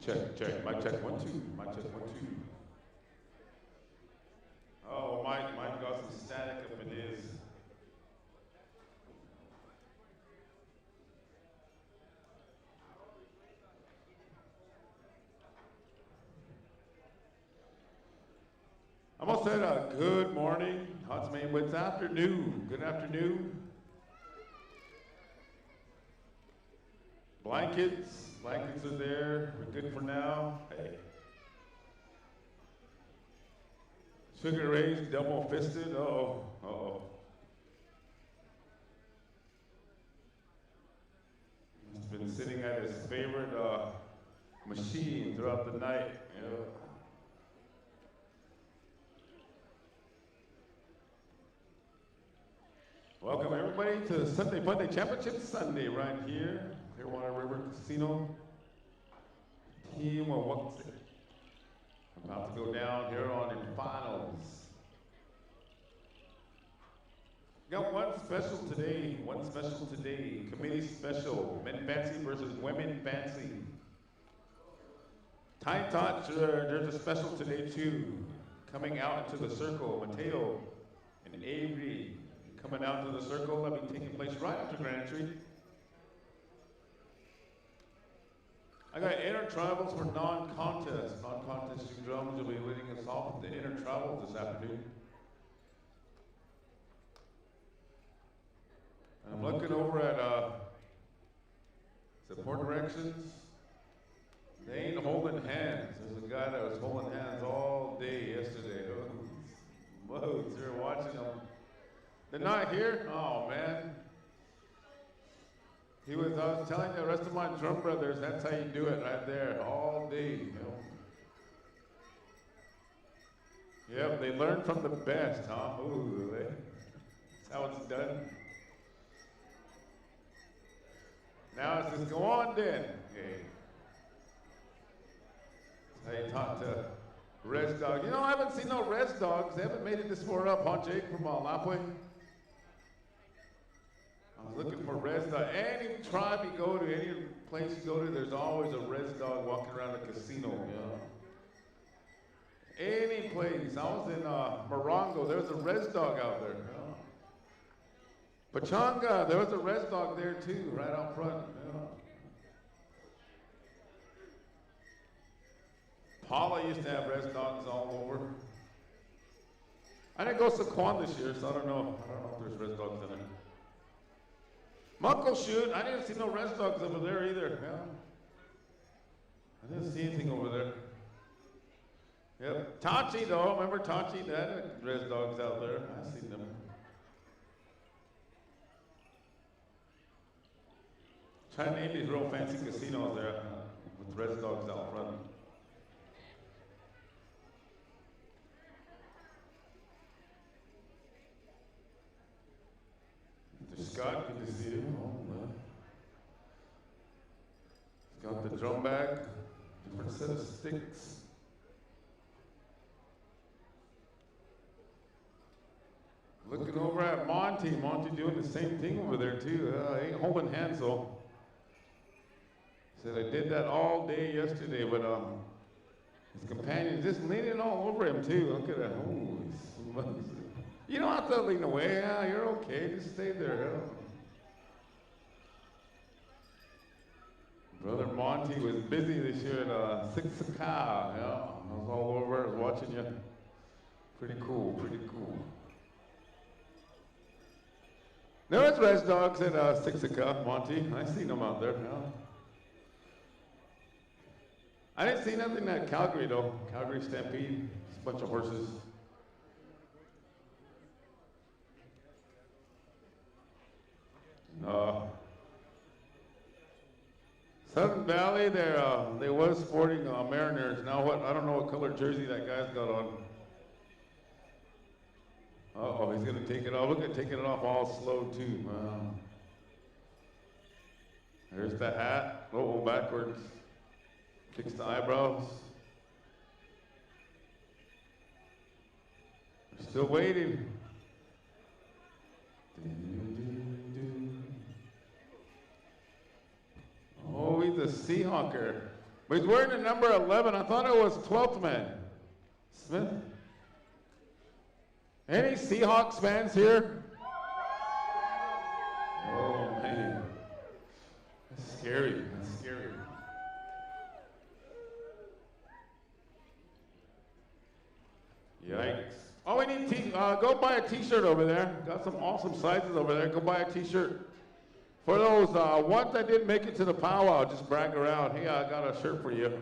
Check, check, mic check, 1, 2, mic check, 1, 2. Oh, mine got some static up in his. I almost said good morning, Huntsman, but it's afternoon. Good afternoon. Blankets are there. We're good for now. Hey. Sugar Ray's double fisted. Uh-oh, uh-oh. He's been sitting at his favorite machine throughout the night. You know. Welcome everybody to Sunday Funday Championship Sunday right here, Clearwater River Casino. Hiitem'waq'iswit. About to go down here on the finals. Got one special today, committee special, men fancy versus women fancy. Time Touch, there's a special today too. Coming out into the circle, Mateo and Avery coming out to the circle. That'll be taking place right after Grand Entry. I got intertribals for non-contest. Non-contest drums will be leading us off with the intertribals this afternoon. I'm looking over at support directions. They ain't holding hands. There's a guy that was holding hands all day yesterday. Whoa, you're watching them. They're not here? Oh man. I was telling the rest of my drum brothers, that's how you do it right there, all day, you know. Yep, they learn from the best, huh? Ooh, that's how it's done. Now it's just go on then. Okay. That's how you talk to Res Dog. You know, I haven't seen no Res Dogs. They haven't made it this far up, huh, Jake, from Lapwing? I was looking for Res Dog. Any tribe you go to, any place you go to, there's always a Res Dog walking around the casino, you know. Any place. I was in Morongo, there was a Res Dog out there. You know? Pachanga, there was a Res Dog there too, right out front. You know? Paula used to have Res Dogs all over. I didn't go to Saquon this year, so I don't know if there's Res Dogs in there. Muckleshoot, I didn't see no Res Dogs over there either. Yeah. I didn't see anything over there. Yep. Tachi though, remember Tachi? They had Res Dogs out there. I seen them. Trying to name these real fancy casinos there with Res Dogs out front. Scott, good to see you. He's got the drum bag, different set of sticks. Looking over at Monty. Monty doing the same thing over there too. Ain't holding hands though. Said I did that all day yesterday, but his companions just leaning all over him too. Look at that. Holy smokes. You don't have to lean away. Yeah, you're okay. Just stay there. Brother Monty was busy this year at 6 o'clock. Yeah, I was all over. I was watching you. Pretty cool. Pretty cool. There was Res Dogs at 6 o'clock, Monty. I seen them out there. Yeah. I didn't see nothing at Calgary though. Calgary Stampede. Just a bunch of horses. Southern Valley, they was sporting Mariners. Now what? I don't know what color jersey that guy's got on. Uh-oh, he's gonna take it off. Look at taking it off all slow too. There's the hat. Uh-oh, backwards. Fix the eyebrows. We're still waiting. Oh, he's a Seahawker. But he's wearing the number 11. I thought it was 12th man. Smith. Any Seahawks fans here? Oh, man. That's scary. That's scary. Yikes. Oh, we need go buy a t-shirt over there. Got some awesome sizes over there. Go buy a t-shirt. For those ones that didn't make it to the powwow, just brag around. Hey, I got a shirt for you.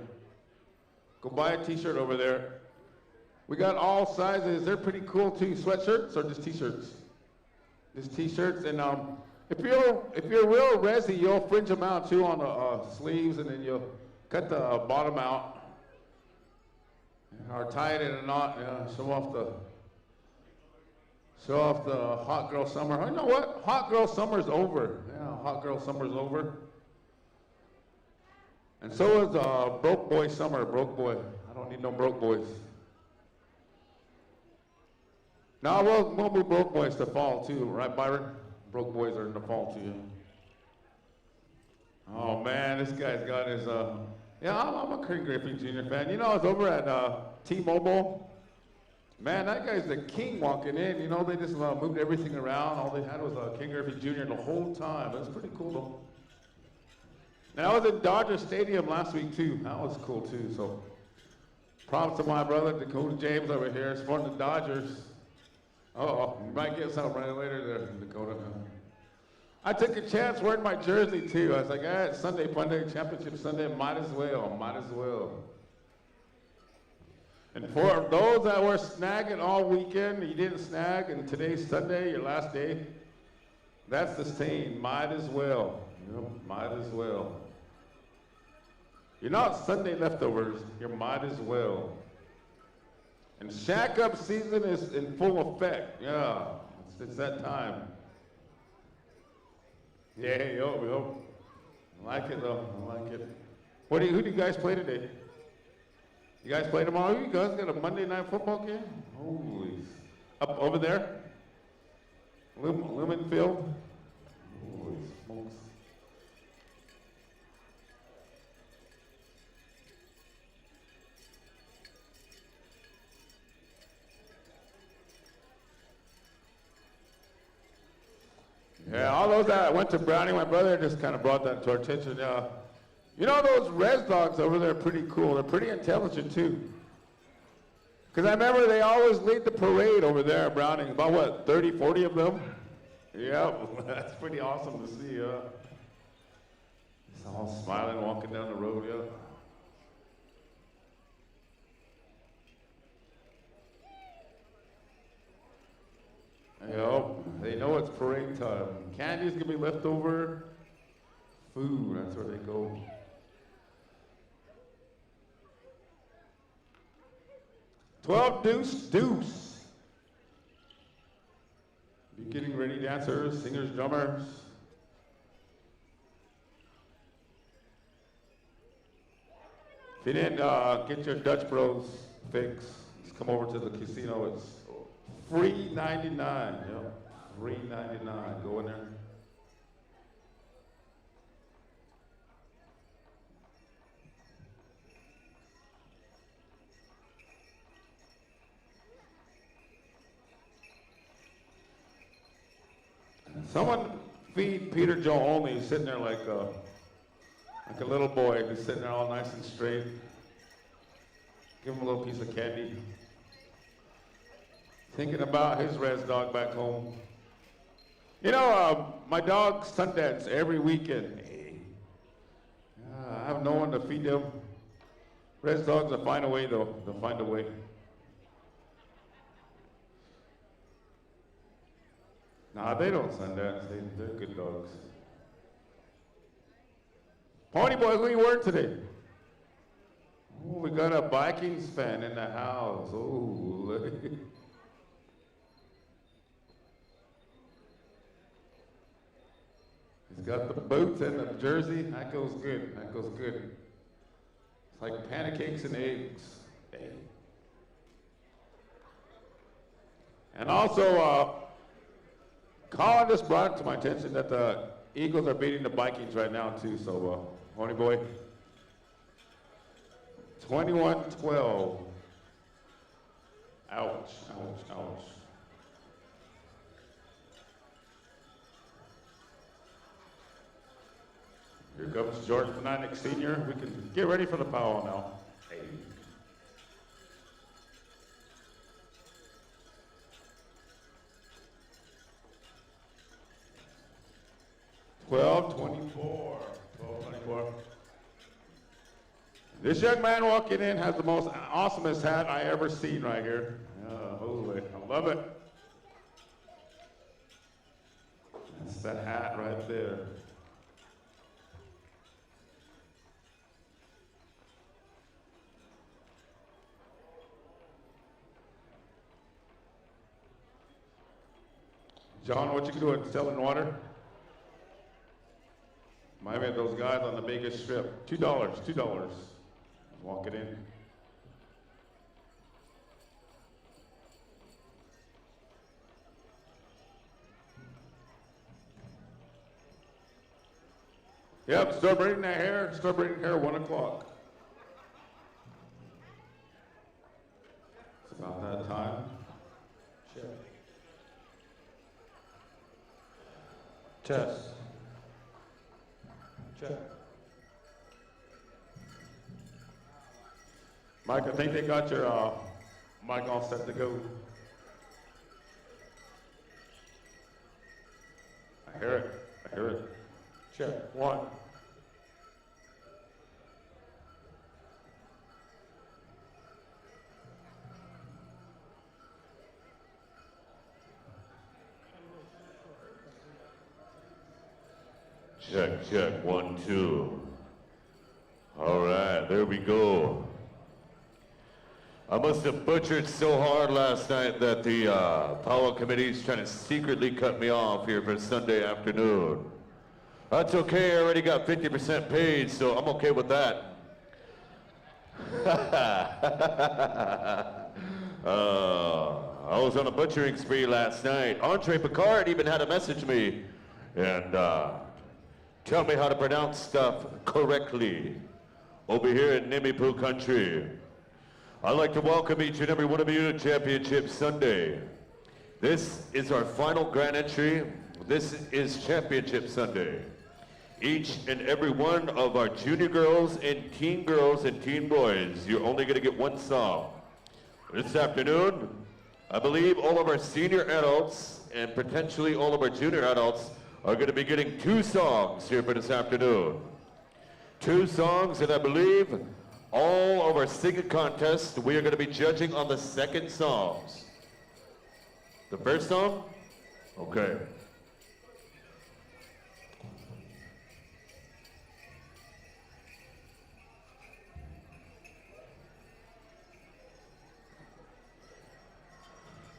Go buy a t-shirt over there. We got all sizes. They're pretty cool too. Sweatshirts or just t-shirts? Just t-shirts. And if you're real resi, you'll fringe them out too on the sleeves, and then you'll cut the bottom out. Or tie it in a knot. Show off the hot girl summer. You know what? Hot girl summer's over. Yeah, hot girl summer's over. And so is broke boy summer. Broke boy. I don't need no broke boys. Now we'll move broke boys to fall too, right, Byron? Broke boys are in the fall too. Oh man, this guy's got his. Yeah, I'm a Ken Griffey Jr. fan. You know, I was over at T-Mobile. Man, that guy's the king walking in. You know, they just moved everything around. All they had was Ken Griffey Jr. the whole time. That's pretty cool, though. And I was at Dodger Stadium last week, too. That was cool, too. So, props to my brother, Dakota James, over here, supporting the Dodgers. Uh-oh, you might get something right later there, Dakota. I took a chance wearing my jersey, too. I was like, it's Sunday, Funday, Championship Sunday. Might as well. And for those that were snagging all weekend, you didn't snag, and today's Sunday, your last day, that's the saying, might as well. Might as well. You're not Sunday leftovers, you might as well. And shack up season is in full effect. Yeah, it's that time. Yeah, yo. I like it though, I like it. Who do you guys play today? You guys play tomorrow? You guys got a Monday night football game? Holy. Up over there? Lumen Field? Holy smokes. Yeah, all those that went to Browning, my brother just kind of brought that to our attention. You know, those res dogs over there are pretty cool. They're pretty intelligent, too. Because I remember they always lead the parade over there at Browning. About, what, 30, 40 of them? Yeah, that's pretty awesome to see. It's all smiling, walking down the road, They know it's parade time. Candy's going to be left over. Food, that's where they go. Deuce. Be getting ready, dancers, singers, drummers. If you didn't get your Dutch Bros fix, just come over to the casino. It's free 99. Free 99. Go in there. Someone feed Peter Joe only. He's sitting there like a little boy. He's sitting there all nice and straight. Give him a little piece of candy. Thinking about his res dog back home. You know, my dog Sundance every weekend. I have no one to feed them. Res dogs will find a way, though. They'll find a way. Nah, they don't Sundance. They're good dogs. Pony Boy, who you wearing today? Oh, we got a Vikings fan in the house. Oh, he's got the boots and the jersey. That goes good. It's like pancakes and eggs. Dang. And also, Colin just brought it to my attention that the Eagles are beating the Vikings right now, too. So, Pony Boy, 21-12. Ouch, ouch, ouch. Here comes Jordan Fnatic Sr. We can get ready for the powwow now. Hey. 12-24. This young man walking in has the most awesomest hat I ever seen right here. Holy, I love it. That's that hat right there. John, what you doing? Selling water? Might have those guys on the biggest strip. $2. Walk it in. Yep, start braiding that hair. Start braiding hair 1 o'clock. It's about that time. Check. Test. Check. Mike, I think they got your mic all set to go. I hear it. I hear it. Check. 1. Check, check, 1, 2. All right, there we go. I must have butchered so hard last night that the powwow committee is trying to secretly cut me off here for Sunday afternoon. That's okay, I already got 50% paid, so I'm okay with that. I was on a butchering spree last night. Andre Picard even had to message me and tell me how to pronounce stuff correctly over here in Nimipu country. I'd like to welcome each and every one of you to Championship Sunday. This is our final grand entry. This is Championship Sunday. Each and every one of our junior girls and teen boys, you're only gonna get 1 song. This afternoon, I believe all of our senior adults and potentially all of our junior adults are going to be getting 2 songs here for this afternoon. 2 songs, and I believe all of our singing contests, we are going to be judging on the 2nd songs. The first song? Okay.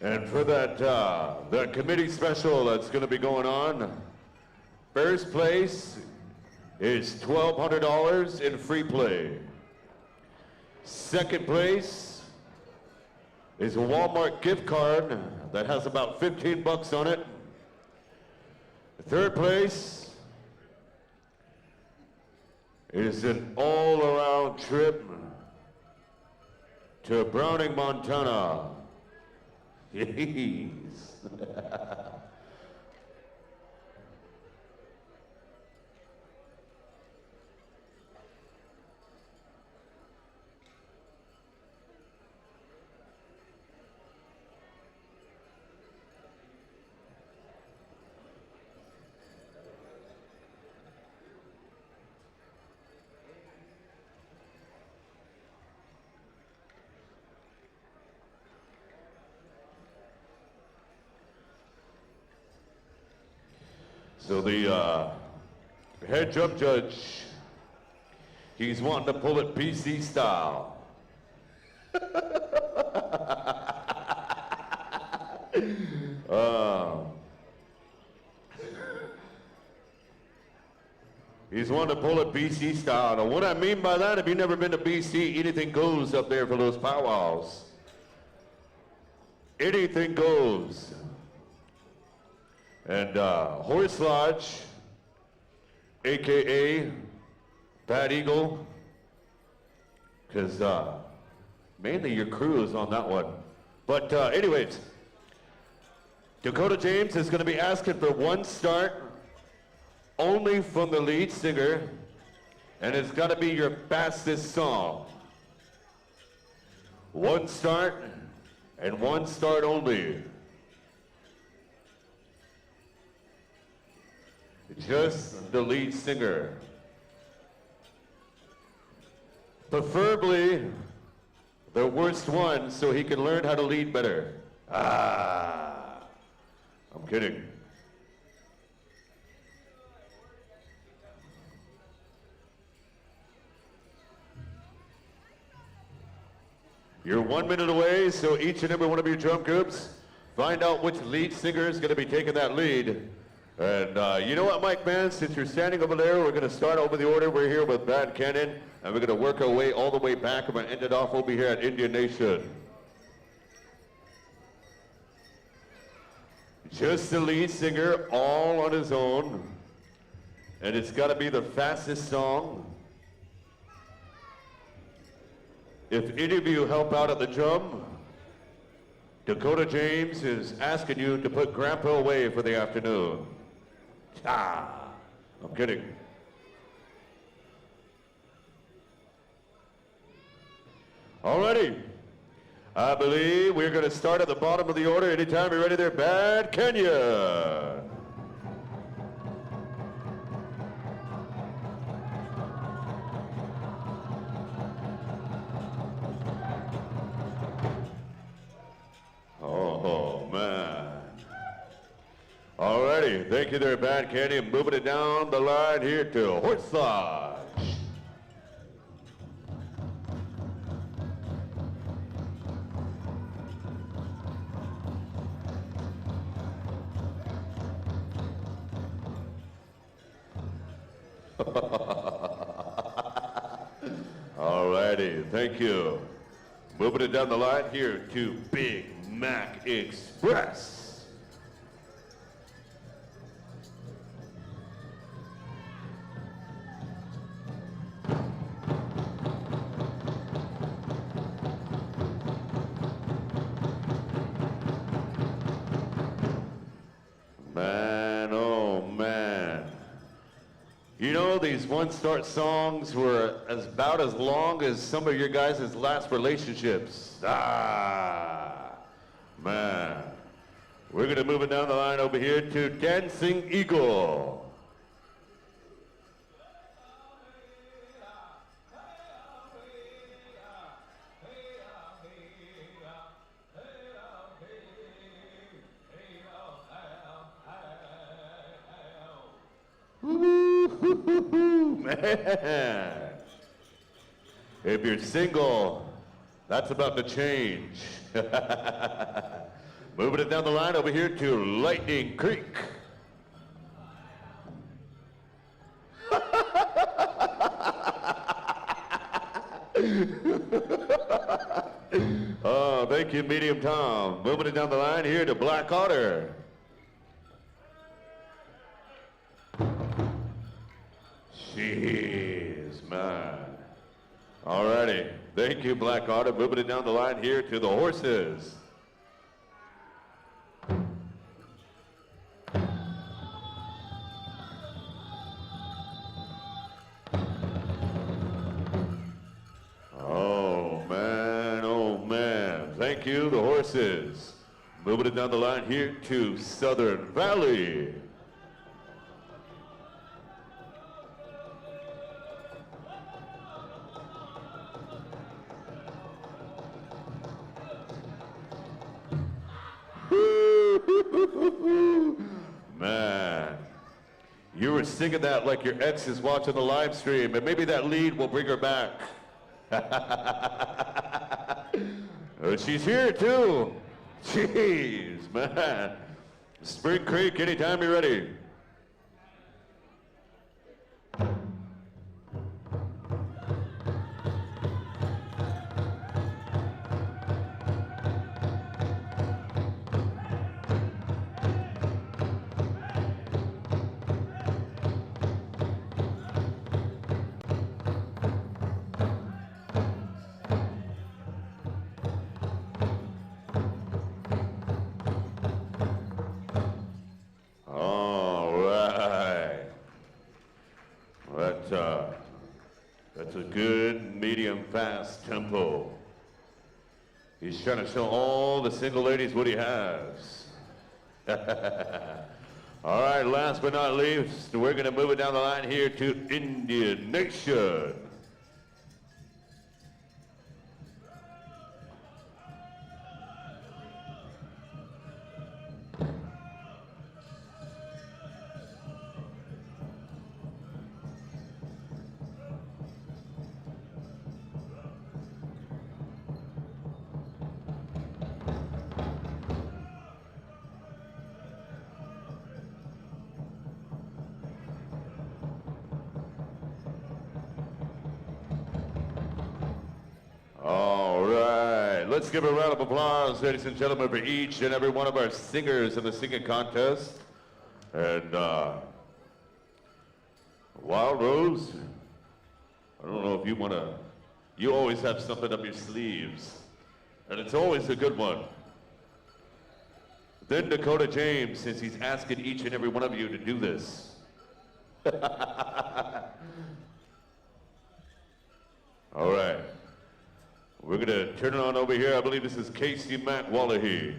And for that committee special that's going to be going on, first place is $1,200 in free play. Second place is a Walmart gift card that has about 15 bucks on it. Third place is an all-around trip to Browning, Montana. Yes. So the head jump judge, he's wanting to pull it PC style. He's wanting to pull it BC style. Now what I mean by that, if you've never been to BC, anything goes up there for those powwows. Anything goes. And Horse Lodge, AKA Bad Eagle, because mainly your crew is on that one. But anyways, Dakota James is going to be asking for one start only from the lead singer, and it's got to be your fastest song. One start and one start only. Just the lead singer. Preferably the worst one so he can learn how to lead better. I'm kidding. You're 1 minute away, so each and every one of your drum groups, find out which lead singer is going to be taking that lead. And you know what, Mike, man, since you're standing over there, we're going to start over the order. We're here with Bad Cannon, and we're going to work our way all the way back. I'm going to end it off over here at Indian Nation. Just the lead singer, all on his own. And it's got to be the fastest song. If any of you help out at the drum, Dakota James is asking you to put Grandpa away for the afternoon. I'm kidding. Alrighty. I believe we're going to start at the bottom of the order. Anytime you're ready there, Bad Kenya. Oh, man. Alrighty, thank you there, Bad Canyon. Moving it down the line here to Horse Lodge. Alrighty, thank you. Moving it down the line here to Big Mac Express. Man, oh man. You know, these one-start songs were about as long as some of your guys' last relationships. Man. We're going to move it down the line over here to Dancing Eagle. Man. If you're single, that's about to change. Moving it down the line over here to Lightning Creek. Oh, thank you, Medium Tom. Moving it down the line here to Black Otter. Jeez, man. Alrighty. Thank you, Black Otter. Moving it down the line here to the Horses. Oh, man. Oh, man. Thank you, the Horses. Moving it down the line here to Southern Valley. Man, you were singing that like your ex is watching the live stream, and maybe that lead will bring her back. Oh, she's here too. Jeez, man. Spring Creek, anytime you're ready. medium fast tempo. He's trying to show all the single ladies what he has. All right, last but not least, we're going to move it down the line here to Indian Nation. All right, let's give a round of applause, ladies and gentlemen, for each and every one of our singers in the singing contest. And Wild Rose, I don't know if you want to, you always have something up your sleeves, and it's always a good one. Then Dakota James, since he's asking each and every one of you to do this. All right. We're going to turn it on over here. I believe this is Hiitem'waq'iswit.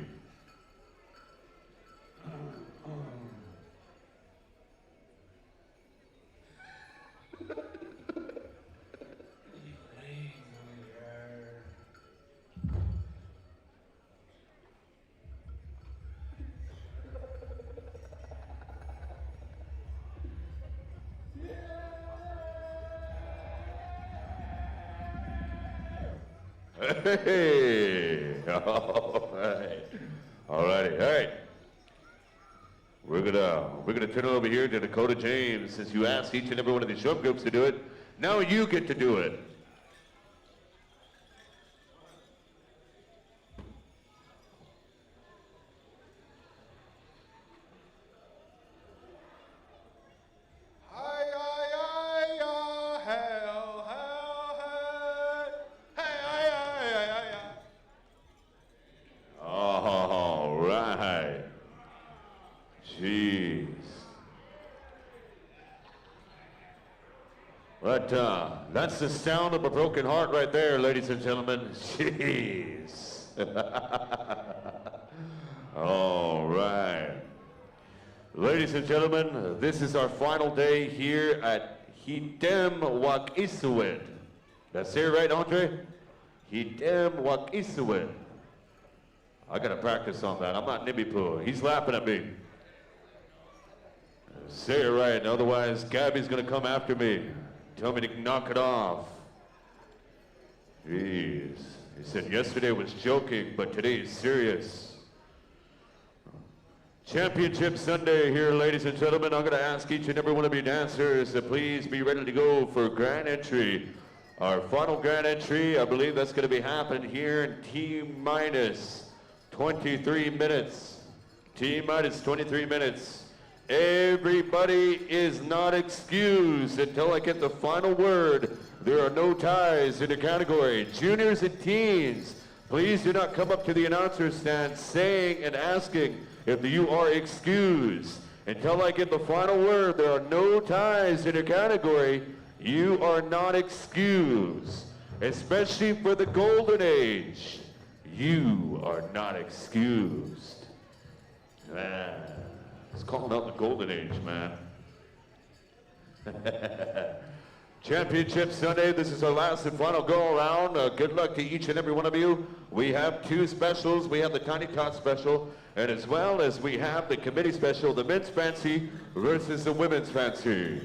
Hey, all right, all right. We're gonna turn it over here to Dakota James. Since you asked each and every one of these show groups to do it, now you get to do it. Jeez. But that's the sound of a broken heart right there, ladies and gentlemen. Jeez. All right. Ladies and gentlemen, this is our final day here at Hiitem'waq'iswit. Did I say it right, Andre? Hiitem'waq'iswit. I gotta practice on that. I'm not Nibby-Poo. He's laughing at me. Say it right, otherwise Gabby's gonna come after me. Tell me to knock it off. Jeez. He said yesterday was joking, but today is serious. Championship Sunday here, ladies and gentlemen. I'm gonna ask each and every one of you dancers to please be ready to go for grand entry. Our final grand entry, I believe that's gonna be happening here in T-minus 23 minutes. T-minus 23 minutes. Everybody is not excused until I get the final word. There are no ties in the category. Juniors and teens, please do not come up to the announcer stand saying and asking if you are excused. Until I get the final word, there are no ties in the category. You are not excused. Especially for the golden age. You are not excused. Man. It's calling out the golden age, man. Championship Sunday, this is our last and final go around. Good luck to each and every one of you. We have two specials. We have the Tiny Tot special, and as well as we have the committee special, the men's fancy versus the women's fancy.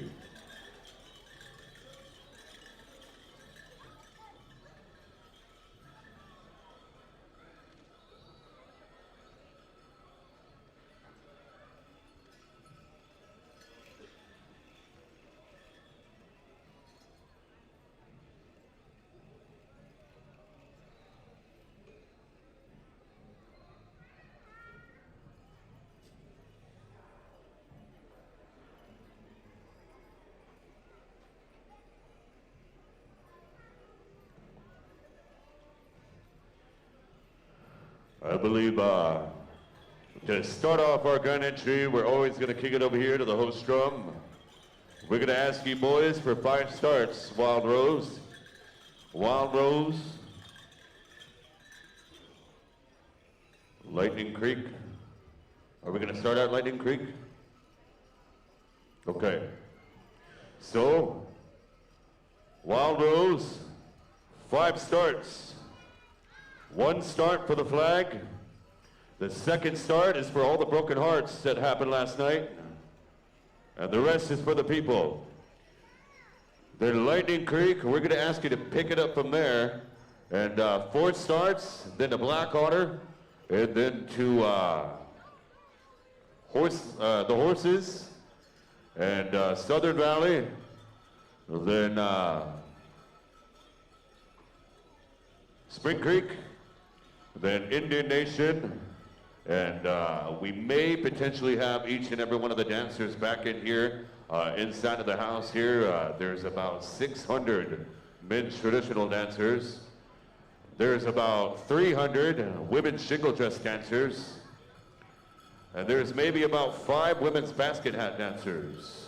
I believe to start off our gun entry, we're always going to kick it over here to the host drum. We're going to ask you boys for 5 starts, Wild Rose. Wild Rose, Lightning Creek. Are we going to start at Lightning Creek? Okay. So, Wild Rose, 5 starts. 1 start for the flag. The second start is for all the broken hearts that happened last night. And the rest is for the people. Then Lightning Creek, we're going to ask you to pick it up from there. And 4 starts, then to Black Otter, and then to the Horses, and Southern Valley, then Spring Creek, then Indian Nation, and we may potentially have each and every one of the dancers back in here, inside of the house here. There's about 600 men's traditional dancers. There's about 300 women's shingle dress dancers. And there's maybe about 5 women's basket hat dancers.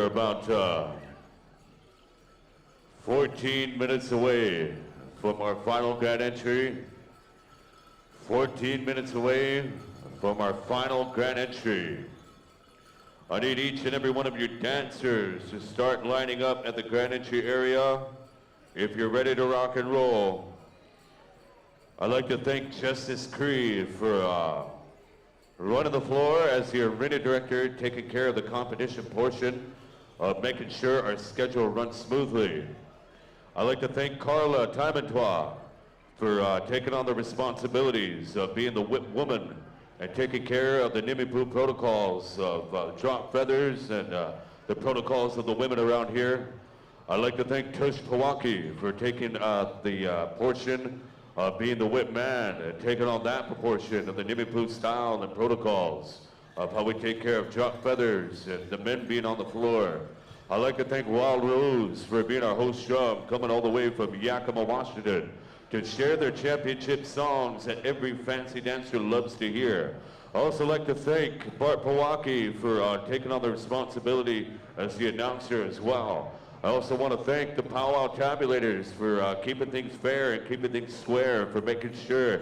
about 14 minutes away from our final grand entry. 14 minutes away from our final grand entry. I need each and every one of your dancers to start lining up at the grand entry area if you're ready to rock and roll. I'd like to thank Justice Creed for running the floor as the arena director, taking care of the competition portion of making sure our schedule runs smoothly. I'd like to thank Carla Hiitem'waq'iswit for taking on the responsibilities of being the whip woman and taking care of the Hiitem'waq'iswit protocols of drop feathers and the protocols of the women around here. I'd like to thank Hiitem'waq'iswit for taking the portion of being the whip man and taking on that proportion of the Hiitem'waq'iswit style and protocols of how we take care of drop feathers and the men being on the floor. I'd like to thank Wild Rose for being our host drum, coming all the way from Yakima, Washington, to share their championship songs that every fancy dancer loves to hear. I also like to thank Bart Pawaki for taking on the responsibility as the announcer as well. I also want to thank the powwow tabulators for keeping things fair and keeping things square, for making sure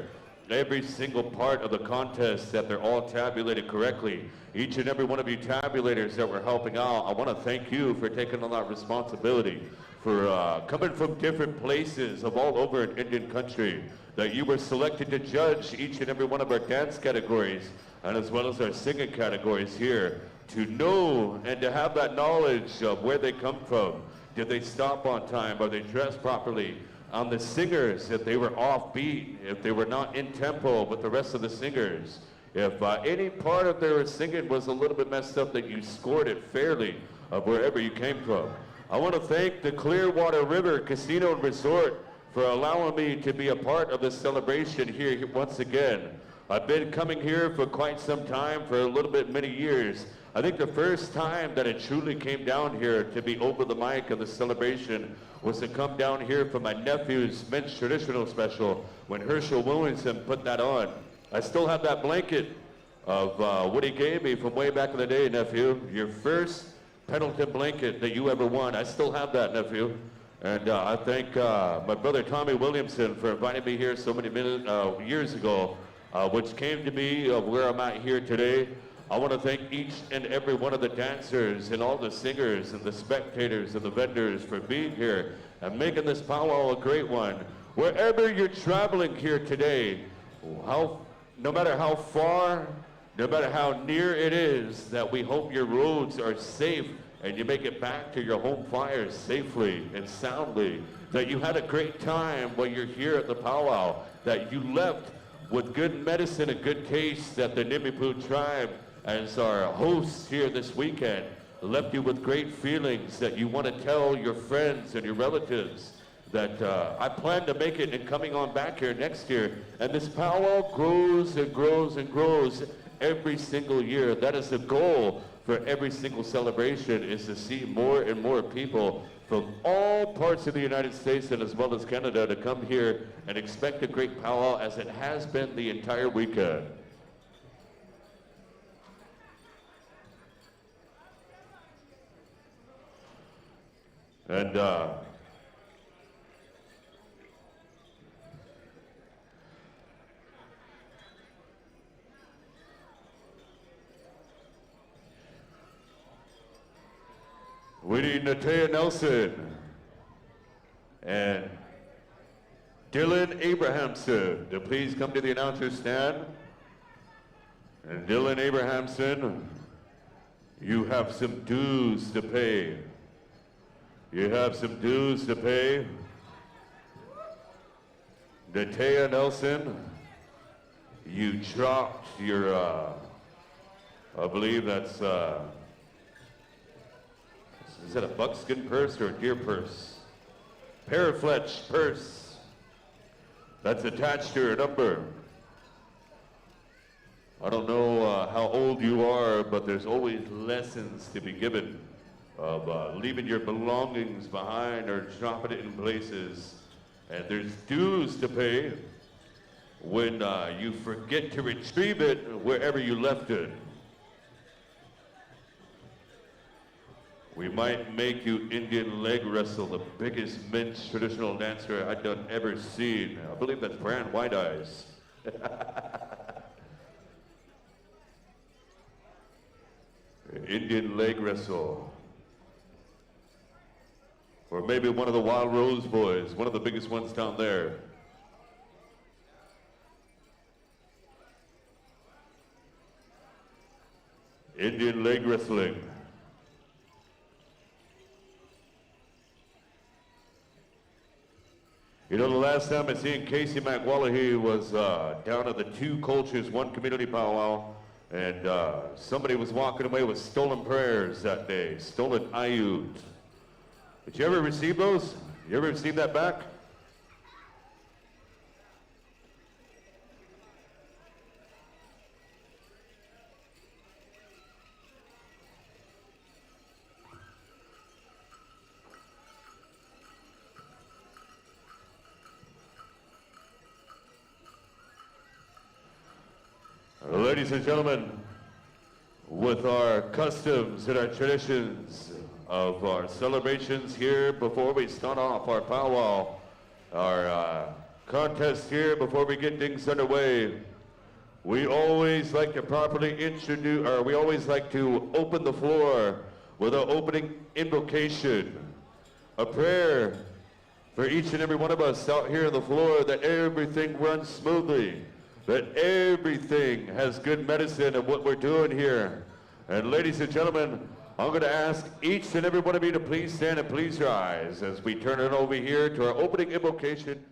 every single part of the contest that they're all tabulated correctly. Each and every one of you tabulators that were helping out, I want to thank you for taking on that responsibility, for coming from different places of all over in Indian country, that you were selected to judge each and every one of our dance categories, and as well as our singing categories here, to know and to have that knowledge of where they come from. Did they stop on time? Are they dressed properly? On the singers, if they were offbeat, if they were not in tempo with the rest of the singers, if any part of their singing was a little bit messed up, that you scored it fairly of wherever you came from. I want to thank the Clearwater River Casino and Resort for allowing me to be a part of this celebration here once again. I've been coming here for quite some time, for a little bit, many years. I think the first time that I truly came down here to be over the mic of the celebration was to come down here for my nephew's men's traditional special when Herschel Williamson put that on. I still have that blanket of what he gave me from way back in the day, nephew. Your first Pendleton blanket that you ever won. I still have that, nephew. And I thank my brother Tommy Williamson for inviting me here so many years ago, which came to me where I'm at here today. I want to thank each and every one of the dancers and all the singers and the spectators and the vendors for being here and making this powwow a great one. Wherever you're traveling here today, no matter how far, no matter how near it is, that we hope your roads are safe and you make it back to your home fires safely and soundly, that you had a great time while you're here at the powwow, that you left with good medicine and good taste, that the Hiitem'waq'iswit tribe, as our hosts here this weekend, left you with great feelings that you want to tell your friends and your relatives that I plan to make it and coming on back here next year. And this powwow grows and grows and grows every single year. That is the goal for every single celebration, is to see more and more people from all parts of the United States and as well as Canada to come here and expect a great powwow as it has been the entire weekend. And we need Natea Nelson and Dylan Abrahamson to please come to the announcer stand. And Dylan Abrahamson, you have some dues to pay. You have some dues to pay. Natea Nelson, you dropped your, I believe that's, is that a buckskin purse or a deer purse? Parafletch purse. That's attached to your number. I don't know how old you are, but there's always lessons to be given of leaving your belongings behind or dropping it in places. And there's dues to pay when you forget to retrieve it wherever you left it. We might make you Indian leg wrestle, the biggest men's traditional dancer I'd done ever seen. I believe that's Brand White Eyes. Indian leg wrestle. Or maybe one of the Wild Rose boys, one of the biggest ones down there. Indian leg wrestling. You know, the last time I seen Hiitem'waq'iswit was down at the Two Cultures One Community Powwow, and somebody was walking away with stolen prayers that day, stolen ayut. Did you ever receive those? You ever receive that back? Ladies and gentlemen, with our customs and our traditions of our celebrations here before we start off our powwow, our contest here before we get things underway, we always like to properly introduce, or we always like to open the floor with an opening invocation, a prayer for each and every one of us out here on the floor that everything runs smoothly, that everything has good medicine of what we're doing here. And ladies and gentlemen, I'm going to ask each and every one of you to please stand and please rise as we turn it over here to our opening invocation.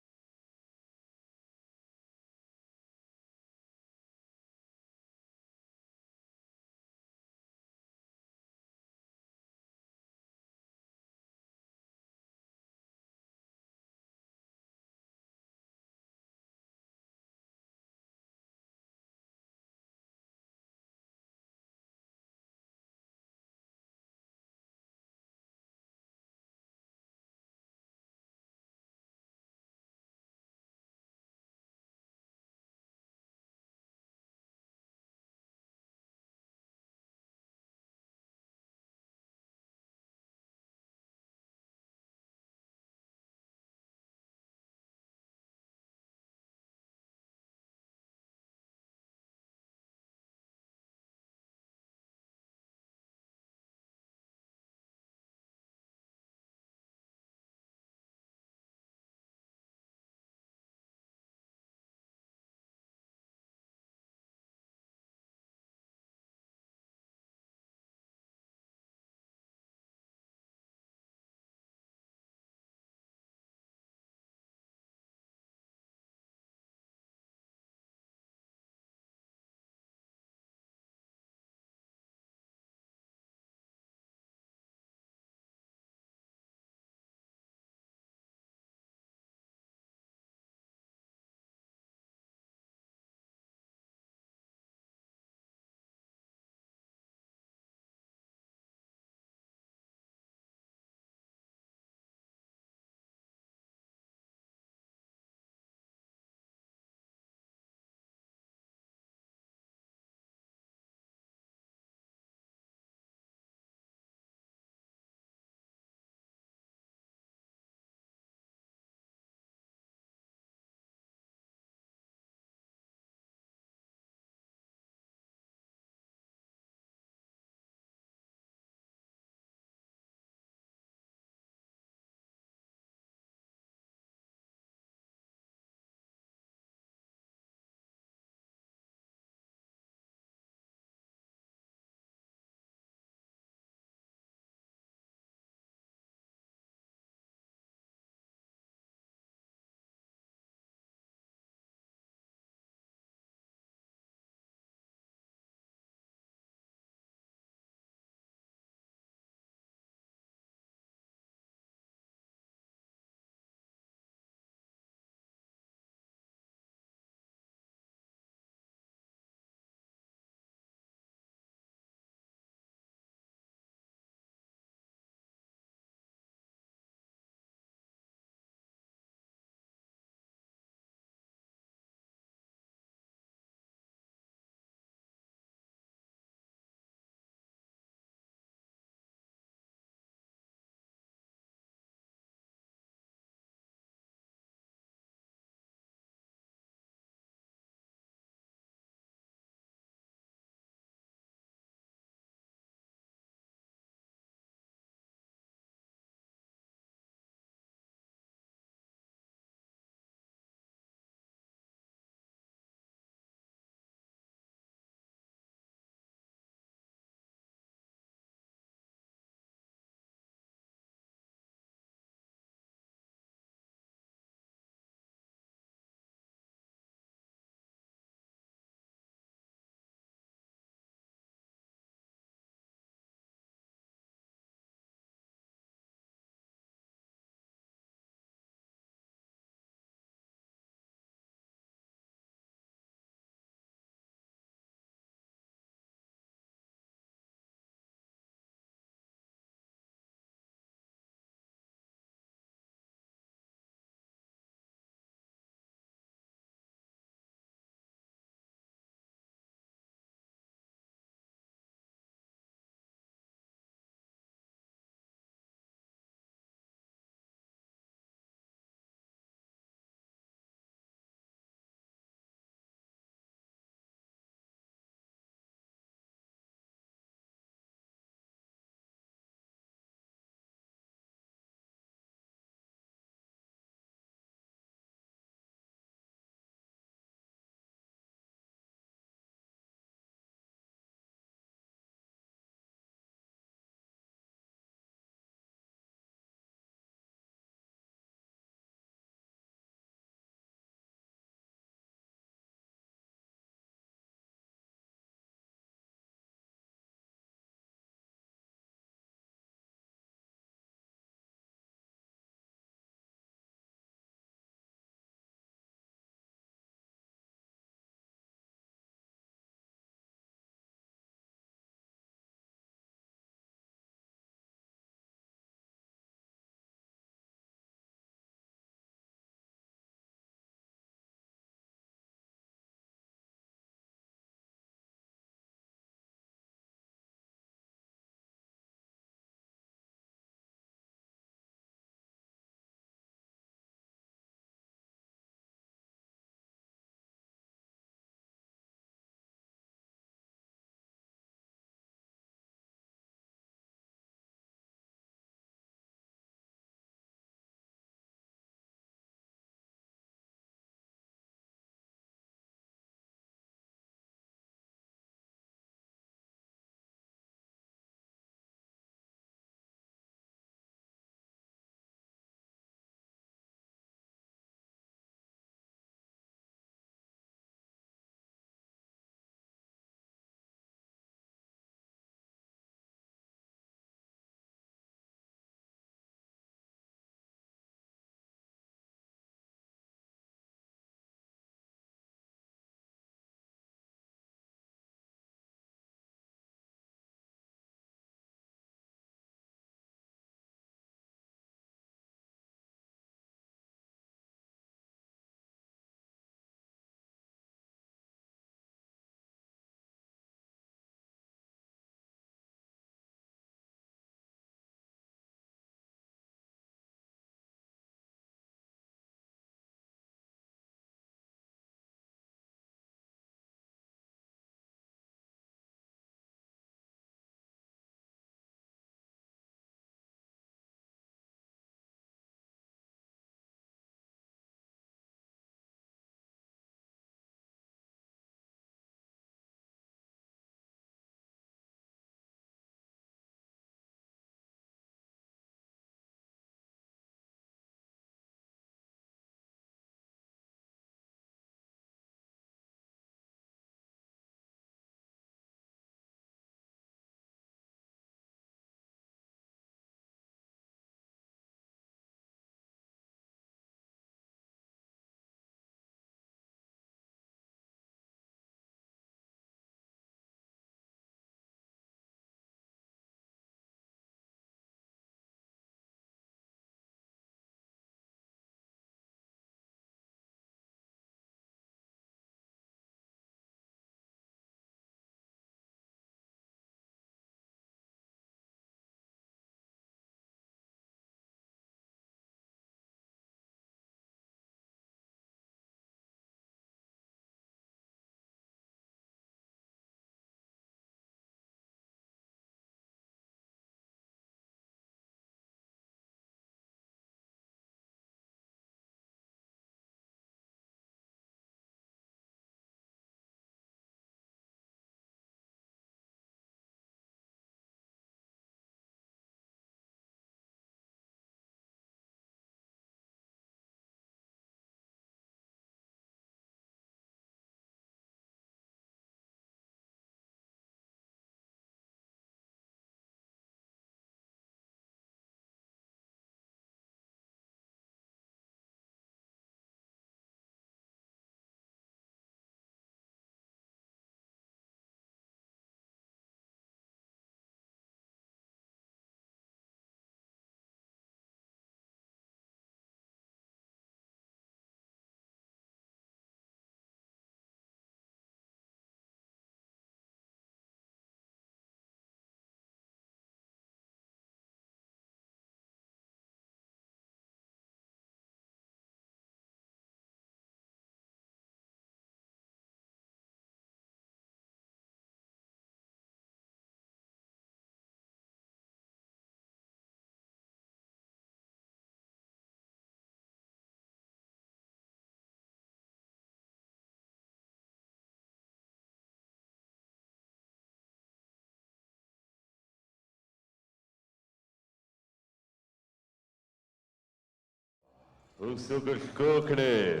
Usukushkukne,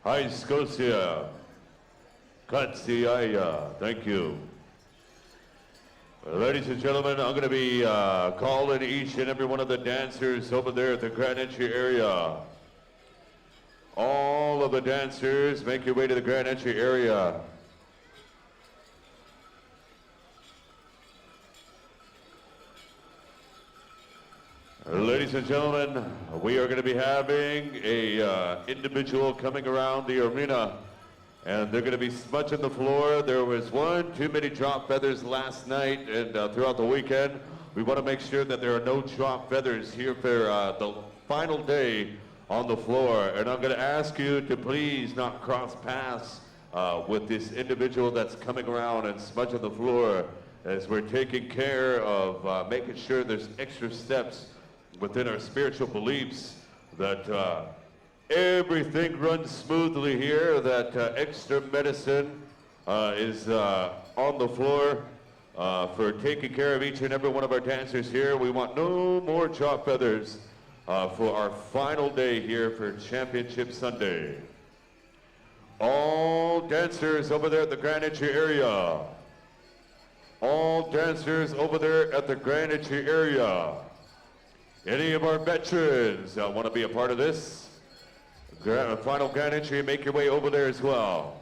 High Scotia, Katsiaya. Thank you. Ladies and gentlemen, I'm going to be calling each and every one of the dancers over there at the Grand Entry area. All of the dancers, make your way to the Grand Entry area. Ladies and gentlemen, we are going to be having a individual coming around the arena, and they're going to be smudging the floor. There was one too many drop feathers last night and throughout the weekend. We want to make sure that there are no drop feathers here for the final day on the floor. And I'm going to ask you to please not cross paths with this individual that's coming around and smudging the floor, as we're taking care of making sure there's extra steps within our spiritual beliefs, that everything runs smoothly here, that extra medicine is on the floor for taking care of each and every one of our dancers here. We want no more drop feathers for our final day here for Championship Sunday. All dancers over there at the Grand Entry area. All dancers over there at the Grand Entry area. Any of our veterans want to be a part of this final Grand Entry, make your way over there as well.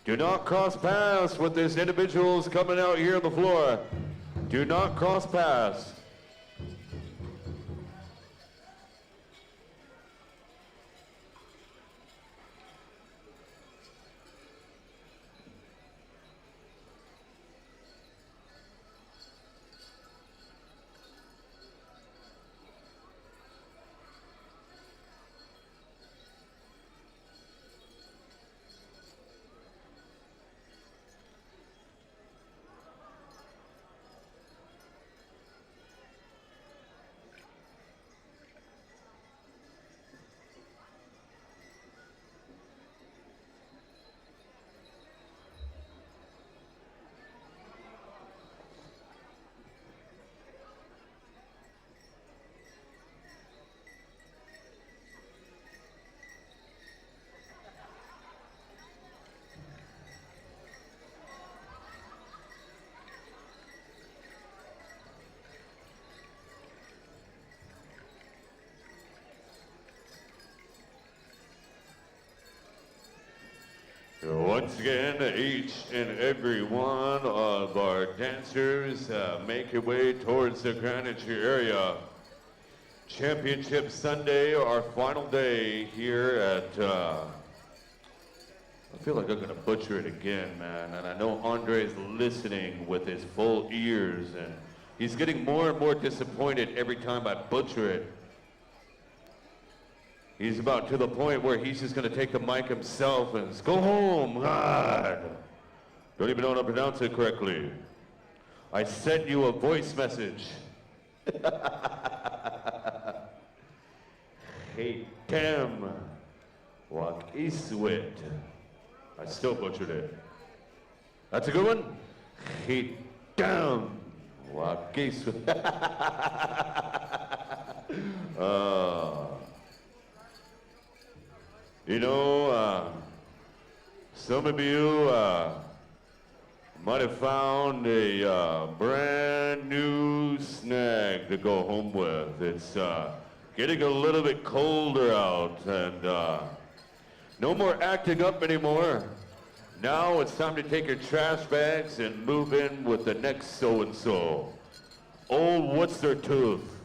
Do not cross paths with these individuals coming out here on the floor. Do not cross paths. Once again, each and every one of our dancers make your way towards the Grand Entry area. Championship Sunday, our final day here at, I feel like I'm going to butcher it again, man. And I know Andre's listening with his full ears, and he's getting more and more disappointed every time I butcher it. He's about to the point where he's just going to take the mic himself and go home. God. Don't even know how to pronounce it correctly. I sent you a voice message. Hiitem'waq'iswit. I still butchered it. That's a good one. Hiitem'waq'iswit. You know, some of you might have found a brand new snag to go home with. It's getting a little bit colder out, and no more acting up anymore. Now it's time to take your trash bags and move in with the next so-and-so. Old what's their tooth?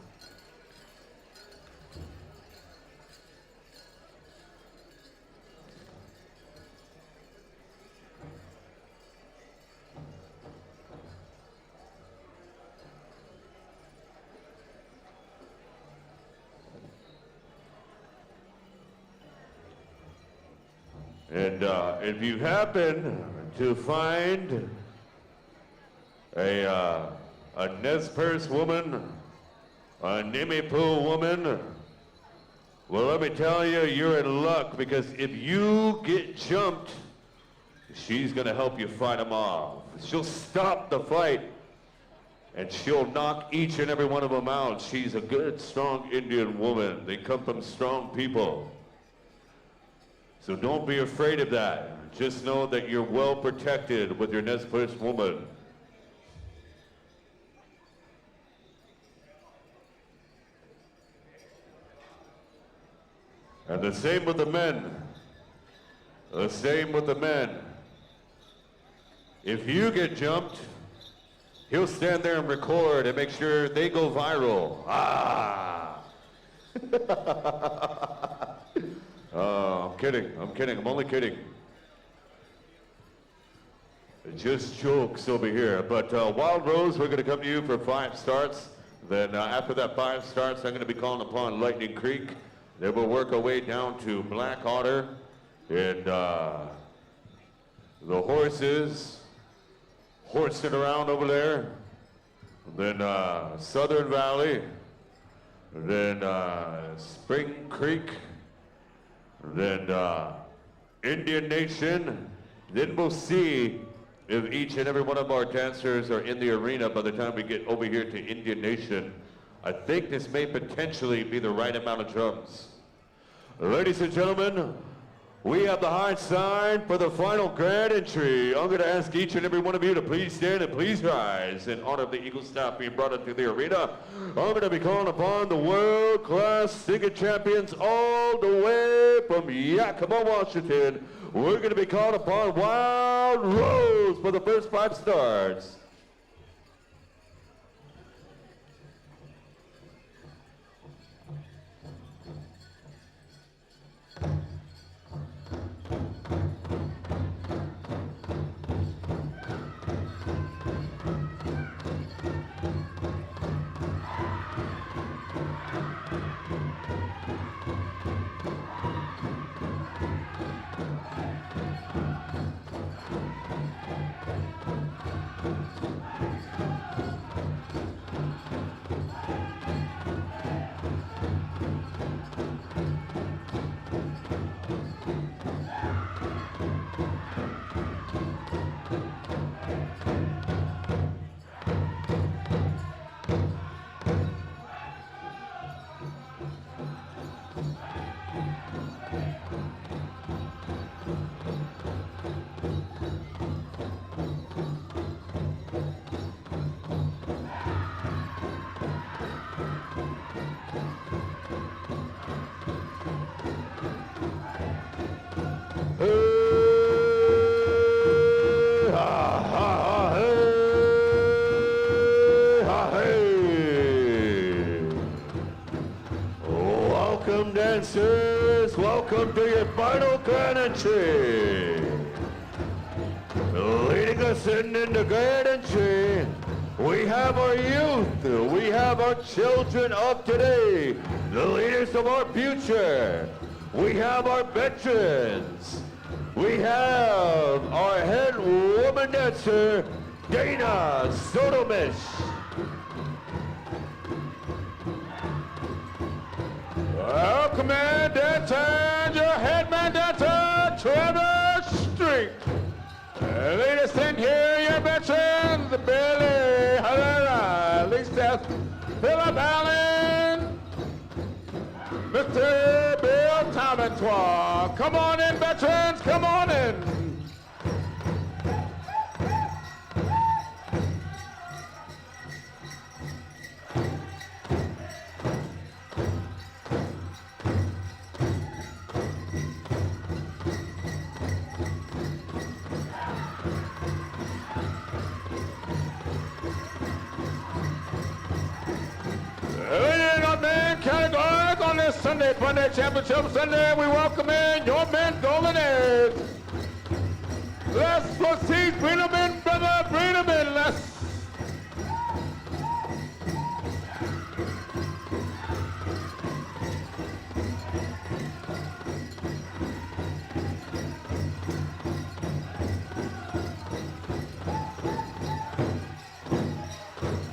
And if you happen to find a Nez Perce woman, a Nimipu woman, well, let me tell you, you're in luck, because if you get jumped, she's going to help you fight them off. She'll stop the fight and she'll knock each and every one of them out. She's a good, strong Indian woman. They come from strong people. So don't be afraid of that. Just know that you're well protected with your Nez Perce woman. And the same with the men. The same with the men. If you get jumped, he'll stand there and record and make sure they go viral. Ah! I'm kidding. I'm only kidding. Just jokes over here. But Wild Rose, we're going to come to you for 5 starts. Then after that 5 starts, I'm going to be calling upon Lightning Creek. Then we'll work our way down to Black Otter. And the horses horsing around over there. Then Southern Valley. Then Spring Creek. Then Indian Nation. Then we'll see if each and every one of our dancers are in the arena by the time we get over here to Indian Nation. I think this may potentially be the right amount of drums. Ladies and gentlemen, we have the high sign for the final grand entry. I'm going to ask each and every one of you to please stand and please rise in honor of the Eagle staff being brought into the arena. I'm going to be calling upon the world-class singing champions all the way from Yakima, Washington. We're going to be calling upon Wild Rose for the first 5 starts. Welcome dancers, welcome to your final grand entry. Leading us in the grand entry, we have our youth, we have our children of today, the leaders of our future. We have our veterans. We have our head woman dancer, Dana Sotomish. Welcome in dancer, your headman dancer, Trevor Street. Lead us in here, your veterans, Billy Herrera, Lee Steph, Philip Allen, Mr. Bill Talmentois. Come on in, veterans, come on in. Categories on this Sunday, Funday Championship Sunday, we welcome in your men, Golden Eggs. Let's proceed, bring them in, brother, bring them in, let's.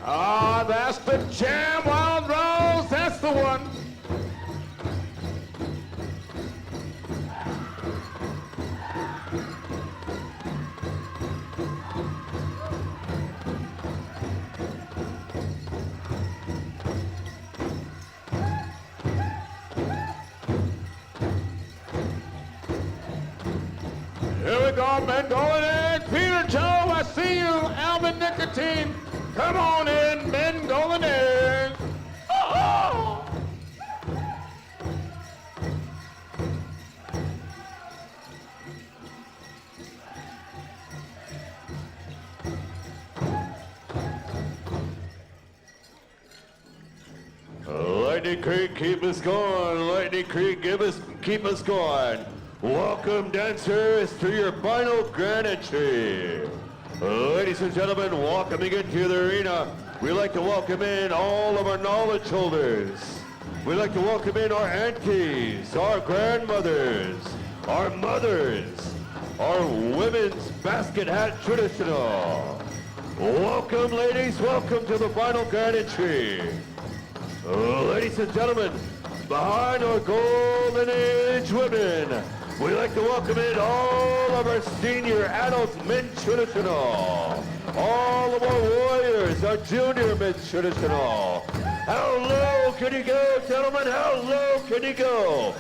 Ah, that's the jam, Wild Rose, that's the one. on, men going in. Peter Joe, I see you. Alvin Nicotine. Come on in, men going in. Oh! Lightning Creek, keep us going. Lightning Creek, keep us going. Welcome, dancers, to your final grand entry. Ladies and gentlemen, welcoming into the arena, we'd like to welcome in all of our knowledge holders. We'd like to welcome in our aunties, our grandmothers, our mothers, our women's basket hat traditional. Welcome, ladies, welcome to the final grand entry. Ladies and gentlemen, behind our golden age women, we'd like to welcome in all of our senior adult men traditional, all of our warriors, our junior men traditional. How low can you go, gentlemen? How low can you go?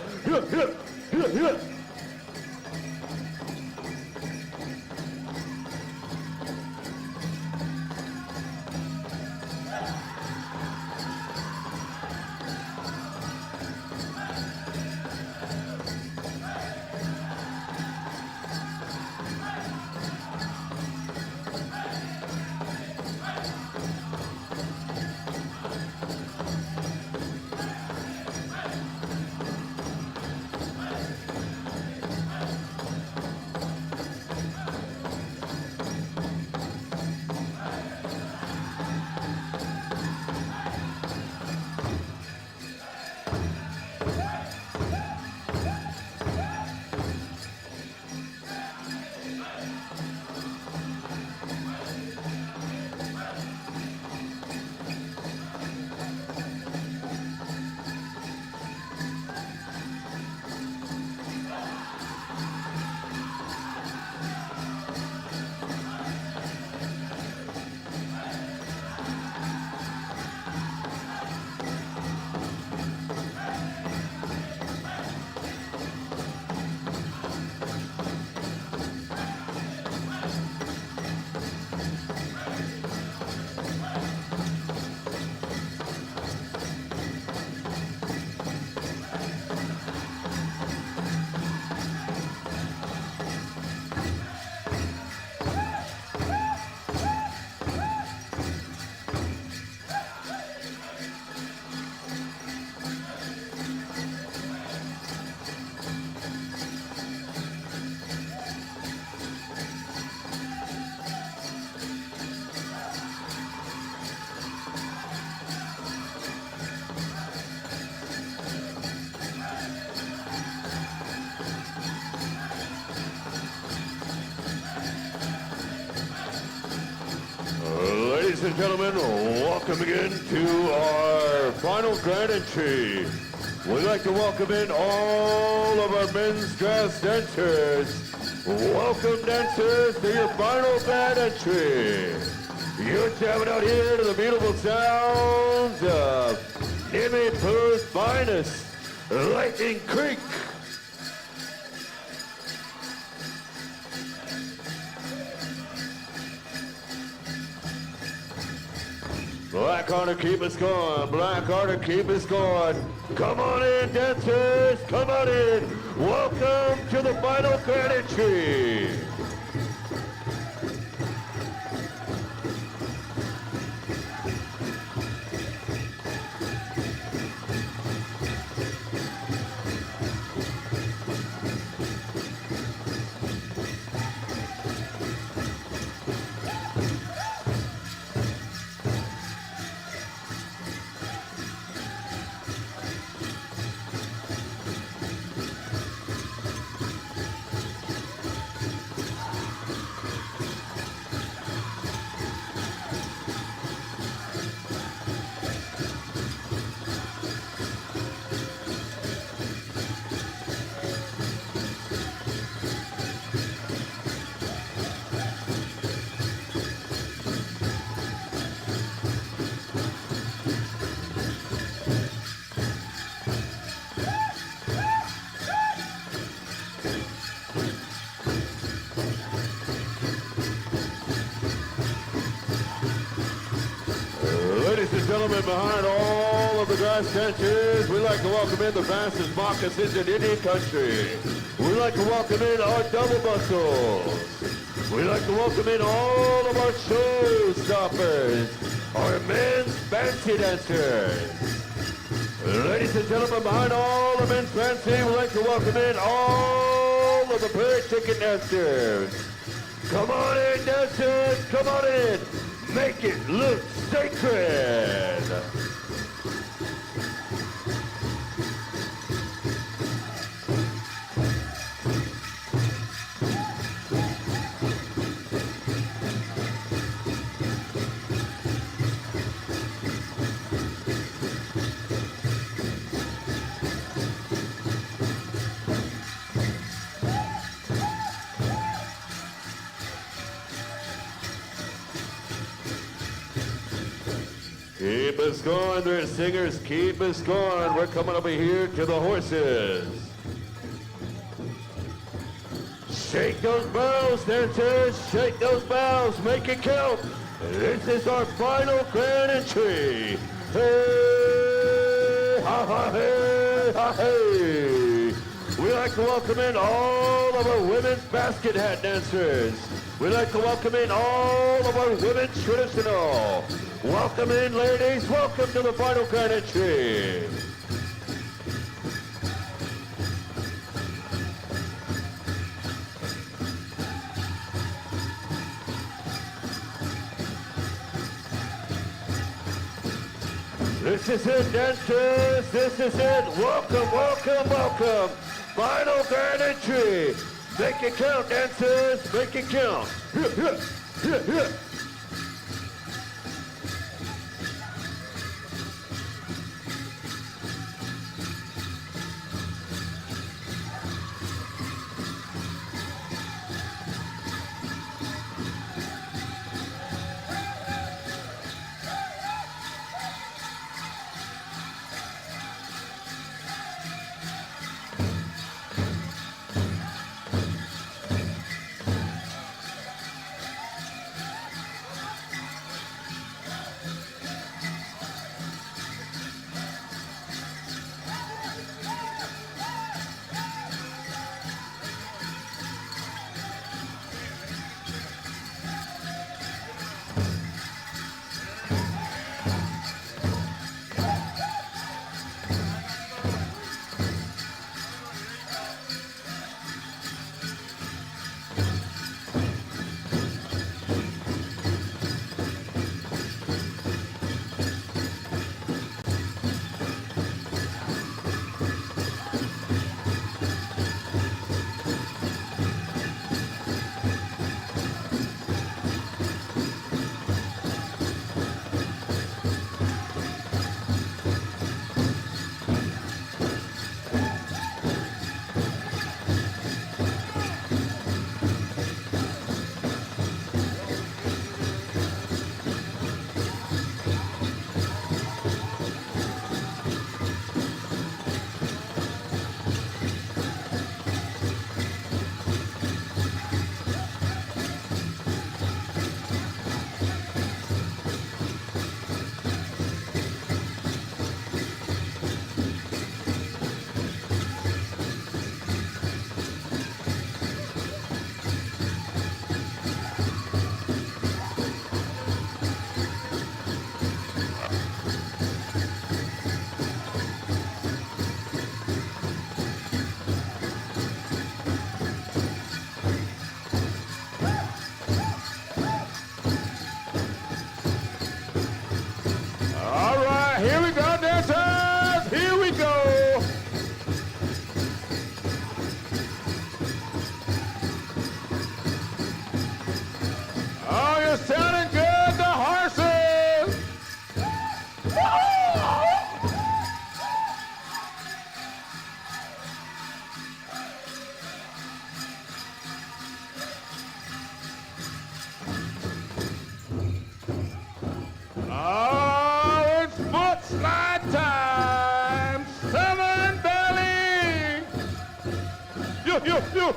Ladies and gentlemen, welcome again to our final grand entry. We'd like to welcome in all of our men's grass dancers. Welcome, dancers, to your final grand entry. You're jamming out here to the beautiful sounds of Nimmy Pooh's finest, Lightning Creek. Blackhearted, keep us going. Blackhearted, keep us going. Come on in, dancers. Come on in. Welcome to the final grand entry. gentlemen, behind all of the grass dancers, we'd like to welcome in the fastest moccasins in Indian country. We'd like to welcome in our double bustles. We'd like to welcome in all of our showstoppers, our men's fancy dancers. Ladies and gentlemen, behind all the men's fancy, we'd like to welcome in all of the prairie chicken dancers. Come on in, dancers, come on in. Make it look sacred. Keep us going, there, singers, keep us going. We're coming over here to the horses. Shake those bells, dancers, shake those bells, make it count. This is our final grand entry. Hey, ha, ha, hey, ha, hey. We'd like to welcome in all of our women's basket hat dancers. We'd like to welcome in all of our women's traditional. Welcome in, ladies. Welcome to the final grand entry. This is it, dancers. This is it. Welcome, welcome, welcome. Final grand entry. Make it count, dancers. Make it count. Here, here, here, here. you.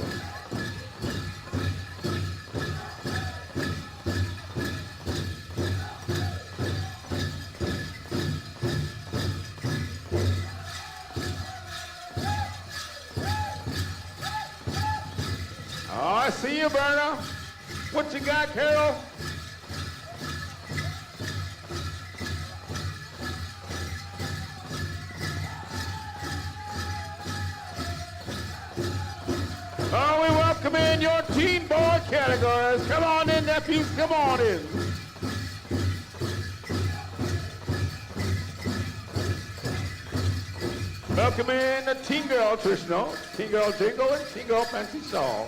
I see you, Berna. What you got, Carol? Oh, we welcome in your teen boy categories. Come on in, nephews. Come on in. Welcome in the teen girl traditional, teen girl jingle, and teen girl fancy song.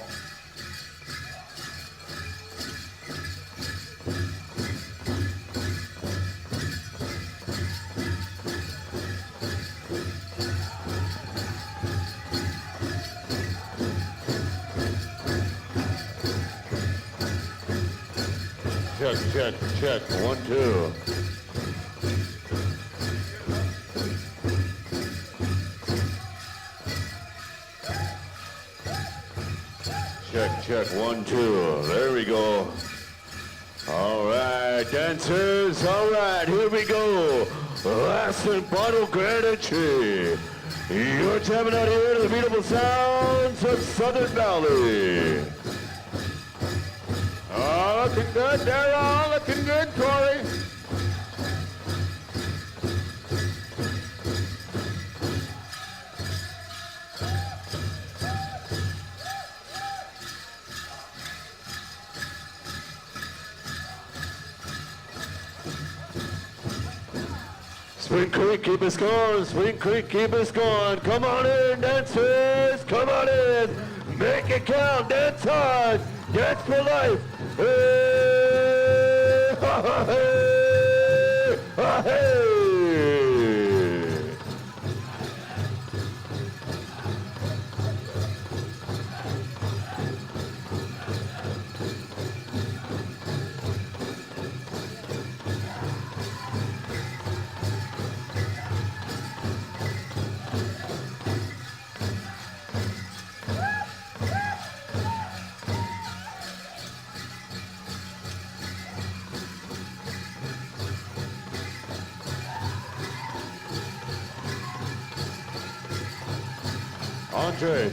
Check. 1, 2. Check. 1, 2. There we go. All right, dancers. All right, here we go. Last and final grand entry. You're jamming out here to the beautiful sounds of Southern Valley. Oh, looking good, Daryl. Looking good, Corey. Spring Creek, keep us going. Spring Creek, keep us going. Come on in, dancers. Come on in. Make it count. Dance hard. Dance for life. Hey, ha, hey, ha, hey. Andre.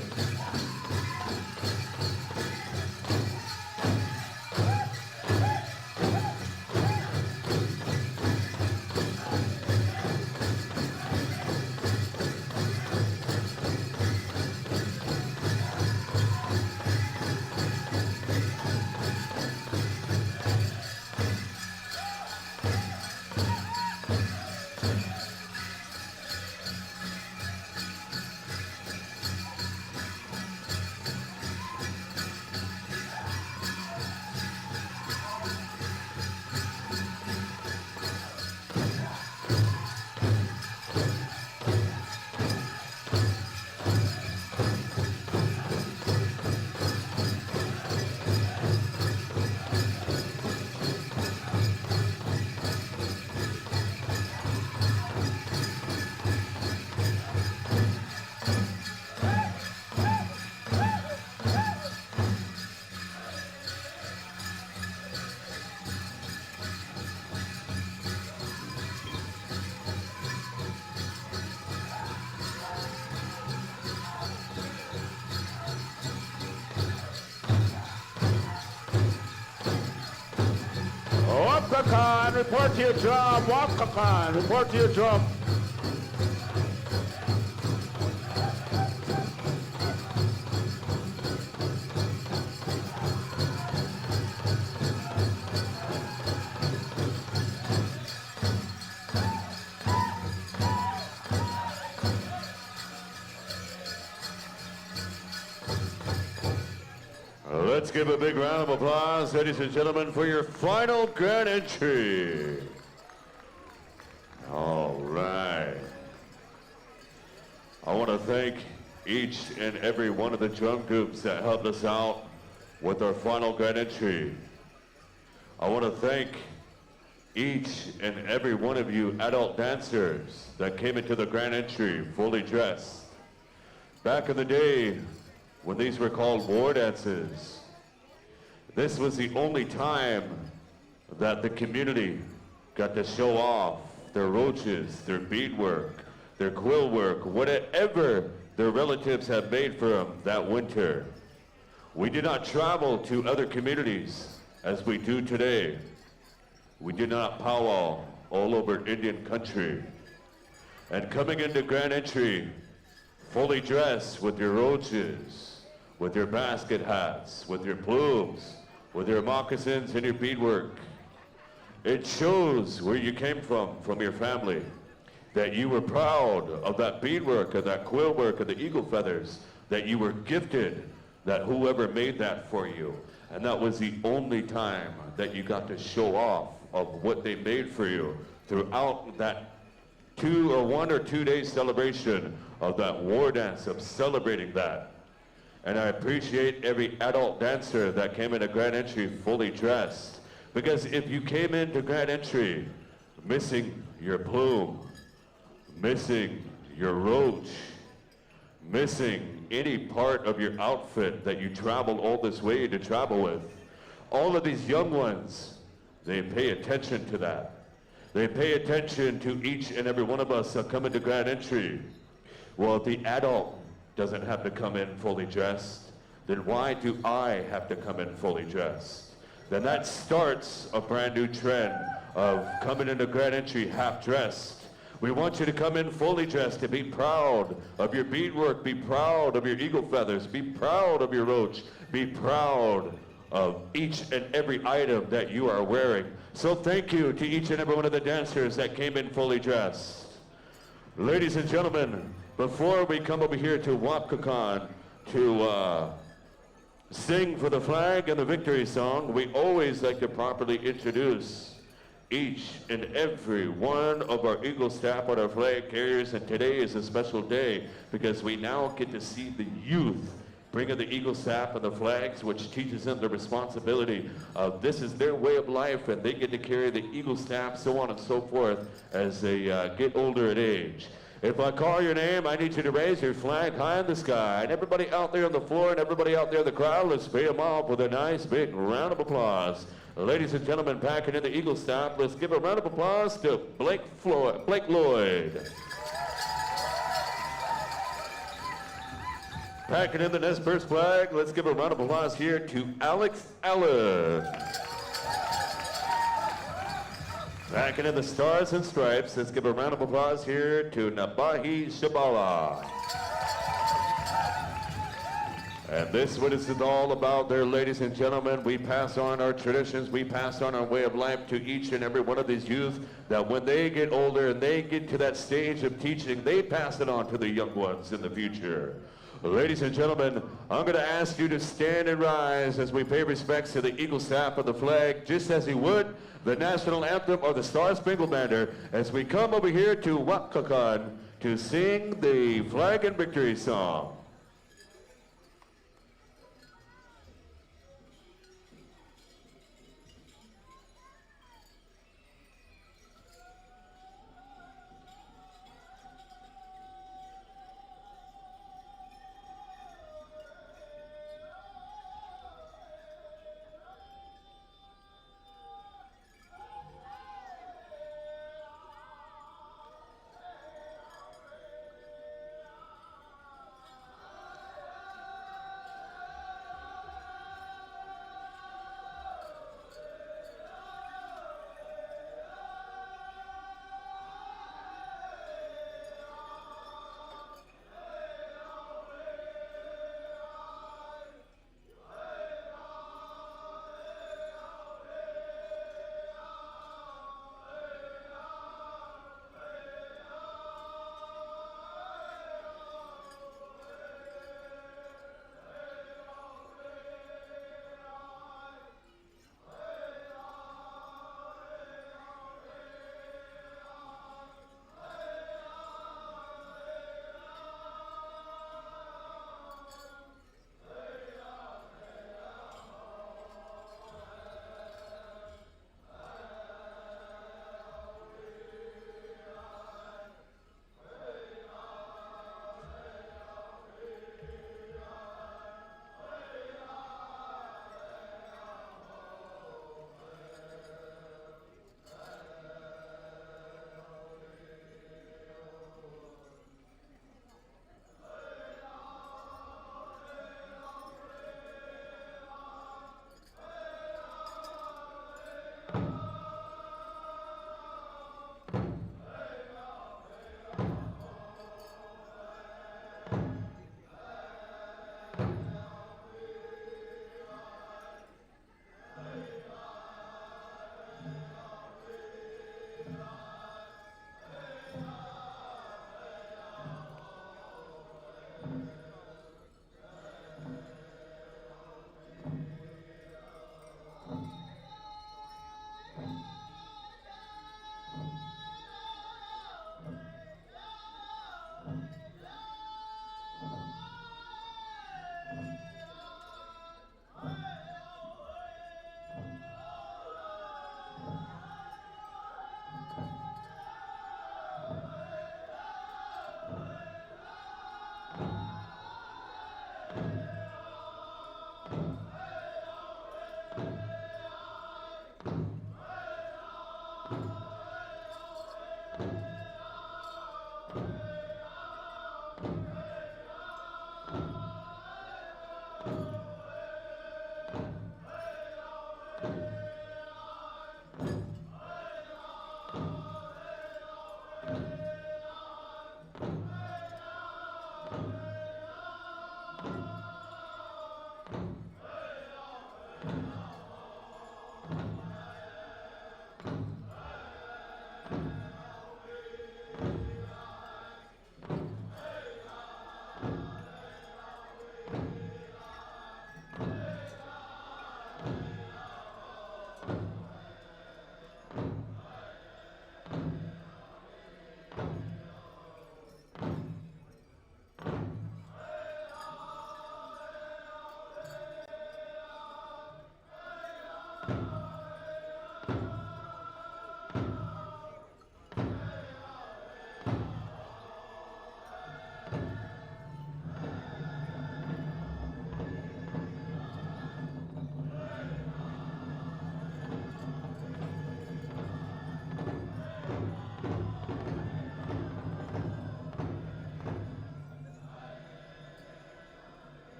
Wakakan, report to your drum. Wakakan, report to your drum. Let's give a big round of applause, ladies and gentlemen, for your final grand entry. All right. I want to thank each and every one of the drum groups that helped us out with our final grand entry. I want to thank each and every one of you adult dancers that came into the grand entry fully dressed. Back in the day, when these were called war dances, this was the only time that the community got to show off their roaches, their beadwork, their quill work, whatever their relatives had made for them that winter. We did not travel to other communities as we do today. We did not powwow all over Indian country. And coming into Grand Entry, fully dressed with your roaches, with your basket hats, with your plumes, with your moccasins and your beadwork, it shows where you came from your family, that you were proud of that beadwork and that quill work and the eagle feathers, that you were gifted, that whoever made that for you. And that was the only time that you got to show off of what they made for you throughout that 1 or 2 day celebration of that war dance, of celebrating that. And I appreciate every adult dancer that came into Grand Entry fully dressed. Because if you came into Grand Entry missing your plume, missing your roach, missing any part of your outfit that you traveled all this way to travel with, all of these young ones, they pay attention to that. They pay attention to each and every one of us that come into Grand Entry. Well, if the adult doesn't have to come in fully dressed, then why do I have to come in fully dressed? Then that starts a brand new trend of coming into Grand Entry half dressed. We want you to come in fully dressed, to be proud of your beadwork, be proud of your eagle feathers, be proud of your roach, be proud of each and every item that you are wearing. So thank you to each and every one of the dancers that came in fully dressed. Ladies and gentlemen, before we come over here to Wapkakan to sing for the flag and the victory song, we always like to properly introduce each and every one of our Eagle staff on our flag carriers, and today is a special day because we now get to see the youth bringing the Eagle staff and the flags, which teaches them the responsibility of this is their way of life, and they get to carry the Eagle staff, so on and so forth, as they get older in age. If I call your name, I need you to raise your flag high in the sky. And everybody out there on the floor and everybody out there in the crowd, let's pay them off with a nice big round of applause. Ladies and gentlemen, packing in the Eagle staff, let's give a round of applause to Blake Lloyd. Packing in the Nez Perce flag, let's give a round of applause here to Alex Allen. Packing in the Stars and Stripes, let's give a round of applause here to Nabahi Shabala. And this is what it's all about there, ladies and gentlemen. We pass on our traditions, we pass on our way of life to each and every one of these youth, that when they get older and they get to that stage of teaching, they pass it on to the young ones in the future. Ladies and gentlemen, I'm going to ask you to stand and rise as we pay respects to the Eagle staff of the flag, just as he would the national anthem or the Star Spangled Banner, as we come over here to Wapkakan to sing the flag and victory song.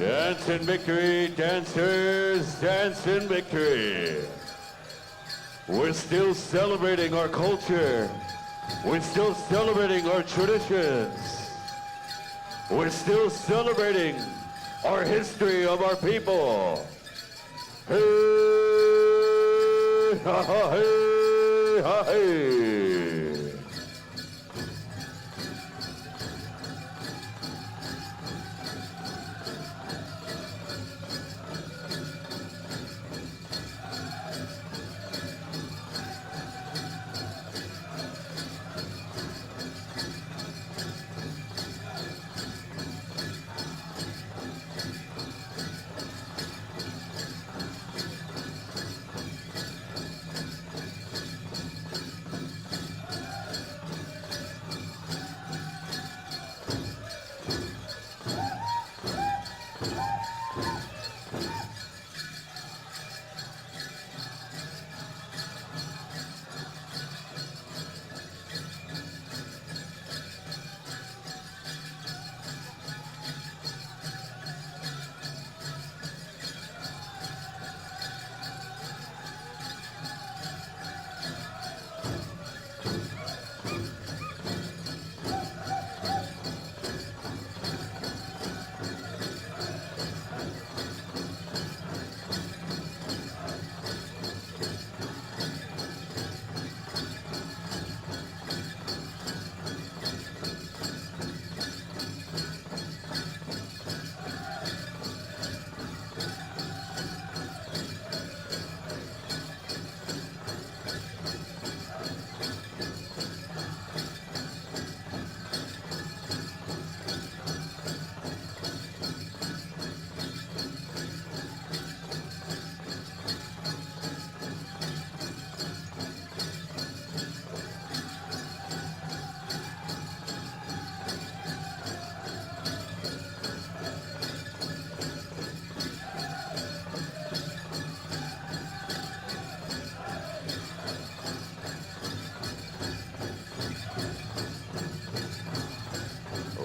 Dance in victory, dancers, dance in victory. We're still celebrating our culture. We're still celebrating our traditions. We're still celebrating our history of our people. Hey, ha, ha, hey, ha, hey.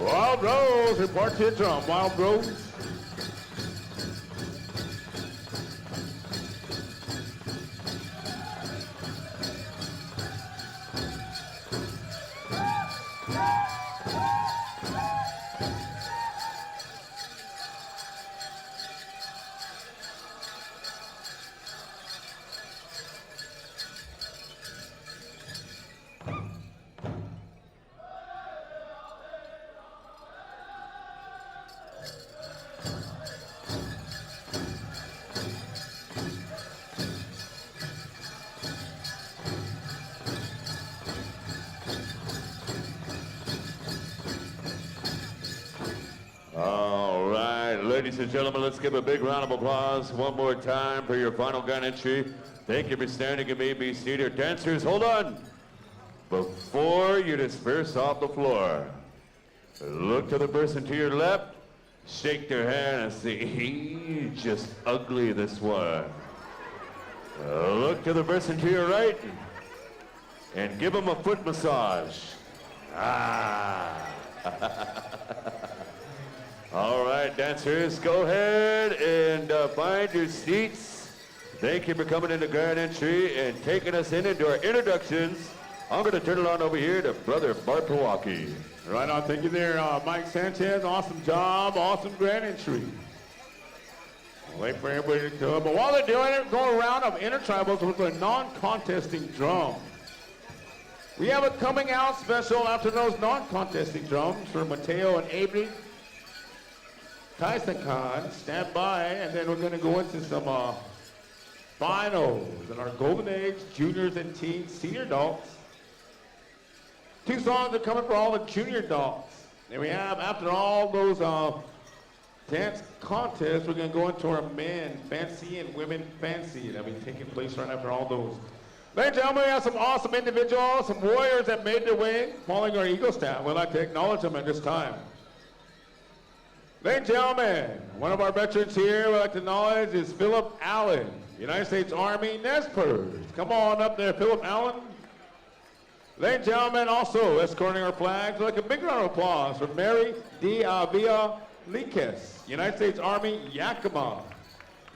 Wild Rose, report to your drum, Wild Rose. All right, ladies and gentlemen, let's give a big round of applause one more time for your final gun entry. Thank you for standing and may be seated. Dancers, hold on. Before you disperse off the floor, look to the person to your left, shake their hand and say, he's just ugly, this one. Look to the person to your right and give him a foot massage. Ah. All right, dancers, go ahead and find your seats. Thank you for coming into Grand Entry and taking us into our introductions. I'm going to turn it on over here to Brother Bart Milwaukee. Right on, thank you there, Mike Sanchez. Awesome job, awesome Grand Entry. Wait for everybody to come. But while they're doing it, go around of intertribals with a non-contesting drum. We have a coming out special after those non-contesting drums for Mateo and Avery. Tyson Khan, stand by, and then we're going to go into some finals in our Golden Age, juniors and teens, senior adults. 2 songs are coming for all the junior adults. And we have, after all those dance contests, we're going to go into our men fancy and women fancy. That'll be taking place right after all those. Ladies and gentlemen, we have some awesome individuals, some warriors that made their way following our Eagle staff. We'd like to acknowledge them at this time. Ladies and gentlemen, one of our veterans here we'd like to acknowledge is Philip Allen, United States Army NESPERS. Come on up there, Philip Allen. Ladies and gentlemen, also escorting our flags, we'd like a big round of applause for Mary D. Avila Likis, United States Army, Yakima.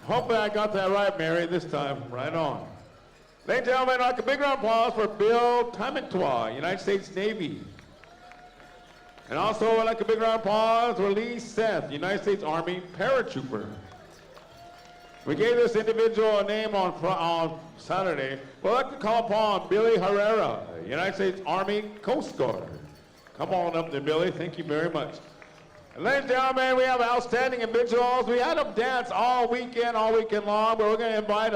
Hopefully I got that right, Mary, this time. Right on. Ladies and gentlemen, I'd like a big round of applause for Bill Hiitem'waq'iswit, United States Navy. And also, I'd like a big round of applause for Lee Seth, United States Army paratrooper. We gave this individual a name on Saturday. We'd like to call upon Billy Herrera, United States Army Coast Guard. Come on up there, Billy. Thank you very much. And ladies and gentlemen, we have outstanding individuals. We had them dance all weekend long, but we're going to invite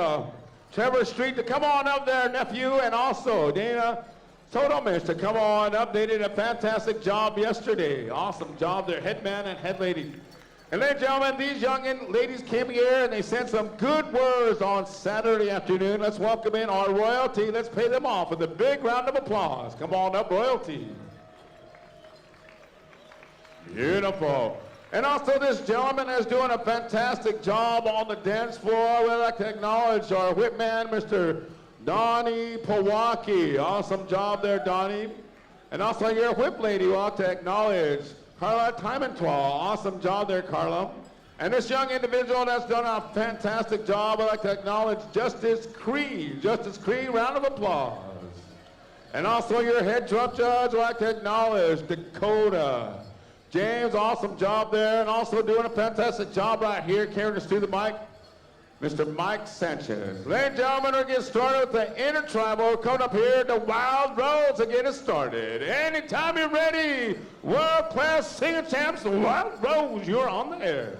Trevor Street to come on up there, nephew, and also Dana Sotomish to come on up. They did a fantastic job yesterday. Awesome job there, head man and head lady. And ladies and gentlemen, these young ladies came here and they sent some good words on Saturday afternoon. Let's welcome in our royalty. Let's pay them off with a big round of applause. Come on up, royalty. Beautiful. And also this gentleman is doing a fantastic job on the dance floor. We'd like to acknowledge our whip man, Mr. Donnie Powaki. Awesome job there, Donnie. And also your whip lady, we'd like to acknowledge Carla Hiitem'waq'iswit. Awesome job there, Carla. And this young individual that's done a fantastic job, I'd like to acknowledge Justice Cree. Justice Cree, round of applause. And also your head drum judge, I'd like to acknowledge Dakota. James, awesome job there, and also doing a fantastic job right here, carrying us through the mic, Mr. Mike Sanchez. Ladies and gentlemen, we're getting started with the Intertribal. Coming up here, the Wild Rose to get us started. Anytime you're ready, world-class singing champs, the Wild Rose, you're on the air.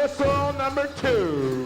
whistle number 2.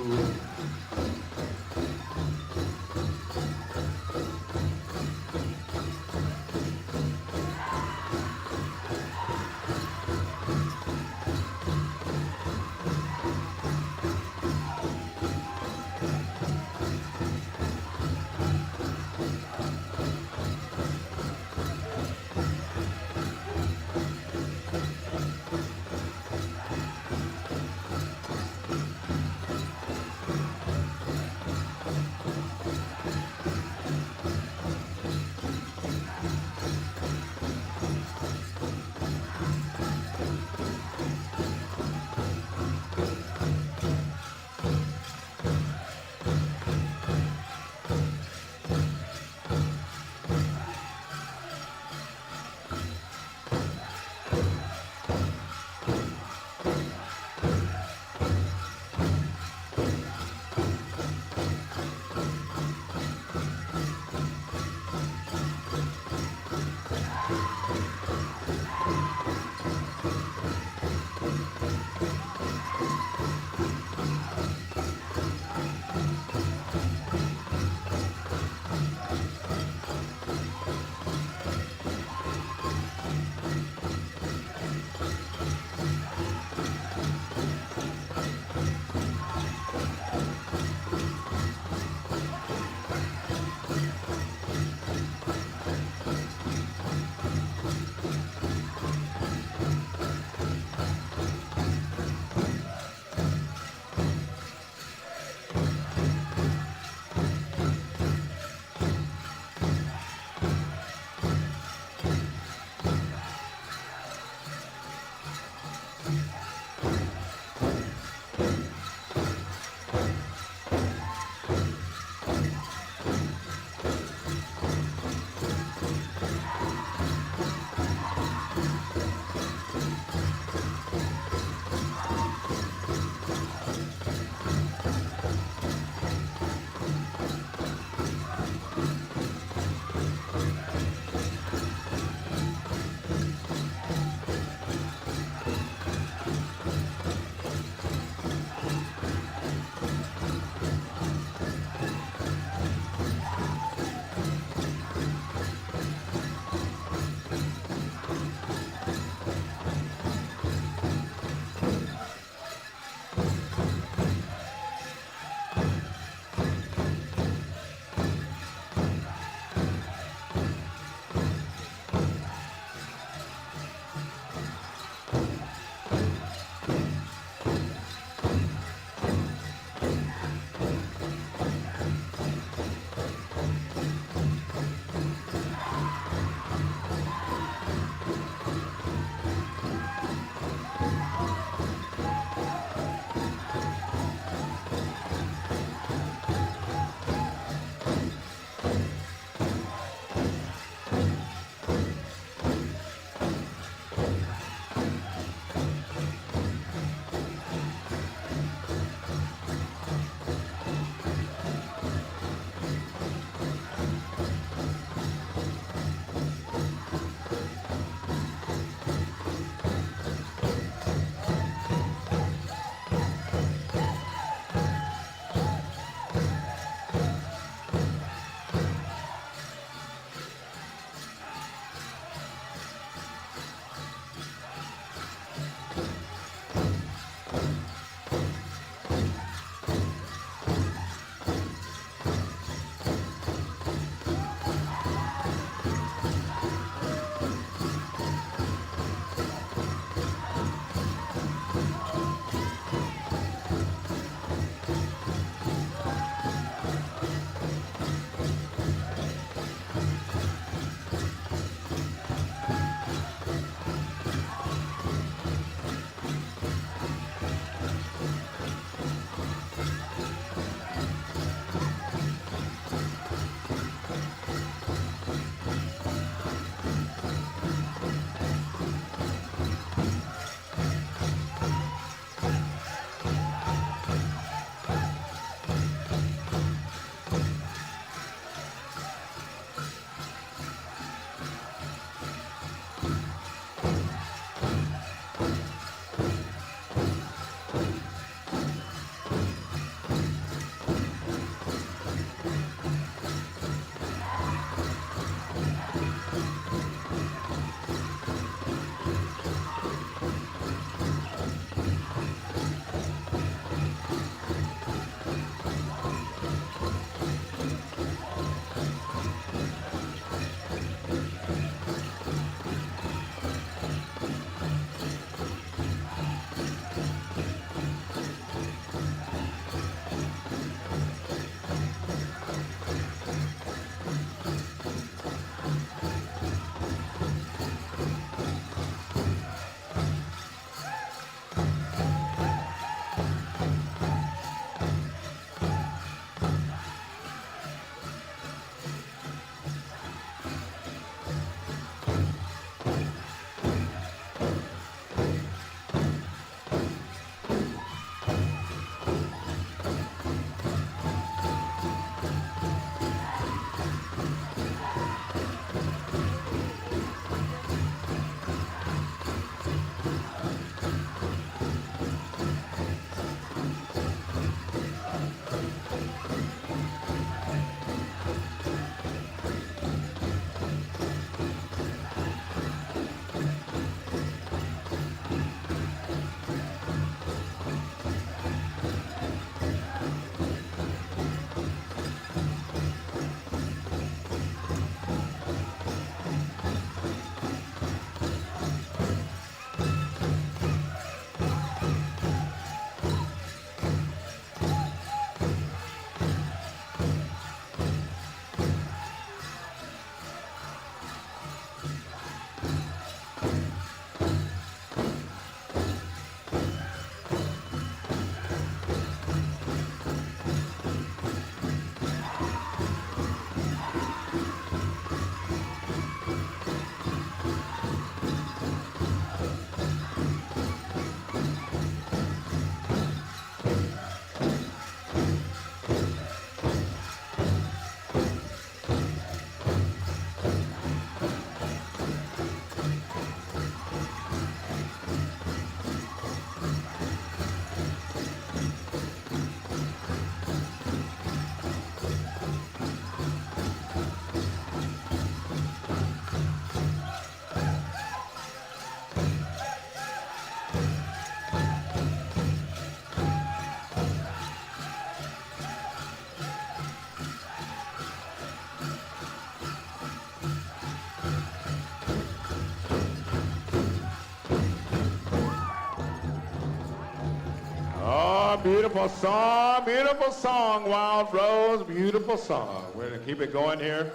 beautiful song, Wild Rose, beautiful song. We're gonna keep it going here.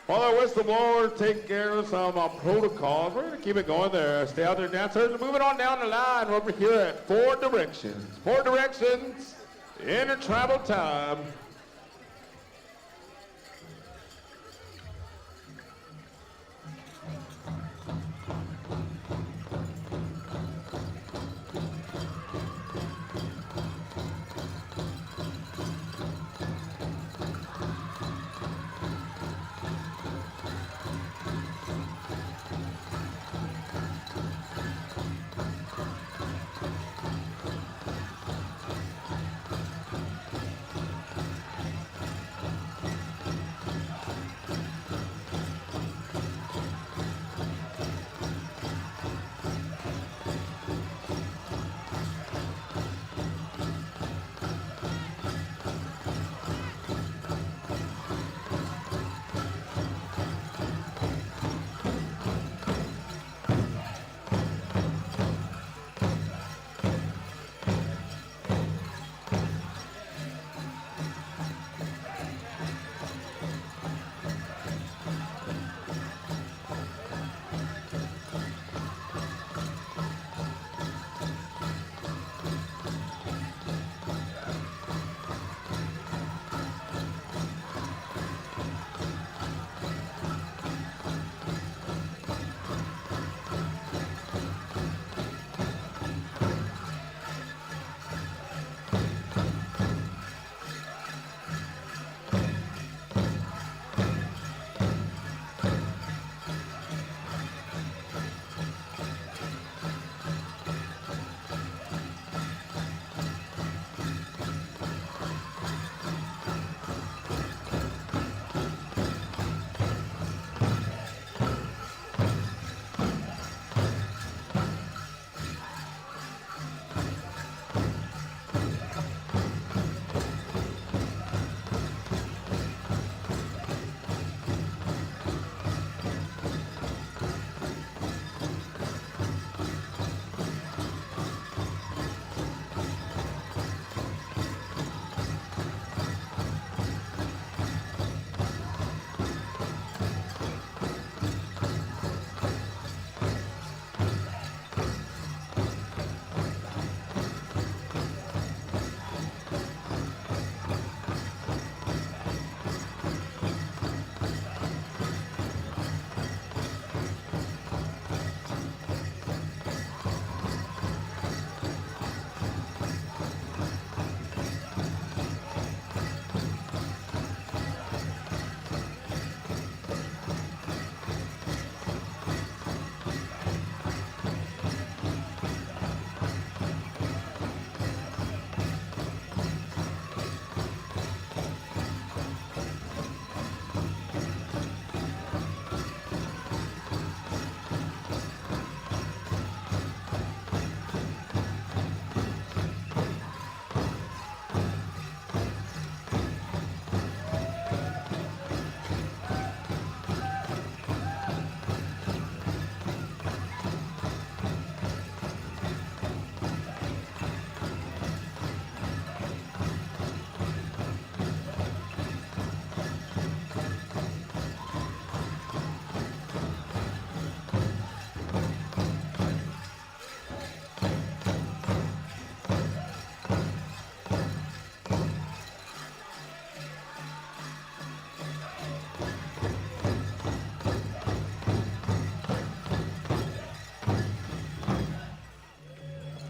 While the whistle blower take care of some protocols, we're gonna keep it going there. Stay out there, dancers. Moving on down the line, we're over here at Four Directions. Four Directions, Intertribal Time.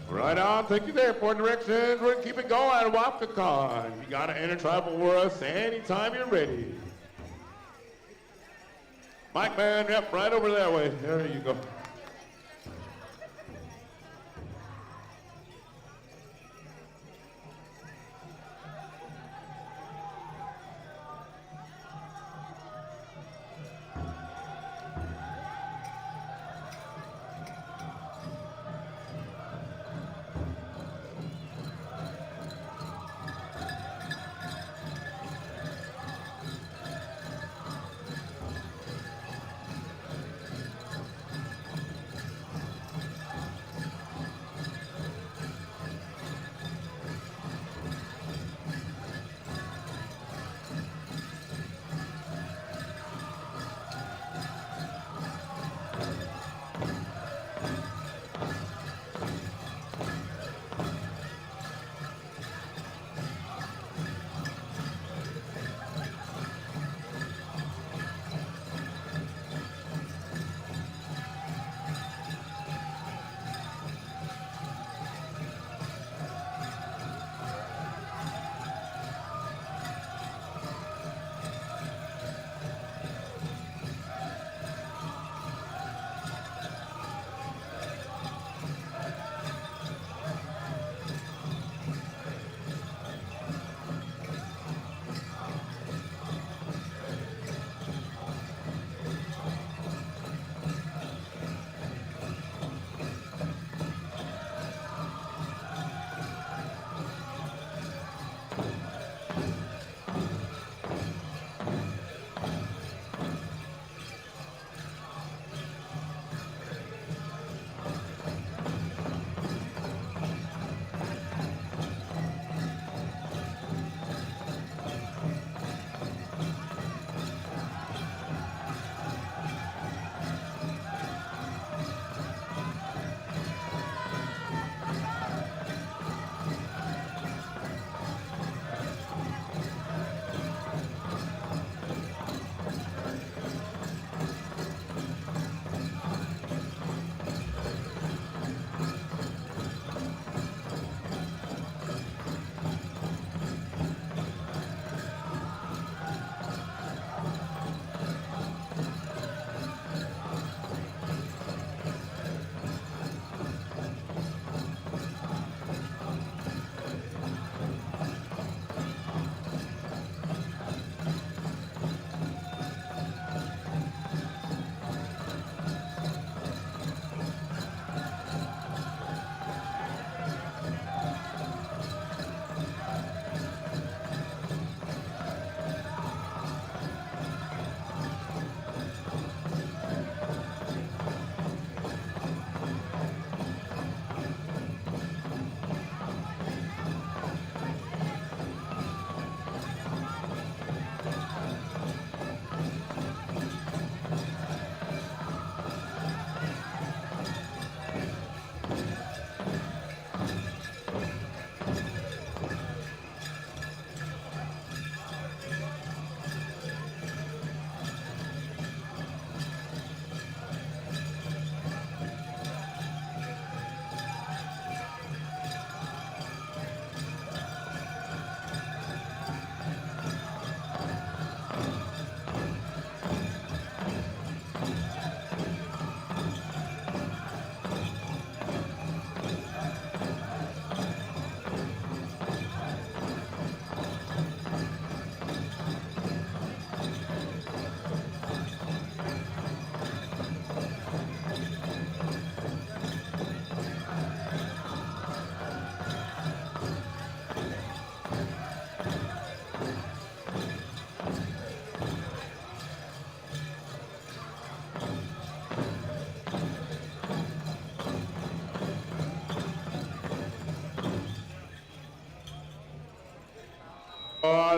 Right on, thank you there, Four Directions. We're gonna keep it going, Wapkakon. You got to intertribal with us anytime you're ready. Mike man, yep, right over that way. There you go.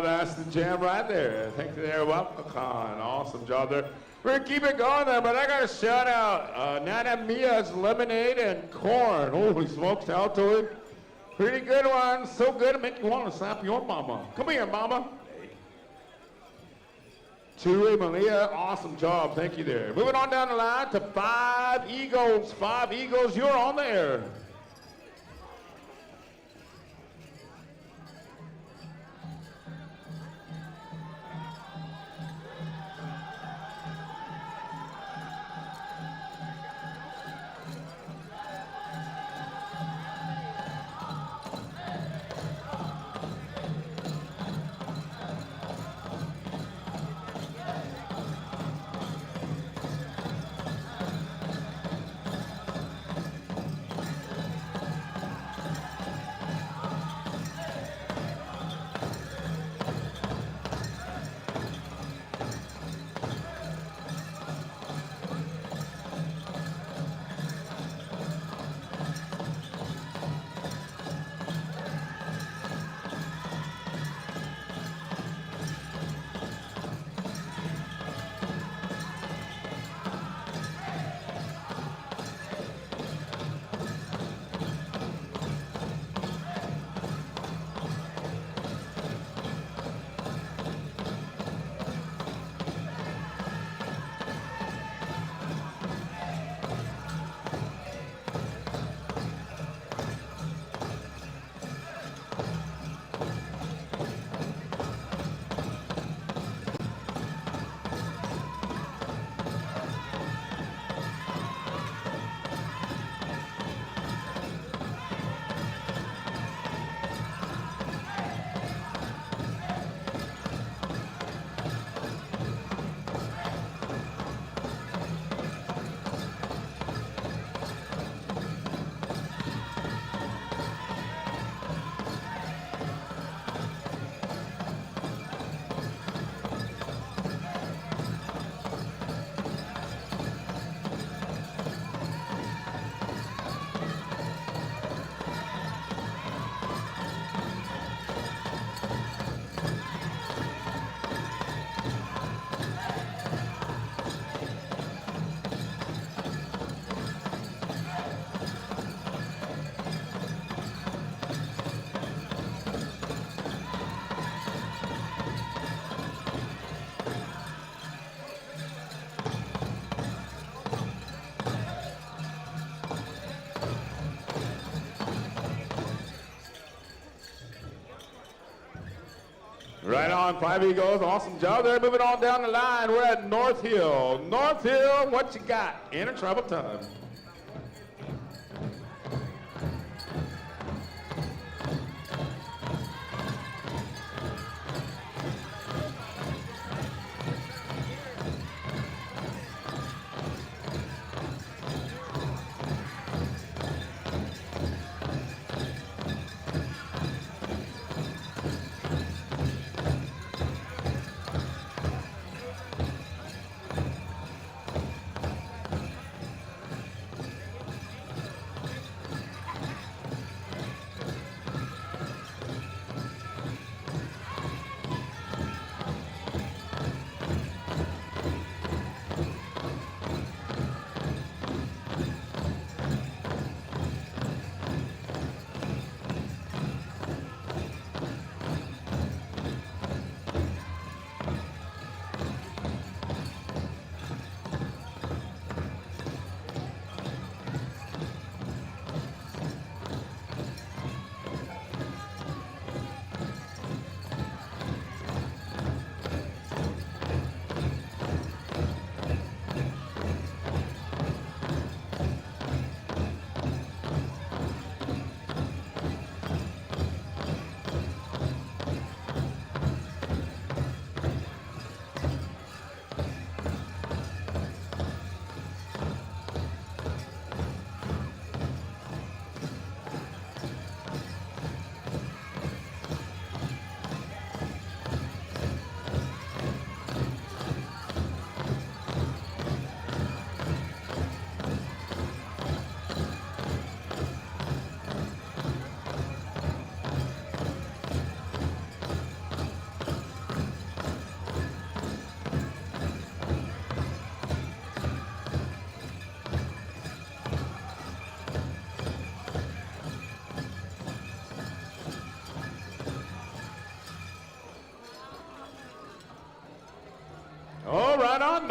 That's the jam right there. Thank you there, Wapakon. Awesome job there. We're going to keep it going there, but I got to shout out Nana Mia's Lemonade and Corn. Holy smokes, Altoid. Pretty good one. So good to make you want to slap your mama. Come here, mama. Tui Malia, awesome job. Thank you there. Moving on down the line to 5 Eagles. 5 Eagles, you're on there. Right on, 5 Eagles. Awesome job there. Moving on down the line, we're at North Hill. North Hill, what you got? In a trouble time.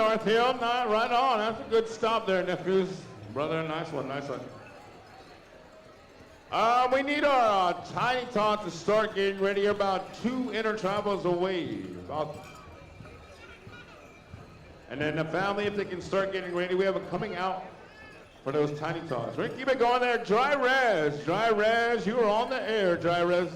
North Hill. Right on. That's a good stop there, nephews. Brother, nice one, nice one. We need our Tiny Tots to start getting ready about 2 intertribals away. And then the family, if they can start getting ready, we have a coming out for those Tiny Tots. We're gonna keep it going there. Dry Res, you are on the air, Dry Res.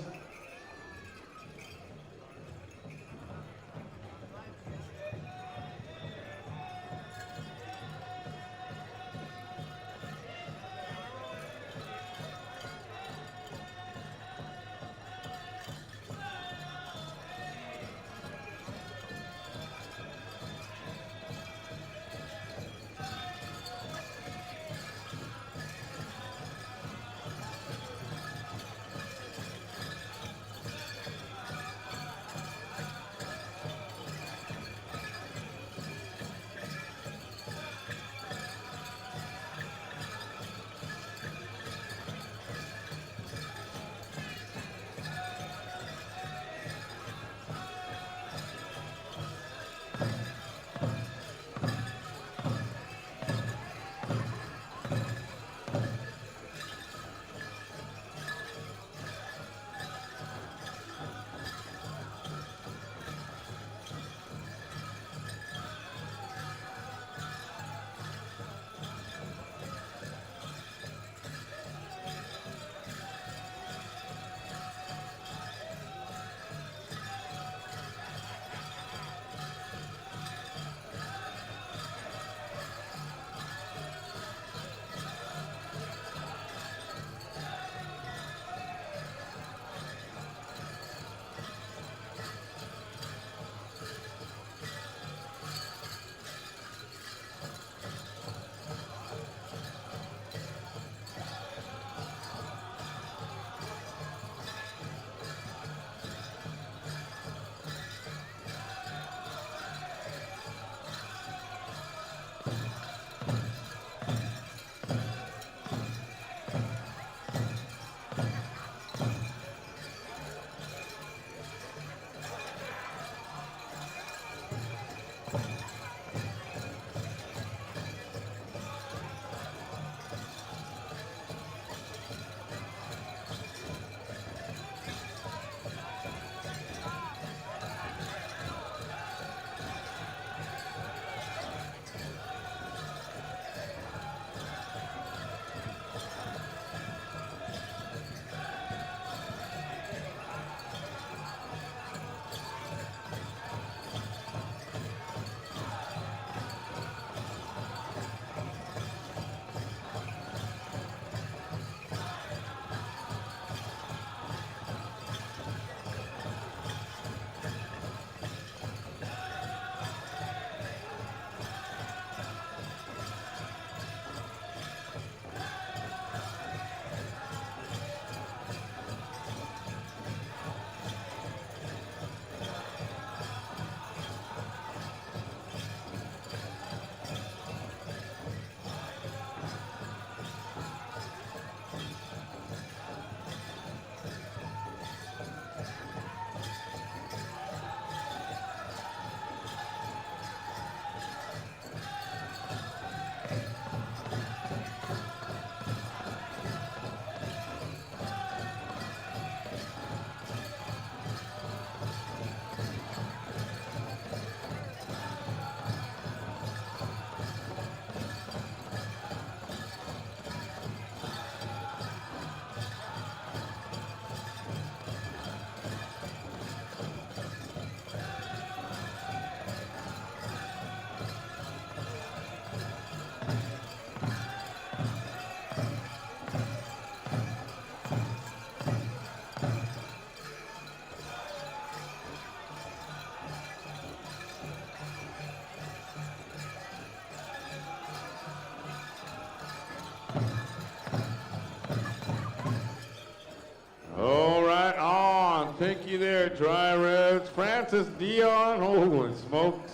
Thank you there, Dry Reds. Francis Dion, holy smokes.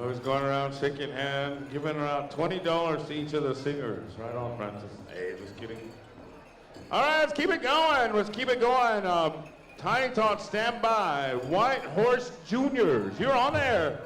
I was going around shaking hands, giving around $20 to each of the singers. Right on, Francis. Hey, just kidding. All right, let's keep it going. Let's keep it going. Tiny Tot, stand by. White Horse Juniors, you're on there.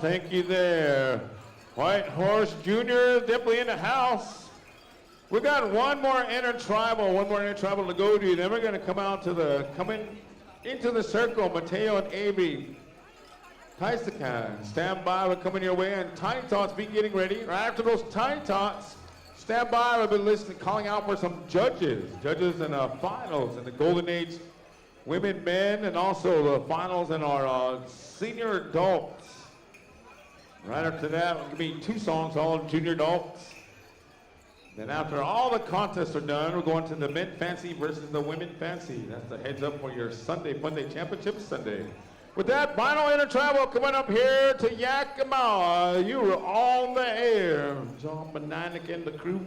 thank you there. White Horse Jr. definitely in the house. We got one more intertribal to go to. Then we're going to come into the circle. Mateo and Avery. Taisakan, stand by. We're coming your way. And Tiny Tots, be getting ready. Right after those Tiny Tots, stand by. We've been listening, calling out for some judges. Judges in the finals in the Golden Age women, men, and also the finals in our senior adults. Right after that, it'll be 2 songs, all junior adults. Then after all the contests are done, we're going to the men fancy versus the women fancy. That's the heads up for your Sunday Fun Day Championship Sunday. With that, final intertribal coming up here to Yakima. You were on the air. John Beninick and the crew.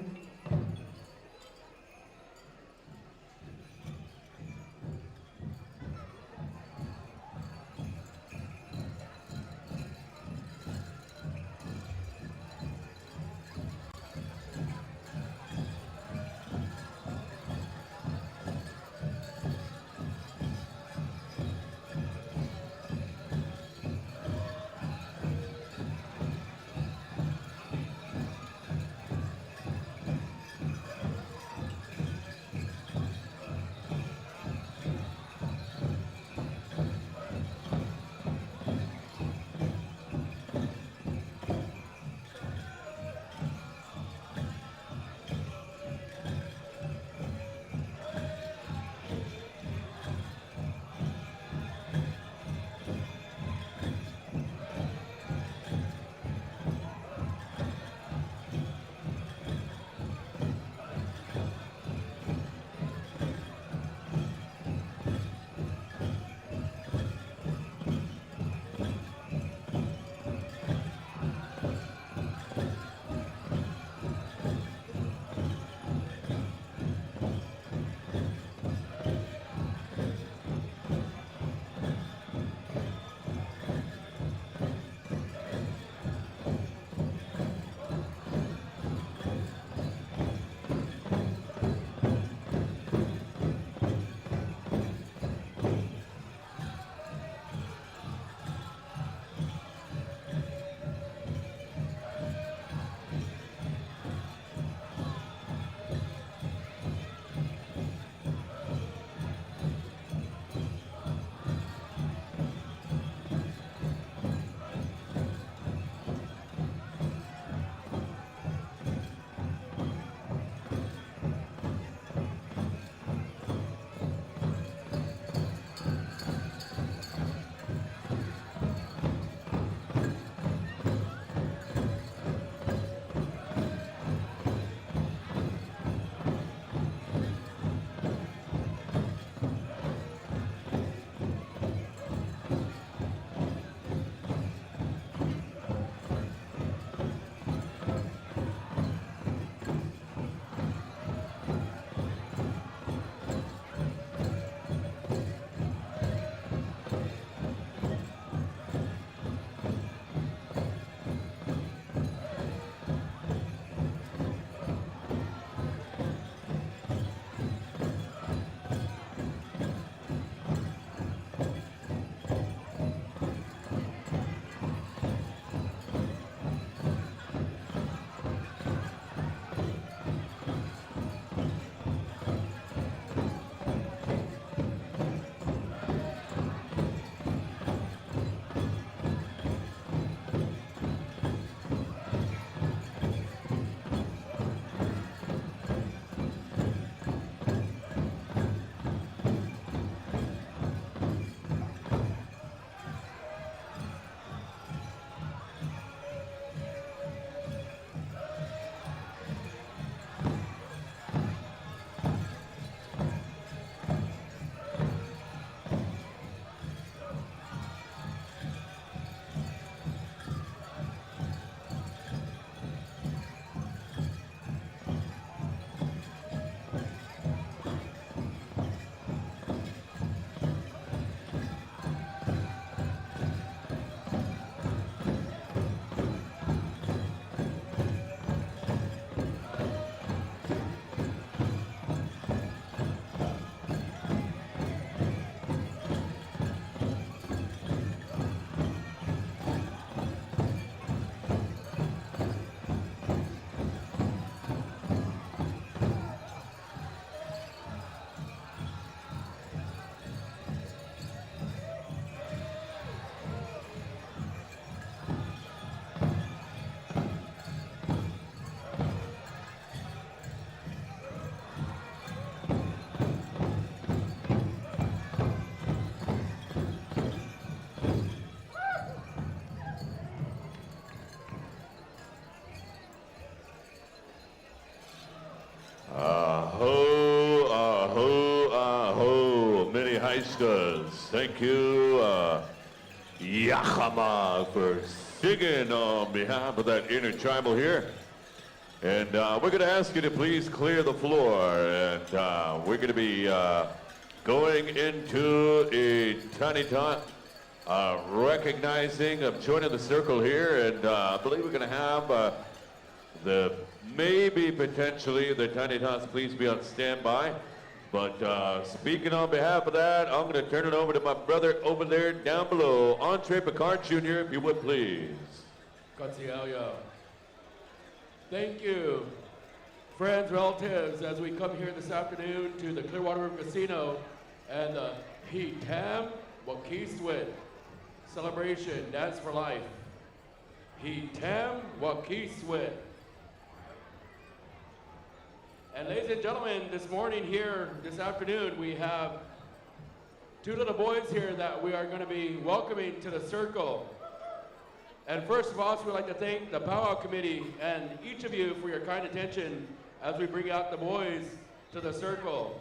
Thank you, Yakama, for singing on behalf of that intertribal here. And we're going to ask you to please clear the floor. And we're going to be going into a tiny tot recognizing of joining the circle here. And I believe we're going to have maybe potentially the tiny tots please be on standby. But speaking on behalf of that, I'm going to turn it over to my brother over there down below, Andre Picard Jr., if you would please. Thank you, friends, relatives, as we come here this afternoon to the Clearwater River Casino and the Hiitem'waq'iswit celebration, Dance for Life. Hiitem'waq'iswit. And ladies and gentlemen, this morning here, this afternoon, we have two little boys here that we are going to be welcoming to the circle. And first of all, we'd like to thank the powwow committee and each of you for your kind attention as we bring out the boys to the circle.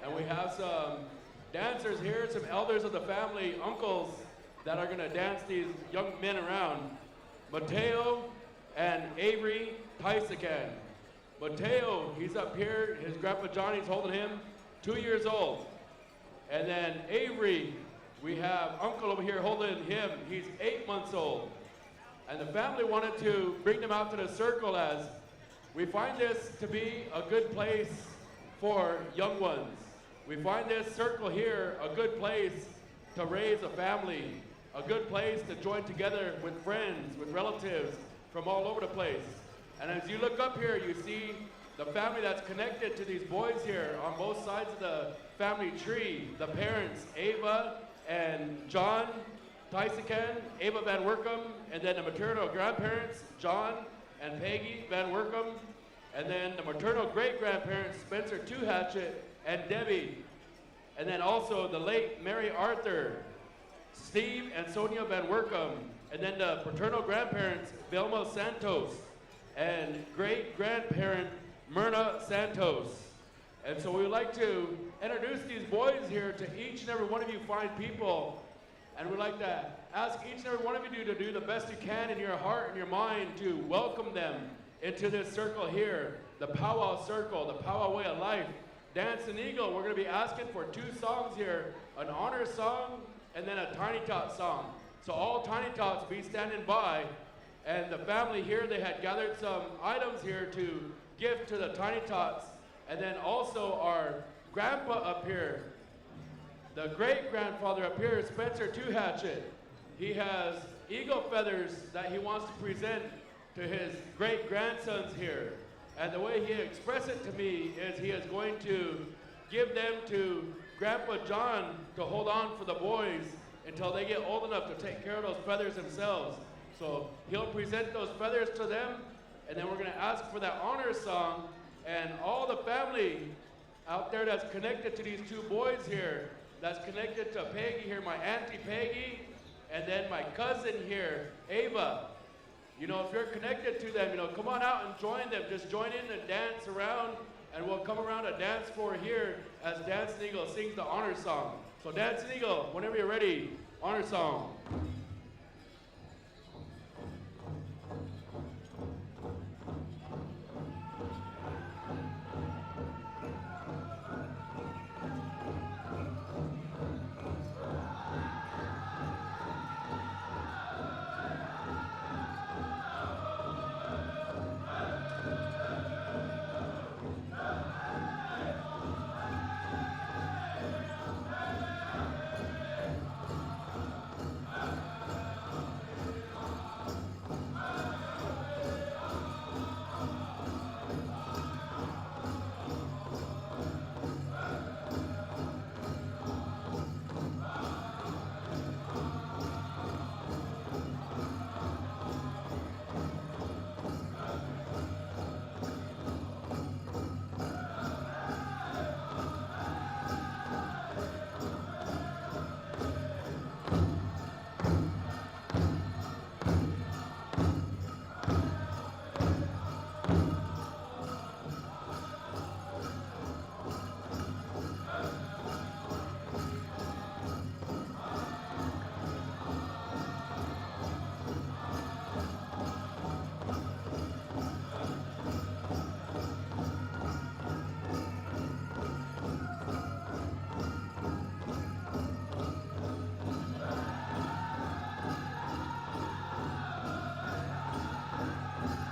And we have some dancers here, some elders of the family, uncles, that are going to dance these young men around. Mateo and Avery Tysican. Mateo, he's up here, his grandpa Johnny's holding him, 2 years old. And then Avery, we have uncle over here holding him, he's 8 months old. And the family wanted to bring them out to the circle as we find this to be a good place for young ones. We find this circle here a good place to raise a family, a good place to join together with friends, with relatives from all over the place. And as you look up here, you see the family that's connected to these boys here on both sides of the family tree. The parents, Ava and John Tysican, Ava Van Workum, and then the maternal grandparents, John and Peggy Van Workum, and then the maternal great-grandparents, Spencer Two Hatchet and Debbie, and then also the late Mary Arthur, Steve and Sonia Van Workum, and then the paternal grandparents, Vilma Santos, and great-grandparent Myrna Santos. And so we would like to introduce these boys here to each and every one of you fine people. And we'd like to ask each and every one of you to do the best you can in your heart and your mind to welcome them into this circle here, the powwow circle, the powwow way of life. Dance and Eagle, we're going to be asking for 2 songs here, an honor song and then a tiny tot song. So all tiny tots be standing by. And the family here, they had gathered some items here to give to the tiny tots. And then also our grandpa up here, the great-grandfather up here, Spencer Two Hatchet. He has eagle feathers that he wants to present to his great-grandsons here. And the way he expressed it to me is he is going to give them to Grandpa John to hold on for the boys until they get old enough to take care of those feathers themselves. So he'll present those feathers to them, and then we're going to ask for that honor song. And all the family out there that's connected to these 2 boys here, that's connected to Peggy here, my Auntie Peggy, and then my cousin here, Ava. You know, if you're connected to them, you know, come on out and join them. Just join in and dance around, and we'll come around a dance floor here as Dance and Eagle sings the honor song. So Dance and Eagle, whenever you're ready, honor song.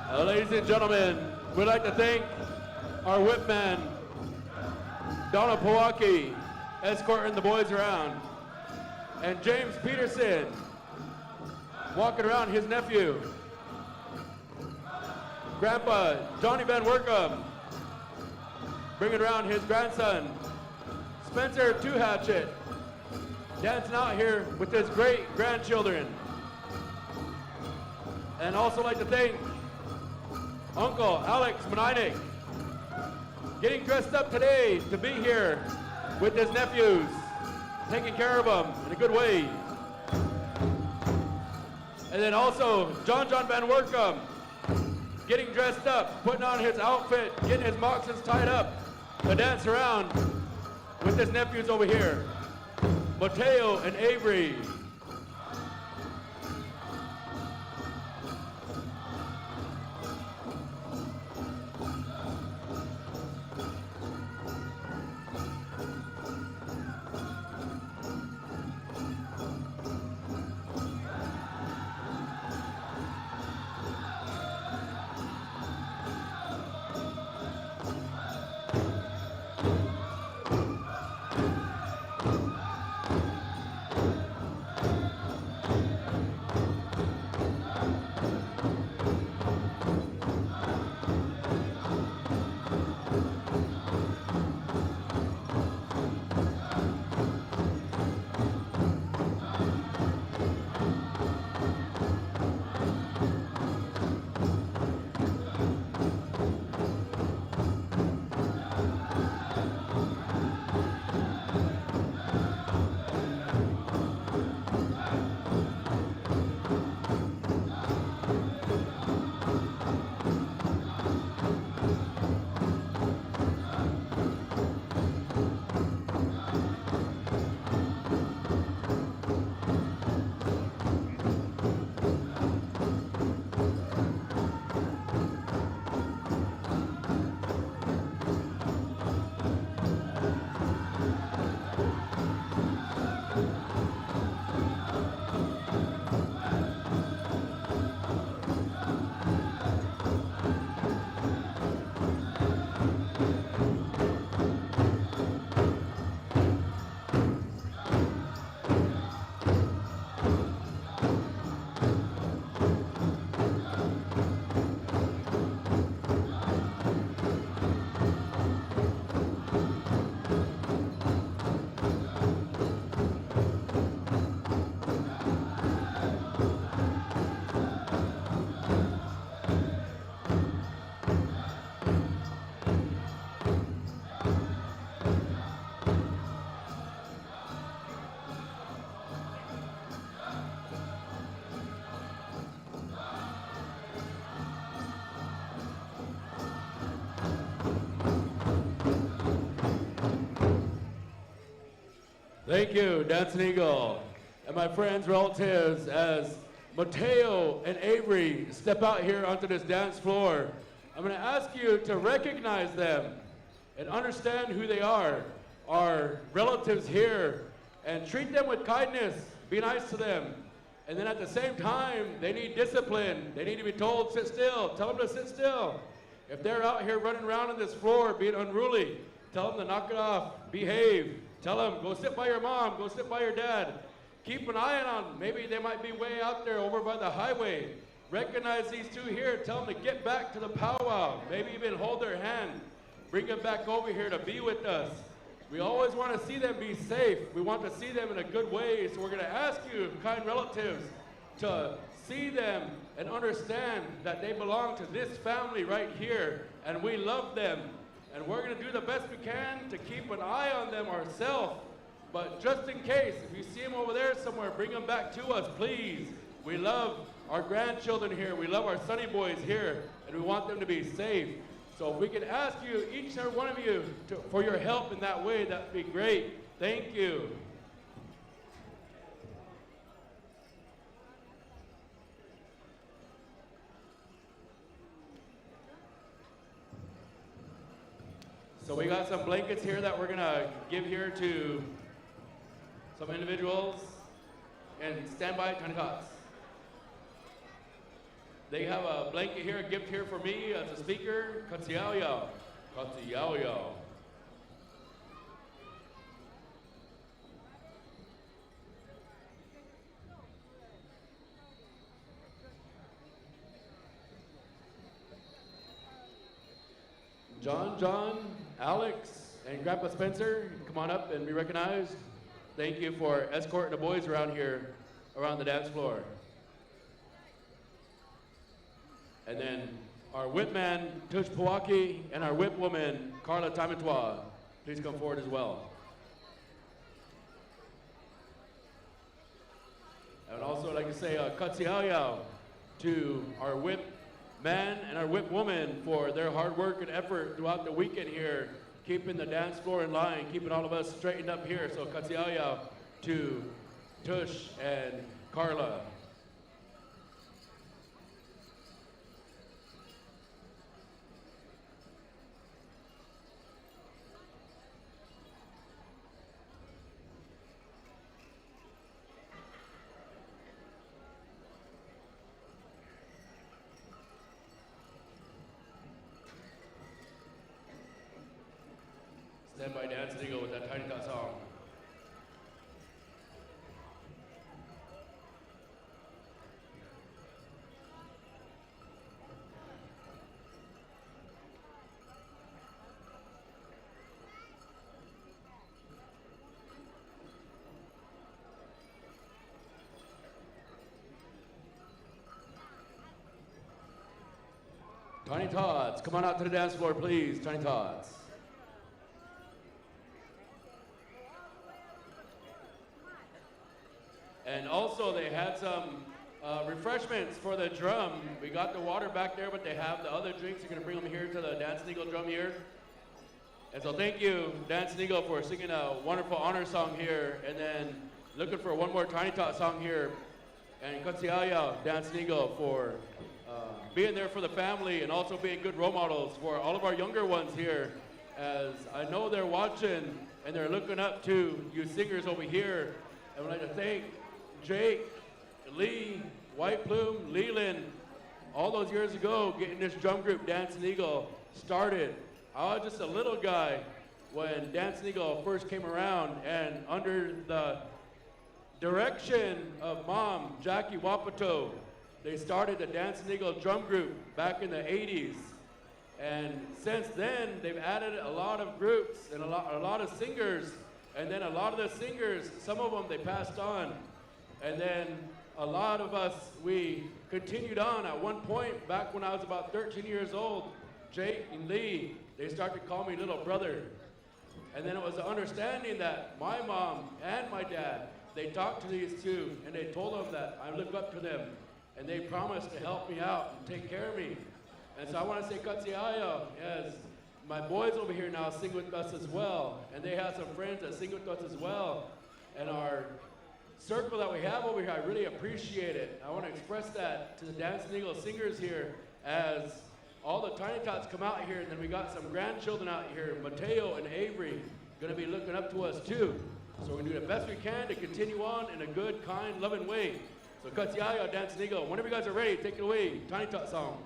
Ladies and gentlemen, we'd like to thank our whipman, Donna Powaki, escorting the boys around, and James Peterson, walking around his nephew, Grandpa Johnny Van Workum, bringing around his grandson, Spencer Two Hatchet, dancing out here with his great grandchildren. And also like to thank Uncle Alex Meninick, getting dressed up today to be here with his nephews, taking care of them in a good way. And then also John Van Workum, getting dressed up, putting on his outfit, getting his moccasins tied up to dance around with his nephews over here, Mateo and Avery. Thank you, Dancing Eagle. And my friends, relatives, as Mateo and Avery step out here onto this dance floor, I'm going to ask you to recognize them and understand who they are, our relatives here, and treat them with kindness. Be nice to them. And then at the same time, they need discipline. They need to be told, sit still. Tell them to sit still. If they're out here running around on this floor being unruly, tell them to knock it off, behave. Tell them, go sit by your mom, go sit by your dad. Keep an eye on them. Maybe they might be way out there over by the highway. Recognize these two here. Tell them to get back to the powwow. Maybe even hold their hand. Bring them back over here to be with us. We always want to see them be safe. We want to see them in a good way. So we're going to ask you, kind relatives, to see them and understand that they belong to this family right here. And we love them. And we're going to do the best we can to keep an eye on them ourselves. But just in case, if you see them over there somewhere, bring them back to us, please. We love our grandchildren here. We love our Sunny Boys here. And we want them to be safe. So if we can ask you, each and every one of you, for your help in that way, that would be great. Thank you. So we got some blankets here that we're gonna give here to some individuals, and stand by, Tiny Cots. They have a blanket here, a gift here for me as a speaker. Katsiao. Katsiao. John, Alex, and Grandpa Spencer, come on up and be recognized. Thank you for escorting the boys around here, around the dance floor. And then our whip man, Tush Pawaki, and our whip woman, Carla Tamatwa, please come forward as well. I would also like to say katsiao to our whip man and our whip woman for their hard work and effort throughout the weekend here, keeping the dance floor in line, keeping all of us straightened up here. So katsiao to Tush and Carla. Stand by Dance Eagle with that Tiny Tot song. Tiny Tots, come on out to the dance floor, please. Tiny Tots. And also they had some refreshments for the drum. We got the water back there, but they have the other drinks. You're gonna bring them here to the Dance Eagle drum here. And so thank you, Dance Eagle, for singing a wonderful honor song here. And then looking for one more Tiny Tot song here. And Katsiaya, Dance Eagle, for being there for the family and also being good role models for all of our younger ones here. As I know they're watching and they're looking up to you singers over here. I would like to thank Jake, Lee, White Plume, Leland, all those years ago, getting this drum group, Dancing Eagle, started. I was just a little guy when Dancing Eagle first came around, and under the direction of Mom, Jackie Wapato, they started the Dancing Eagle drum group back in the 80s. And since then, they've added a lot of groups and a lot of singers. And then a lot of the singers, some of them they passed on. And then a lot of us, we continued on. At one point, back when I was about 13 years old, Jake and Lee, they started to call me little brother. And then it was the understanding that my mom and my dad, they talked to these two and they told them that I look up to them. And they promised to help me out and take care of me. And so I want to say katsiaya, as my boys over here now sing with us as well. And they have some friends that sing with us as well. And our circle that we have over here, I really appreciate it. I want to express that to the Dancing Eagle singers here, as all the Tiny Tots come out here, and then we got some grandchildren out here, Mateo and Avery, going to be looking up to us too. So we're going to do the best we can to continue on in a good, kind, loving way. So katsiaya, Dancing Eagle. Whenever you guys are ready, take it away. Tiny Tot song.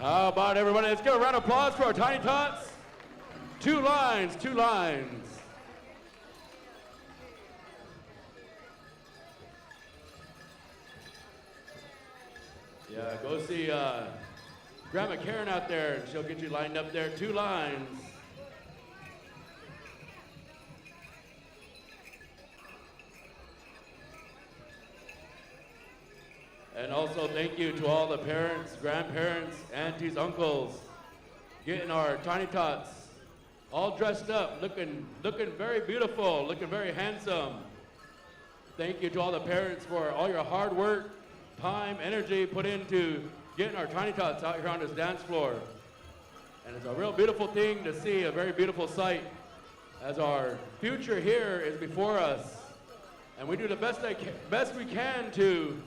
How about everybody? Let's give a round of applause for our Tiny Tots. 2 lines, 2 lines. Yeah, go see Grandma Karen out there. She'll get you lined up there. 2 lines. And also thank you to all the parents, grandparents, aunties, uncles, getting our Tiny Tots all dressed up, looking very beautiful, looking very handsome. Thank you to all the parents for all your hard work, time, energy put into getting our Tiny Tots out here on this dance floor. And it's a real beautiful thing to see, a very beautiful sight as our future here is before us. And we do the best we can to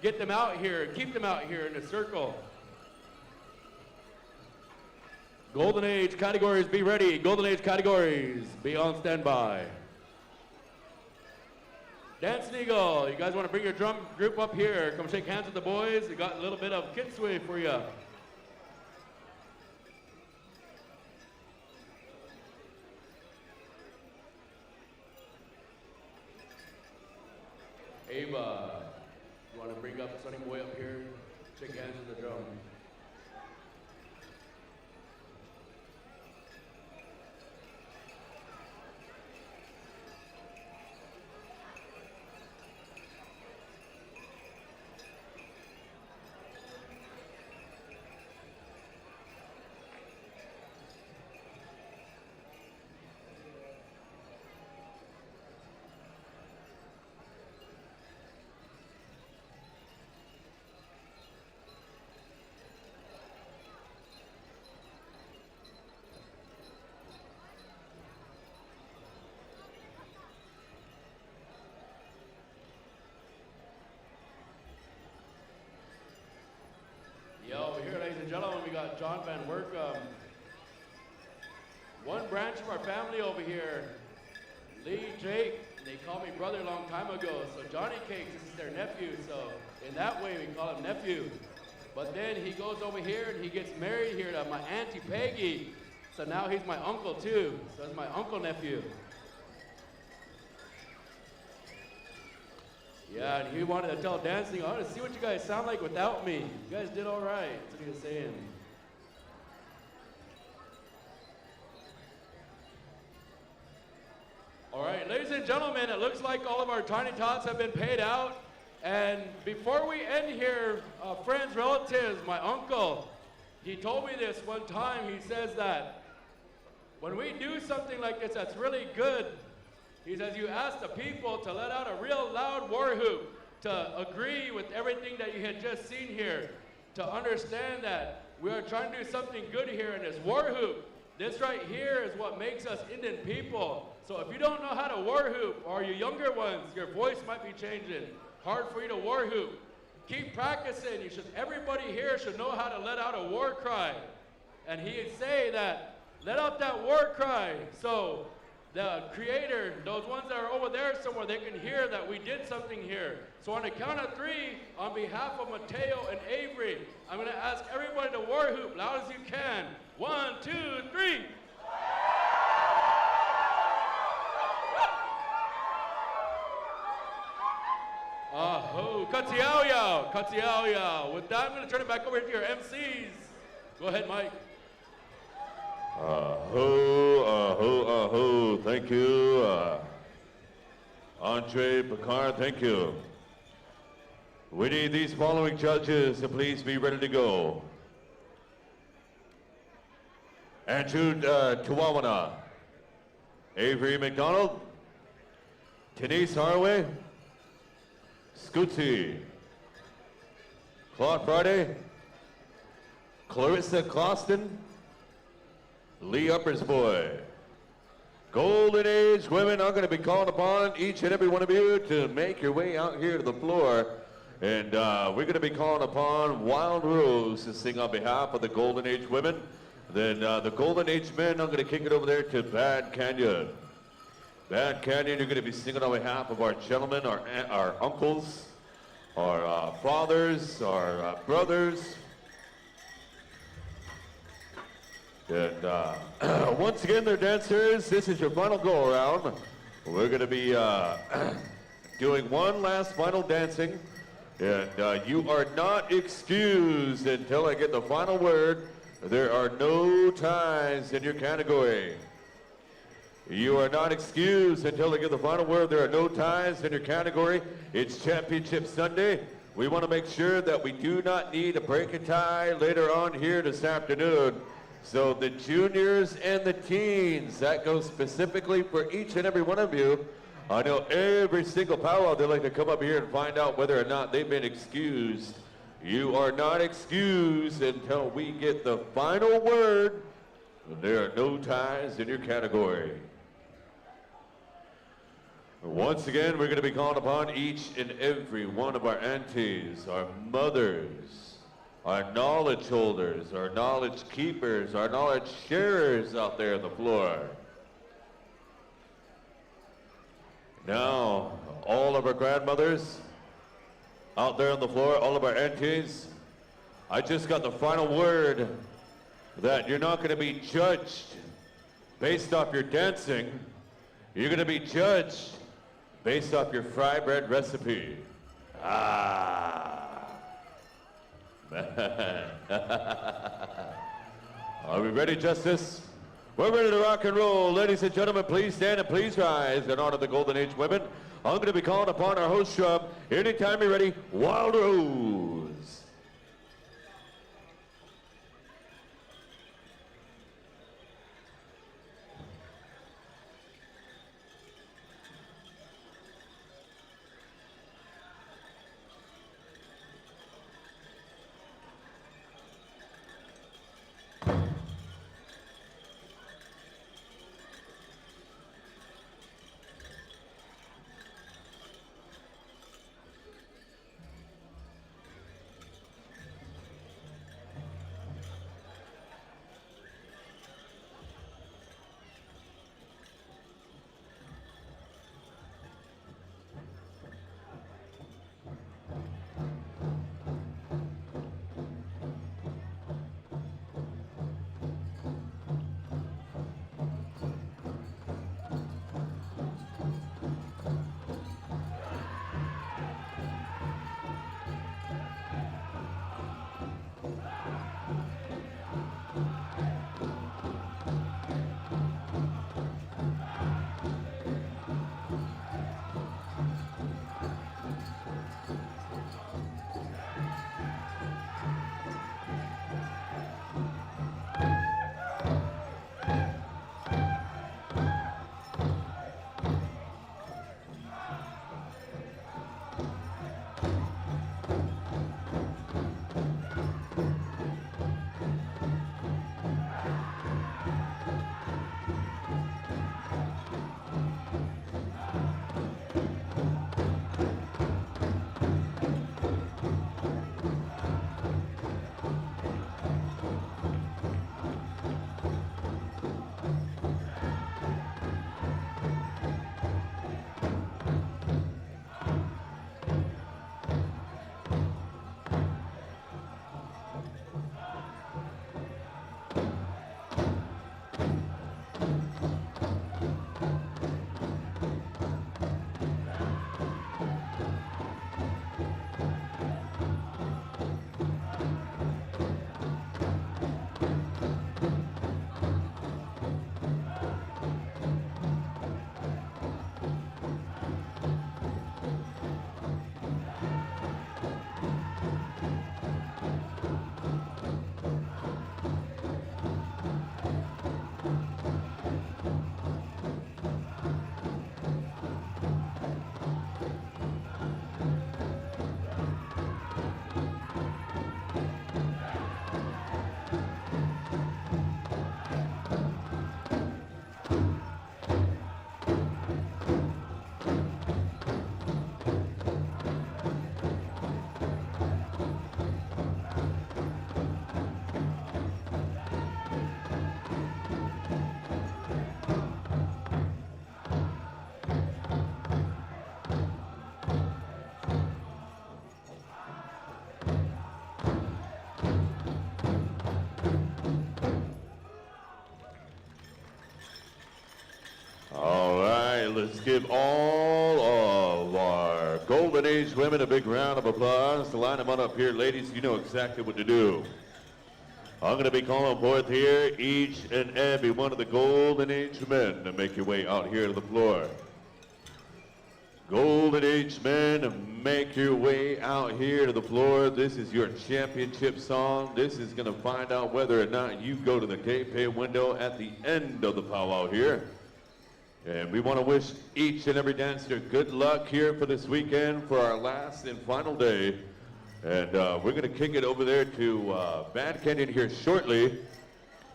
get them out here, keep them out here in the circle. Golden Age categories, be ready. Golden Age categories, be on standby. Dancing Eagle, you guys want to bring your drum group up here. Come shake hands with the boys. We got a little bit of Kitsui for you. Ava, you want to bring up Sonny Boy up here? Shake hands with the drum. Over here, ladies and gentlemen, we got John Van Werkum. One branch of our family over here, Lee, Jake, they called me brother a long time ago. So Johnny Cakes, this is their nephew. So in that way, we call him nephew. But then he goes over here and he gets married here to my Auntie Peggy. So now he's my uncle too. So that's my uncle nephew. Yeah, and he wanted to tell dancing, I want to see what you guys sound like without me. You guys did all right. That's what he was saying. All right, ladies and gentlemen, it looks like all of our Tiny Tots have been paid out. And before we end here, friends, relatives, my uncle, he told me this one time. He says that when we do something like this that's really good, he says, you ask the people to let out a real loud war whoop, to agree with everything that you had just seen here, to understand that we are trying to do something good here in this war whoop. This right here is what makes us Indian people. So if you don't know how to war hoop, or you younger ones, your voice might be changing, hard for you to war hoop. Keep practicing. Everybody here should know how to let out a war cry. And he'd say that, let out that war cry. So the creator, those ones that are over there somewhere, they can hear that we did something here. So on the count of 3, on behalf of Mateo and Avery, I'm going to ask everybody to war hoop loud as you can. 1, 2, 3. Aho, Katsiao Katsiao. With that, I'm going to turn it back over to your MCs. Go ahead, Mike. Thank you. Andre Picard, thank you. We need these following judges to please be ready to go. Andrew Tawawana, Avery McDonald, Denise Harway, Scooty, Claude Friday, Clarissa Closton, Lee Uppersboy. Golden Age women are going to be called upon, each and every one of you, to make your way out here to the floor. And we're going to be calling upon Wild Rose to sing on behalf of the Golden Age women. Then the Golden Age men, I'm going to kick it over there to Bad Canyon. Bad Canyon, you're going to be singing on behalf of our gentlemen, our uncles, our fathers, our brothers. And once again, they're dancers. This is your final go around. We're going to be doing one last final dancing. And you are not excused until I get the final word. There are no ties in your category. You are not excused until I get the final word. There are no ties in your category. It's Championship Sunday. We want to make sure that we do not need to break a tie later on here this afternoon. So the juniors and the teens, that goes specifically for each and every one of you. I know every single powwow, they like to come up here and find out whether or not they've been excused. You are not excused until we get the final word. There are no ties in your category. Once again, we're going to be calling upon each and every one of our aunties, our mothers, our knowledge holders, our knowledge keepers, our knowledge sharers out there on the floor. Now, all of our grandmothers out there on the floor, all of our aunties, I just got the final word that you're not going to be judged based off your dancing. You're going to be judged based off your fry bread recipe. Ah. Man. Are we ready, Justice? We're ready to rock and roll. Ladies and gentlemen, please stand and please rise in honor of the Golden Age women. I'm going to be calling upon our host drum. Anytime you're ready, Wild Rose. let's give all of our Golden Age women a big round of applause. To line them on up here, ladies, you know exactly what to do. I'm going to be calling forth here each and every one of the Golden Age men to make your way out here to the floor. Golden Age men, make your way out here to the floor. This is your championship song. This is going to find out whether or not you go to the K-Pay window at the end of the powwow here. And we want to wish each and every dancer good luck here for this weekend for our last and final day. And we're going to kick it over there to Bad Canyon here shortly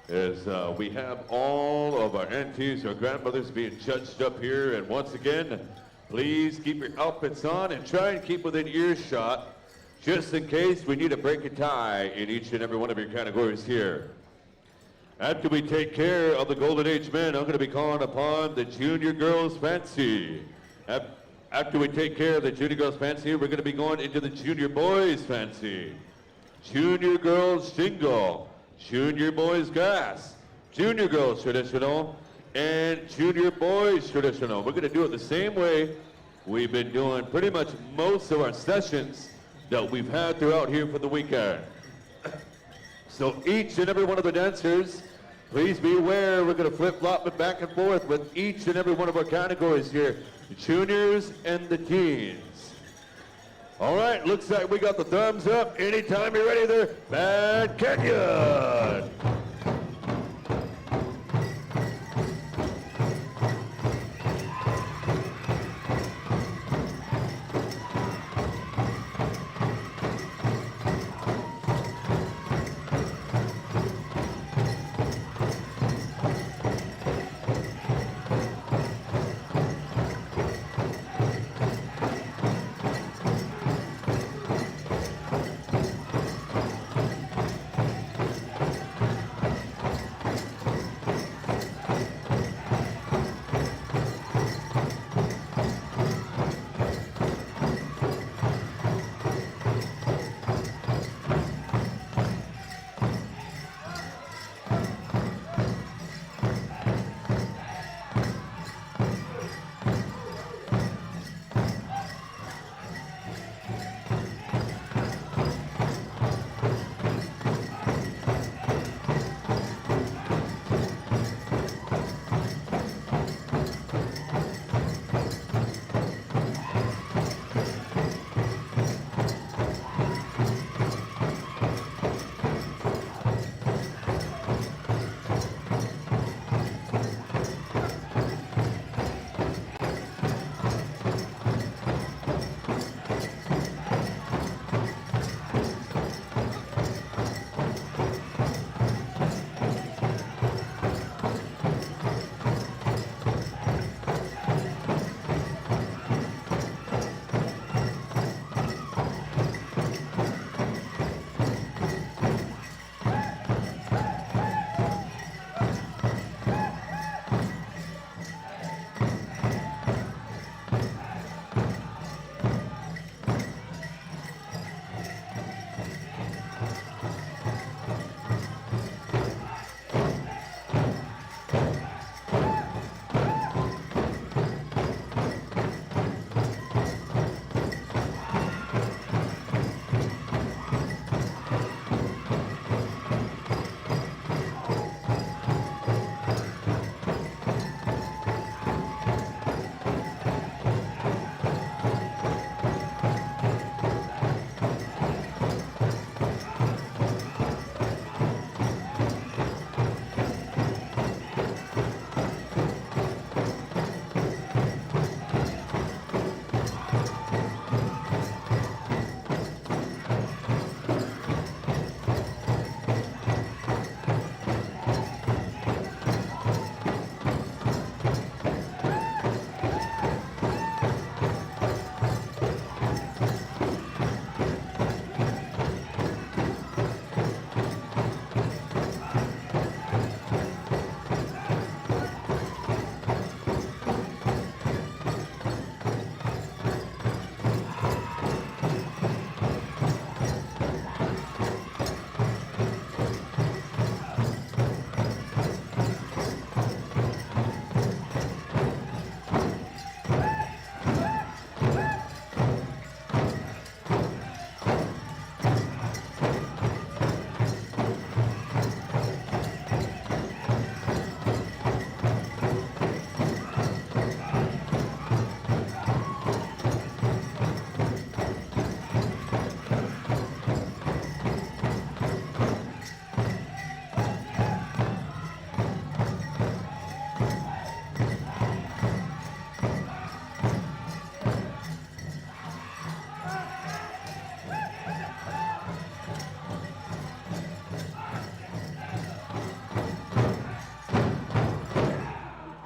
as we have all of our aunties, our grandmothers being judged up here. And once again, please keep your outfits on and try and keep within earshot just in case we need to break a tie in each and every one of your categories here. After we take care of the Golden Age men, I'm going to be calling upon the Junior Girls Fancy. After we take care of the Junior Girls Fancy, we're going to be going into the Junior Boys Fancy. Junior Girls Jingle, Junior Boys Gas, Junior Girls Traditional, and Junior Boys Traditional. We're going to do it the same way we've been doing pretty much most of our sessions that we've had throughout here for the weekend. So each and every one of the dancers, please be aware we're going to flip-flop it back and forth with each and every one of our categories here, the juniors and the teens. All right, looks like we got the thumbs up. Anytime you're ready there, Bad Canyon.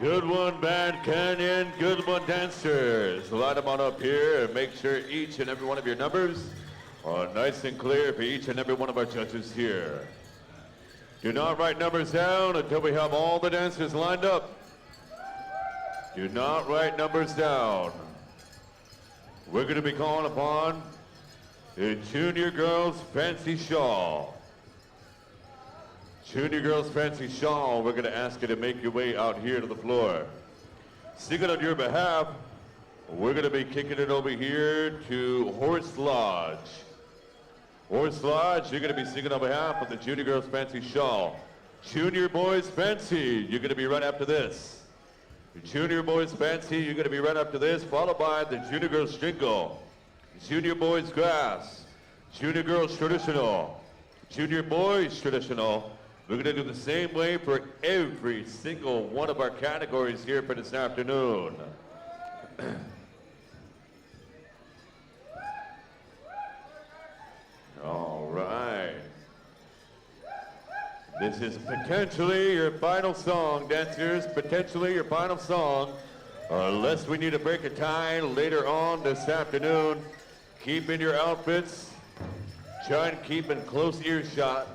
Good one, Band Canyon. Good one, dancers. Line them on up here and make sure each and every one of your numbers are nice and clear for each and every one of our judges here. Do not write numbers down until we have all the dancers lined up. Do not write numbers down. We're going to be calling upon the Junior Girls Fancy Shawl. Junior Girls Fancy Shawl, we're going to ask you to make your way out here to the floor. Singing on your behalf, we're going to be kicking it over here to Horse Lodge. Horse Lodge, you're going to be singing on behalf of the Junior Girls Fancy Shawl. Junior Boys Fancy, you're going to be right after this. Junior Boys Fancy, you're going to be right after this, followed by the Junior Girls Jingle. Junior Boys Grass. Junior Girls Traditional. Junior Boys Traditional. We're going to do the same way for every single one of our categories here for this afternoon. All right. This is potentially your final song, dancers. Potentially your final song. Unless we need to break a tie later on this afternoon. Keep in your outfits. Try and keep in close earshot.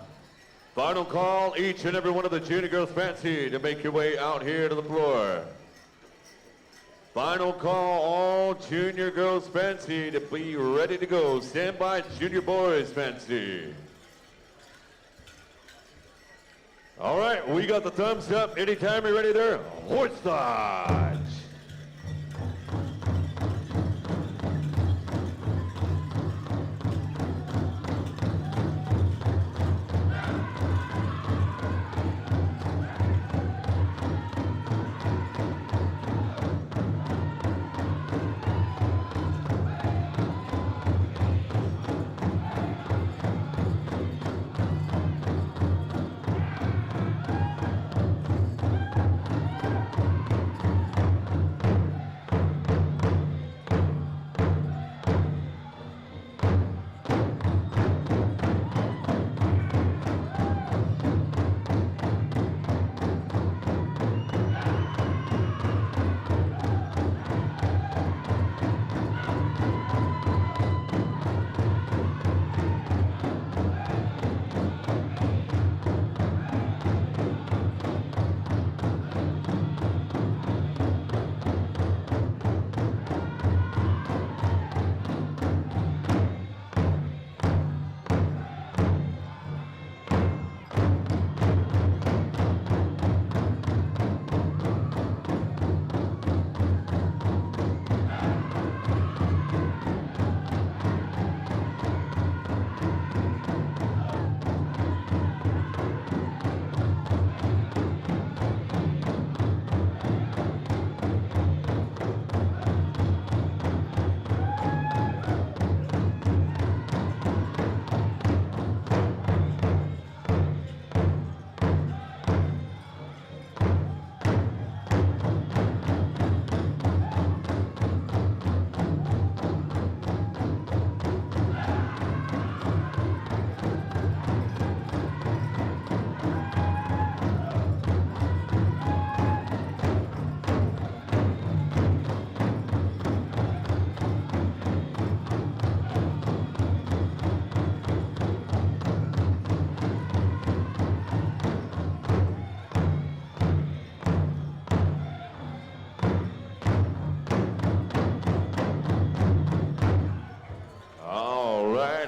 Final call, each and every one of the Junior Girls Fancy to make your way out here to the floor. Final call, all Junior Girls Fancy to be ready to go. Stand by, Junior Boys Fancy. All right, we got the thumbs up. Anytime you're ready there, Horse Lodge.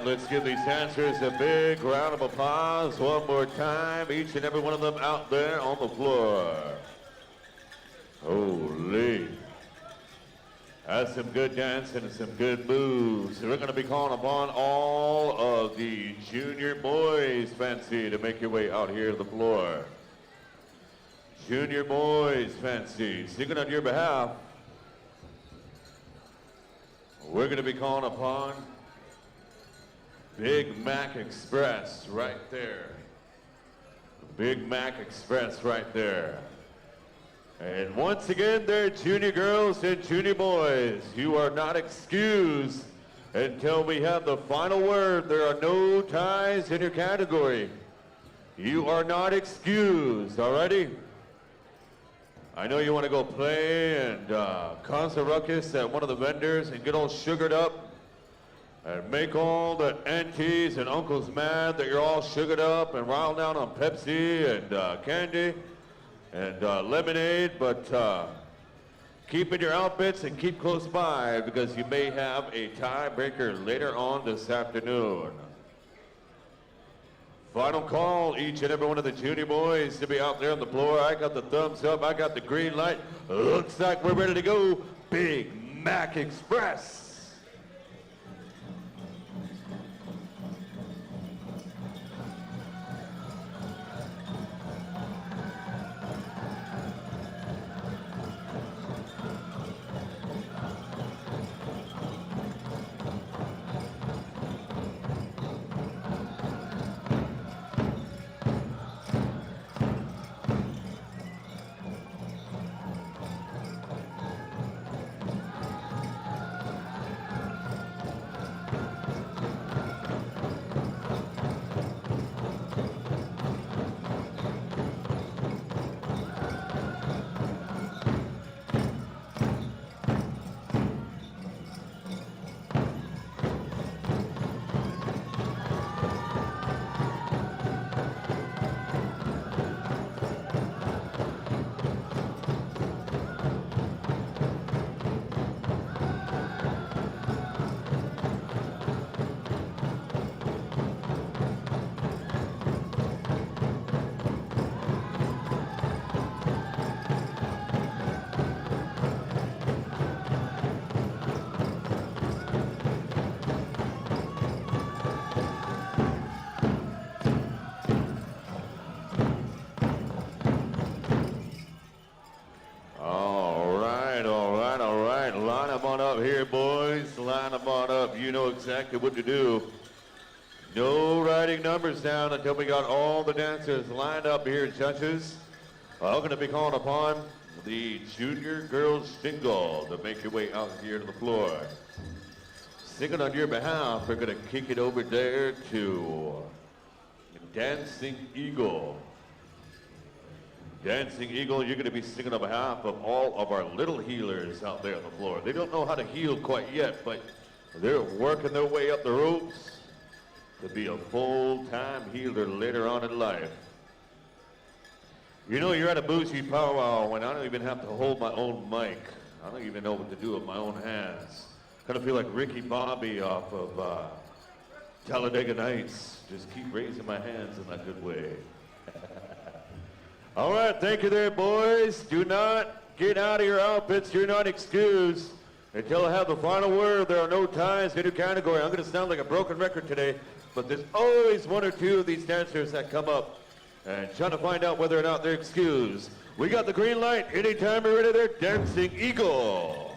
Let's give these dancers a big round of applause one more time. Each and every one of them out there on the floor. Holy. That's some good dancing and some good moves. We're going to be calling upon all of the Junior Boys Fancy to make your way out here to the floor. Junior Boys Fancy, singing on your behalf. We're going to be calling upon Big Mac Express right there. Big Mac Express right there. And once again, they're junior girls and junior boys. You are not excused until we have the final word. There are no ties in your category. You are not excused, alrighty? I know you want to go play and cause a ruckus at one of the vendors and get all sugared up and make all the aunties and uncles mad that you're all sugared up and riled down on Pepsi and candy and lemonade, but keep in your outfits and keep close by because you may have a tiebreaker later on this afternoon. Final call, each and every one of the junior boys to be out there on the floor. I got the thumbs up, I got the green light. Looks like we're ready to go. Big Mac Express. Here, boys, line them on up. You know exactly what to do. No writing numbers down until we got all the dancers lined up here, judges. I'm going to be calling upon the junior girls jingle to make your way out here to the floor. Singing on your behalf, we're going to kick it over there to Dancing Eagle. Dancing Eagle, you're going to be singing on behalf of all of our little healers out there on the floor. They don't know how to heal quite yet, but they're working their way up the ropes to be a full-time healer later on in life. You know, you're at a bougie powwow when I don't even have to hold my own mic. I don't even know what to do with my own hands. Kind of feel like Ricky Bobby off of Talladega Nights. Just keep raising my hands in that good way. All right, thank you there, boys. Do not get out of your outfits. You're not excused until I have the final word. There are no ties in your category. I'm going to sound like a broken record today, but there's always one or two of these dancers that come up and trying to find out whether or not they're excused. We got the green light. Anytime you're ready there, Dancing Eagle.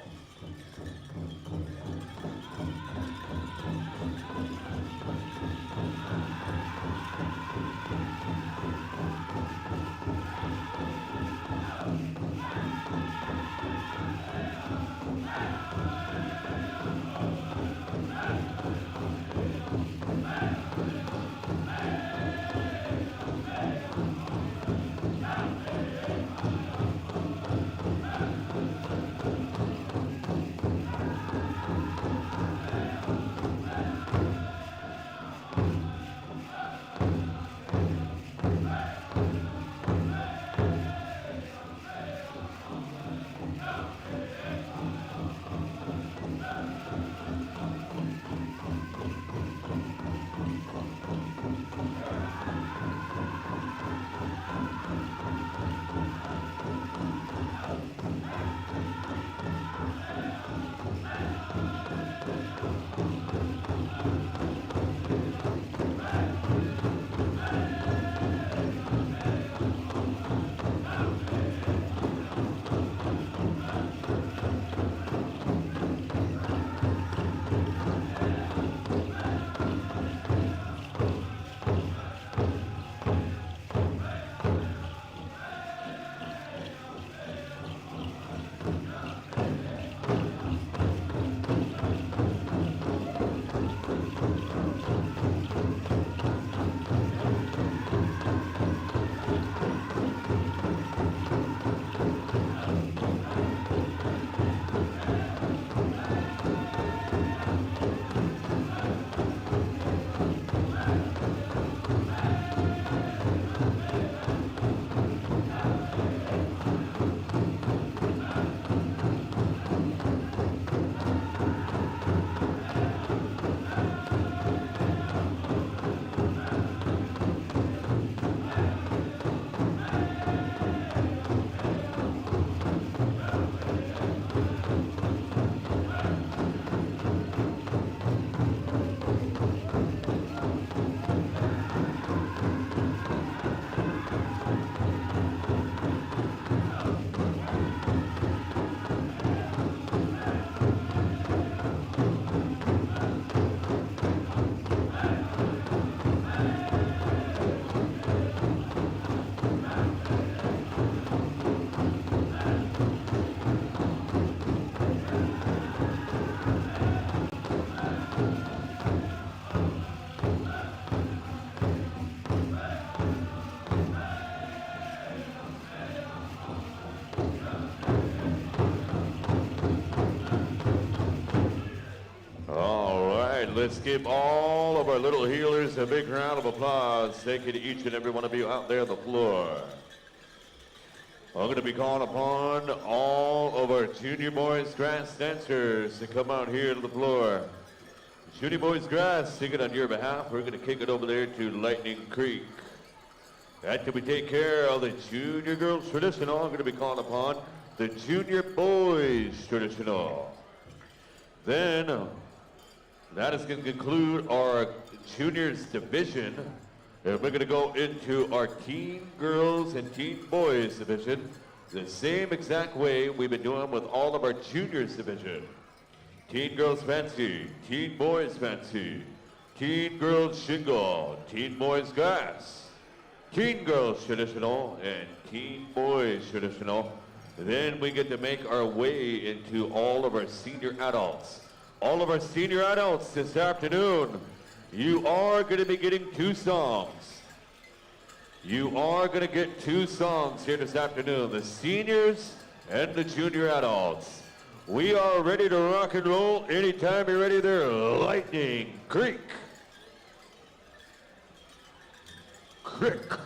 Let's give all of our little healers a big round of applause. Thank you to each and every one of you out there on the floor. I'm going to be calling upon all of our junior boys grass dancers to come out here to the floor. Junior boys grass, sing it on your behalf. We're going to kick it over there to Lightning Creek. After we take care of the junior girls traditional, I'm going to be calling upon the junior boys traditional. Then that is going to conclude our juniors division. And we're going to go into our teen girls and teen boys division the same exact way we've been doing with all of our juniors division. Teen girls fancy, teen boys fancy, teen girls shingle, teen boys grass, teen girls traditional, and teen boys traditional. Then we get to make our way into all of our senior adults. All of our senior adults this afternoon, you are going to be getting 2 songs. You are going to get 2 songs here this afternoon, the seniors and the junior adults. We are ready to rock and roll. Anytime you're ready there, Lightning Creek. Creek.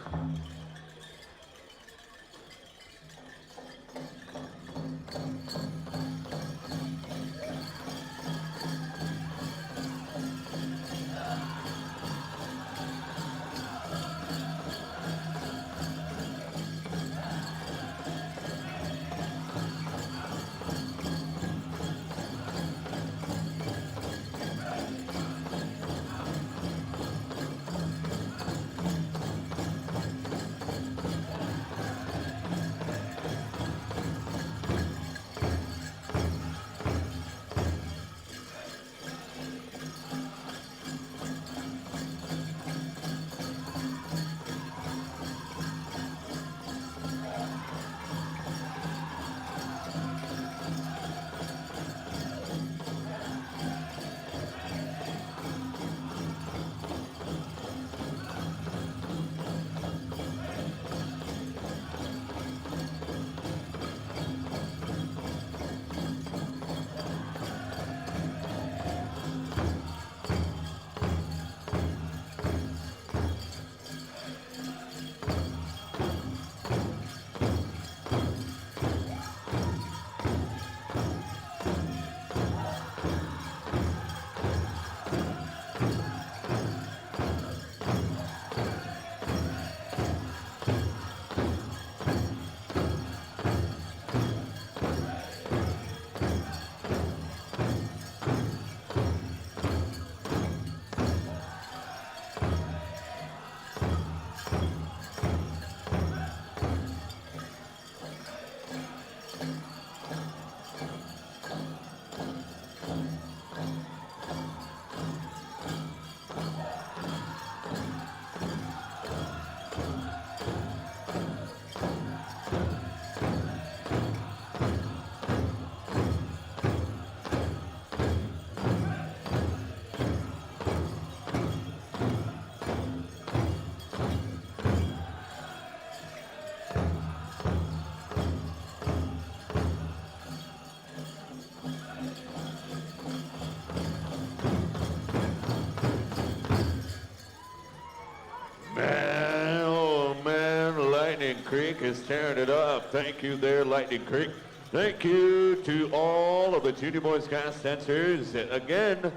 Lightning Creek is tearing it up. Thank you there, Lightning Creek. Thank you to all of the junior boys cast dancers. Again,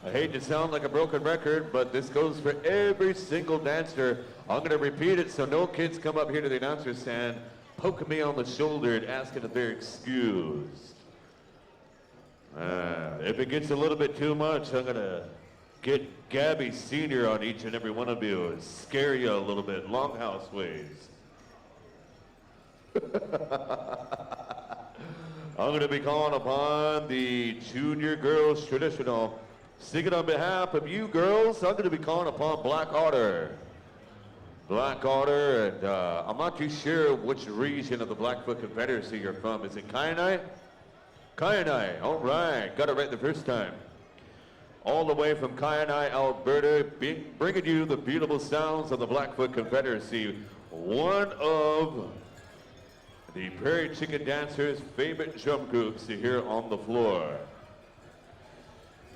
I hate to sound like a broken record, but this goes for every single dancer. I'm going to repeat it so no kids come up here to the announcer stand poking me on the shoulder and asking if they're excused. If it gets a little bit too much, I'm going to get Gabby Sr. on each and every one of you and scare you a little bit, longhouse ways. I'm going to be calling upon the junior girls traditional. Singing on behalf of you girls, I'm going to be calling upon Black Otter. Black Otter, and I'm not too sure which region of the Blackfoot Confederacy you're from. Is it Kainai? Kainai, all right, got it right the first time. All the way from Kainai, Alberta, bringing you the beautiful sounds of the Blackfoot Confederacy, one of the Prairie Chicken Dancers' favorite drum groups to hear on the floor.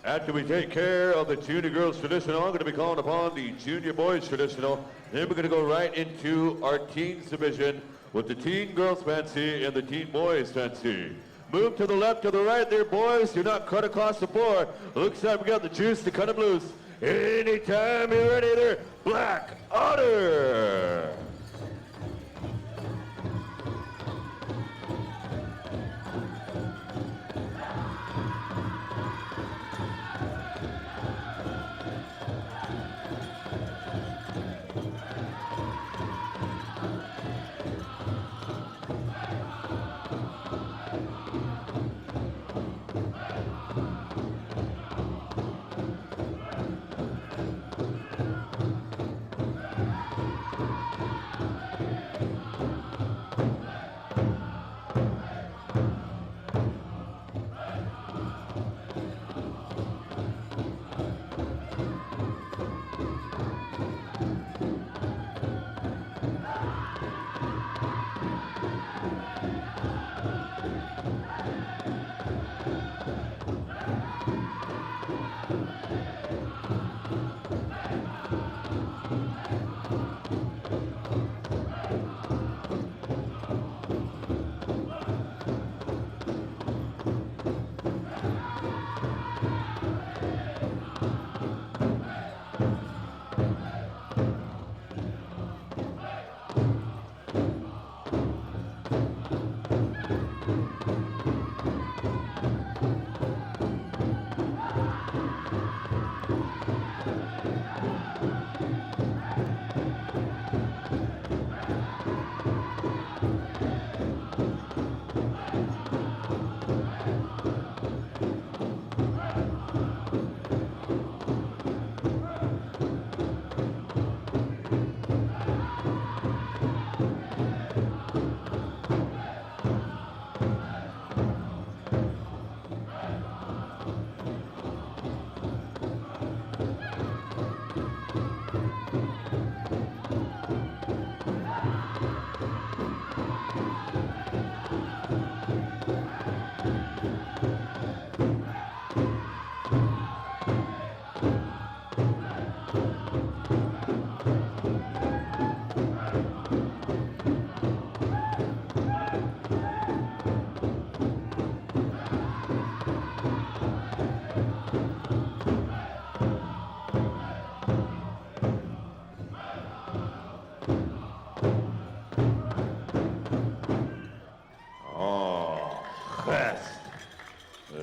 After we take care of the junior girls traditional, I'm going to be calling upon the junior boys traditional. Then we're going to go right into our teens division with the teen girls fancy and the teen boys fancy. Move to the left, to the right there, boys. Do not cut across the floor. Looks like we got the juice to cut them loose. Anytime you're ready there, Black Otter.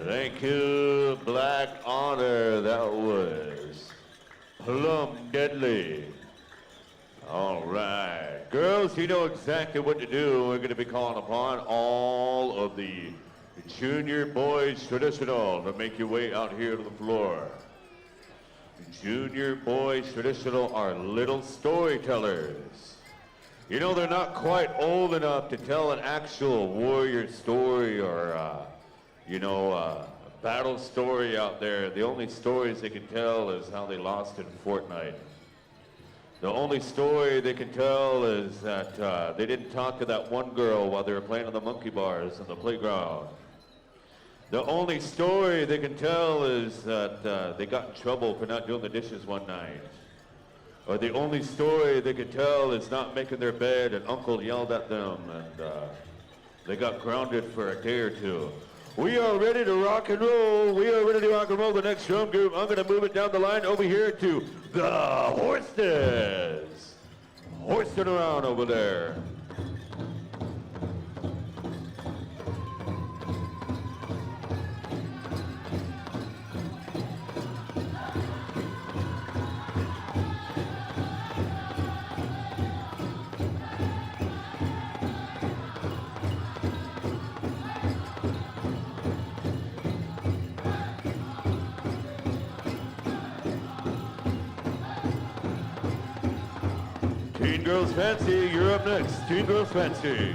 Thank you, Black Honor. That was plumb deadly. All right. Girls, you know exactly what to do. We're going to be calling upon all of the junior boys traditional to make your way out here to the floor. Junior boys traditional are little storytellers. You know, they're not quite old enough to tell an actual warrior story or, a battle story out there. The only stories they can tell is how they lost in Fortnite. The only story they can tell is that they didn't talk to that one girl while they were playing on the monkey bars in the playground. The only story they can tell is that they got in trouble for not doing the dishes one night. Or the only story they can tell is not making their bed and uncle yelled at them and they got grounded for a day or two. We are ready to rock and roll. We are ready to rock and roll the next drum group. I'm going to move it down the line over here to the Horses. Horsing around over there. Teen Girls Fancy, you're up next. Teen Girls Fancy.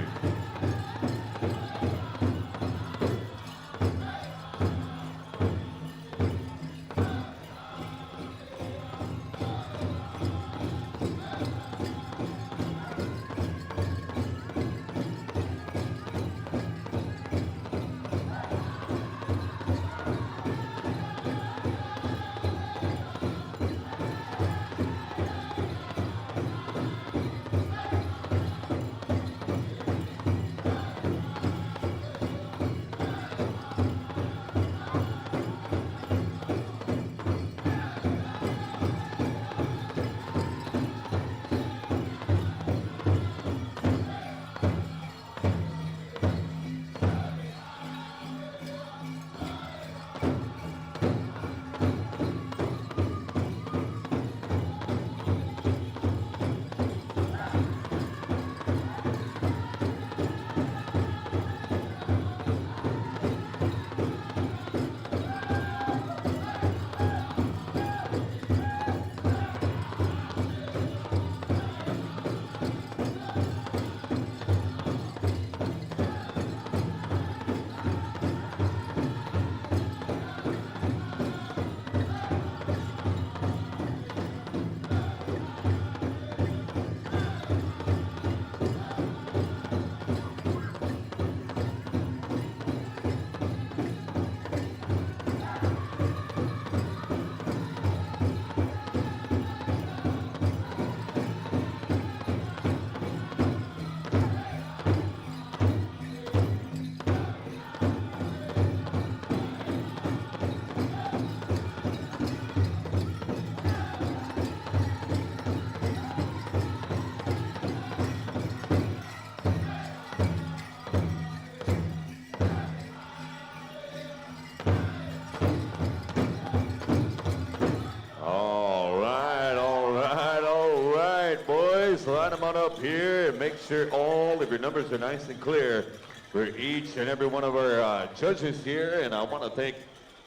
make sure all of your numbers are nice and clear for each and every one of our judges here. And I want to thank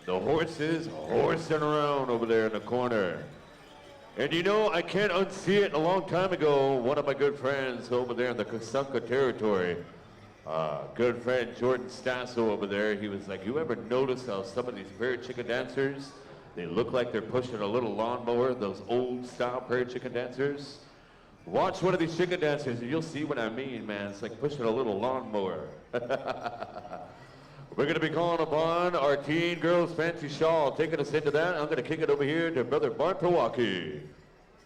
the horses horsing around over there in the corner. And you know, I can't unsee it. A long time ago, one of my good friends over there in the Kasunka territory, good friend Jordan Stasso over there, he was like, you ever notice how some of these prairie chicken dancers, they look like they're pushing a little lawnmower, those old style prairie chicken dancers? Watch one of these chicken dancers and you'll see what I mean, man. It's like pushing a little lawnmower. We're going to be calling upon our teen girls fancy shawl. Taking us into that, I'm going to kick it over here to Brother Bart Milwaukee.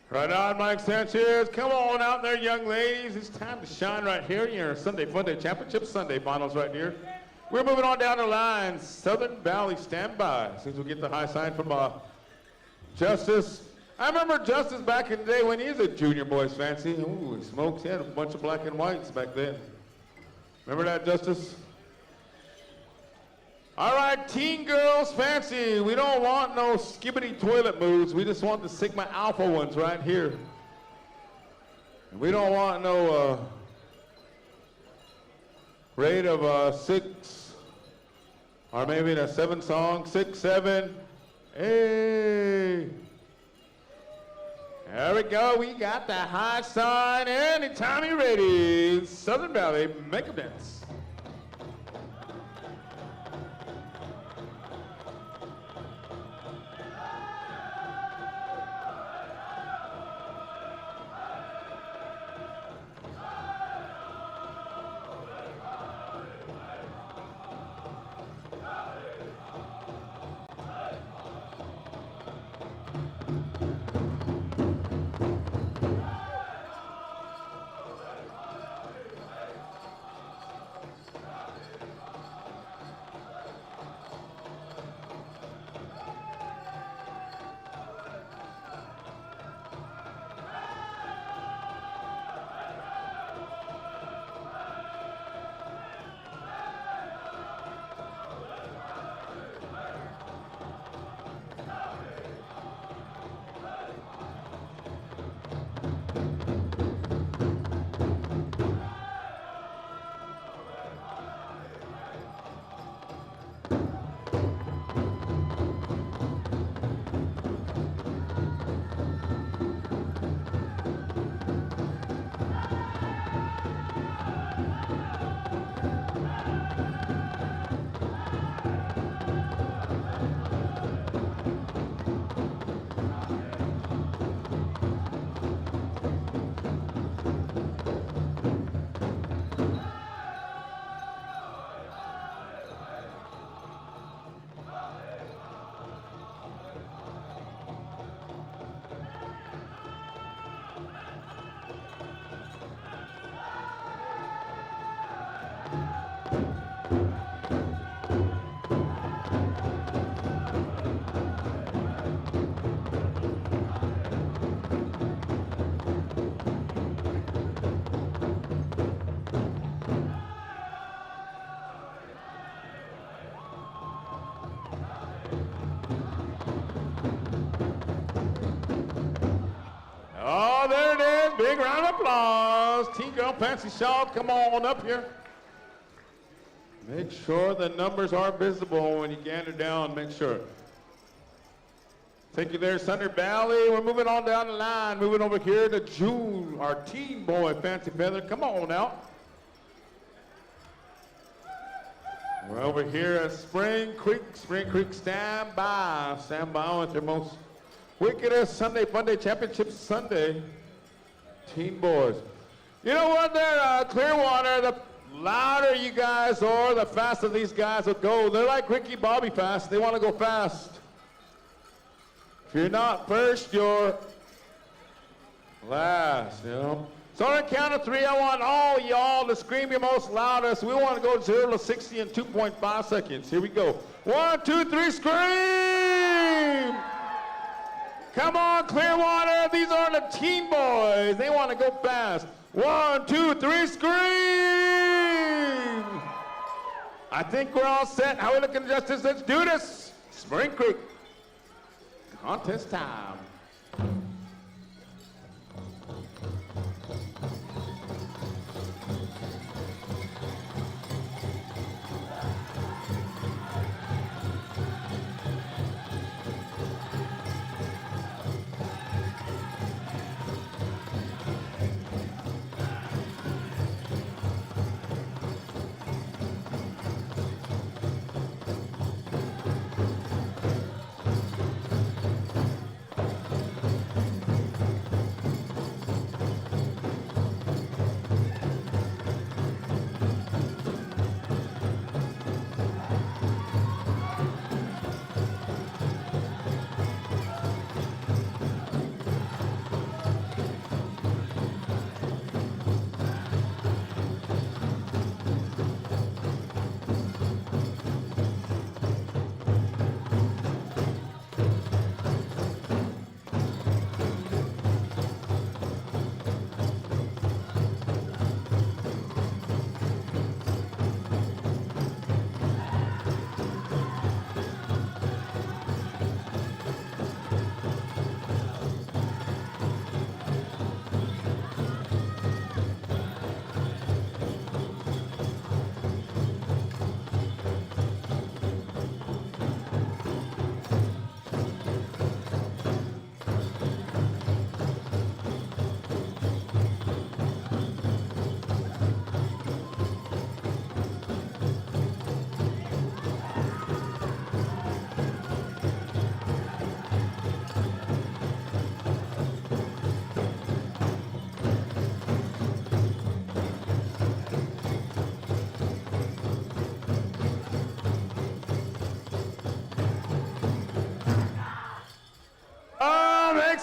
Right on, Mike Sanchez. Come on out there, young ladies. It's time to shine right here in your Sunday Funday Championship Sunday finals right here. We're moving on down the line. Southern Valley, stand by. As soon as we get the high sign from Justice. I remember Justice back in the day when he was a junior boys fancy. Ooh, smokes. He had a bunch of black and whites back then. Remember that, Justice? All right, teen girls fancy. We don't want no skibbity toilet moves. We just want the Sigma Alpha ones right here. And we don't want no rate of 6, or maybe a 7 song, 6, 7. Hey. There we go. We got the high sign. Anytime you're ready, Southern Valley, make 'em dance. Oh, there it is. Big round of applause. Teen Girl Fancy Shawl, come on up here. Make sure the numbers are visible when you gander down. Make sure. Take you there, Thunder Valley. We're moving on down the line. Moving over here to June, our teen boy, Fancy Feather. Come on out. We're over here at Spring Creek. Spring Creek, stand by. Stand by with their most wickedest Sunday Funday Championship Sunday. Teen boys. You know what there, Clearwater, the louder you guys are, the faster these guys will go. They're like Ricky Bobby fast. They want to go fast. If you're not first, you're last, you know. So on the count of 3, I want all y'all to scream your most loudest. We want to go 0 to 60 in 2.5 seconds. Here we go. 1, 2, 3, scream! Come on, Clearwater. These are the teen boys. They want to go fast. 1, 2, 3, scream! I think we're all set. How are we looking, Justice? Let's do this. Spring Creek. Contest time.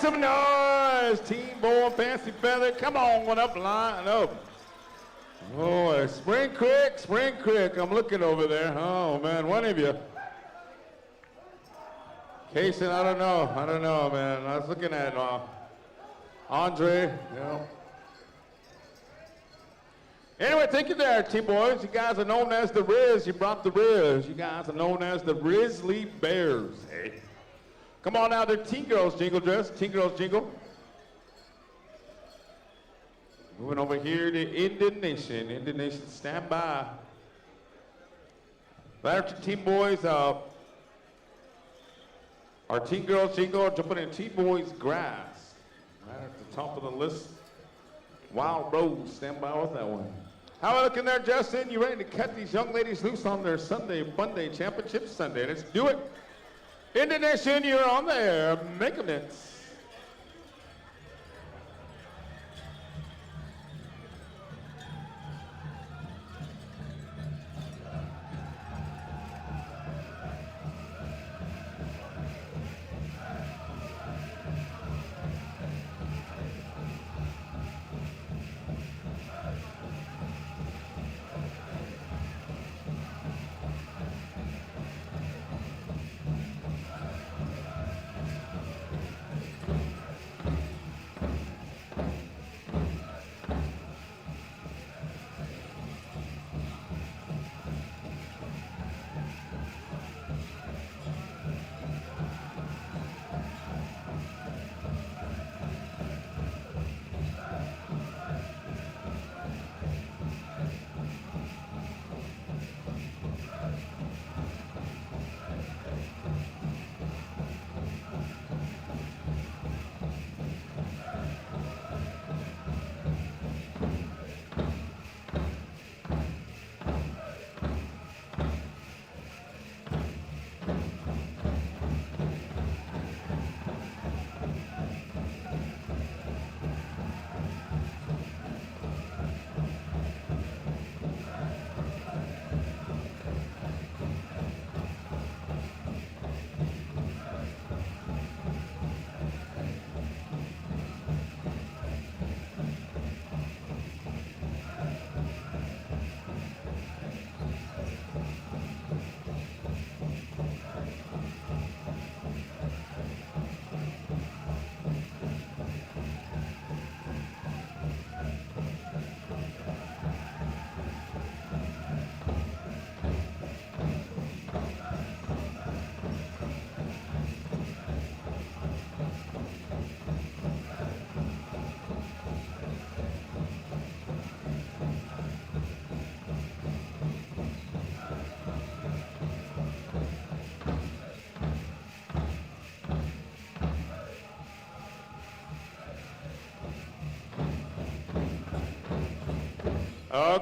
some noise. Team Boy Fancy Feather. Come on up, line up. Oh, Spring Creek. I'm looking over there. Oh, man, one of you. Casey, I don't know, man. I was looking at Andre, you know. Anyway, thank you there, T-Boys. You guys are known as the Riz. You brought the Riz. You guys are known as the Grizzly Bears. Hey. Come on now, they're Teen Girls Jingle Dress. Teen Girls Jingle. Moving over here to Indian Nation. Indian Nation, stand by. Right after Teen Boys, our Teen Girls Jingle are jumping in Teen Boys Grass. Right at the top of the list. Wild Rose, stand by with that one. How are we looking there, Justin? You ready to cut these young ladies loose on their Sunday Fun Day Championship Sunday? Let's do it. Indian Nation, you're on there. Make a mix.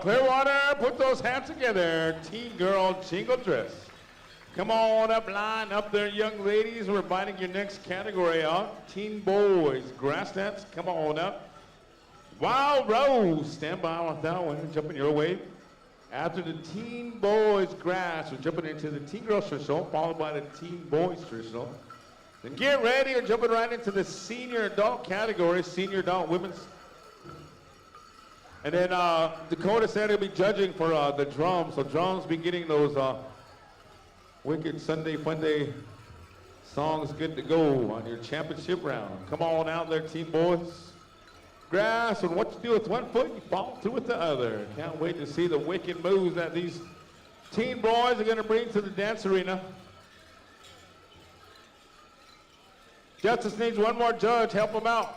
Clearwater, put those hands together. Teen Girl Jingle Dress. Come on up, line up there, young ladies. We're inviting your next category out. Teen Boys Grass Dance, come on up. Wild Rose, stand by with that one, jumping your way. After the Teen Boys Grass, we're jumping into the Teen Girls Traditional, followed by the Teen Boys Traditional. Then get ready, we're jumping right into the Senior Adult category, Senior Adult Women's. And then Dakota said he'll be judging for the drums. So drums be getting those wicked Sunday Fun Day songs good to go on your championship round. Come on out there, Teen Boys. Grass, and what you do with one foot, you follow through with the other. Can't wait to see the wicked moves that these teen boys are going to bring to the dance arena. Justice needs one more judge. Help him out.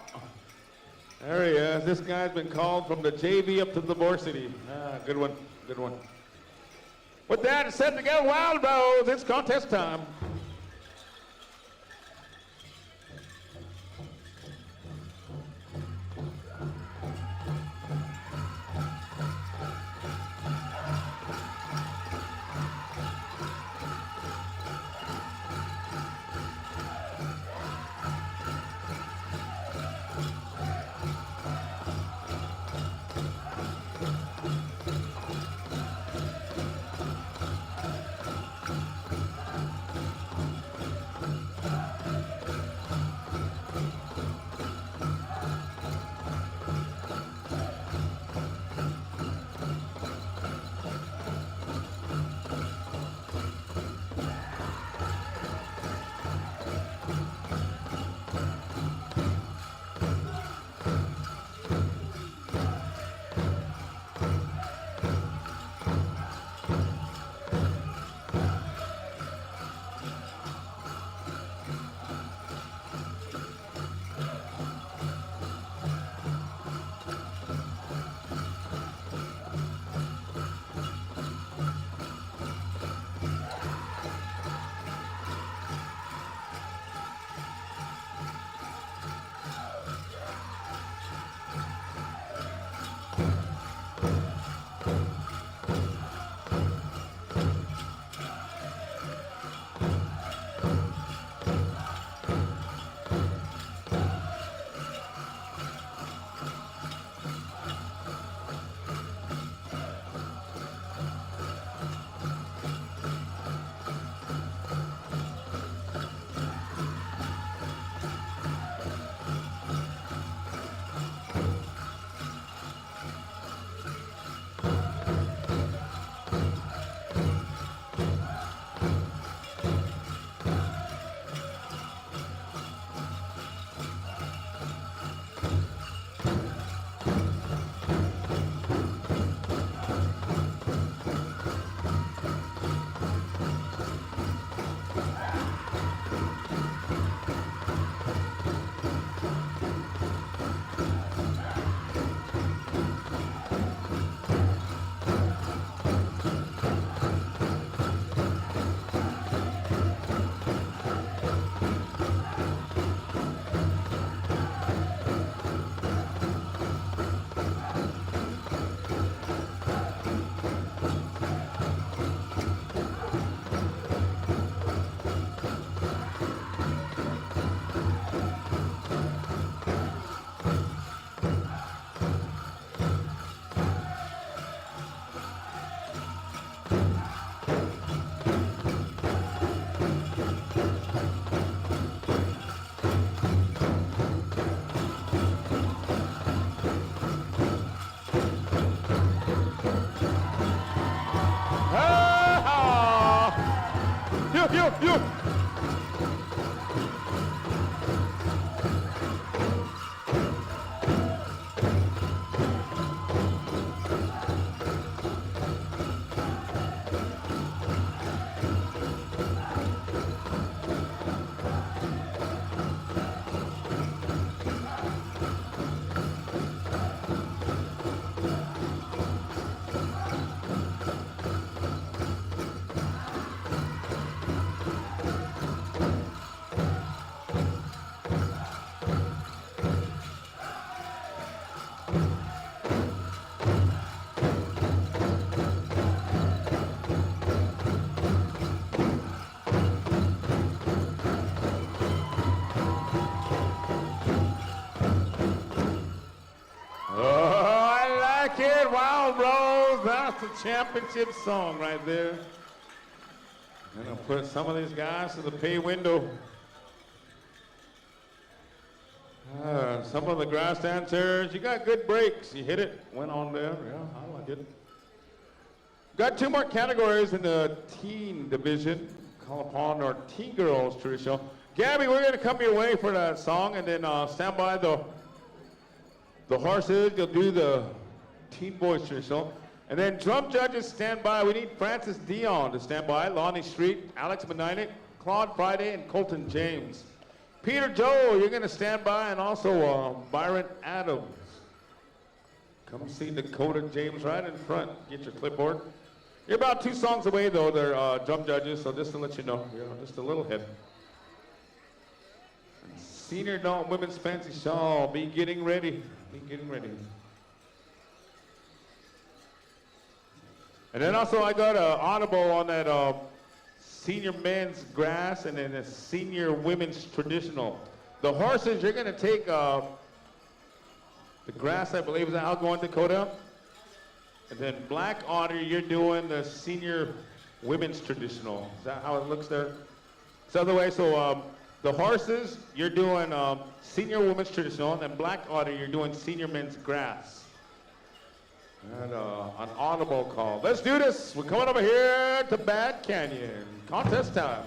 There he is. This guy's been called from the JV up to the varsity. Good one, good one. With that, set to go, Wild Rose. It's contest time. Wild Rose, that's the championship song right there. And I'll put some of these guys to the pay window. Some of the grass dancers, you got good breaks. You hit it, went on there. Yeah, I like it. Got 2 more categories in the teen division. Call upon our teen girls traditional. Gabby, we're going to come your way for that song, and then stand by the horses. You'll do the teen boys traditional. And then drum judges stand by. We need Francis Dion to stand by. Lonnie Street, Alex Meninick, Claude Friday, and Colton James. Peter Joe, you're going to stand by, and also Byron Adams. Come see Dakota James right in front. Get your clipboard. You're about 2 songs away, though. They're drum judges, so just to let you know, just a little hit. Senior Adult Women's Fancy Shawl, be getting ready. Be getting ready. And then also I got an audible on that senior men's grass and then a senior women's traditional. The horses, you're going to take the grass, I believe, is out going Dakota. And then Black Otter, you're doing the senior women's traditional. Is that how it looks there? It's the other way. So the horses, you're doing senior women's traditional. And then Black Otter, you're doing senior men's grass. And an audible call. Let's do this. We're coming over here to Bad Canyon. Contest time.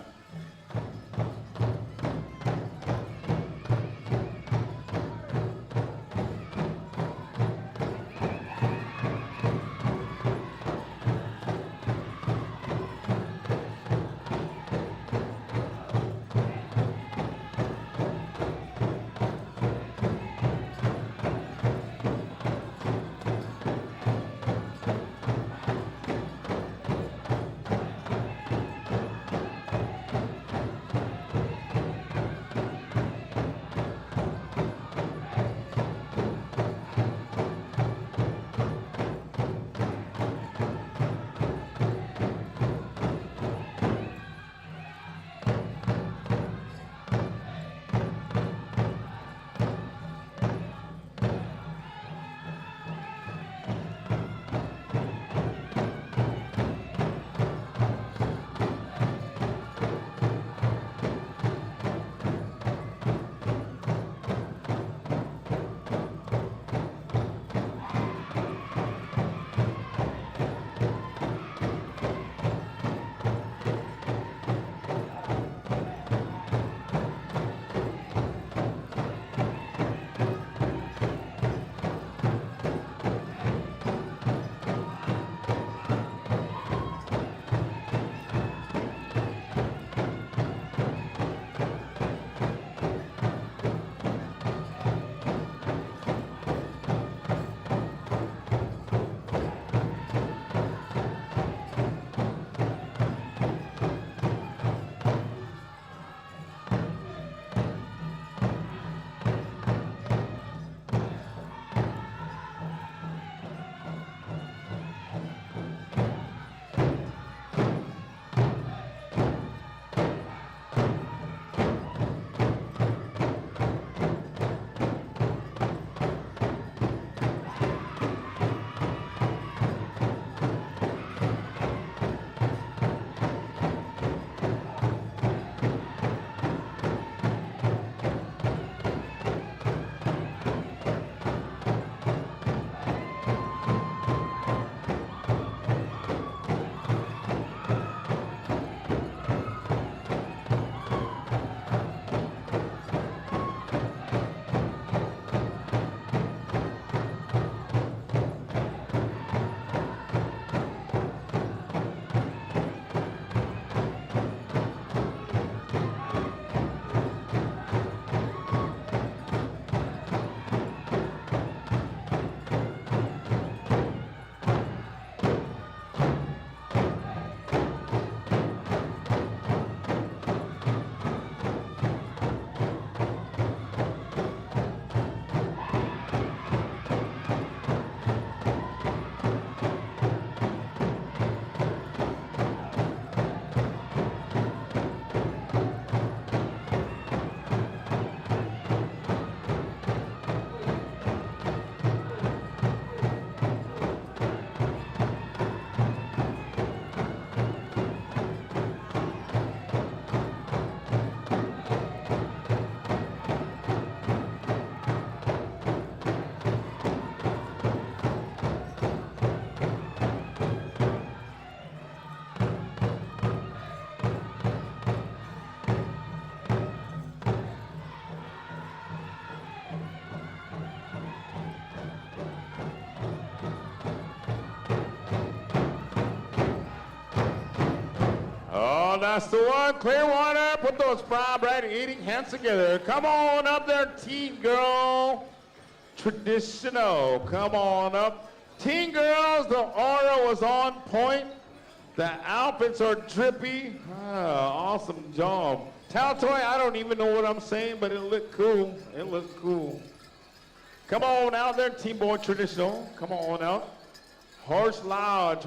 that's the one. Clearwater, put those fry bread eating hands together. Come on up there, teen girl. Traditional, come on up. Teen girls, the aura was on point. The outfits are drippy. Awesome job. Taltoy, I don't even know what I'm saying, but it looked cool. It looked cool. Come on out there, Team Boy Traditional. Come on out. Horse Lodge,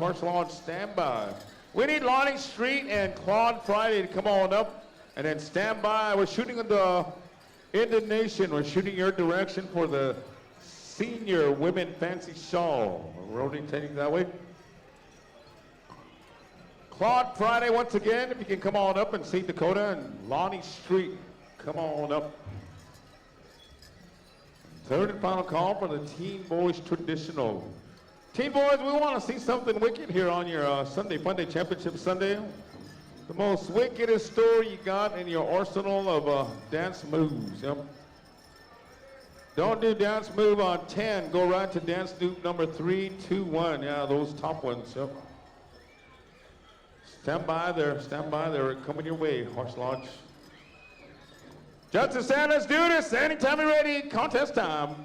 stand by. We need Lonnie Street and Claude Friday to come on up and then stand by. We're shooting in the nation. We're shooting your direction for the Senior Women Fancy Shawl. We're rotating that way. Claude Friday once again, if you can come on up and see Dakota and Lonnie Street. Come on up. Third and final call for the Teen Boys Traditional. Teen Boys, we want to see something wicked here on your Sunday Fun Day Championship Sunday. The most wickedest story you got in your arsenal of dance moves. Yep. Don't do dance move on 10. Go right to dance move number 3, 2, 1. Yeah, those top ones. Yep. Stand by there. Stand by there. Coming your way, Horse Lodge. Justin Sanders, do this. Anytime you're ready. Contest time.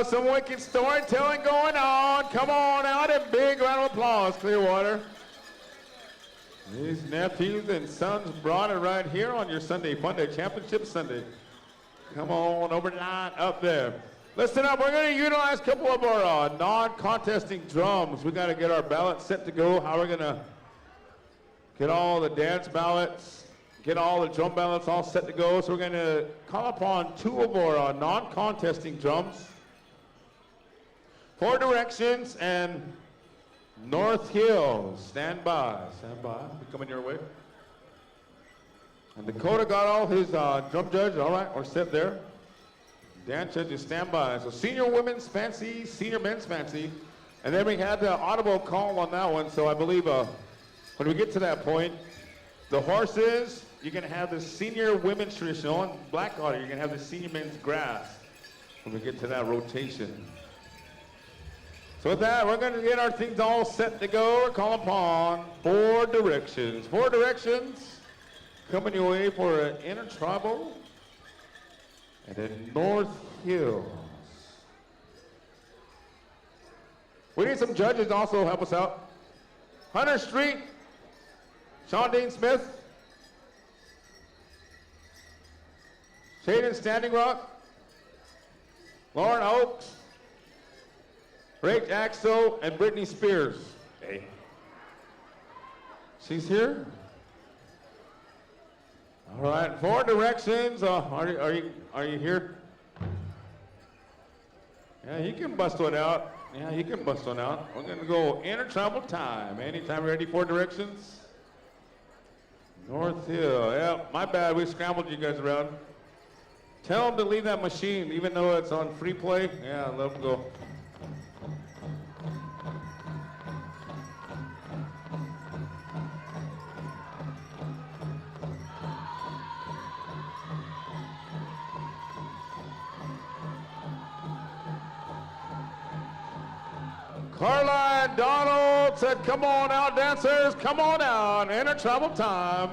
Some wicked storytelling going on. Come on out and big round of applause, Clearwater. These nephews and sons brought it right here on your Sunday Fun Day Championship Sunday. Come on over the line up there. Listen up, we're going to utilize a couple of our non-contesting drums. We got to get our ballots set to go. How we're going to get all the dance ballots, get all the drum ballots all set to go. So we're going to call upon two of our non-contesting drums. 4 Directions and North Hill. Stand by. Stand by. We're coming your way. And Dakota got all his drum judge, all right, or set there. Dance judges stand by. So senior women's fancy, senior men's fancy. And then we had the audible call on that one. So I believe when we get to that point, the horses, you're going to have the senior women's traditional, and black auto, you're going to have the senior men's grass when we get to that rotation. So with that, we're going to get our things all set to go. We're calling upon 4 directions. 4 directions coming your way for an intertribal and then North Hills. We need some judges to also help us out. Hunter Street, Sean Dean Smith, Shaden Standing Rock, Lauren Oakes, Rach Axel, and Brittany Spears. Hey. She's here? All right, 4 directions. Are you here? Yeah, you can bust one out. Yeah, you can bust one out. We're gonna go intertribal time. Anytime ready, 4 directions. North Hill. Yeah, my bad. We scrambled you guys around. Tell them to leave that machine, even though it's on free play. Yeah, let them go. Carla and Donald said, come on out, dancers, come on out. Intertribal time.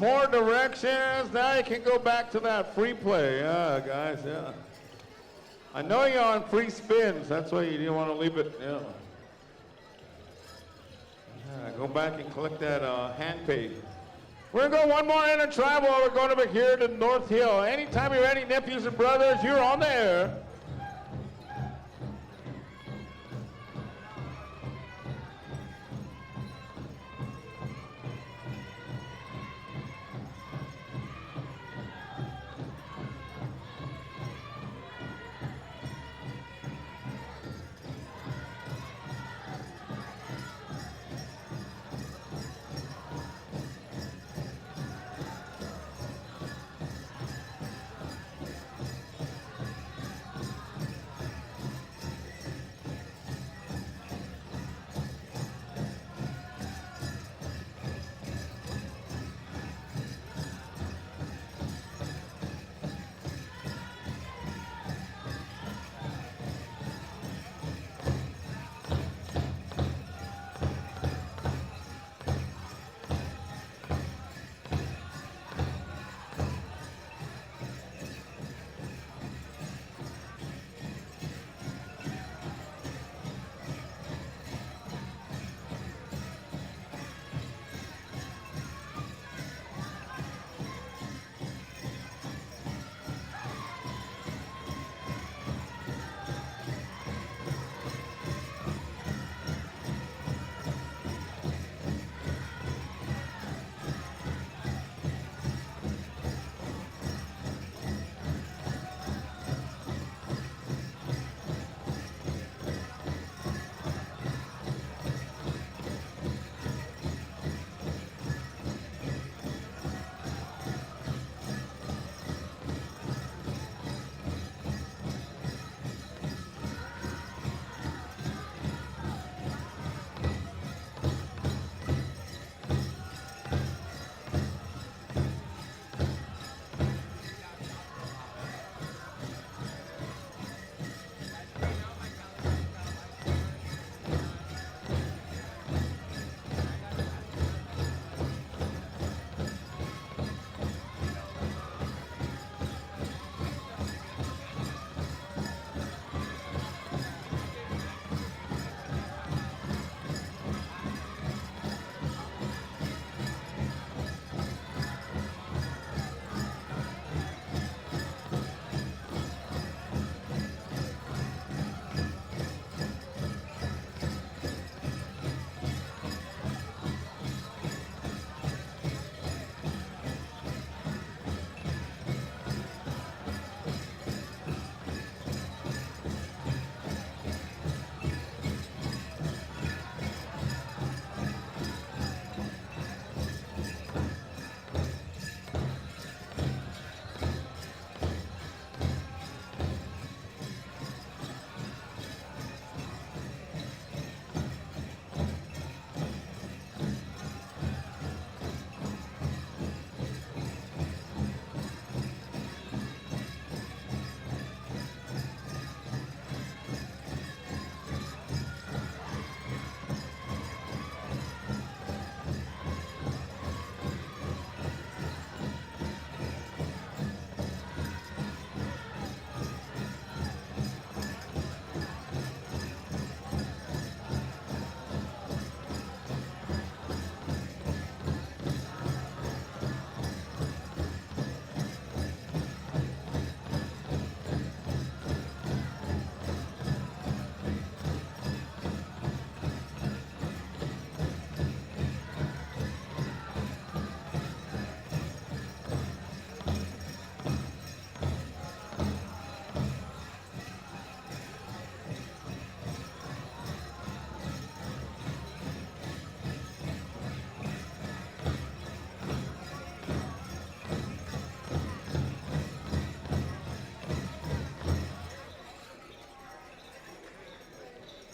4 directions. Now you can go back to that free play. Yeah, guys, yeah. I know you're on free spins. That's why you didn't want to leave it, yeah. Go back and collect that hand pay. We're going to go one more inner travel. We're going over here to North Hill. Anytime you're ready, nephews and brothers, you're on the air.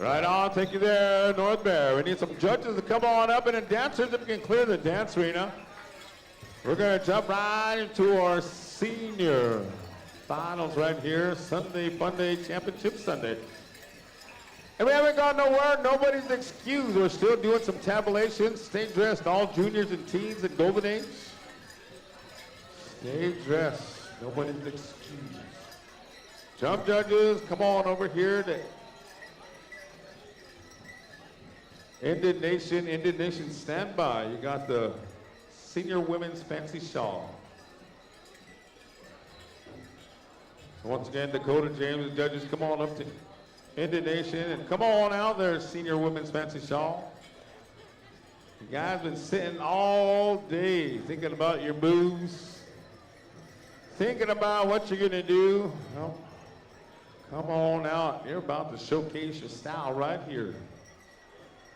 Right on, take you there, North Bear. We need some judges to come on up and then dancers if we can clear the dance arena. We're going to jump right into our senior finals right here, Sunday Funday Championship Sunday. And we haven't got no word, nobody's excused. We're still doing some tabulations, stay dressed, all juniors and teens and golden age. Stay dressed. Nobody's excused. Jump judges, come on over here. Indian Nation, stand by. You got the senior women's fancy shawl. So once again, Dakota James, the judges, come on up to Indian Nation and come on out there, senior women's fancy shawl. You guys been sitting all day thinking about your moves, thinking about what you're gonna do. Well, come on out. You're about to showcase your style right here.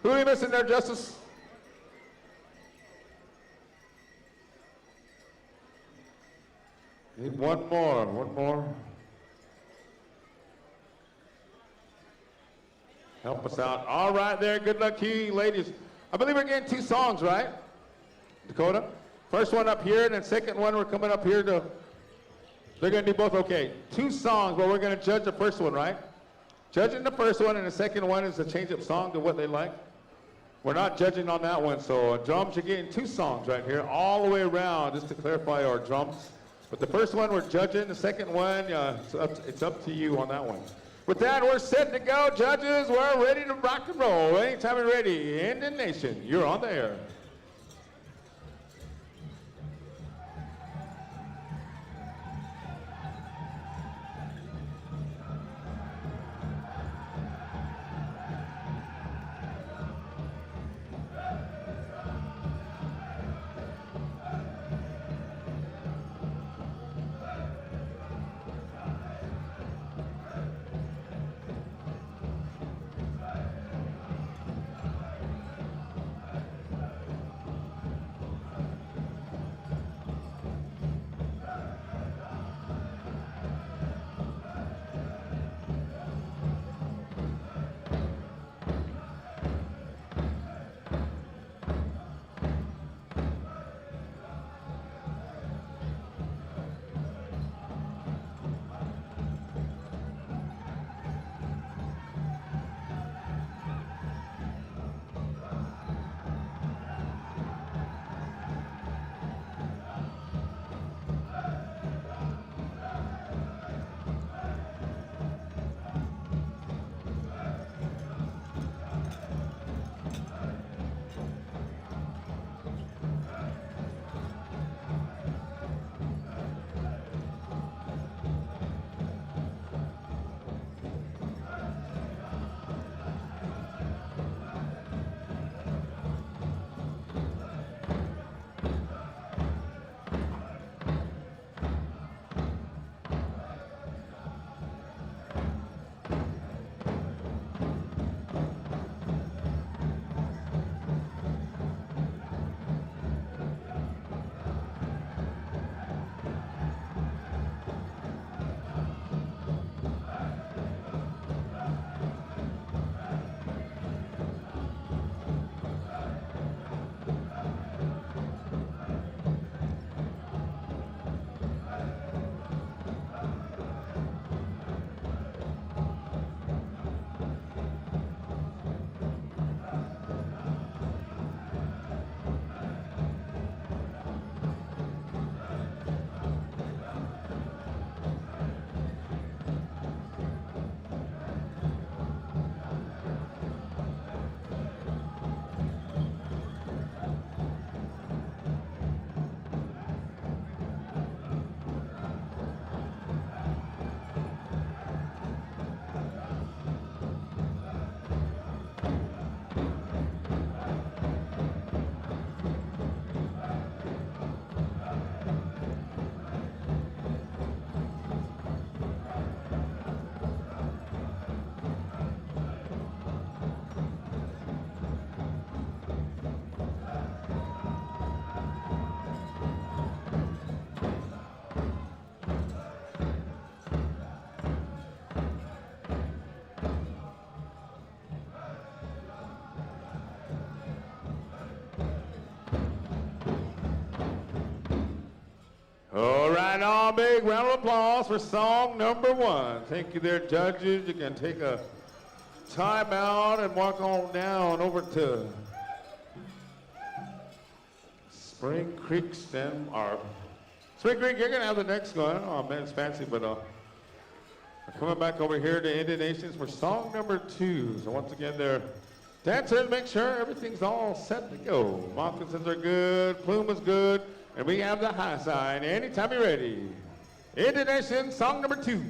Who are you missing there, Justice? Need one more. Help us out. All right there, good luck to you, ladies. I believe we're getting 2 songs, right? Dakota? First one up here, and then second one we're coming up here to, they're gonna do both, okay. 2 songs, but we're gonna judge the first one, right? Judging the first one, and the second one is a change-up song to what they like. We're not judging on that one, so drums, you're getting 2 songs right here, all the way around, just to clarify our drums. But the first one we're judging, the second one, it's up to you on that one. With that, we're set to go, judges. We're ready to rock and roll. Anytime you're ready, Indian Nation, you're on the air. All right, now big round of applause for song number 1. Thank you there, judges. You can take a timeout and walk on down over to Spring Creek Spring Creek, you're gonna have the next one. Oh man, it's fancy, but coming back over here to Indian Nations for song number 2. So once again, they're dancers, make sure everything's all set to go. Moccasins are good, plume is good, and we have the high sign. Anytime you're ready. Indian Nations, song number 2.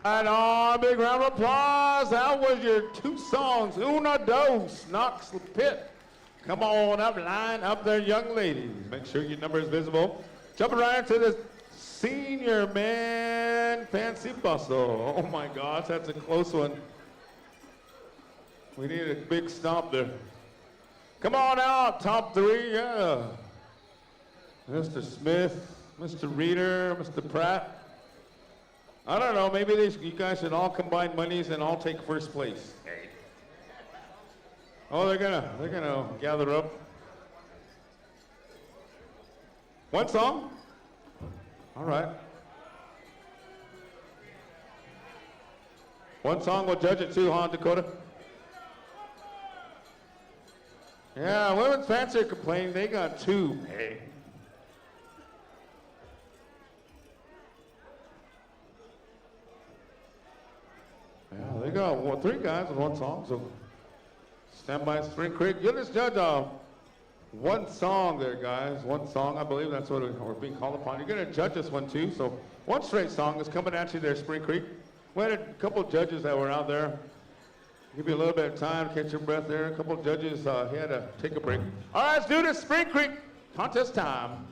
And big round of applause. That was your 2 songs. Una, dos, Knox the Pit. Come on up, line up there, young ladies. Make sure your number is visible. Jumping right into the senior man, Fancy Bustle. Oh my gosh, that's a close one. We need a big stomp there. Come on out, top 3, yeah. Mr. Smith, Mr. Reeder, Mr. Pratt. I don't know, maybe you guys should all combine monies and all take first place. Oh, they're gonna gather up. One song? All right. One song, we'll judge it too, huh, Dakota? Yeah, women's fancy are complaining, they got 2. Hey. Yeah, they got 3 guys with 1 song, so stand by Spring Creek. You'll just judge 1 song there, guys. 1 song, I believe that's what we're being called upon. You're going to judge this one, too, so 1 straight song is coming at you there, Spring Creek. We had a couple of judges that were out there. Give you a little bit of time to catch your breath there. A couple of judges had to take a break. All right, let's do this. Spring Creek contest time.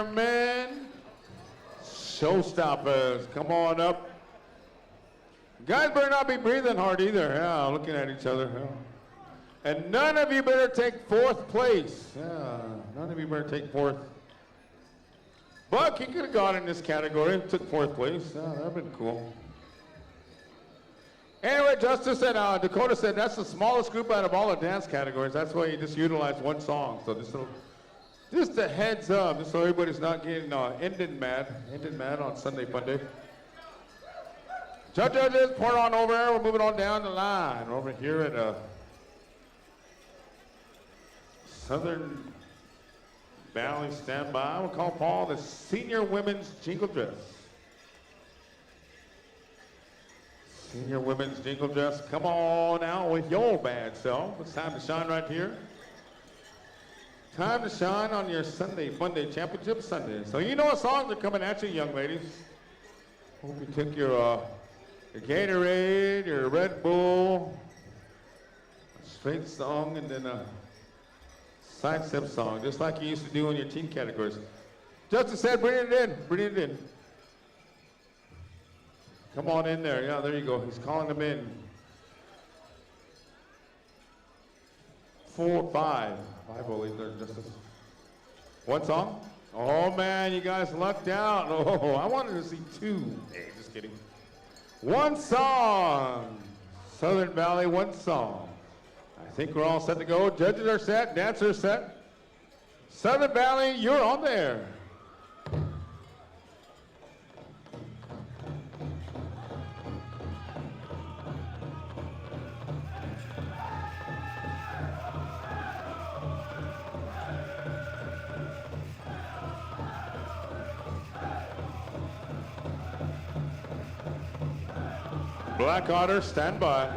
firemen, showstoppers, come on up. Guys better not be breathing hard either. Yeah, looking at each other. Yeah. And none of you better take fourth place. Yeah, none of you better take fourth. Buck, he could have gone in this category and took fourth place. Yeah, that would have been cool. Anyway, Justice said, Dakota said that's the smallest group out of all the dance categories. That's why you just utilized one song. So just a heads up, just so everybody's not getting ended mad on Sunday Fun Day. Judges, pour on over there. We're moving on down the line. We're over here at Southern Valley Standby. We'll call Paul the Senior Women's Jingle Dress. Senior Women's Jingle Dress. Come on out with your bad self. It's time to shine right here. Time to shine on your Sunday Fun Day Championship Sunday. So you know what songs are coming at you, young ladies. Hope you took your Gatorade, your Red Bull, a straight song, and then a side step song, just like you used to do in your team categories. Justin said, bring it in, bring it in. Come on in there. Yeah, there you go. He's calling them in. 4, 5. 5, I believe there, Justice. One song? Oh, man, you guys lucked out. Oh, I wanted to see 2. Hey, just kidding. One song. Southern Valley, one song. I think we're all set to go. Judges are set, dancers set. Southern Valley, you're on there. Black Otter, stand by.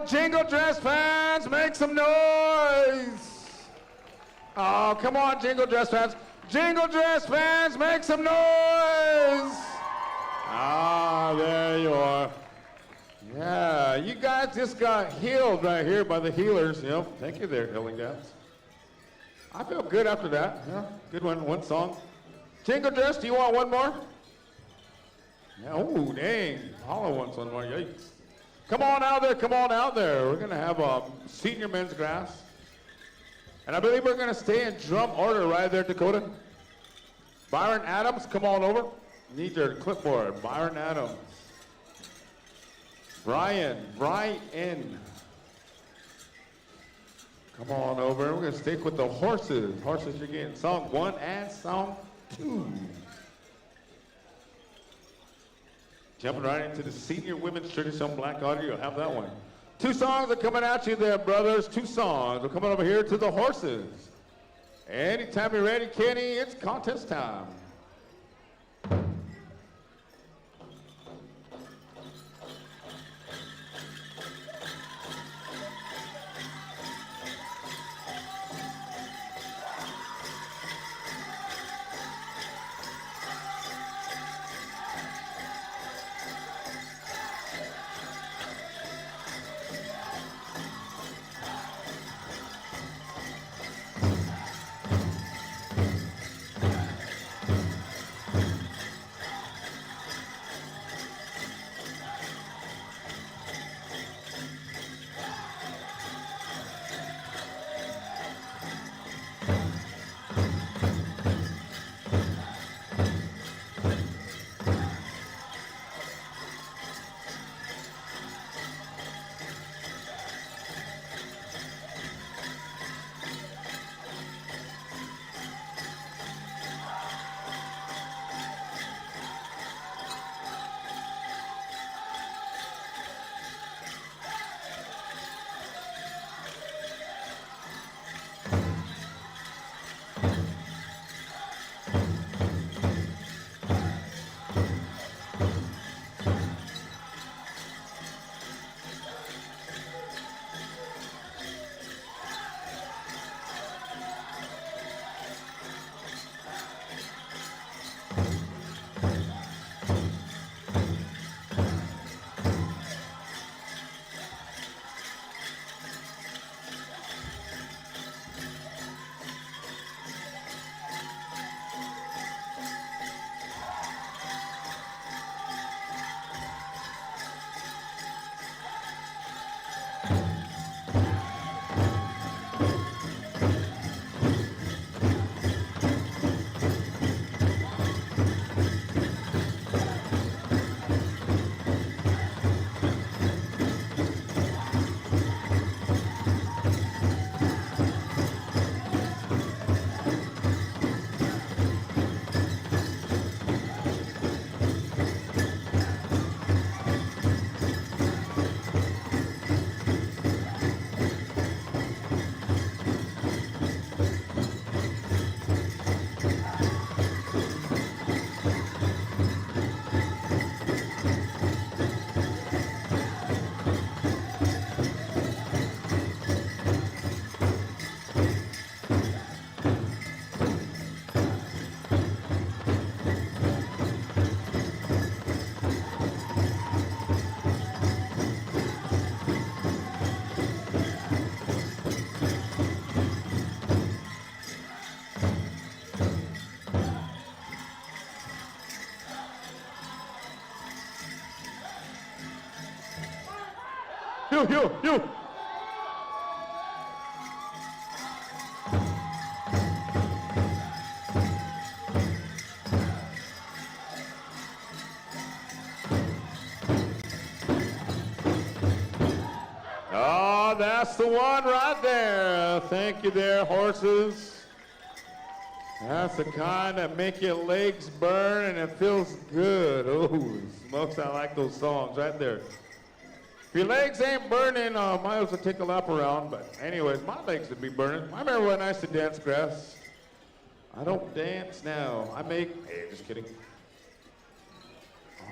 Jingle Dress fans, make some noise. Oh, come on, Jingle Dress fans. Jingle Dress fans, make some noise. Ah, there you are. Yeah, you guys just got healed right here by the healers. Yep, thank you there, Healing Dance. I feel good after that. Yeah, good one song. Jingle Dress, do you want one more? Yeah, oh, dang. Paula wants one more, yikes. Come on out there, come on out there. We're going to have a senior men's grass. And I believe we're going to stay in drum order right there, Dakota. Byron Adams, come on over. Need your clipboard. Byron Adams. Brian. Come on over. We're going to stick with the horses. Horses, you're getting song 1 and song 2. Jumping right into the senior women's traditional black audio. You'll have that one. 2 songs are coming at you there, brothers. 2 songs. We're coming over here to the horses. Anytime you're ready, Kenny, it's contest time. You. Oh, that's the one right there. Thank you there, horses. That's the kind that make your legs burn and it feels good. Oh, smokes, I like those songs right there. If your legs ain't burning, might as well take a lap around. But anyways, my legs would be burning. I remember when I used to dance grass. I don't dance now. Hey, just kidding.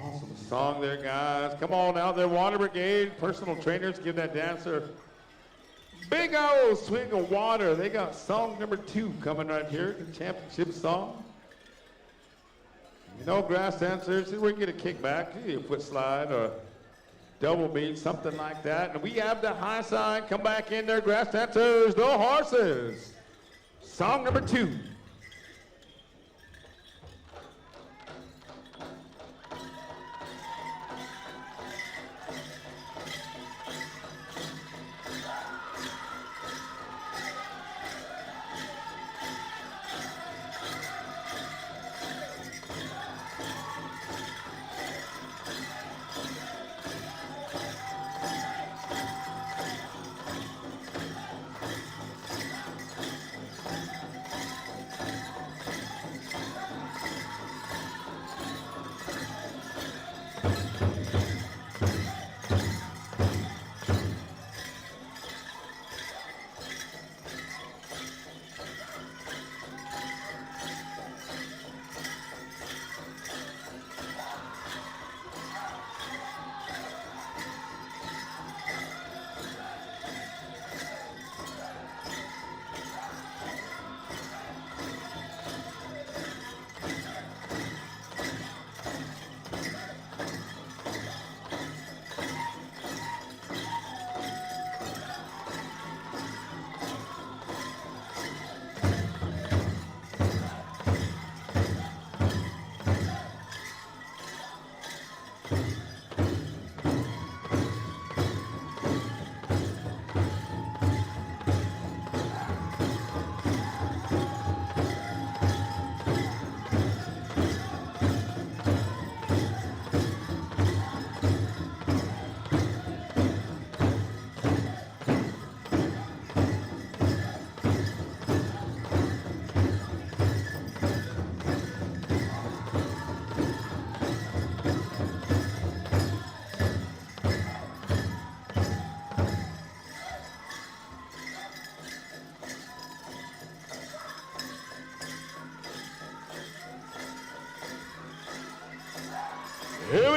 Awesome song there, guys. Come on out there, Water Brigade, personal trainers, give that dancer big old swig of water. They got song number 2 coming right here, the championship song. You know, grass dancers, this is where you get a kickback, a foot slide or double beat, something like that. And we have the high side. Come back in there, grass dancers, the horses. Song number 2.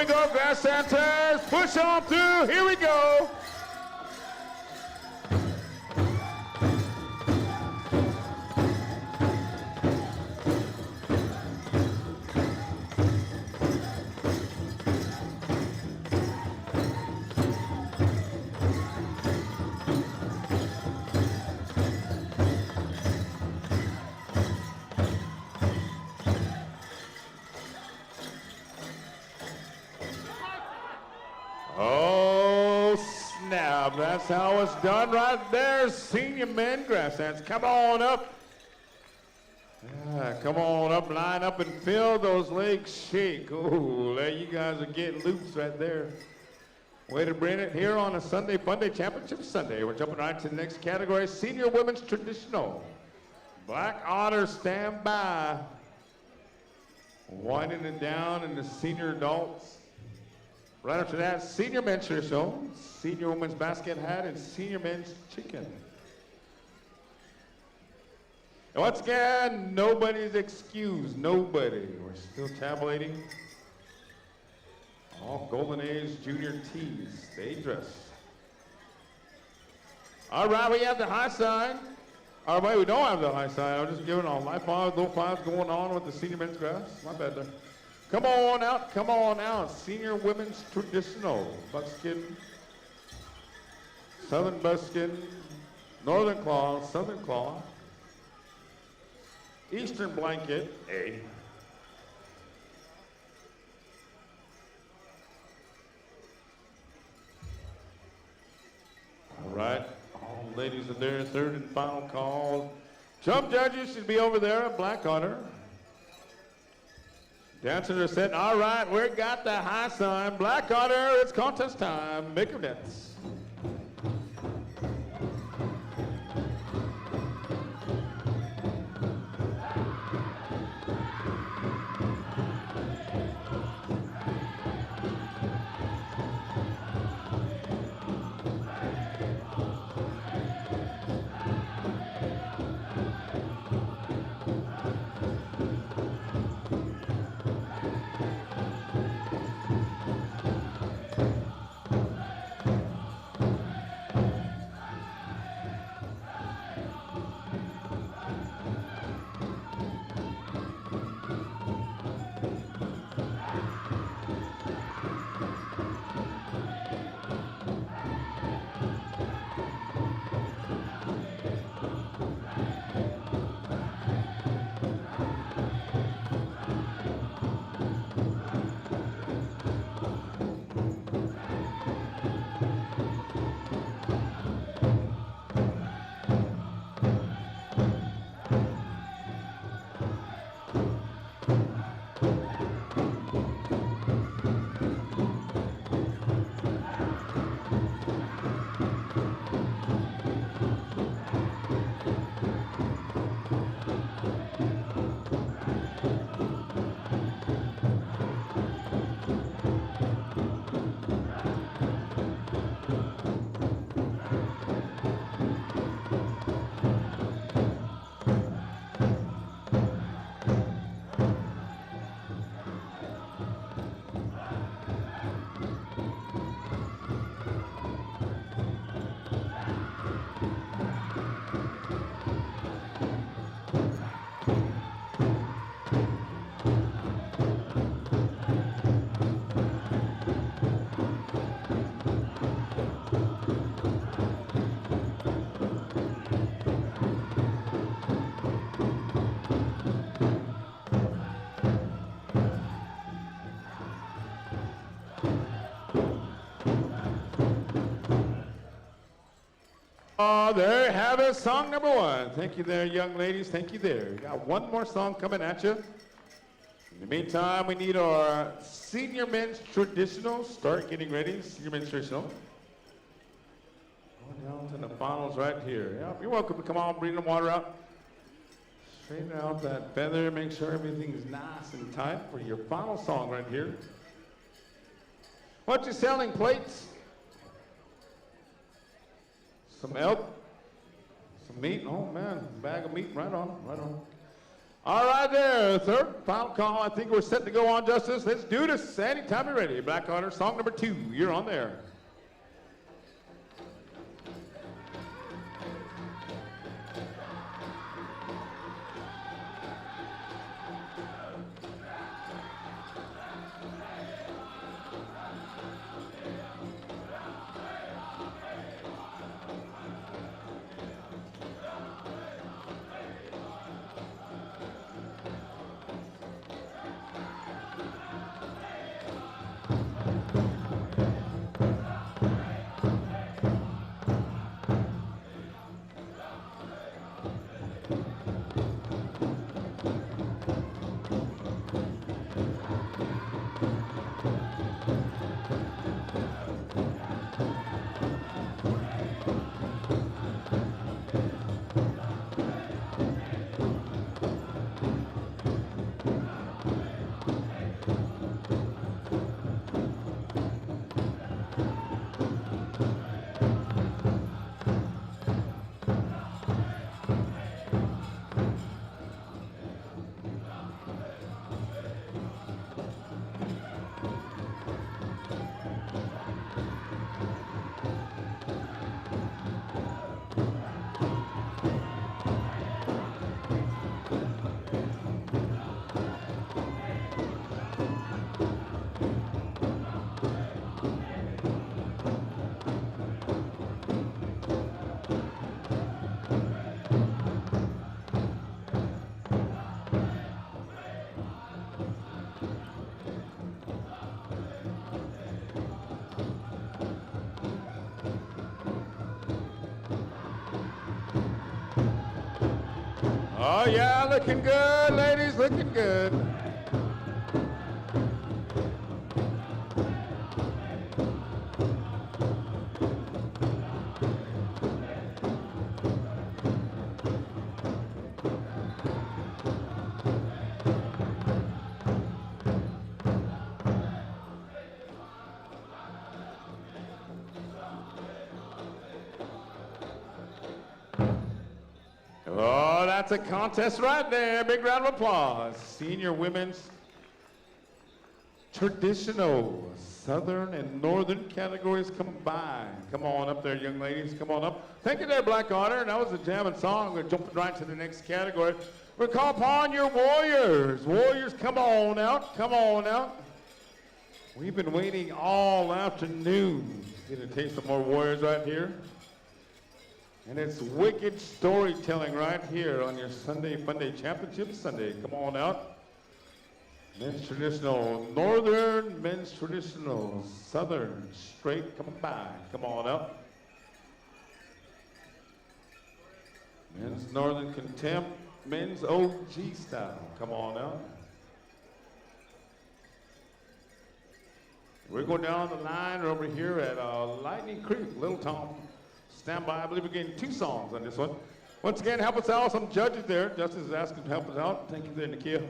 we go, grass Santas. Push on through. Here we go. Oh, snap. That's how it's done right there. Senior men grass hands. Come on up. Yeah, come on up, line up and feel those legs shake. Oh, there you guys are getting loose right there. Way to bring it here on a Sunday Fun Day Championship Sunday. We're jumping right to the next category, Senior Women's Traditional. Black Otter, stand by. Winding it down in the senior adults. Right after that, Senior Men's Traditional, Senior Women's Basket Hat, and Senior Men's Chicken. And once again, nobody's excused, nobody. We're still tabulating. All Golden Age junior tees, stay dressed. All right, we have the high sign. All right, we don't have the high sign. I'm just giving all life fives, low fives going on with the senior men's grass. My bad there. Come on out. Senior women's traditional. Buckskin, southern buckskin, northern claw, southern claw, eastern blanket, A. All right, all ladies are there, third and final call. Jump judges should be over there at Black Otter. Dancers are set. All right, we got the high sign. Black Otter, it's contest time. Make your dance. There you have it, song number one. Thank you there, young ladies. Thank you there. We got one more song coming at you. In the meantime, we need our senior men's traditional. Start getting ready, senior men's traditional. Going down to the finals right here. Yeah, you're welcome to come on, bring the water out. Straighten out that feather, make sure everything's nice and tight for your final song right here. What you selling, plates? Some elk? Some meat? Oh man, bag of meat, right on, right on. All right there, third final call. I think we're set to go on, Justice. Let's do this. Anytime you're ready. Black Honor, song number 2. You're on there. Oh, yeah, looking good, ladies, looking good. Oh, that's a contest right there. Big round of applause. Senior women's traditional southern and northern categories combined. Come on up there, young ladies. Come on up. Thank you there, Black Honor. That was a jamming song. We're jumping right to the next category. We'll call upon your warriors. Warriors, come on out. Come on out. We've been waiting all afternoon. Get a taste of more warriors right here. And it's wicked storytelling right here on your Sunday Funday Championship Sunday. Come on out. Men's traditional northern, men's traditional southern, straight combined. Come on out. Men's northern contempt, men's OG style. Come on out. We're going down the line over here at Lightning Creek, Little Tom. Stand by. I believe we're getting 2 songs on this one. Once again, help us out. Some judges there. Justice is asking to help us out. Thank you there, Nakia.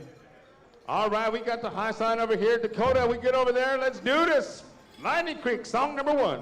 All right, we got the high sign over here. Dakota, we get over there. Let's do this. Lightning Creek, song number 1.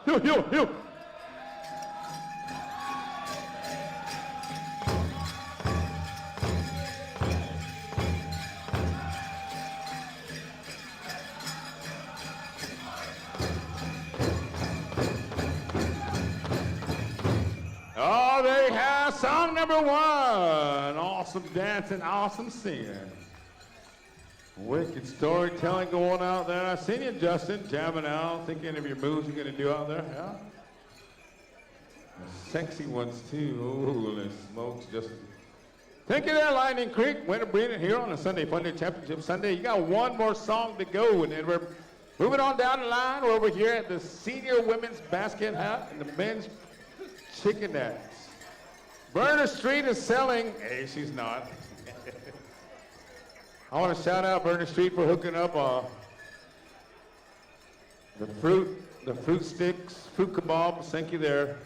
Yo. Oh, they have song number 1. Awesome dancing, awesome singing. Wicked storytelling going out there. I seen you, Justin, jamming out, thinking of your moves you're going to do out there. Yeah. Sexy ones, too. Holy smokes, Justin. Thank you there, Lightning Creek. Way to bring it here on a Sunday Fun Day Championship Sunday. You got one more song to go, and then we're moving on down the line. We're over here at the senior women's basket hat and the men's chicken dance. Burner Street is selling. Hey, she's not. I want to shout out Burner Street for hooking up the fruit sticks, fruit kebabs. Thank you there.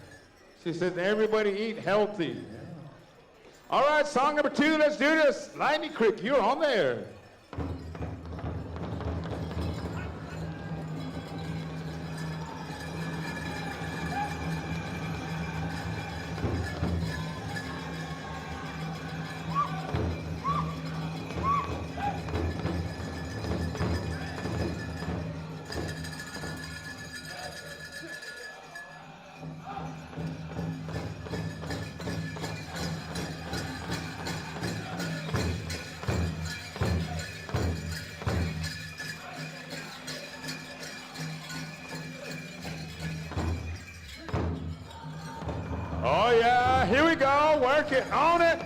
She said, everybody eat healthy. Yeah. All right, song number 2. Let's do this. Lightning Creek, you're on there. Oh yeah, here we go, work it, own it.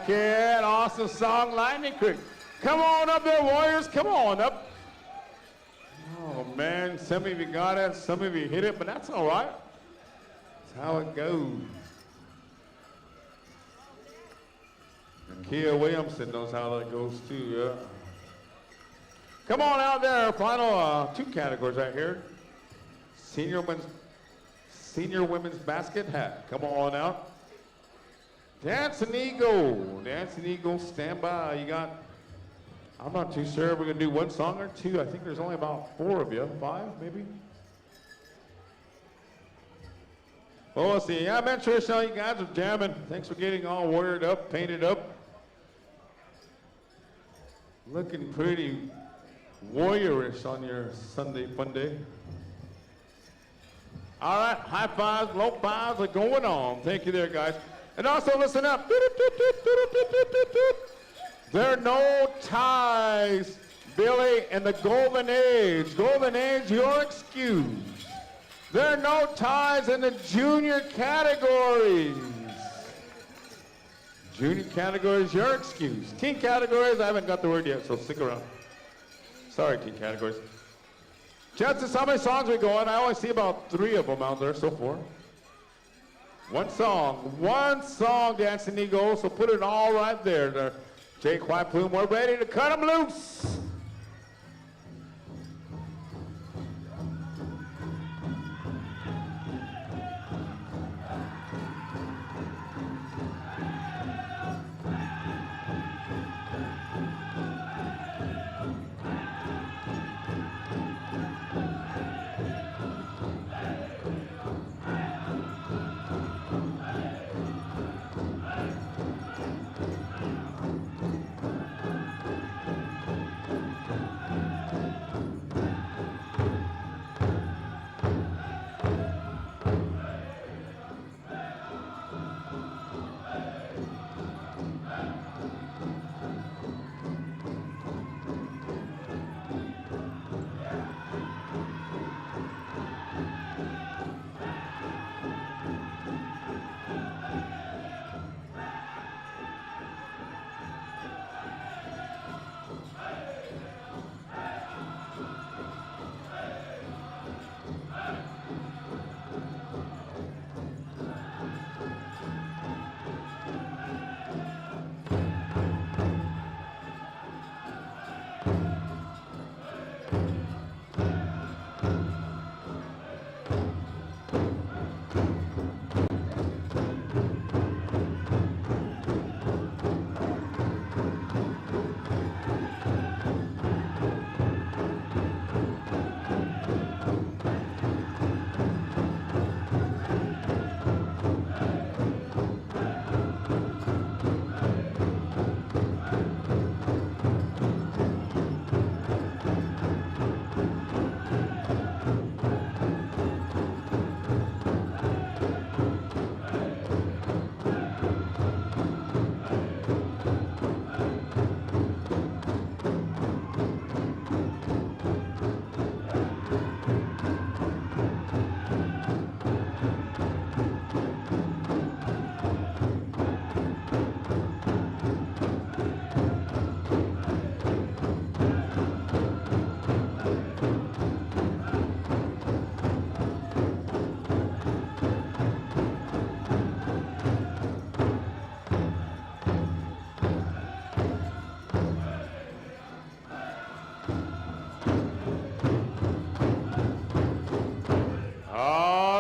Kid, awesome song, Lightning Creek. Come on up there, Warriors, come on up. Oh man, some of you got it, some of you hit it, but that's all right. That's how it goes. And Kia Williamson knows how that goes too, yeah. Come on out there, final 2 categories right here. Senior women's basket hat, come on out. Dancing Eagle, stand by. You got, I'm not too sure if we're gonna do 1 song or 2. I think there's only about 4 of you, 5 maybe. Well, let's see. Yeah, I'm sure some of you guys are jamming. Thanks for getting all wired up, painted up. Looking pretty warriorish on your Sunday Fun Day. All right, high fives, low fives are going on. Thank you there, guys. And also listen up. There are no ties, Billy, in the Golden Age. Golden Age, you're excused. There are no ties in the junior categories. Junior categories, you're excused. Teen categories, I haven't got the word yet, so stick around. Sorry, teen categories. Chances, how many songs we go on? I only see about 3 of them out there so far. One song, Dancing Eagle, so put it all right there. Jake White Plume, we're ready to cut them loose.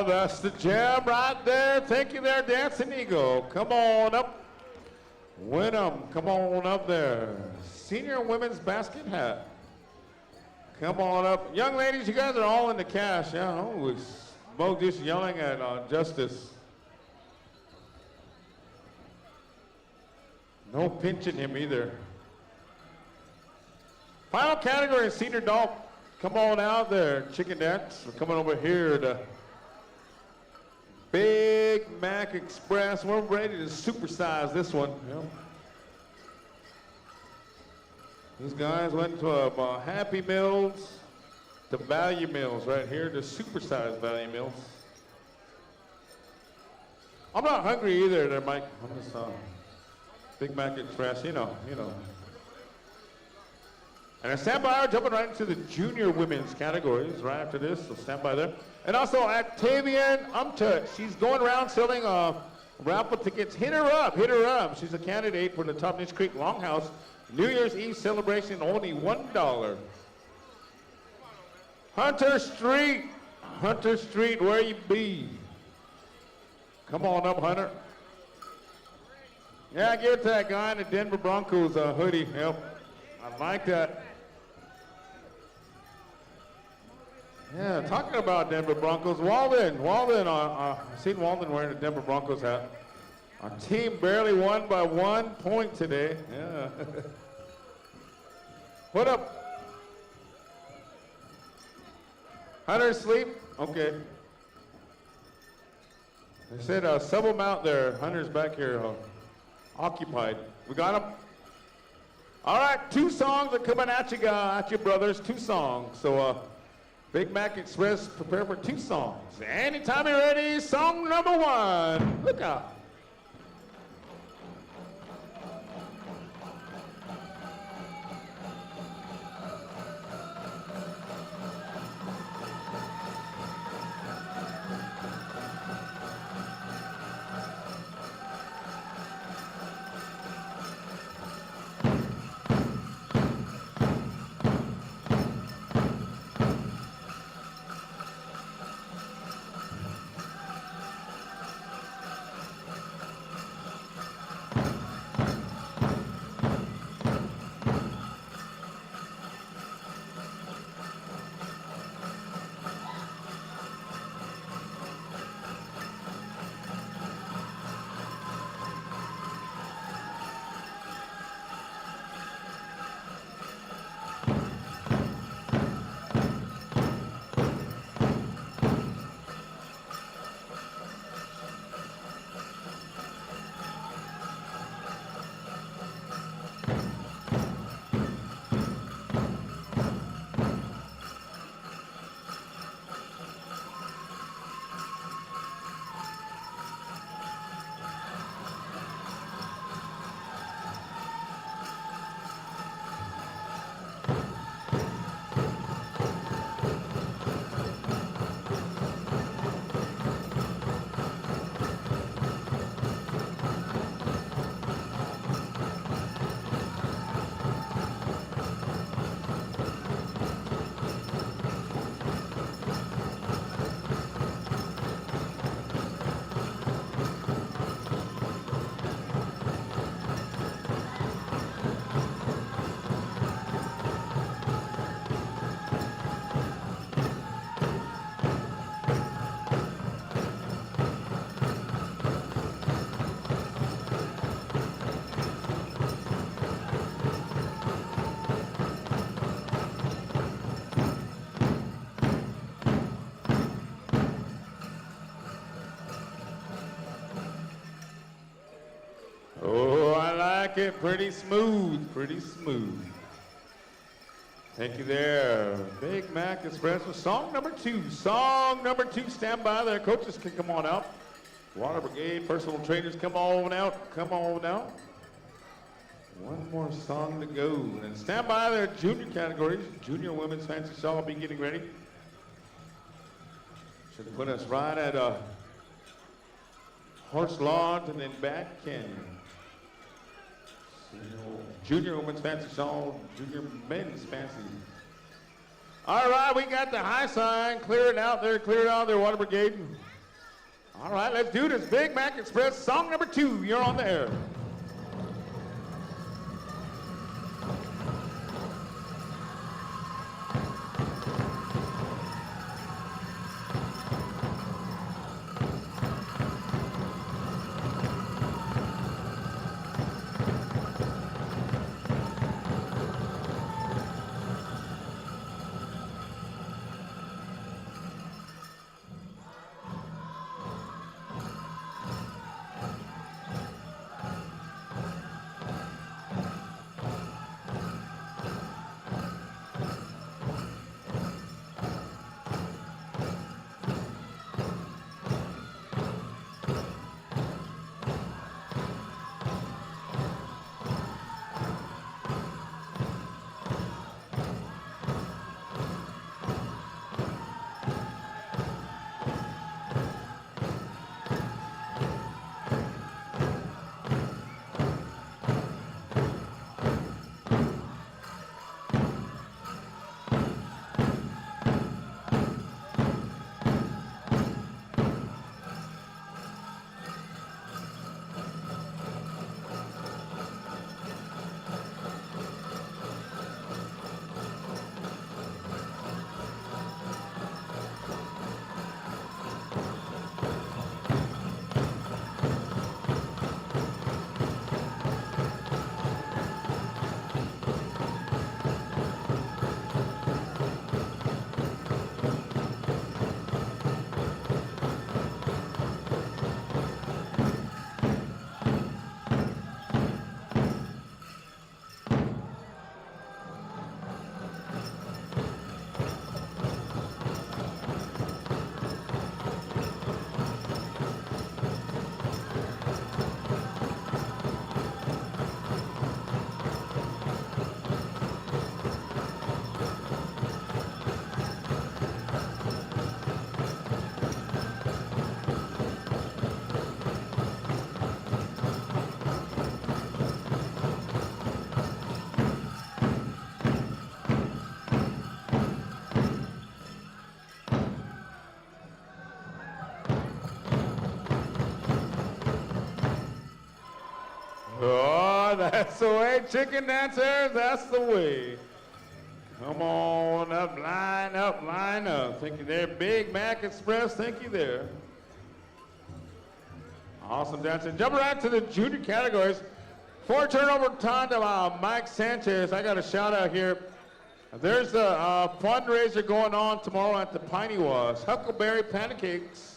That's the jam right there. Thank you there, Dancing Eagle. Come on up. Wyndham, come on up there. Senior women's basket hat. Come on up. Young ladies, you guys are all in the cash. Yeah, holy smoke, just yelling at Justice. No pinching him either. Final category, senior dog. Come on out there, chicken dance. We're coming over here to Big Mac Express. We're ready to supersize this one. Yep. These guys went to Happy Meals to Value Meals right here to supersize Value Meals. I'm not hungry either there, Mike. I'm just Big Mac Express, you know. And stand by, we're jumping right into the junior women's categories right after this, so stand by there. And also Octavian Umtut, she's going around selling raffle tickets. Hit her up. She's a candidate for the Top Niche Creek Longhouse New Year's Eve celebration, only $1. Hunter Street, where you be? Come on up, Hunter. Yeah, give it to that guy in the Denver Broncos hoodie. Yep, I like that. Yeah, talking about Denver Broncos, Walden, I've seen Walden wearing a Denver Broncos hat. Our team barely won by 1 point today. Yeah. What up? Hunter asleep? Okay. They said sub him out there. Hunter's back here occupied. We got him? All right, 2 songs are coming at you brothers, 2 songs. So Big Mac Express, prepare for 2 songs. Anytime you're ready, song number 1. Look out. Oh, I like it. Pretty smooth, pretty smooth. Thank you there. Big Mac Express with song number 2. Song number 2, stand by there. Coaches can come on out. Water Brigade, personal trainers, come on out. Come on out. One more song to go. And stand by there, junior categories. Junior women's fancy shawl will be getting ready. Should put us right at Horse Lodge and then back Canyon. Junior women's fancy shawl, junior men's fancy. All right, we got the high sign. Clear it out there, Water Brigade. All right, let's do this. Big Mac Express, song number 2. You're on the air. Oh, that's the way, chicken dancers, that's the way. Come on up, line up, line up. Thank you there, Big Mac Express, thank you there. Awesome dancing. Jump right to the junior categories. Before I turn over time to Mike Sanchez, I got a shout out here. There's the fundraiser going on tomorrow at the Piney Was. Huckleberry pancakes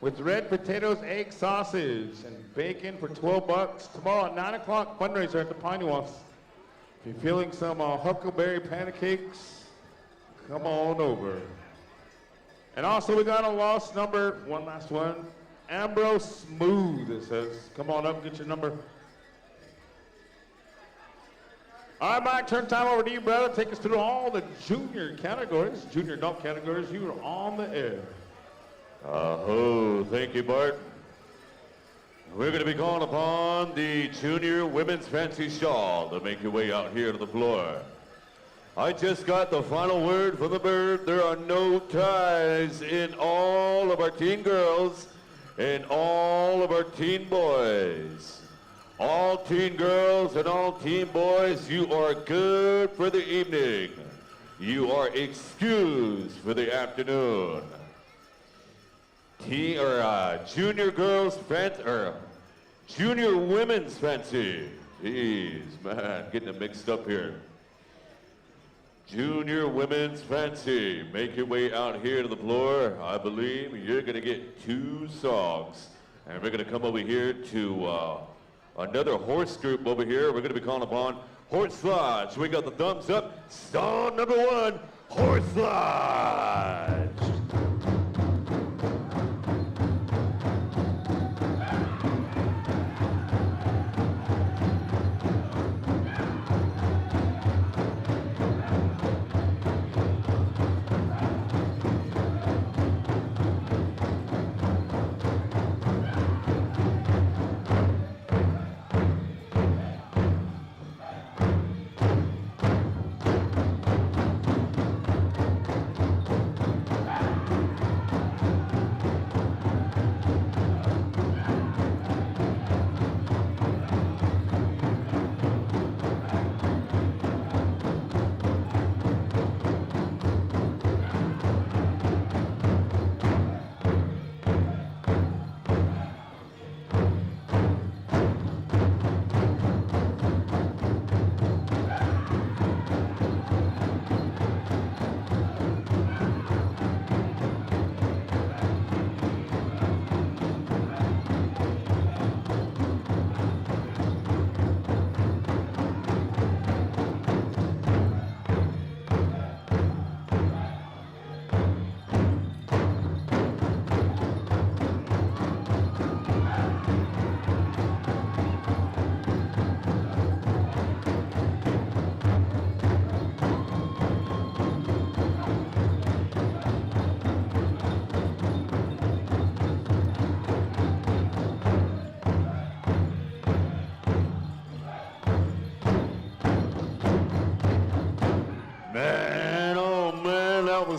with red potatoes, egg sausage, and bacon for $12. Tomorrow at 9 o'clock, fundraiser at the Piney Was. If you're feeling some huckleberry pancakes, come on over. And also we got a lost number, one last one. Ambrose Smooth, it says. Come on up, get your number. All right, Mike, turn time over to you, brother. Take us through all the junior categories, junior adult categories. You are on the air. Thank you, Bart. We're going to be calling upon the junior women's fancy shawl to make your way out here to the floor. I just got the final word from the bird. There are no ties in all of our teen girls and all of our teen boys. All teen girls and all teen boys, you are good for the evening. You are excused for the afternoon. Junior girls junior women's fancy. Jeez, man, getting it mixed up here. Junior women's fancy. Make your way out here to the floor. I believe you're gonna get 2 songs. And we're gonna come over here to another horse group over here. We're going to be calling upon Horse Lodge. We got the thumbs up. Stall number 1, Horse Lodge.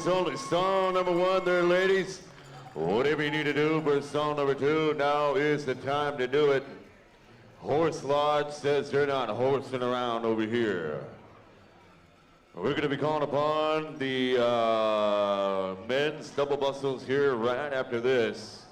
Only stall number 1 there, ladies. Whatever you need to do for stall number 2, now is the time to do it. Horse Lodge says they're not horsing around over here. We're going to be calling upon the men's double bustles here right after this.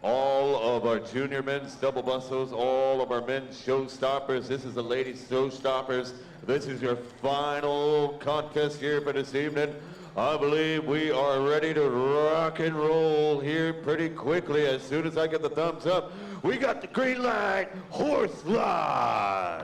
All of our junior men's double bustles, all of our men's showstoppers. This is the ladies' showstoppers. This is your final contest here for this evening. I believe we are ready to rock and roll here pretty quickly. As soon as I get the thumbs up, we got the green light, Horse Lodge.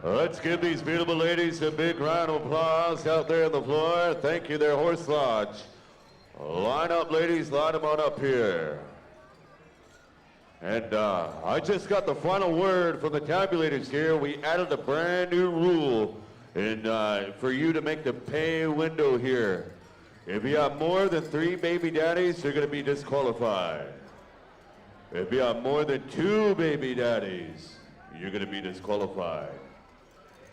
Let's give these beautiful ladies a big round of applause out there on the floor. Thank you there, Horse Lodge. Line up, ladies, line them on up here. And I just got the final word from the tabulators here. We added a brand new rule for you to make the pay window here. If you have more than 3 baby daddies, you're going to be disqualified. If you have more than 2 baby daddies, you're going to be disqualified.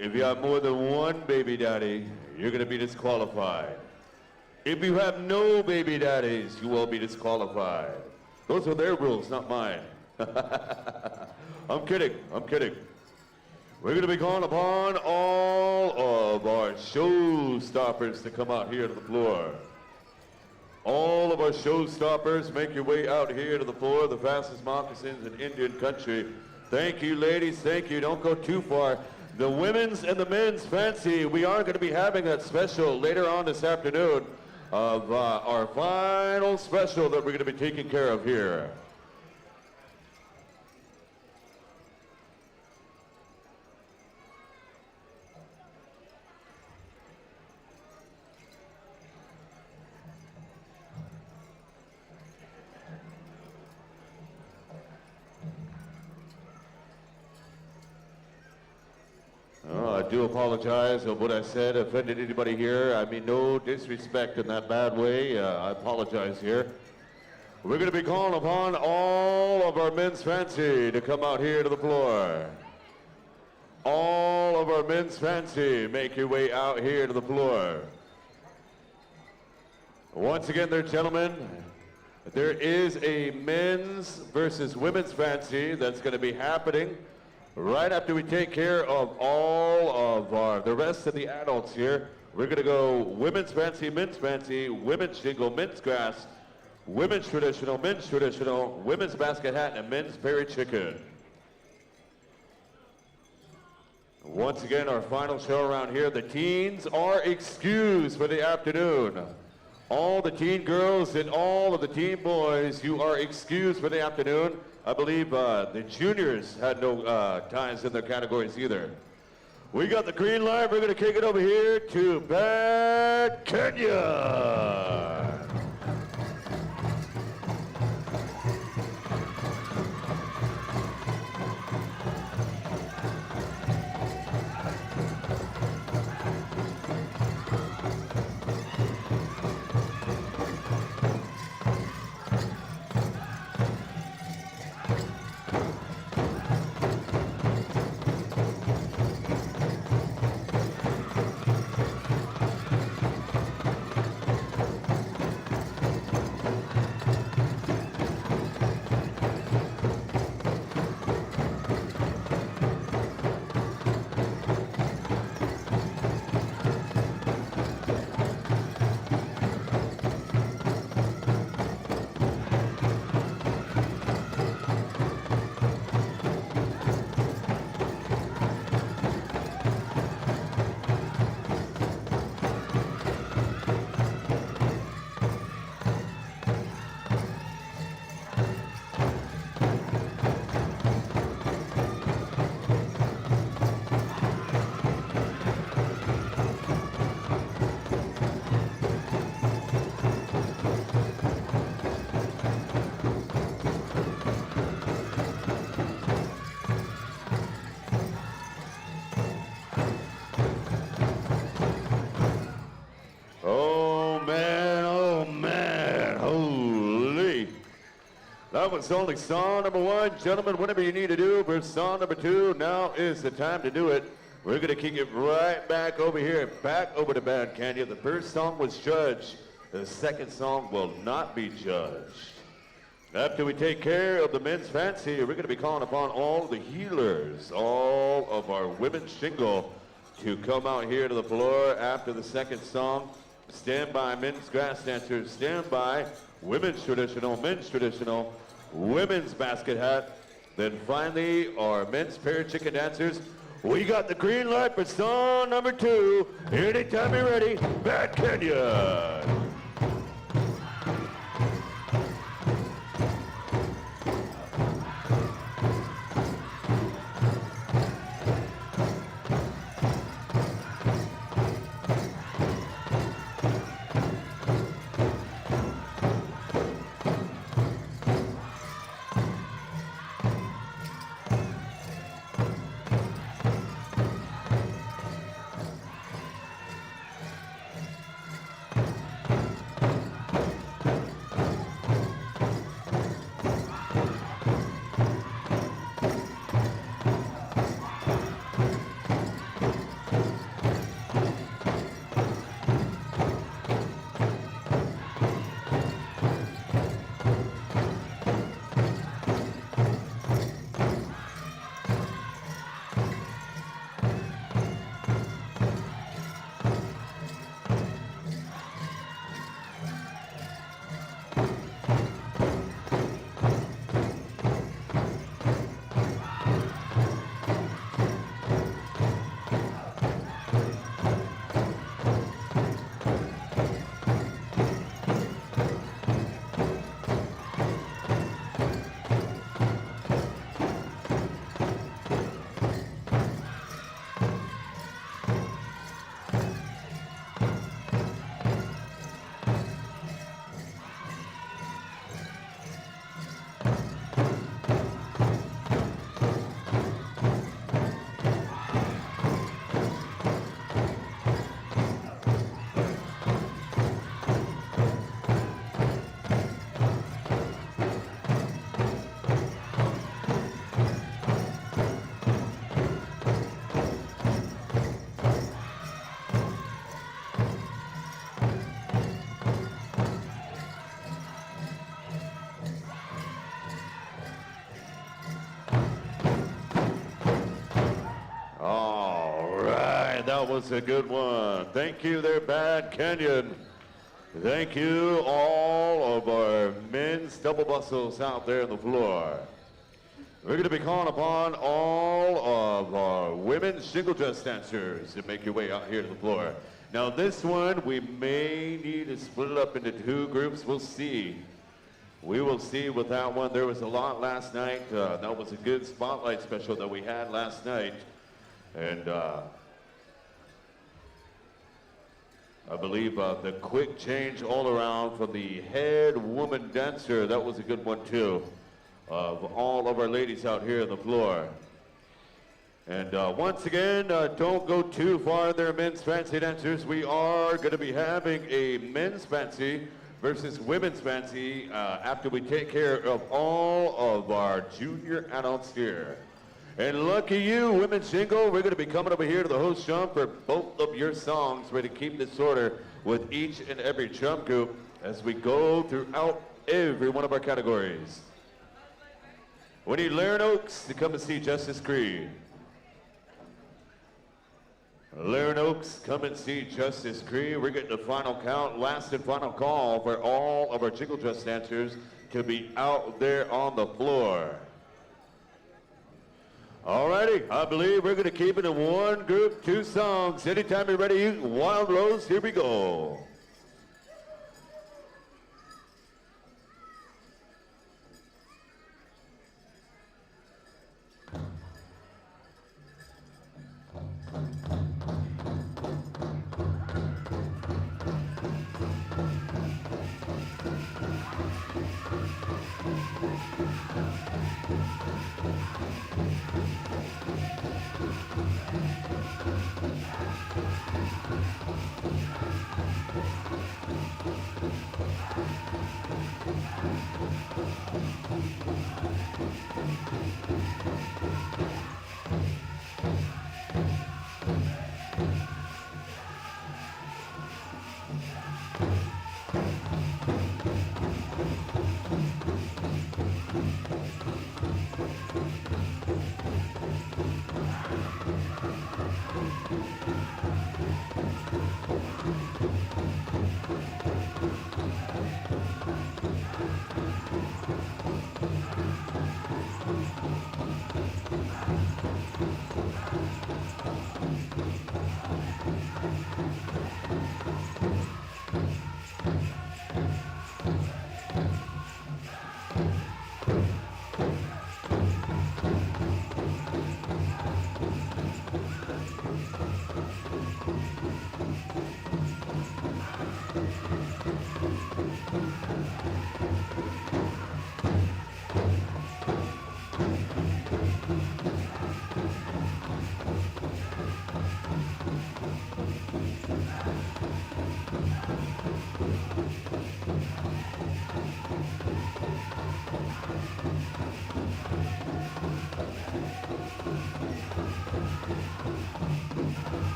If you have more than 1 baby daddy, you're going to be disqualified. If you have no baby daddies, you will be disqualified. Those are their rules, not mine. I'm kidding. We're going to be calling upon all of our showstoppers to come out here to the floor. All of our showstoppers, make your way out here to the floor, the fastest moccasins in Indian country. Thank you, ladies. Thank you. Don't go too far. The women's and the men's fancy, we are going to be having that special later on this afternoon of our final special that we're going to be taking care of here. I do apologize of what I said, offended anybody here. I mean, no disrespect in that bad way. I apologize here. We're going to be calling upon all of our men's fancy to come out here to the floor. All of our men's fancy, make your way out here to the floor. Once again, there, gentlemen, there is a men's versus women's fancy that's going to be happening right after we take care of all of the rest of the adults here. We're going to go women's fancy, women's shingle, men's grass, women's traditional, women's basket hat, and men's berry chicken. Once again, our final show around here. The teens are excused for the afternoon. All the teen girls and all of the teen boys, you are excused for the afternoon. I believe the juniors had no ties in their categories either. We got the green light. We're going to kick it over here to Bad Kenya. That was only song number one. Gentlemen, whatever you need to do for song number two, now is the time to do it. We're going to kick it right back over here, back over to Bad Canyon. The first song was judged. The second song will not be judged. After we take care of the men's fancy, we're going to be calling upon all the healers, all of our women's shingle, to come out here to the floor after the second song. Stand by, men's grass dancers. Stand by, women's traditional, men's traditional, women's basket hat. Then finally, our men's pair chicken dancers. We got the green light for song number two. Anytime you're ready, Bad Canyon. that was a good one. Thank you there, Bad Canyon. Thank you, all of our men's double bustles out there on the floor. We're going to be calling upon all of our women's single dress dancers to make your way out here to the floor. Now this one, we may need to split it up into two groups. We'll see. We will see with that one. There was a lot last night. That was a good spotlight special that we had last night. And I believe the quick change all around from the head woman dancer, that was a good one too, of all of our ladies out here on the floor. And once again, don't go too far there, men's fancy dancers. We are going to be having a men's fancy versus women's fancy after we take care of all of our junior adults here. And lucky you, women's single, we're going to be coming over here to the host jump for both of your songs. We're going to keep this order with each and every jump group as we go throughout every one of our categories. We need Laren Oaks to come and see Justice Creed. Laren Oaks, come and see Justice Creed. We're getting the final count, last and final call for all of our jingle dress dancers to be out there on the floor. Alrighty, I believe we're going to keep it in one group, two songs. Anytime you're ready, Wild Rose, here we go.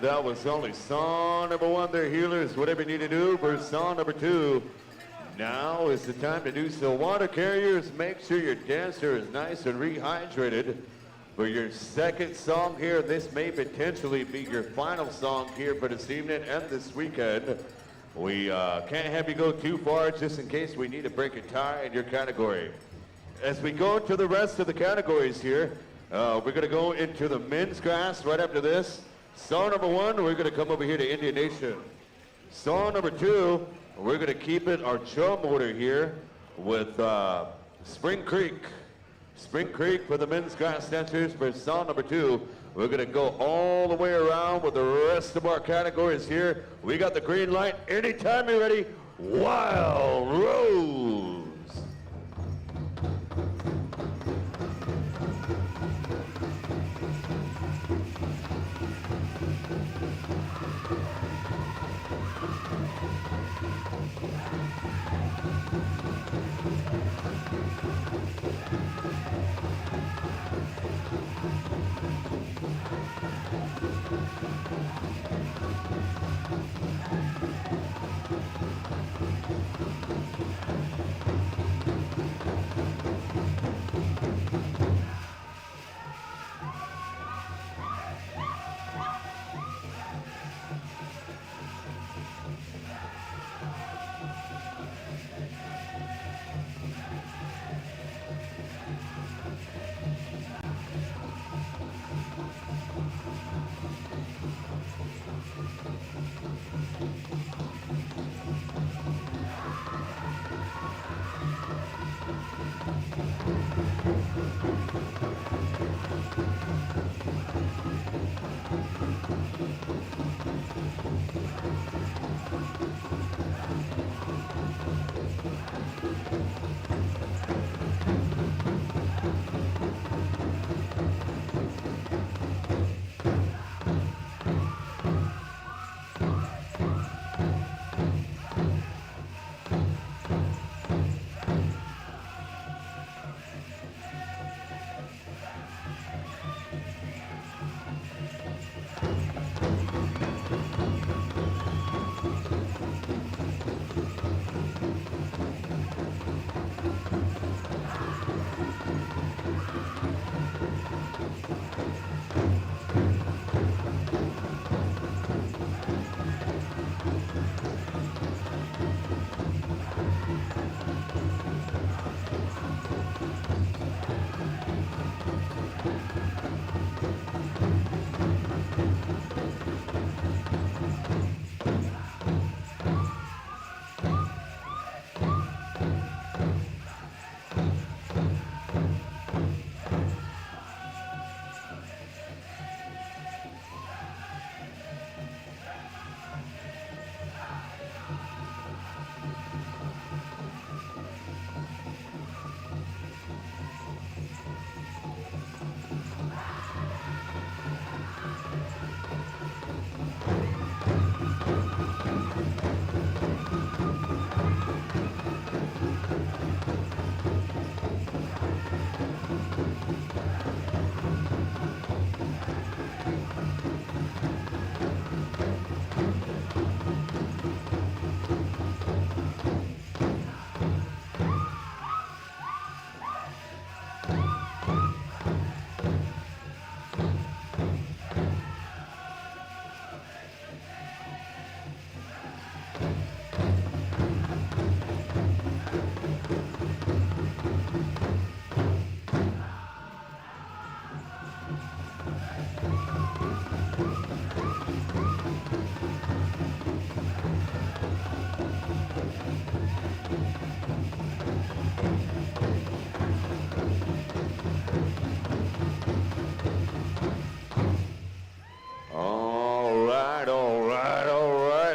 That was only song number one there, healers. Whatever you need to do for song number two. Now is the time to do so. Water carriers, make sure your dancer is nice and rehydrated for your second song here. This may potentially be your final song here for this evening and this weekend. We can't have you go too far just in case we need to break a tie in your category. As we go to the rest of the categories here, we're going to go into the men's grass right after this. Song number one, we're going to come over here to Indian Nation. Song number two, we're going to keep it our chum order here with Spring Creek. Spring Creek for the men's grass dancers for song number two. We're going to go all the way around with the rest of our categories here. We got the green light. Anytime you're ready, Wild Rose.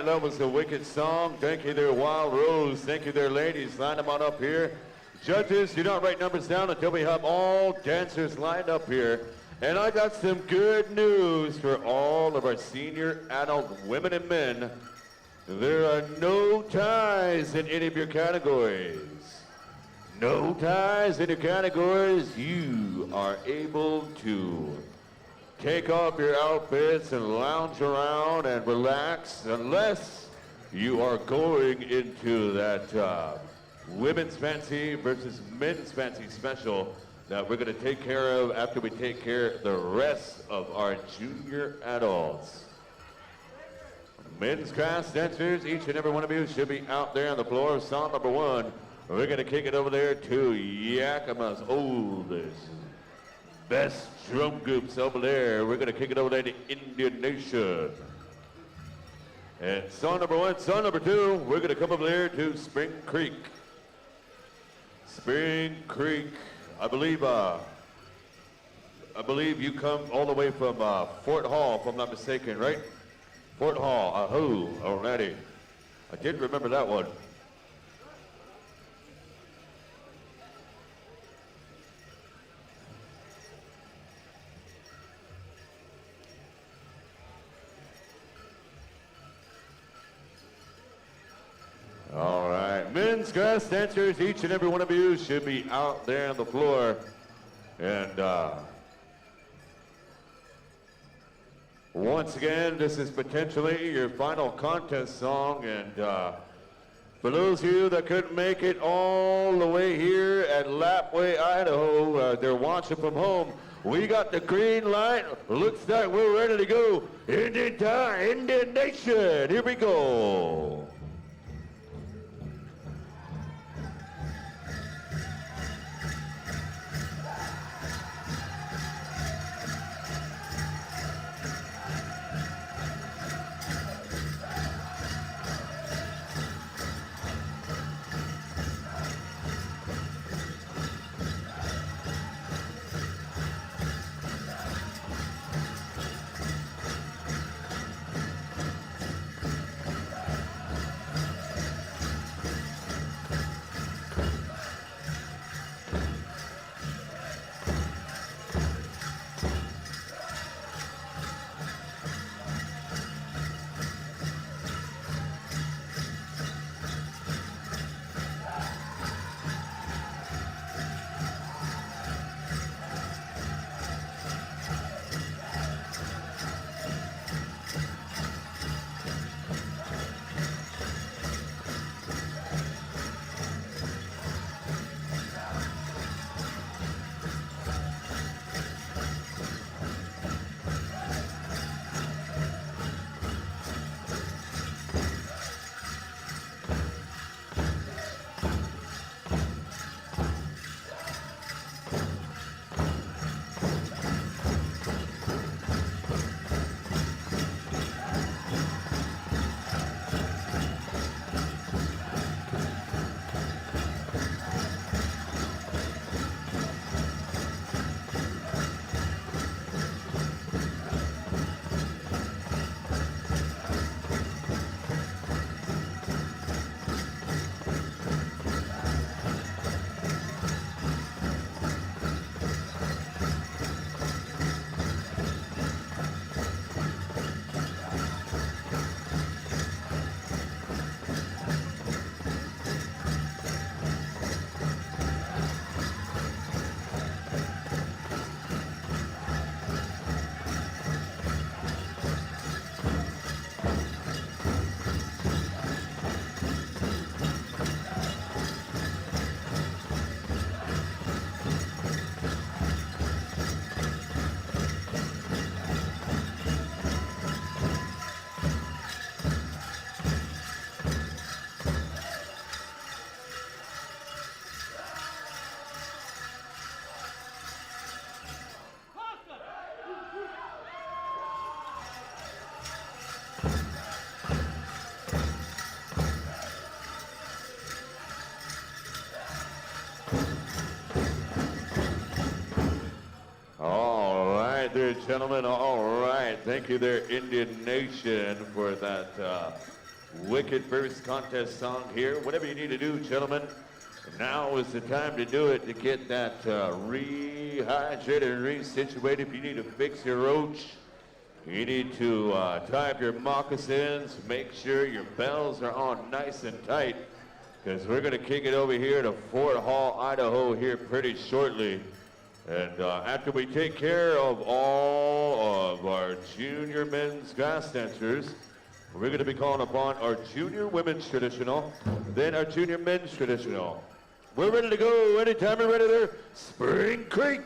That was a wicked song. Thank you there, Wild Rose. Thank you there, ladies. Line them on up here. Judges, do not write numbers down until we have all dancers lined up here. And I got some good news for all of our senior adult women and men. There are no ties in any of your categories. No ties in your categories. You are able to take off your outfits and lounge around and relax unless you are going into that women's fancy versus men's fancy special that we're going to take care of after we take care of the rest of our junior adults. Men's class dancers, each and every one of you should be out there on the floor. Song number one, we're going to kick it over there to Yakima's oldest, best drum groups over there. We're going to kick it over there to Indian Nation. And song number one, song number two, we're going to come over there to Spring Creek. Spring Creek, I believe you come all the way from Fort Hall, if I'm not mistaken, right? Fort Hall, ahoo, already. I did remember that one. men's grass dancers, each and every one of you should be out there on the floor. And once again, this is potentially your final contest song. And for those of you that couldn't make it all the way here at Lapway, Idaho, they're watching from home. We got the green light. Looks like we're ready to go. Indian time, Indian Nation. Here we go. There, gentlemen. All right. Thank you there, Indian Nation, for that wicked first contest song here. Whatever you need to do, gentlemen, now is the time to do it to get that rehydrated and resituated. If you need to fix your roach, you need to tie up your moccasins, make sure your bells are on nice and tight, because we're going to kick it over here to Fort Hall, Idaho here pretty shortly. And after we take care of all of our junior men's grass dancers, we're going to be calling upon our junior women's traditional, then our junior men's traditional. We're ready to go. Anytime you're ready there, Spring Creek.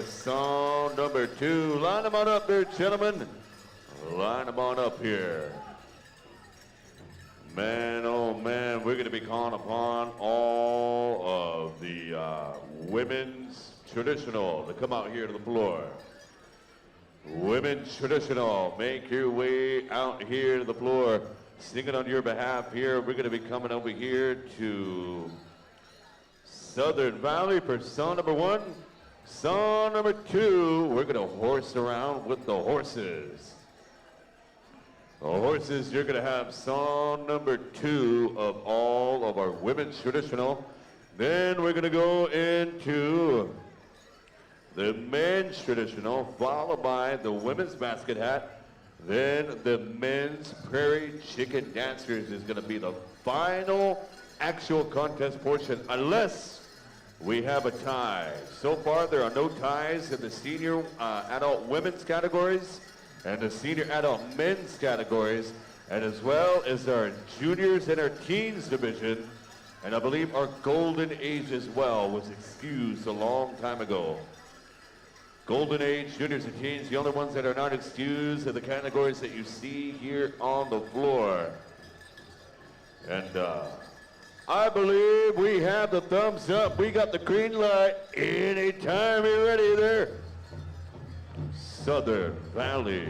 song number 2. Line them on up there, gentlemen. Line them on up here. Man, oh man, we're going to be calling upon all of the women's traditional to come out here to the floor. Women's traditional, make your way out here to the floor. Singing on your behalf here, we're going to be coming over here to Southern Valley for song number 1. Song number 2, we're going to horse around with the horses. The horses, you're going to have song number 2 of all of our women's traditional. Then we're going to go into the men's traditional, followed by the women's basket hat. Then the men's prairie chicken dancers is going to be the final actual contest portion, unless we have a tie. So far, there are no ties in the senior adult women's categories and the senior adult men's categories, and as well as our juniors and our teens division. And I believe our golden age as well was excused a long time ago. Golden age, juniors and teens, the only ones that are not excused are the categories that you see here on the floor. And I believe we have the thumbs up. We got the green light. Anytime you're ready there. Southern Valley.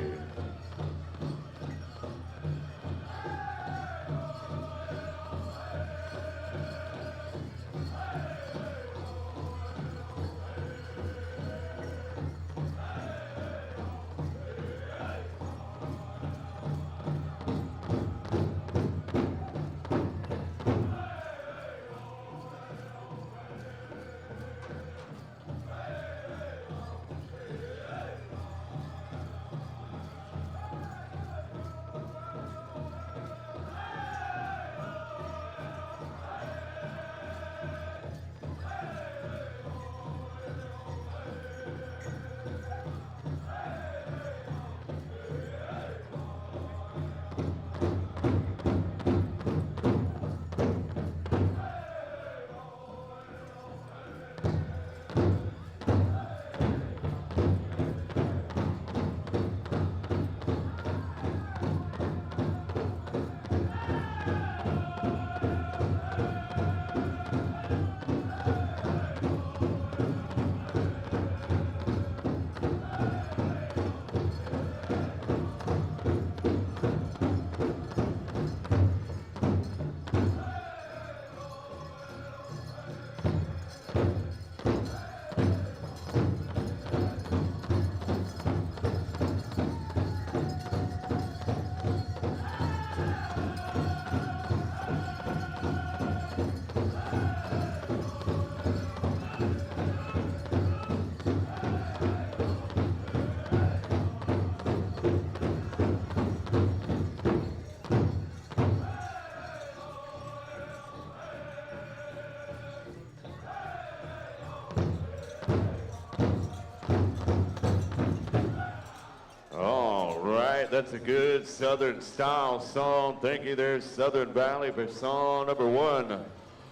That's a good Southern style song. Thank you there, Southern Valley, for song number 1.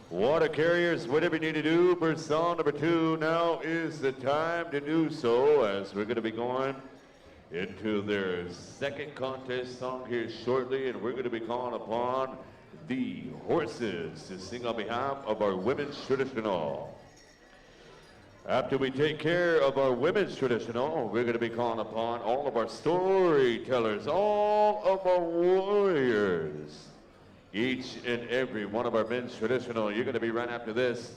Water carriers, whatever you need to do for song number 2, now is the time to do so, as we're going to be going into their second contest song here shortly, and we're going to be calling upon the horses to sing on behalf of our women's traditional. After we take care of our women's traditional, we're going to be calling upon all of our storytellers, all of our warriors. Each and every one of our men's traditional, you're going to be right after this.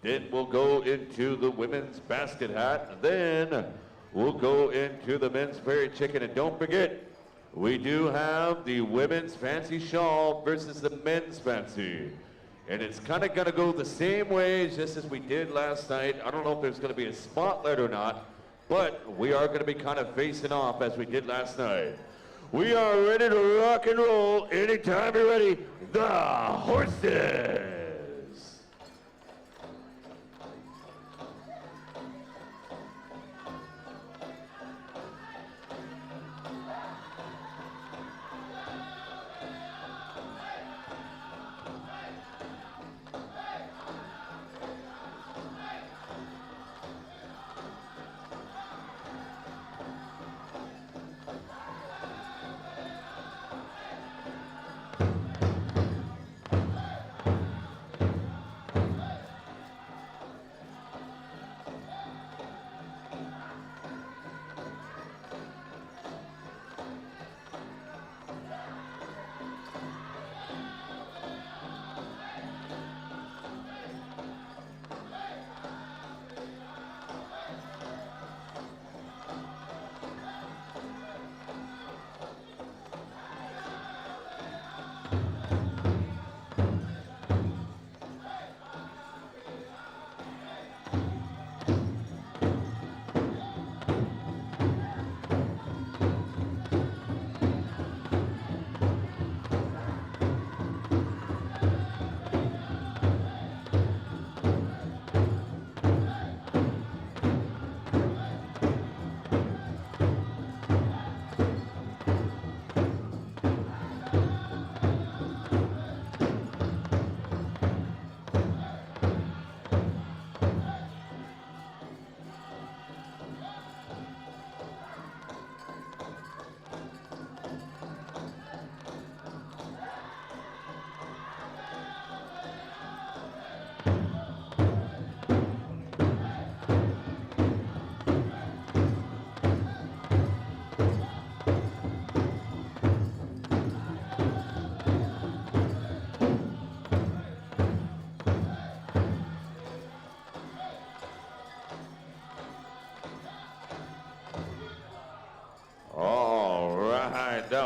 Then we'll go into the women's basket hat. Then we'll go into the men's prairie chicken. And don't forget, we do have the women's fancy shawl versus the men's fancy. And it's kind of going to go the same way just as we did last night. I don't know if there's going to be a spotlight or not, but we are going to be kind of facing off as we did last night. We are ready to rock and roll. Anytime you're ready, the horses.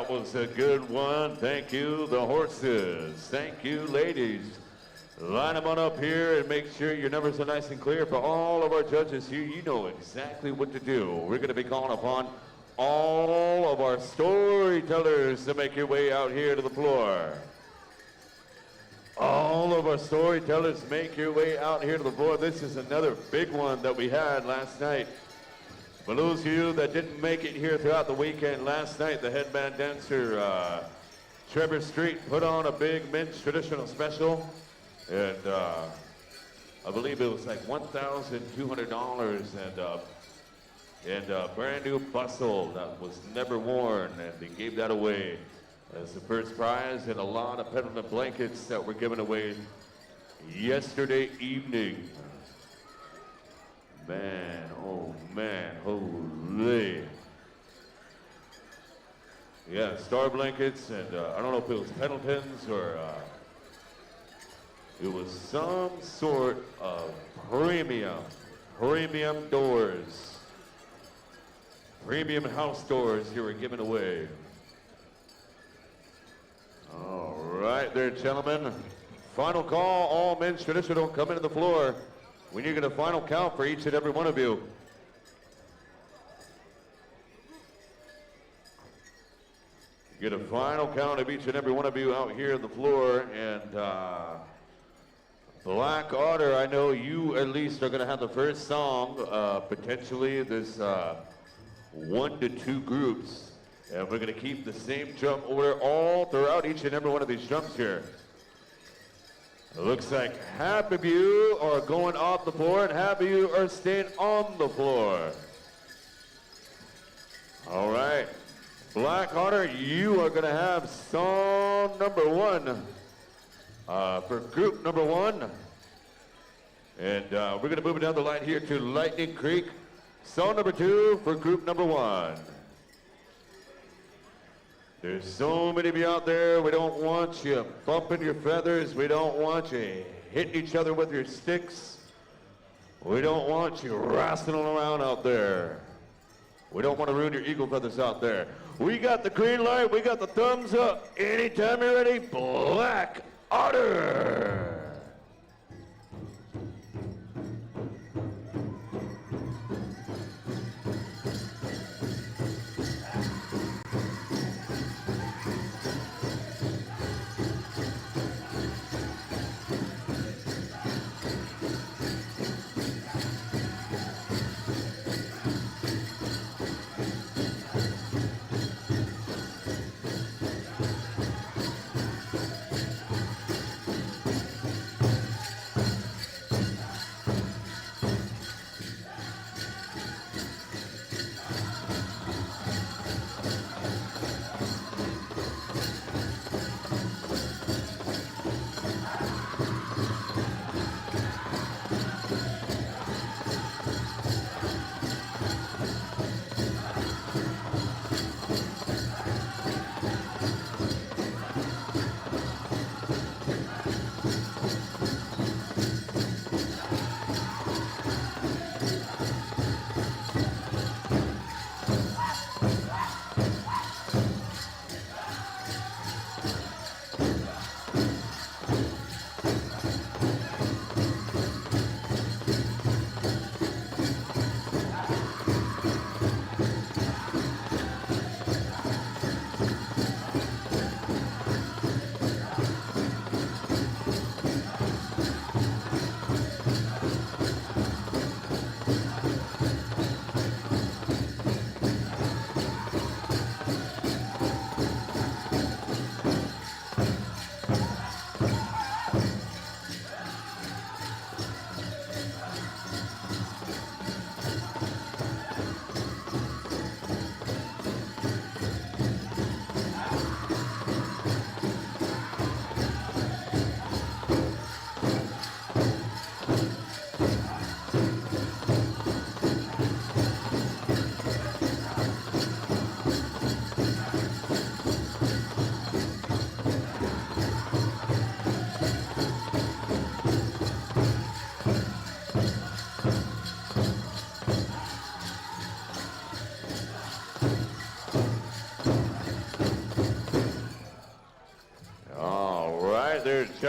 That was a good one. Thank you, the horses. Thank you, ladies. Line them on up here and make sure your numbers are nice and clear. For all of our judges here, you know exactly what to do. We're going to be calling upon all of our storytellers to make your way out here to the floor. All of our storytellers, make your way out here to the floor. This is another big one that we had last night. For those of you that didn't make it here throughout the weekend, last night the headband dancer, Trevor Street, put on a big men's traditional special. And I believe it was like $1,200 and a brand new bustle that was never worn. And they gave that away as the first prize, and a lot of pendant blankets that were given away yesterday evening. Man, oh man, holy. Yeah, star blankets, and I don't know if it was Pendletons or it was some sort of premium doors. Premium house doors you were giving away. All right there, gentlemen. Final call, all men's traditional, come into the floor. We need to get a final count for each and every one of you. Get a final count of each and every one of you out here on the floor. And Black Otter, I know you at least are going to have the first song. Potentially there's 1 to 2 groups. And we're going to keep the same drum order all throughout each and every one of these drums here. It looks like half of you are going off the floor and half of you are staying on the floor. All right. Black Otter, you are going to have song number 1 for group number 1. And we're going to move it down the line here to Lightning Creek. Song number 2 for group number 1. There's so many of you out there. We don't want you bumping your feathers. We don't want you hitting each other with your sticks. We don't want you wrestling around out there. We don't want to ruin your eagle feathers out there. We got the green light. We got the thumbs up. Anytime you're ready, Black Otter.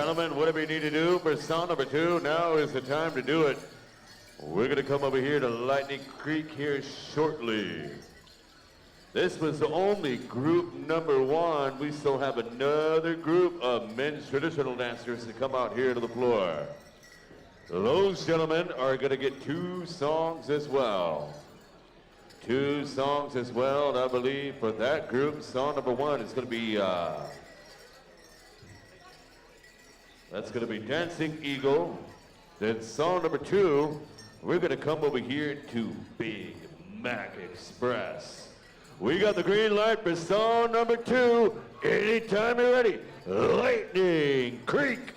gentlemen, whatever you need to do for song number 2, now is the time to do it. We're going to come over here to Lightning Creek here shortly. This was the only group number 1. We still have another group of men's traditional dancers to come out here to the floor. Those gentlemen are going to get 2 songs as well. 2 songs as well, and I believe for that group, song number 1 is going to be, that's going to be Dancing Eagle. Then song number 2, we're going to come over here to Big Mac Express. We got the green light for song number 2. Anytime you're ready, Lightning Creek.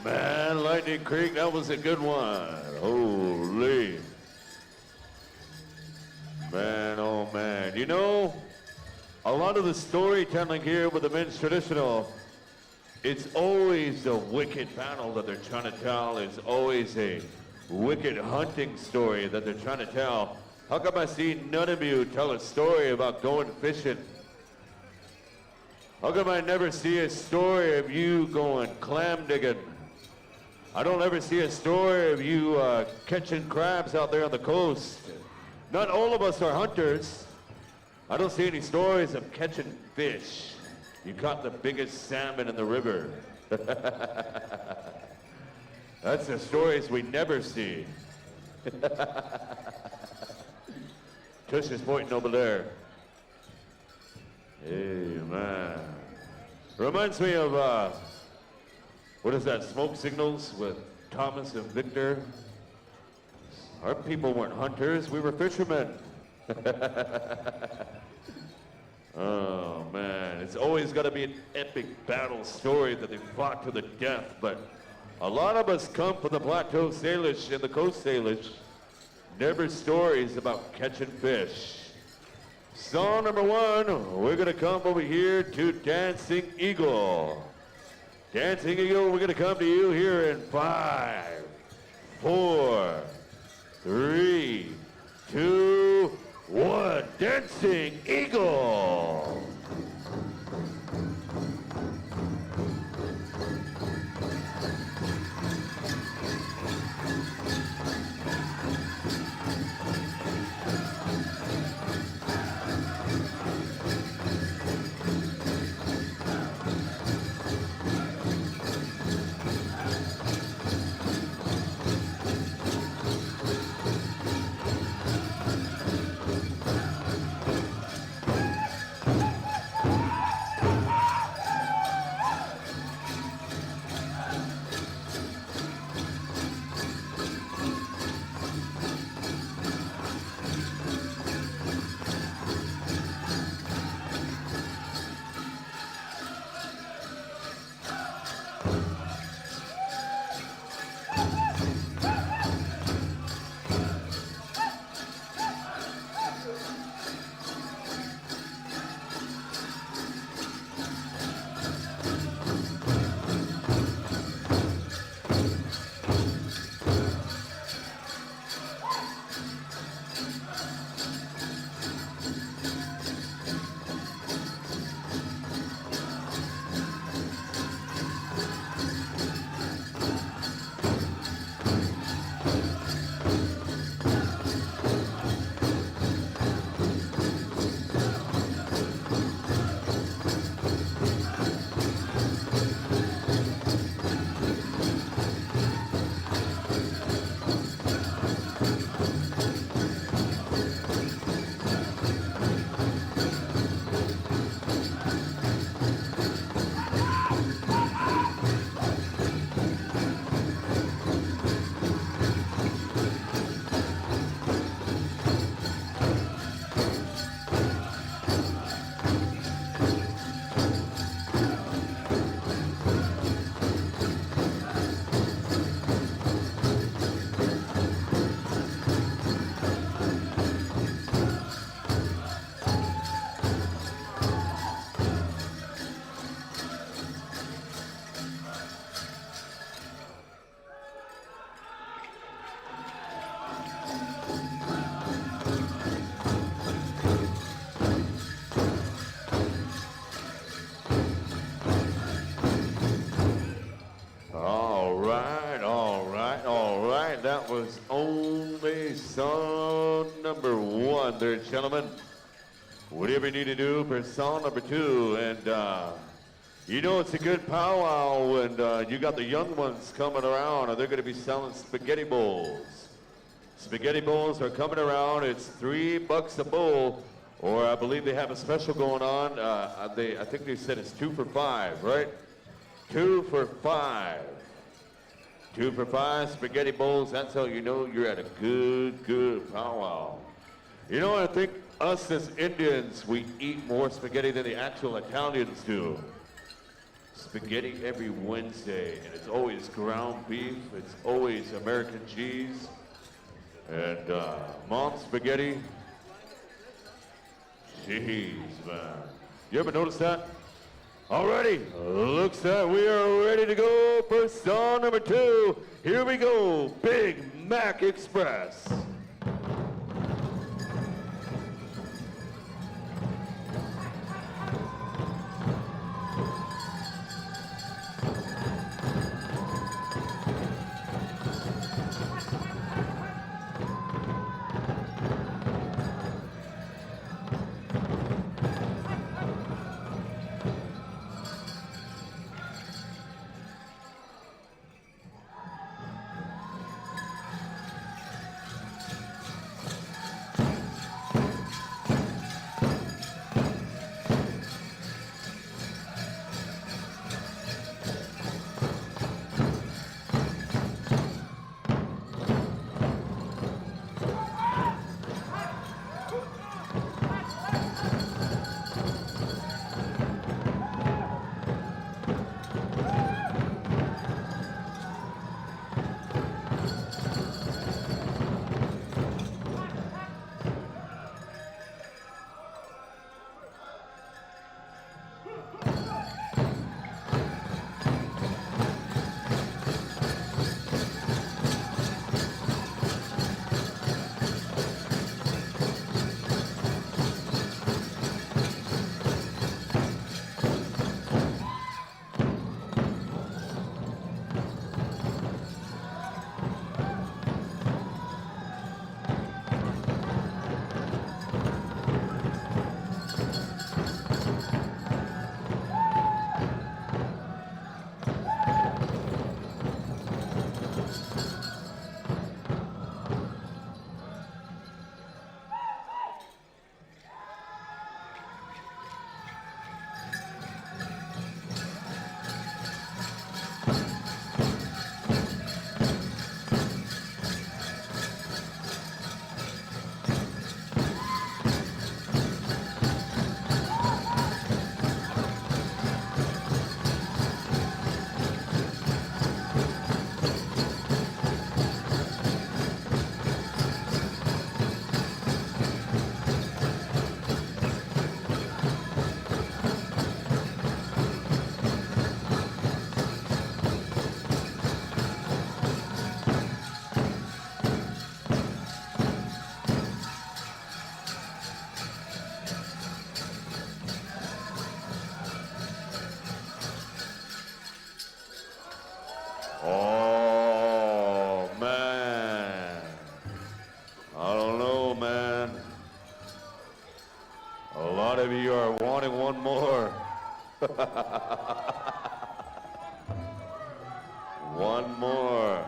Man, Lightning Creek, that was a good one. Holy. Man, oh man. You know, a lot of the storytelling here with the men's traditional, it's always a wicked battle that they're trying to tell. It's always a wicked hunting story that they're trying to tell. How come I see none of you tell a story about going fishing? How come I never see a story of you going clam digging? I don't ever see a story of you catching crabs out there on the coast. Not all of us are hunters. I don't see any stories of catching fish. You caught the biggest salmon in the river. That's the stories we never see. Tush is pointing over there. Hey, man. Reminds me of, what is that, Smoke Signals with Thomas and Victor? Our people weren't hunters, we were fishermen. Oh, man. It's always got to be an epic battle story that they fought to the death, but a lot of us come from the Plateau Salish and the Coast Salish. Never stories about catching fish. Song number 1, we're going to come over here to Dancing Eagle. Dancing Eagle, we're going to come to you here in 5, 4, 3, 2, 1. Dancing Eagle. right, that was only song number 1 there, gentlemen. Whatever you need to do for song number 2, and you know it's a good powwow when you got the young ones coming around, and they're going to be selling spaghetti bowls. Spaghetti bowls are coming around. It's $3 a bowl, or I believe they have a special going on. I think they said it's 2 for $5, right? 2 for $5. 2 for $5 spaghetti bowls. That's how you know you're at a good powwow. You know, I think us as Indians, we eat more spaghetti than the actual Italians do. Spaghetti every Wednesday, and it's always ground beef. It's always American cheese. And mom's spaghetti. Jeez, man. You ever notice that? Alrighty, looks like we are ready to go for song number 2. Here we go, Big Mac Express. Oh, man. I don't know, man. A lot of you are wanting one more. One more.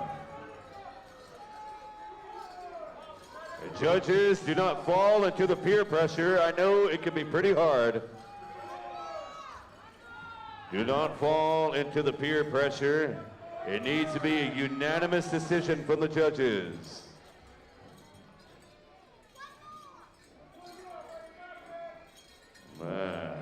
The judges, do not fall into the peer pressure. I know it can be pretty hard. Do not fall into the peer pressure. It needs to be a unanimous decision from the judges. Man.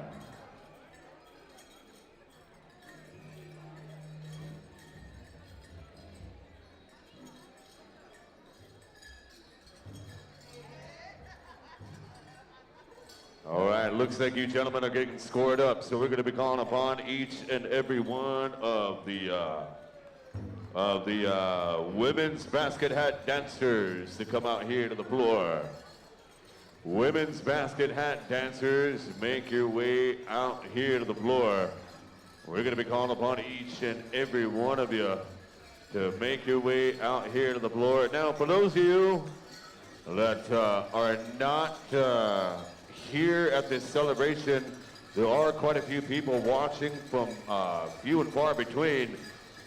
All right, looks like you gentlemen are getting scored up, so we're going to be calling upon each and every one of the women's basket hat dancers to come out here to the floor. Women's basket hat dancers, make your way out here to the floor. We're going to be calling upon each and every one of you to make your way out here to the floor. Now, for those of you that are not here at this celebration, there are quite a few people watching from few and far between,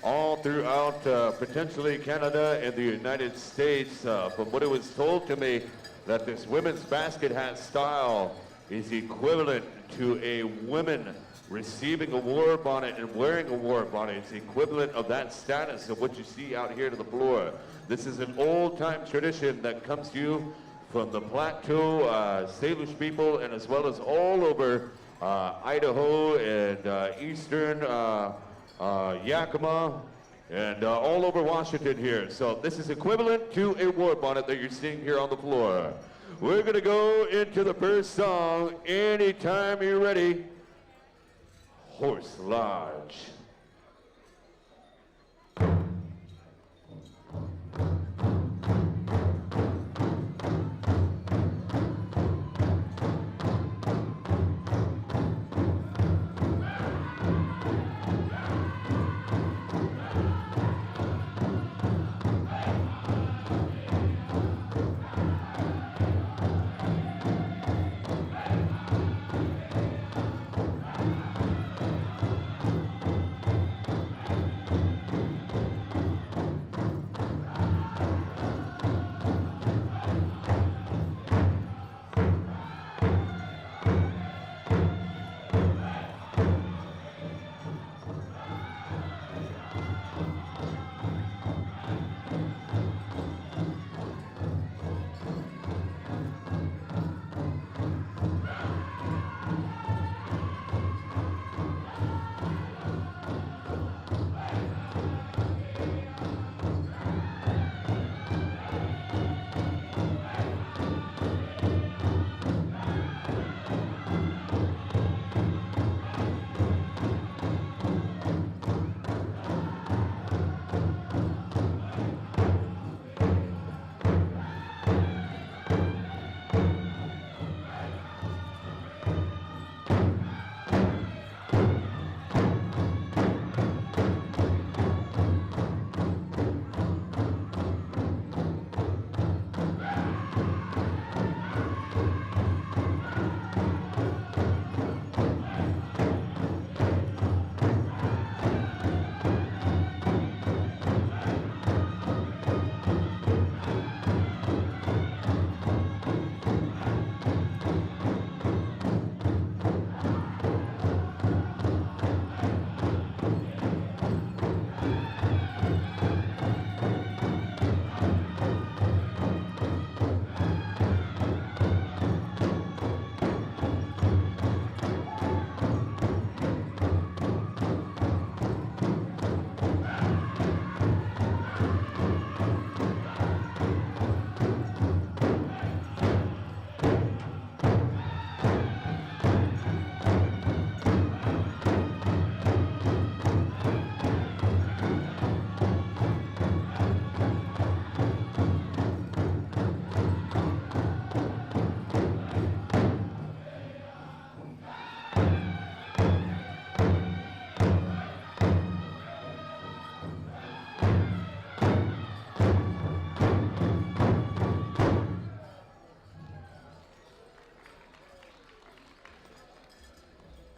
all throughout potentially Canada and the United States. From what it was told to me, that this women's basket hat style is equivalent to a woman receiving a war bonnet and wearing a war bonnet. It's equivalent of that status of what you see out here to the floor. This is an old-time tradition that comes to you from the Plateau, Salish people, and as well as all over Idaho and eastern Yakima, and all over Washington here. So this is equivalent to a war bonnet that you're seeing here on the floor. We're gonna go into the first song. Anytime you're ready. Horse Lodge.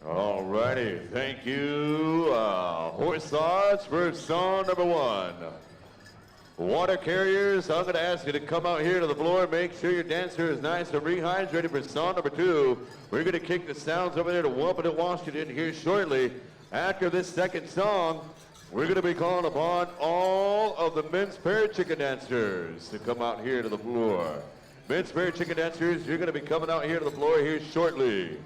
Alrighty, thank you. Horse Lodge for song number one. Water carriers, I'm going to ask you to come out here to the floor. Make sure your dancer is nice and rehydrated for song number two. We're going to kick the sounds over there to Wampanoag, Washington here shortly. After this second song, we're going to be calling upon all of the men's pair chicken dancers to come out here to the floor. Men's pair chicken dancers, you're going to be coming out here to the floor here shortly.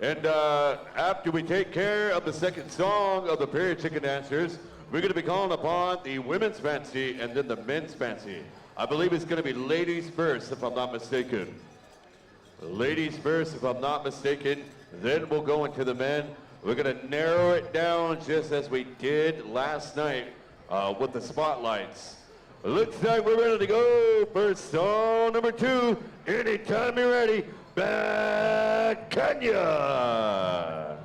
And after we take care of the second song of the pair chicken dancers, we're going to be calling upon the women's fancy and then the men's fancy. I believe it's going to be ladies first, if I'm not mistaken. Ladies first, if I'm not mistaken. Then we'll go into the men. We're going to narrow it down just as we did last night with the spotlights. Looks like we're ready to go for song number two. Anytime you're ready, back Kenya.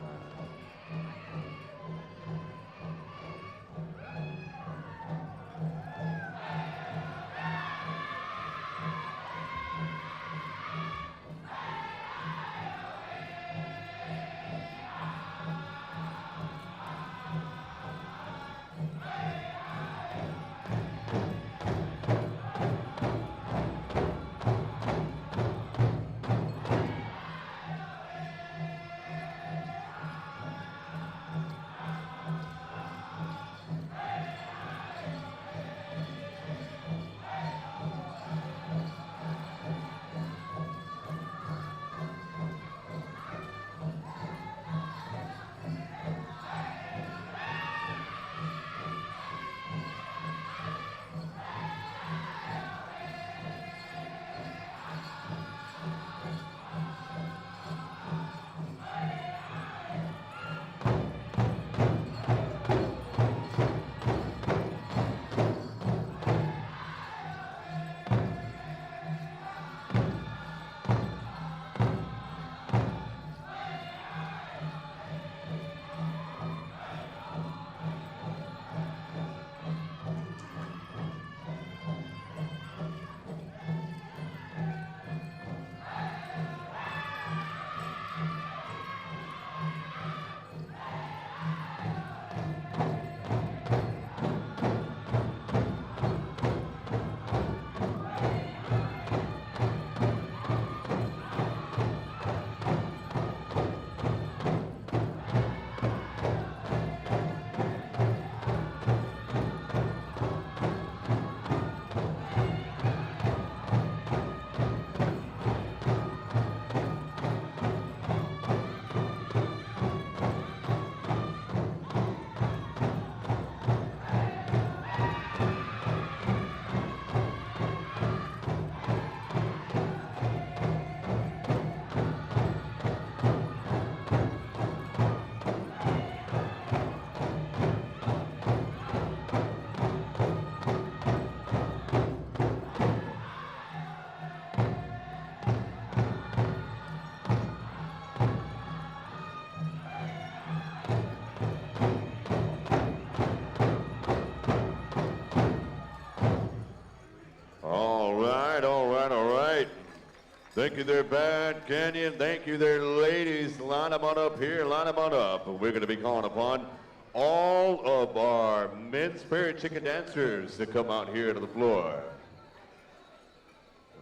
Thank you there, Bad Canyon. Thank you there, ladies. Line them on up here. Line them on up. We're going to be calling upon all of our men's spirit chicken dancers to come out here to the floor.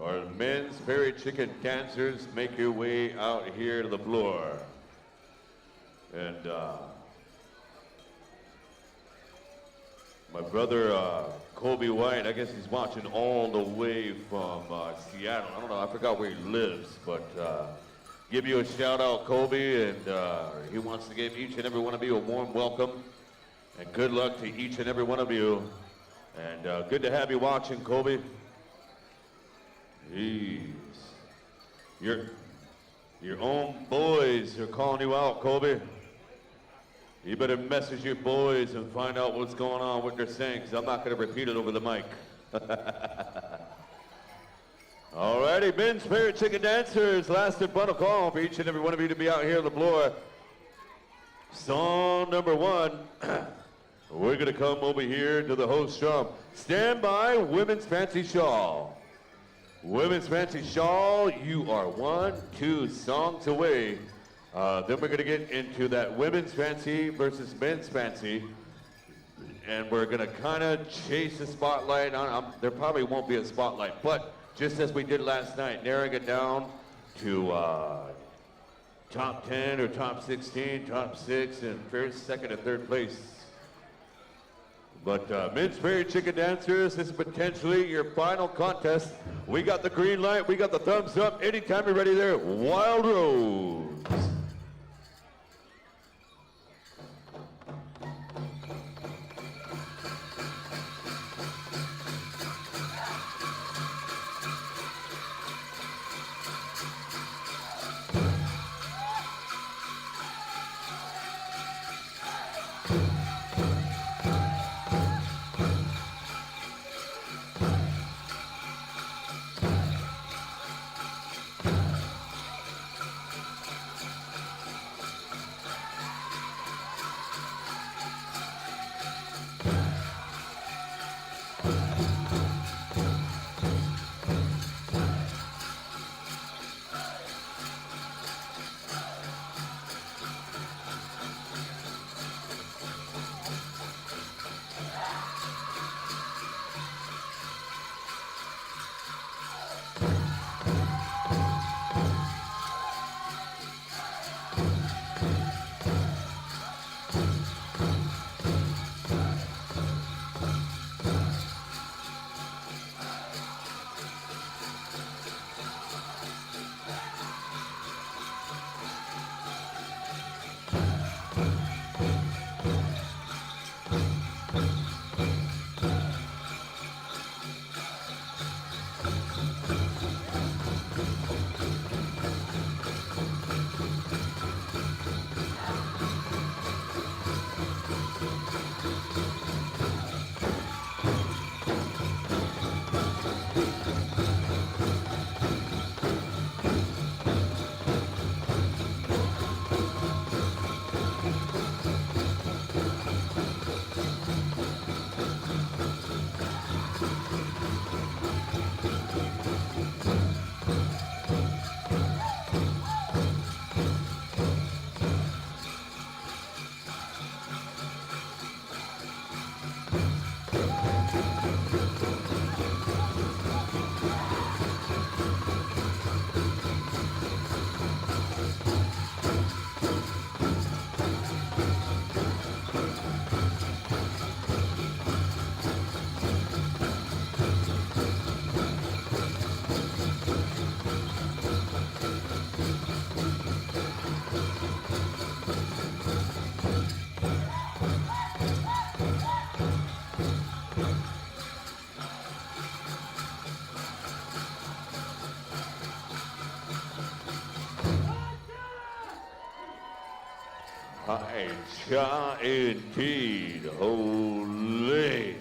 Our men's spirit chicken dancers, make your way out here to the floor. And my brother Kobe White, I guess he's watching all the way from Seattle. I don't know, I forgot where he lives, but give you a shout out, Kobe, and he wants to give each and every one of you a warm welcome and good luck to each and every one of you. And good to have you watching, Kobe. Jeez. Your own boys are calling you out, Kobe. You better message your boys and find out what's going on, what they're saying, because I'm not going to repeat it over the mic. All righty, men's spirit chicken dancers, last and final call for each and every one of you to be out here on the floor. Song number 1. We're going to come over here to the host drum. Stand by, Women's Fancy Shawl. Women's Fancy Shawl, you are 1, 2 songs away. Then we're going to get into that women's fancy versus men's fancy. And we're going to kind of chase the spotlight on. There probably won't be a spotlight, but just as we did last night, narrowing it down to top 10 or top 16, top 6, and first, second, and third place. But men's spirit chicken dancers, this is potentially your final contest. We got the green light, we got the thumbs up. Anytime you're ready there, Wild Rose. Cha indeed, holy.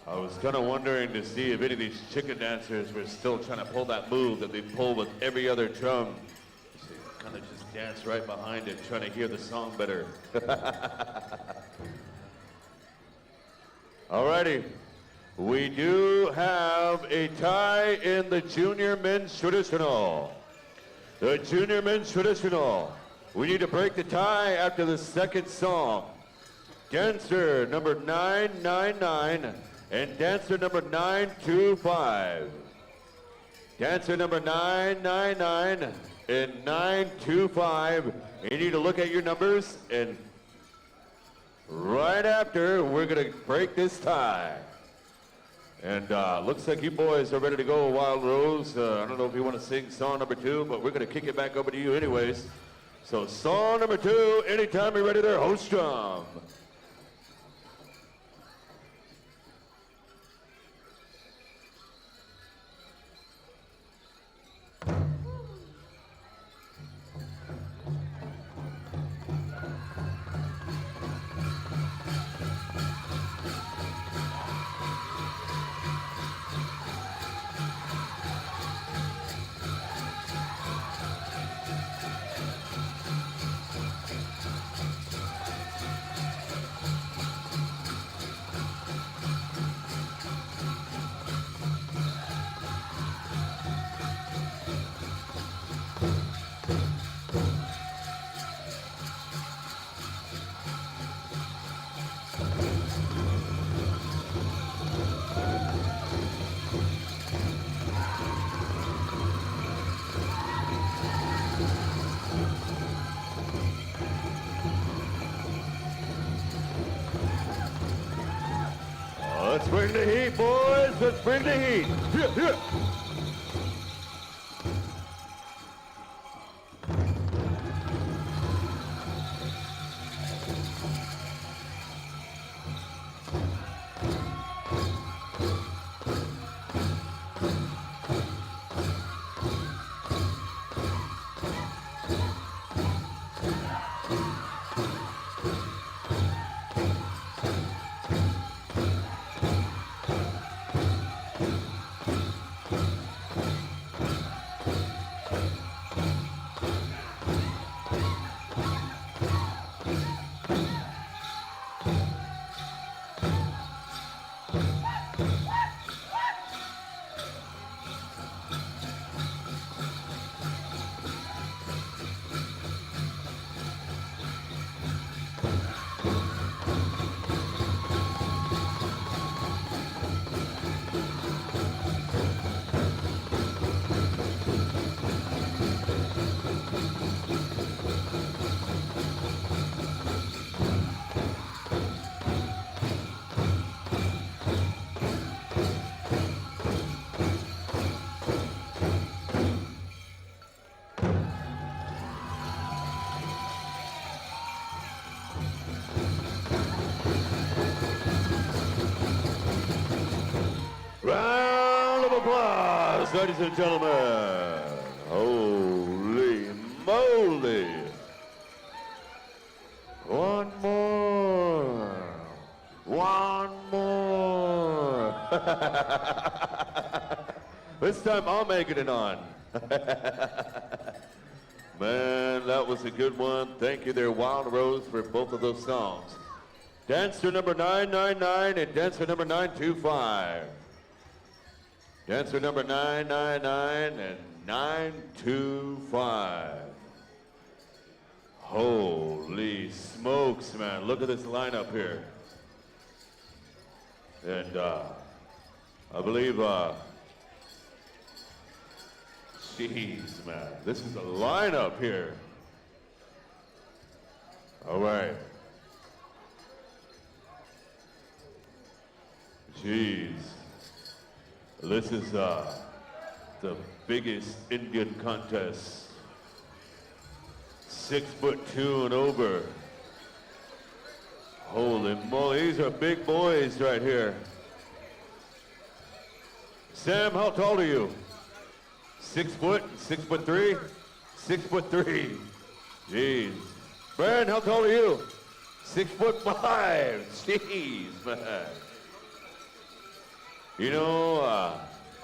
I was kind of wondering to see if any of these chicken dancers were still trying to pull that move that they pull with every other drum. So kind of just dance right behind it, trying to hear the song better. Alrighty, we do have a tie in the junior men's traditional. The junior men's traditional. We need to break the tie after the second song. Dancer number 999 and dancer number 925. Dancer number 999 and 925. You need to look at your numbers, and right after, we're going to break this tie. And looks like you boys are ready to go, Wild Rose. I don't know if you want to sing song number 2, but we're going to kick it back over to you anyways. So song number 2, anytime you're ready there, host drum. Let's bring the heat, boys. Let's bring the heat. Yeah, yeah. Round of applause, ladies and gentlemen. Holy moly. One more. One more. This time I'll make it on. Man, that was a good one. Thank you there, Wild Rose, for both of those songs. Dancer number 999 and dancer number 925. Dancer number 999 and 925. Holy smokes, man. Look at this lineup here. And I believe, jeez, man. This is the lineup here. All right. Jeez. This is the biggest Indian contest. 6'2" and over. Holy moly, these are big boys right here. Sam, how tall are you? 6 foot, 6'3"? 6'3". Jeez. Brad, how tall are you? 6'5". Jeez, man. You know,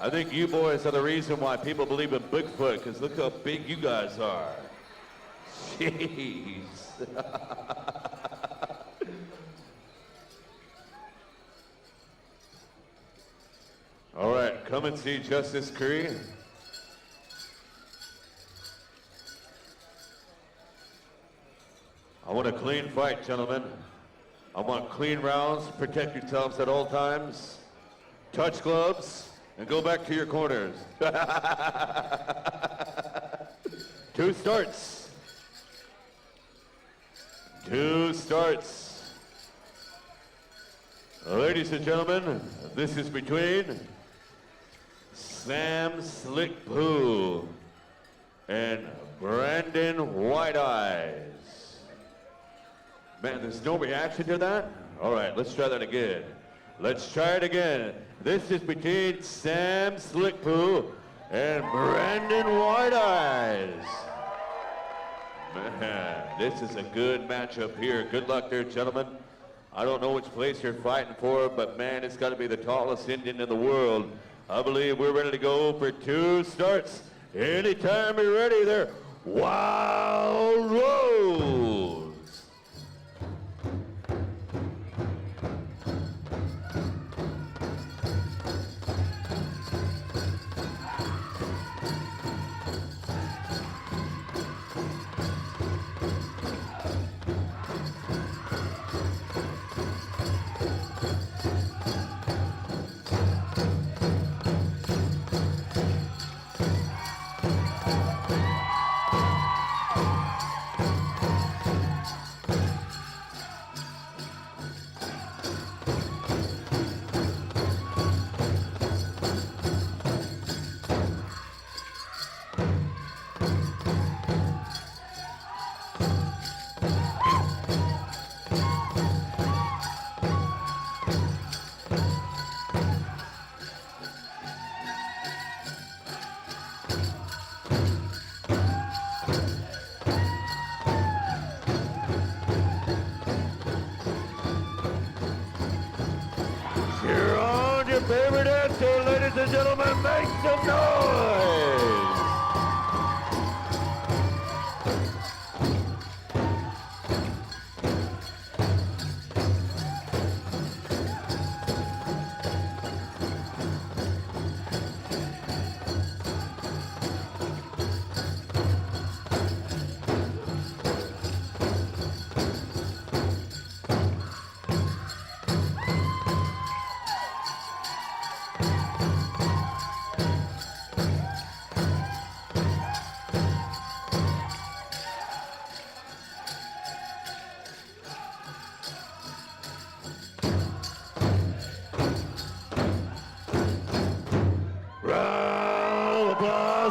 I think you boys are the reason why people believe in Bigfoot, because look how big you guys are. Jeez. come and see Justice Curry. I want a clean fight, gentlemen. I want clean rounds. Protect yourselves at all times. Touch gloves and go back to your corners. 2 starts. 2 starts. Ladies and gentlemen, this is between Sam Slick Poo and Brandon White Eyes. Man, there's no reaction to that? All right, let's try that again. Let's try it again. This is between Sam Slick Poo and Brandon White Eyes. Man, this is a good matchup here. Good luck there, gentlemen. I don't know which place you're fighting for, but man, it's got to be the tallest Indian in the world. I believe we're ready to go for 2 starts. Anytime you're ready there, Wild Rose. Favorite dancer, ladies and gentlemen, make some noise!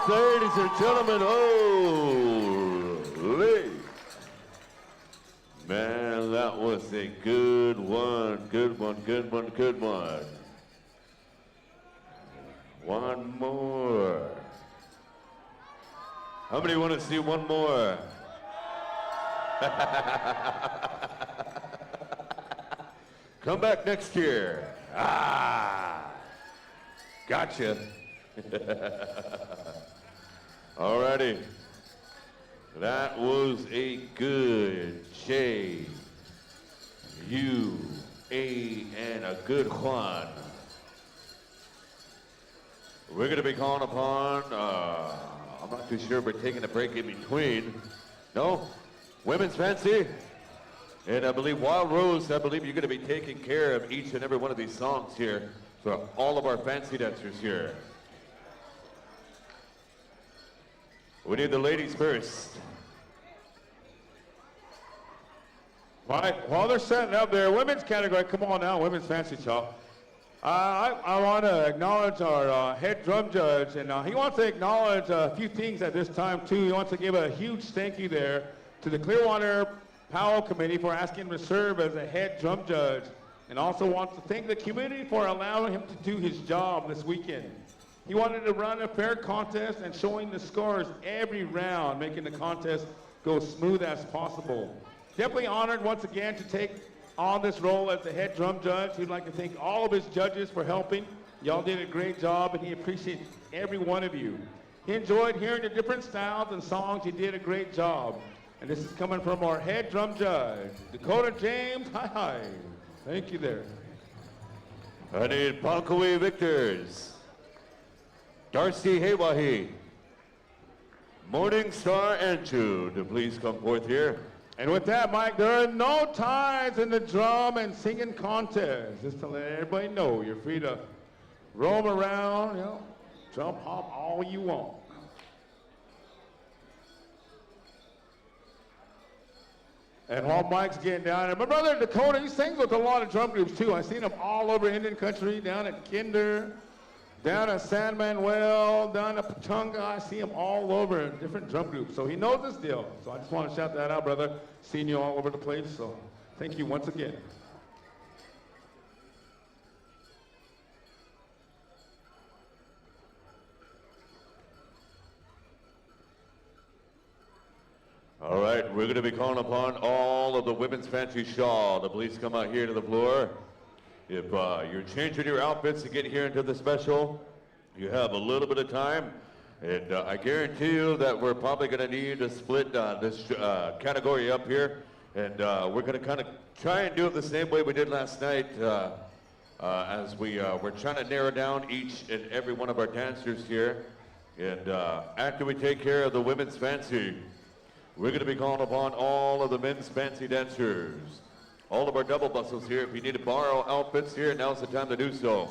Ladies and gentlemen, holy. Man, that was a good one, good one, good one, good one. One more. How many want to see one more? Come back next year. Gotcha. Alrighty. That was a good J-U-A and a good Juan. We're going to be calling upon, I'm not too sure, we're taking a break in between. No? Women's Fancy? And I believe Wild Rose, I believe you're going to be taking care of each and every one of these songs here for all of our fancy dancers here. We need the ladies first. Right, while they're setting up their women's category, come on now, women's fancy talk. I want to acknowledge our head drum judge, and he wants to acknowledge a few things at this time too. He wants to give a huge thank you there to the Clearwater Powell Committee for asking him to serve as a head drum judge, and also wants to thank the community for allowing him to do his job this weekend. He wanted to run a fair contest and showing the scores every round, making the contest go smooth as possible. Definitely honored once again to take on this role as the head drum judge. He'd like to thank all of his judges for helping. Y'all did a great job, and he appreciates every one of you. He enjoyed hearing the different styles and songs. He did a great job. And this is coming from our head drum judge, Dakota James. Hi. Thank you there. I need Palkaway Victors. Darcy Haywahi, Morning Star Anchu, to please come forth here. And with that, Mike, there are no ties in the drum and singing contest. Just to let everybody know, you're free to roam around, you know, jump, hop, all you want. And while Mike's getting down there, my brother Dakota, he sings with a lot of drum groups too. I've seen him all over Indian country, down at Kinder, down at San Manuel, down at Pachunga. I see him all over in different drum groups. So he knows this deal. So I just want to shout that out, brother. Seen you all over the place. So thank you once again. All right, we're going to be calling upon all of the women's fancy shawl to please come out here to the floor. If you're changing your outfits to get here into the special, you have a little bit of time. And I guarantee you that we're probably going to need to split this category up here. And we're going to kind of try and do it the same way we did last night as we're trying to narrow down each and every one of our dancers here. And after we take care of the women's fancy, we're going to be calling upon all of the men's fancy dancers. All of our double bustles here. If you need to borrow outfits here, now's the time to do so.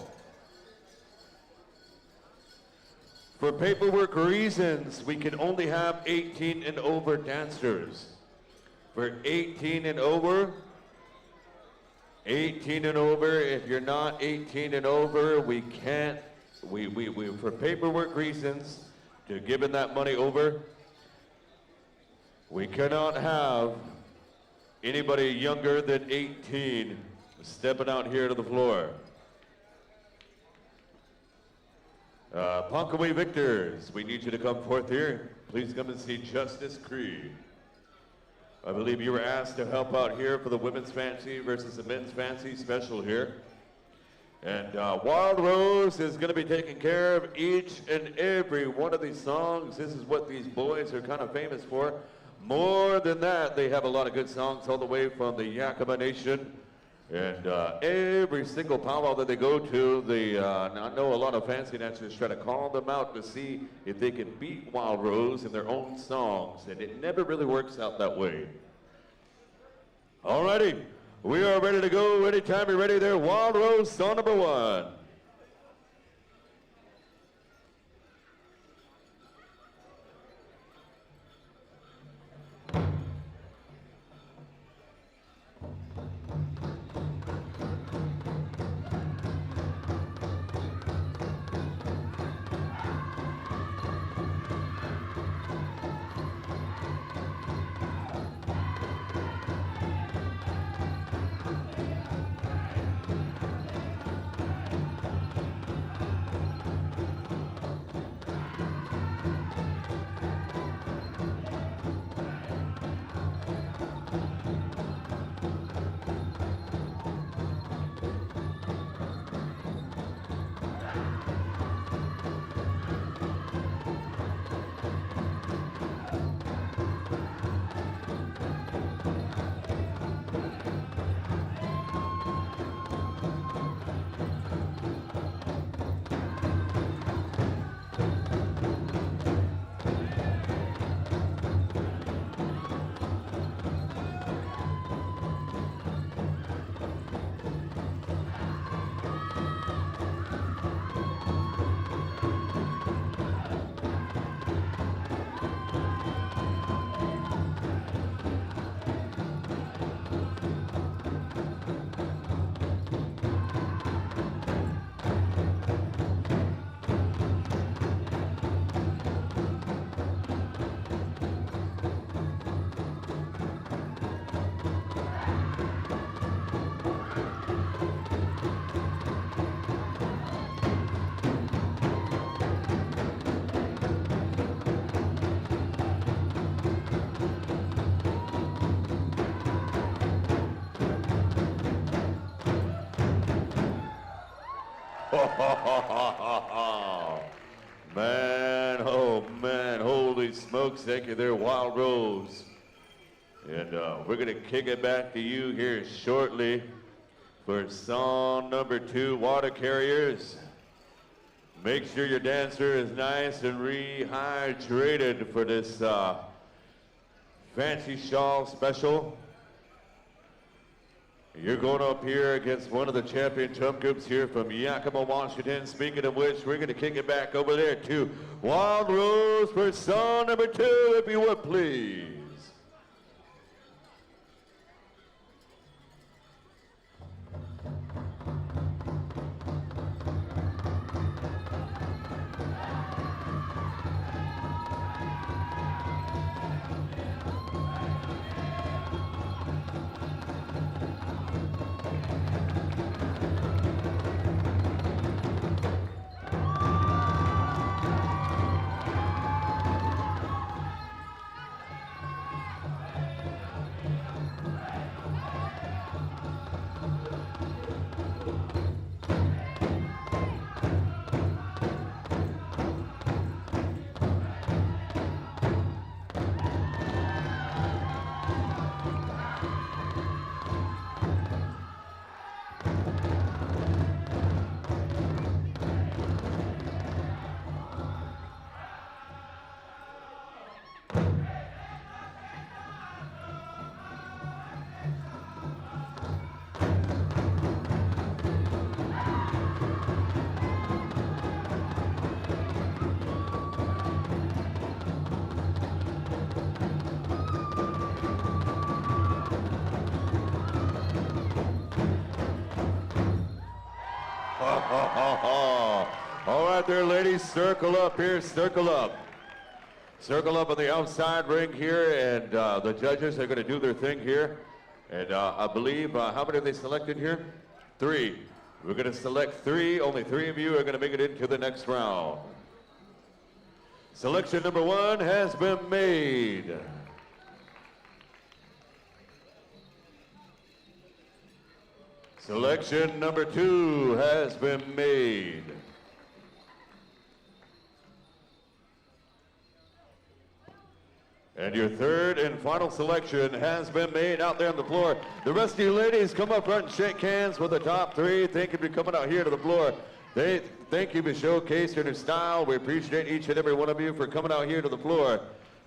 For paperwork reasons, we can only have 18 and over dancers. For 18 and over, if you're not 18 and over, we can't, for paperwork reasons, to giving that money over, we cannot have anybody younger than 18 stepping out here to the floor. Punkaway victors, we need you to come forth here. Please come and see Justice Creed. I believe you were asked to help out here for the women's fancy versus the men's fancy special here. And Wild Rose is going to be taking care of each and every one of these songs. This is what these boys are kind of famous for. More than that, they have a lot of good songs all the way from the Yakima Nation. And every single powwow that they go to, I know a lot of fancy dancers try to call them out to see if they can beat Wild Rose in their own songs. And it never really works out that way. Alrighty, we are ready to go. Anytime you're ready there, Wild Rose, song number 1. Man, oh man, holy smokes, thank you there, Wild Rose. And we're gonna kick it back to you here shortly for song number 2, Water Carriers. Make sure your dancer is nice and rehydrated for this fancy shawl special. You're going up here against one of the champion jump groups here from Yakima, Washington. Speaking of which, we're going to kick it back over there to Wild Rose for song number 2, if you would, please. All right there, ladies, circle up here, circle up. Circle up on the outside ring here, and the judges are going to do their thing here. And I believe, how many have they selected here? 3. We're going to select 3. Only 3 of you are going to make it into the next round. Selection number 1 has been made. Selection number 2 has been made. And your third and final selection has been made out there on the floor. The rest of you ladies, come up front and shake hands with the top 3. Thank you for coming out here to the floor. Thank you for showcasing your style. We appreciate each and every one of you for coming out here to the floor.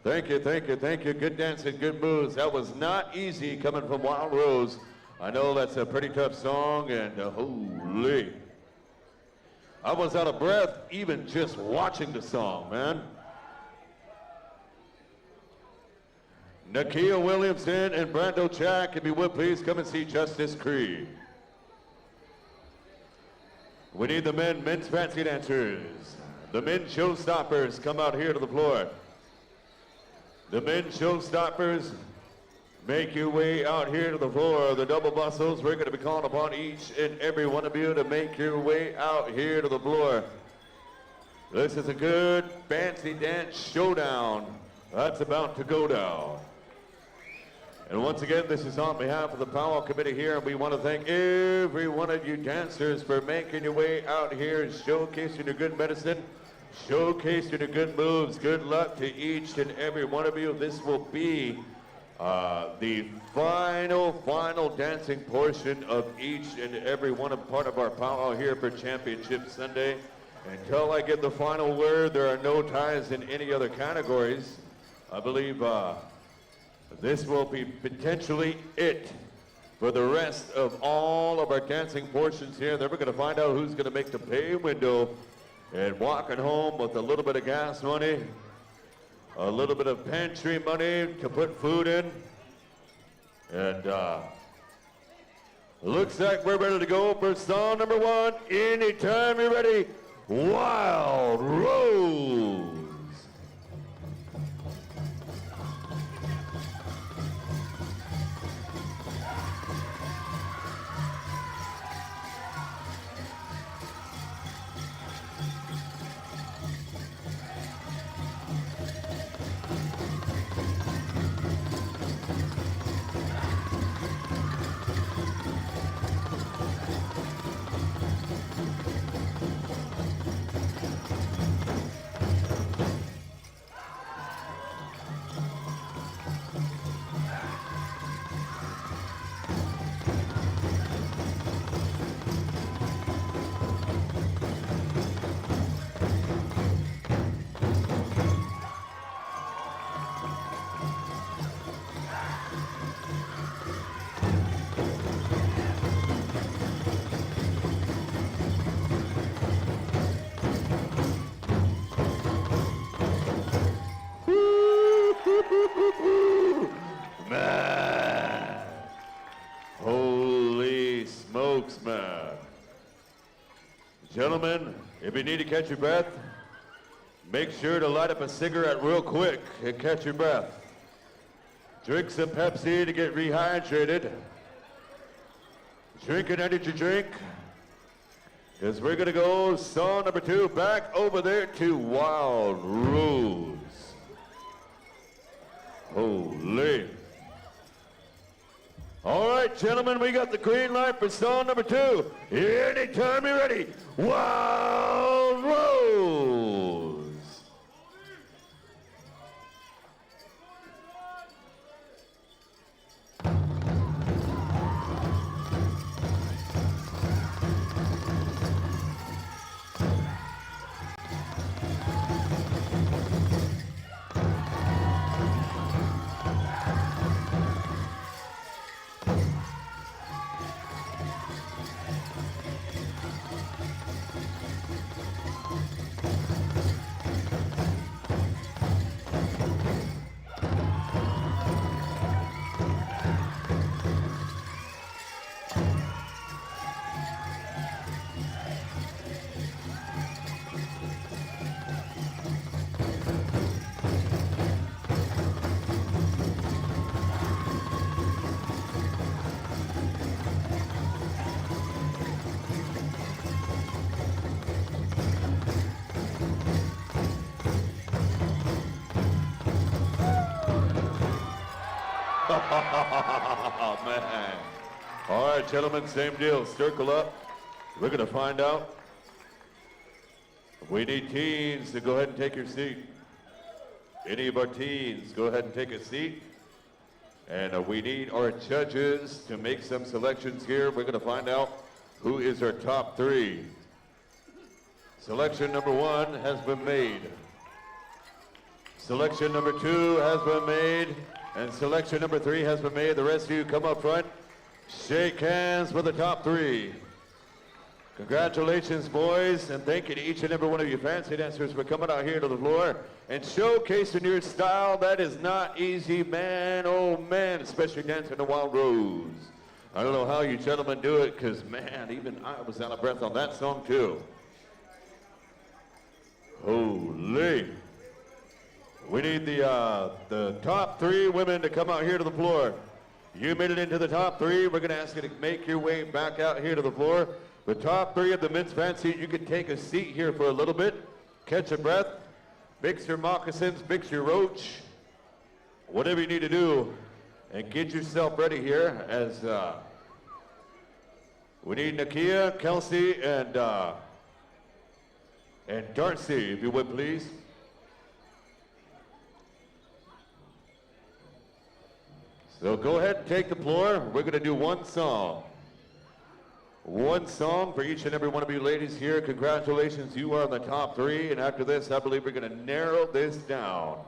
Thank you, thank you, thank you. Good dancing, good moves. That was not easy coming from Wild Rose. I know that's a pretty tough song, and holy. I was out of breath even just watching the song, man. Nakia Williamson and Brando Jack, if you would please come and see Justice Creed. We need the men's fancy dancers. The men's showstoppers come out here to the floor. The men's showstoppers, make your way out here to the floor. The double bustles, we're going to be calling upon each and every one of you to make your way out here to the floor. This is a good fancy dance showdown that's about to go down. And once again, this is on behalf of the Powwow Committee here, and we want to thank every one of you dancers for making your way out here and showcasing your good medicine, showcasing your good moves. Good luck to each and every one of you. This will be the final dancing portion of each and every one of part of our powwow here for Championship Sunday. Until I get the final word, there are no ties in any other categories. I believe this will be potentially it for the rest of all of our dancing portions here. Then we're going to find out who's going to make the pay window and walking home with a little bit of gas money, a little bit of pantry money to put food in. And looks like we're ready to go for song number 1. Anytime you're ready, Wild Rose. spokesman. Gentlemen, if you need to catch your breath, make sure to light up a cigarette real quick and catch your breath. Drink some Pepsi to get rehydrated. Drink an energy drink. Because we're going to go song number 2 back over there to Wild Rose. Holy. All right, gentlemen, we got the green light for song number 2. Anytime you're ready, Wild Rose. Oh, man. All right, gentlemen, same deal. Circle up. We're going to find out. We need teens to go ahead and take your seat. Any of our teens, go ahead and take a seat. And we need our judges to make some selections here. We're going to find out who is our top 3. Selection number 1 has been made. Selection number 2 has been made. And selection number 3 has been made. The rest of you come up front. Shake hands with the top 3. Congratulations, boys, and thank you to each and every one of you fancy dancers for coming out here to the floor and showcasing your style. That is not easy, man, oh man, especially dancing the Wild Rose. I don't know how you gentlemen do it, because, man, even I was out of breath on that song, too. Holy. We need the top 3 women to come out here to the floor. You made it into the top 3. We're going to ask you to make your way back out here to the floor. The top 3 of the men's fancy, you can take a seat here for a little bit, catch a breath, mix your moccasins, mix your roach, whatever you need to do, and get yourself ready here as we need Nakia, Kelsey, and Darcy, if you would please. So go ahead and take the floor. We're going to do one song. One song for each and every one of you ladies here. Congratulations, you are in the top 3. And after this, I believe we're going to narrow this down.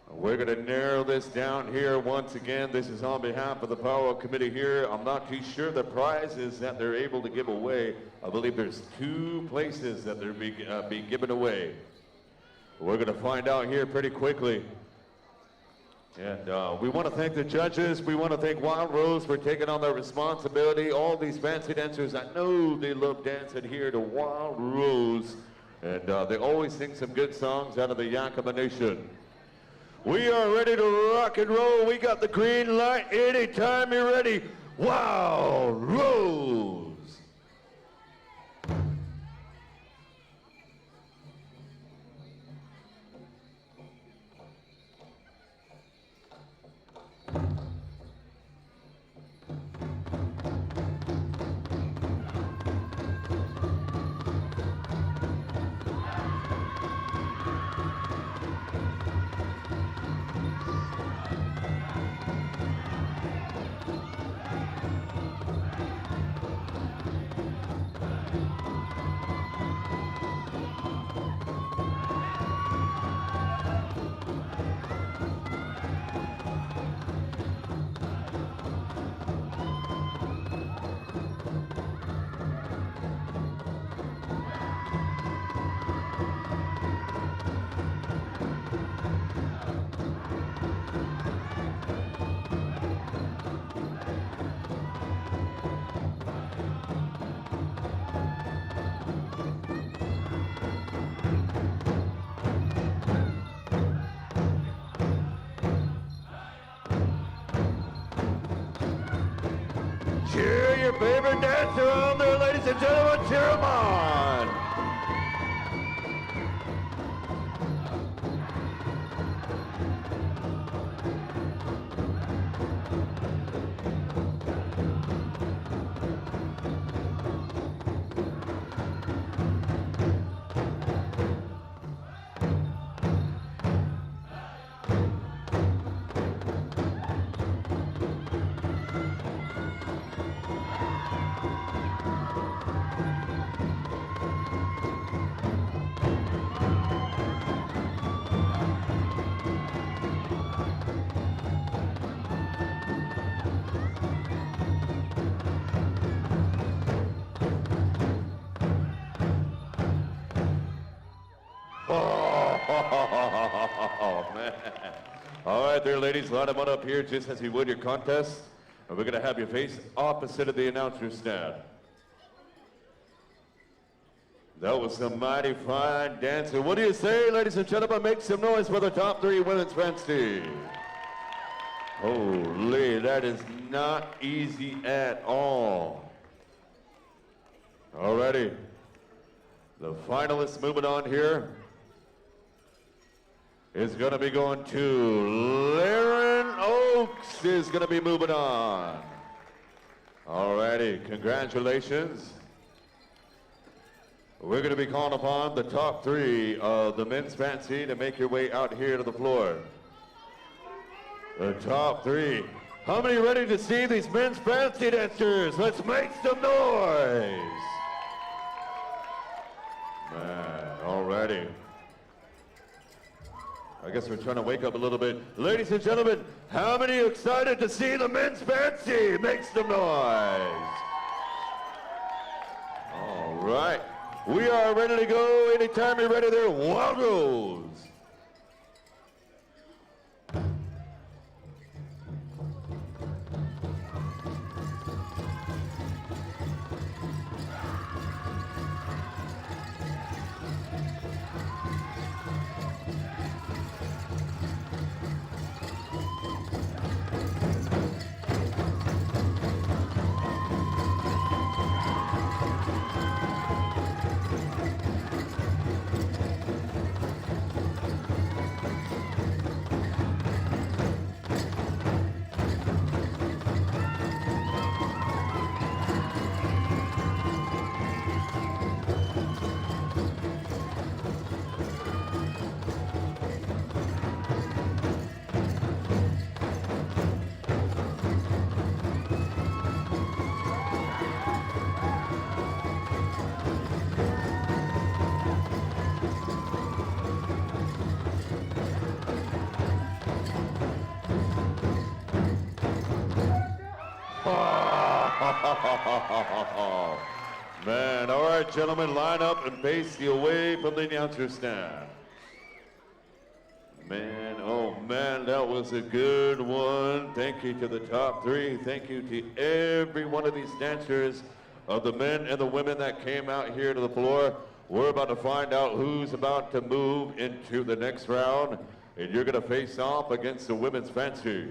We're going to narrow this down here once again. This is on behalf of the Powwow Committee here. I'm not too sure the prizes that they're able to give away. I believe there's 2 places that they're being given away. We're going to find out here pretty quickly. And we want to thank the judges. We want to thank Wild Rose for taking on their responsibility. All these fancy dancers, I know they love dancing here to Wild Rose. And they always sing some good songs out of the Yakima Nation. We are ready to rock and roll. We got the green light. Anytime you're ready, Wild Rose. Cheer your favorite dancer on there, ladies and gentlemen. Cheer him on. Oh, man. All right there, ladies, line them on up here just as you would your contest. And we're going to have you face opposite of the announcer's stand. That was some mighty fine dancing. What do you say, ladies and gentlemen? Make some noise for the top 3 women's fancy. Holy, that is not easy at all. All righty. The finalists moving on here is going to be going to Lauren Oaks is going to be moving on. All righty, congratulations. We're going to be calling upon the top 3 of the men's fancy to make your way out here to the floor. The top 3. How many ready to see these men's fancy dancers? Let's make some noise. Man, all righty. I guess we're trying to wake up a little bit. Ladies and gentlemen, how many are excited to see the men's fancy? Make some noise. All right. We are ready to go. Anytime you're ready there, Wild Rose. Man, all right, gentlemen, line up and face you away from the announcer stand. Man, oh man, that was a good one. Thank you to the top 3. Thank you to every one of these dancers, of the men and the women that came out here to the floor. We're about to find out who's about to move into the next round, and you're going to face off against the women's fancy.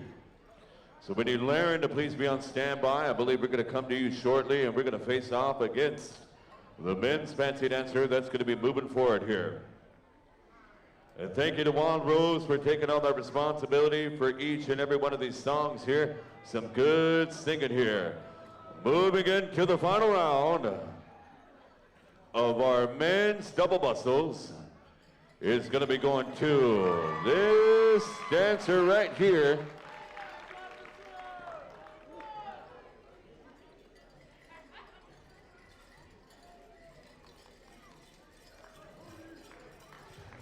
So we need Lauren to please be on standby. I believe we're going to come to you shortly, and we're going to face off against the men's fancy dancer that's going to be moving forward here. And thank you to Wild Rose for taking on that responsibility for each and every one of these songs here. Some good singing here. Moving into the final round of our men's double bustles is going to be going to this dancer right here.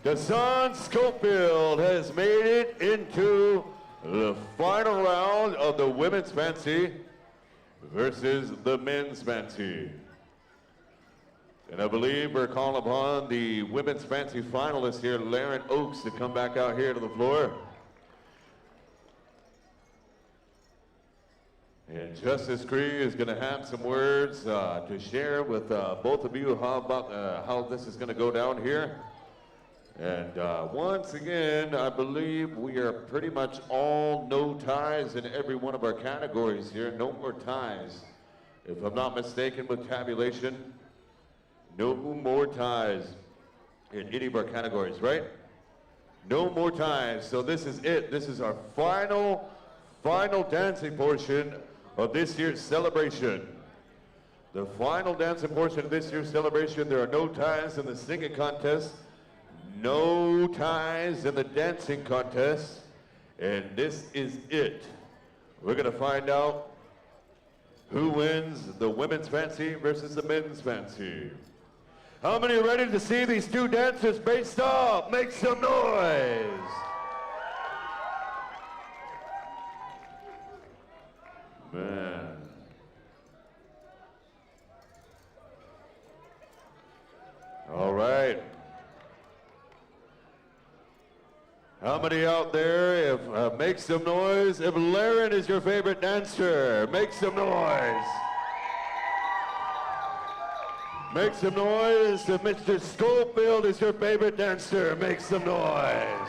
Dasan Schofield has made it into the final round of the women's fancy versus the men's fancy. And I believe we're calling upon the women's fancy finalist here, Lauren Oaks, to come back out here to the floor. And Justice Cree is going to have some words to share with both of you how this is going to go down here. And once again, I believe we are pretty much all no ties in every one of our categories here. No more ties if I'm not mistaken with tabulation, no more ties in any of our categories, right? No more ties. So this is it. This is our final dancing portion of this year's celebration. The final dancing portion of this year's celebration. There are no ties in the singing contest, no ties in the dancing contest, and this is it. We're gonna find out who wins the women's fancy versus the men's fancy. How many are ready to see these two dancers faced off? Make some noise. Man. All right. How many out there, if make some noise, if Laren is your favorite dancer, make some noise. Make some noise if Mr. Schofield is your favorite dancer, make some noise.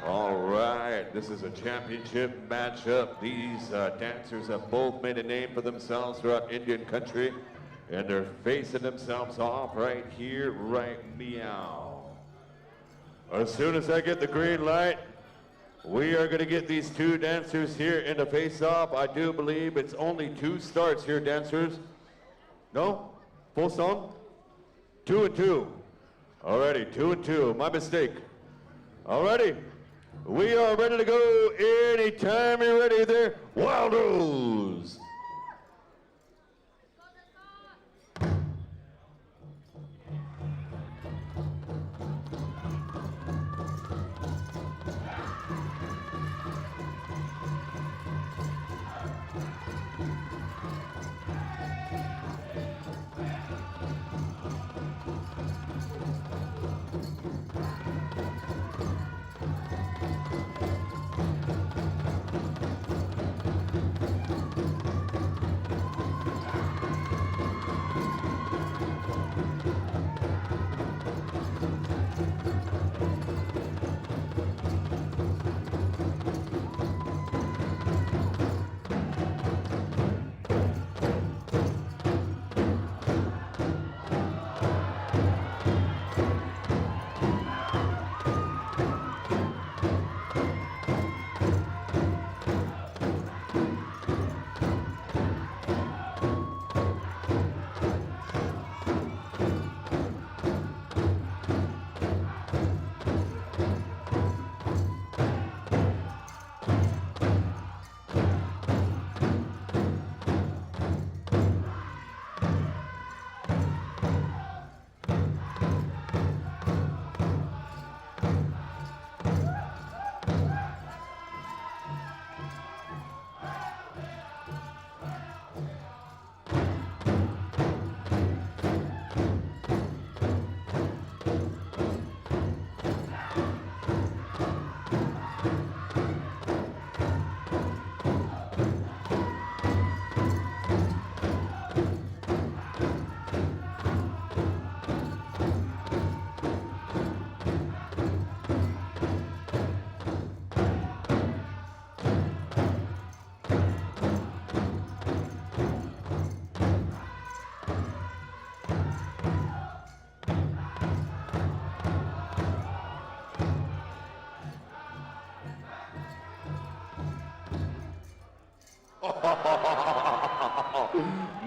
All right, this is a championship matchup. These dancers have both made a name for themselves throughout Indian country, and they're facing themselves off right here, right meow. As soon as I get the green light, we are going to get these two dancers here in the face-off. I do believe it's only 2 starts here, dancers. No? Full song? 2 and 2. Alrighty, 2 and 2. My mistake. Alrighty. We are ready to go anytime you're ready there. Wild Rose.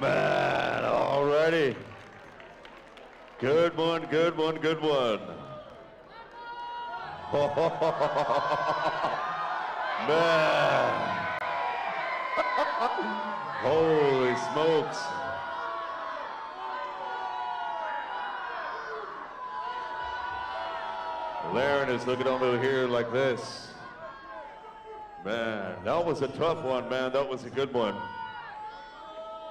Man, alrighty. Good one, good one, good one. Man. Holy smokes. Laren is looking over here like this. Man, that was a tough one, man. That was a good one.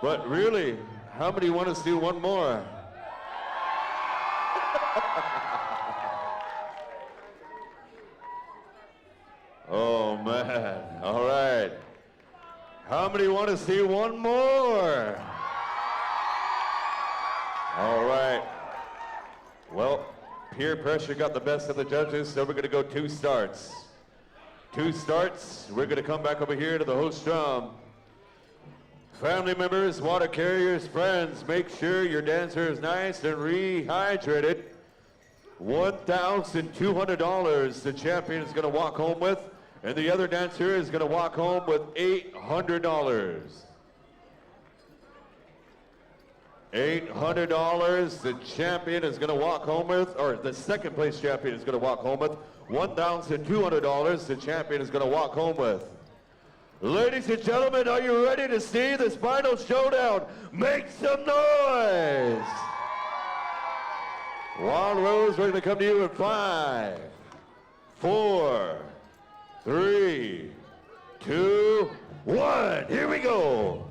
But really, how many want us to do one more? Oh, man. All right. How many want to see one more? All right. Well, peer pressure got the best of the judges, so we're going to go 2 starts. 2 starts. We're going to come back over here to the host drum. Family members, water carriers, friends, make sure your dancer is nice and rehydrated. $1,200 the champion is going to walk home with, and the other dancer is going to walk home with $800. $800 the champion is going to walk home with, or the second place champion is going to walk home with. $1,200 the champion is going to walk home with. Ladies and gentlemen, are you ready to see this final showdown? Make some noise! Wild Rose, we're going to come to you in 5, 4, 3, 2, 1. Here we go.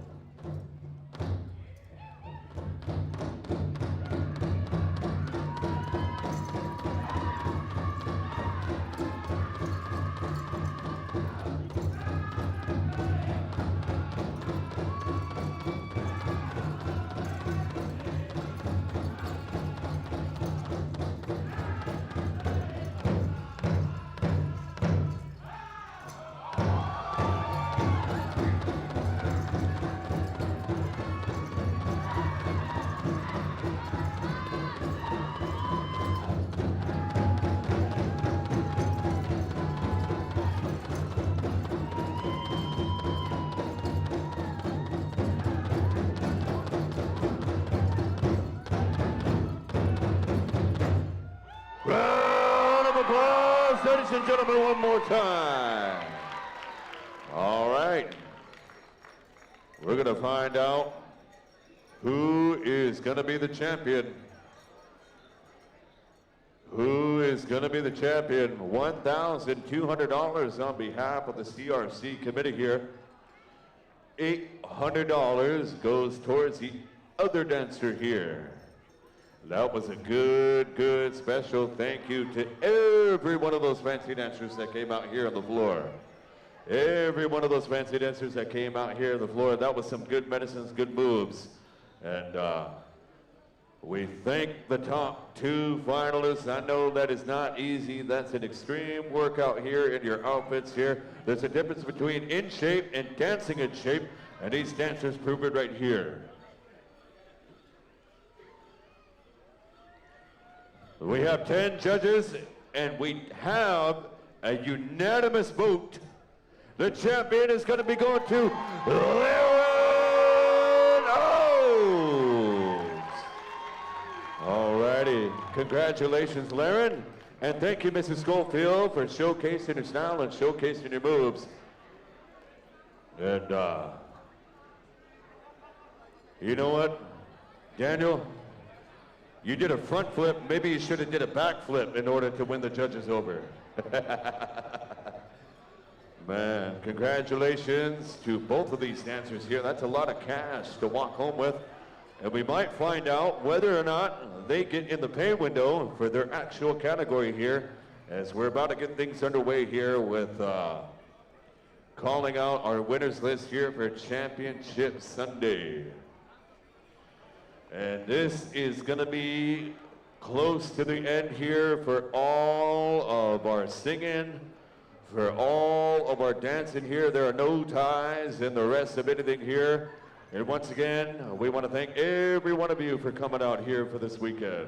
Round of applause, ladies and gentlemen, one more time. All right. We're going to find out who is going to be the champion. Who is going to be the champion? $1,200 on behalf of the CRC committee here. $800 goes towards the other dancer here. That was a good special thank you to every one of those fancy dancers that came out here on the floor. Every one of those fancy dancers that came out here on the floor. That was some good medicines, good moves. And we thank the top 2 finalists. I know that is not easy. That's an extreme workout here in your outfits here. There's a difference between in shape and dancing in shape, and these dancers prove it right here. We have 10 judges, and we have a unanimous vote. The champion is going to be going to Laren Oates. All righty. Congratulations, Laren. And thank you, Mrs. Schofield, for showcasing your style and showcasing your moves. And you know what, Daniel? You did a front flip. Maybe you should have did a back flip in order to win the judges over. Man, congratulations to both of these dancers here. That's a lot of cash to walk home with. And we might find out whether or not they get in the pay window for their actual category here, as we're about to get things underway here with calling out our winners list here for Championship Sunday. And this is going to be close to the end here for all of our singing, for all of our dancing here. There are no ties in the rest of anything here. And once again, we want to thank every one of you for coming out here for this weekend.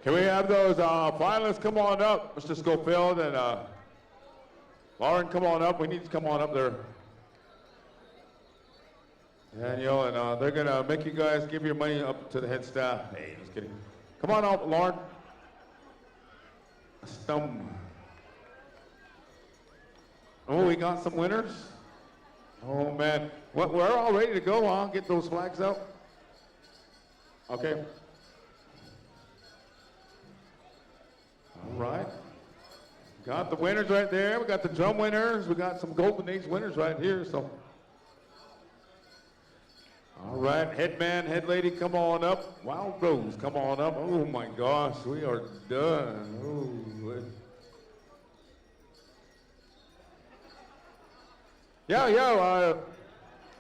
Can we have those finalists come on up? Mr. Schofield and Lauren, come on up. We need to come on up there. Daniel, and they're going to make you guys give your money up to the head staff. Hey, just kidding. Come on up, Lauren. Oh, we got some winners? Oh, man. Well, we're all ready to go, huh? Get those flags out. Okay. All right. Got the winners right there. We got the drum winners. We got some Golden Age winners right here, so. All right, head man, head lady, come on up. Wild Rose, come on up. Oh my gosh, we are done. Oh,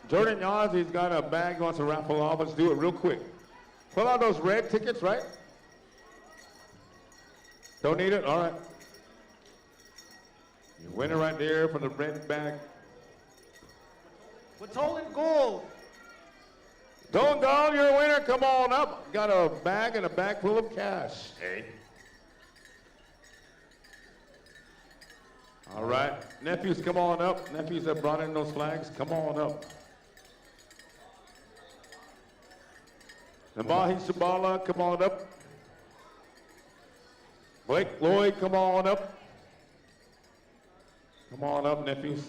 Jordan Yaz, he's got a bag, he wants to raffle off. Let's do it real quick. Pull out those red tickets, right? Don't need it? All right. Winner right there for the red bag. What's holding gold? Don't go, you're a winner. Come on up. Got a bag and a bag full of cash. Hey. All right. Nephews, come on up. Nephews that brought in those flags, come on up. Namahi Shabala, come on up. Blake Lloyd, come on up. Come on up, nephews.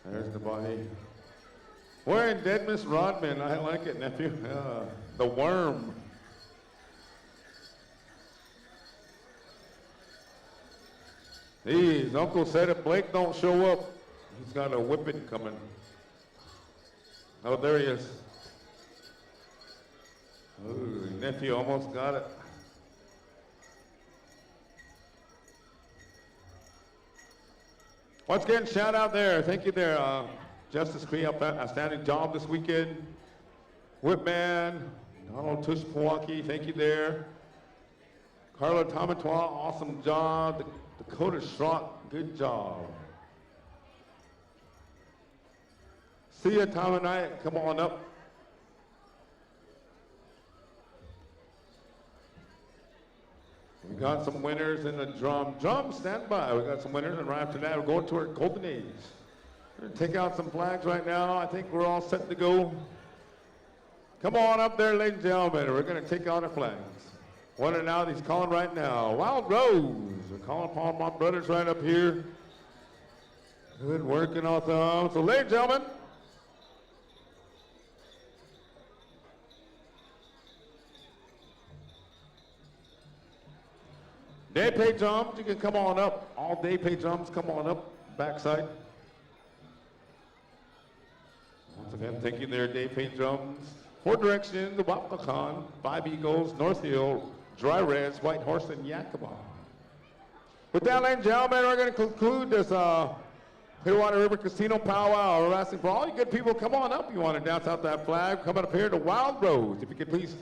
There's Namahi. Wearing Deadmas Rodman. I like it, nephew. The worm. Jeez, Uncle said if Blake don't show up, he's got a whipping coming. Oh, there he is. Ooh, nephew almost got it. Once again, shout out there. Thank you there, Justice Cree, outstanding job this weekend. Whipman, Donald Tush-Milwaukee, thank you there. Carla Tamatoa, awesome job. Dakota Schrock, good job. See ya, Tom and I. Come on up. We got some winners in the drum. Drum, stand by. We got some winners, and right after that, we're going to our golden age. We're going to take out some flags right now. I think we're all set to go. Come on up there, ladies and gentlemen. We're going to take out our flags. One and out, he's calling right now. Wild Rose. We're calling upon my brothers right up here. Good working on them. So, ladies and gentlemen, day pay drums, you can come on up. All day pay drums, come on up. Backside. Once again, thank you there, day pay drums. 4 Directions, the Wapakan, 5 Eagles, North Hill, Dry Reds, White Horse, and Yakima. With that, ladies and gentlemen, we're going to conclude this Clearwater River Casino powwow. We're asking for all you good people, come on up. You want to dance out that flag, come up here to Wild Rose. If you could please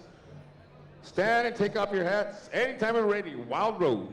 stand and take off your hats anytime you're ready. Wild Rose.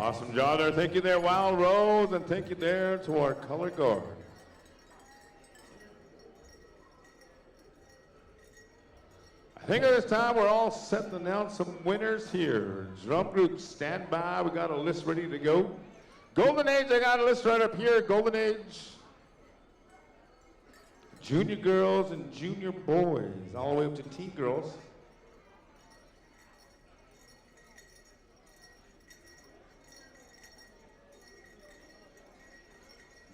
Awesome job there. Thank you there, Wild Rose, and thank you there to our color guard. I think at this time we're all set to announce some winners here. Drum group, stand by. We got a list ready to go. Golden Age, I got a list right up here. Golden Age, junior girls and junior boys, all the way up to teen girls.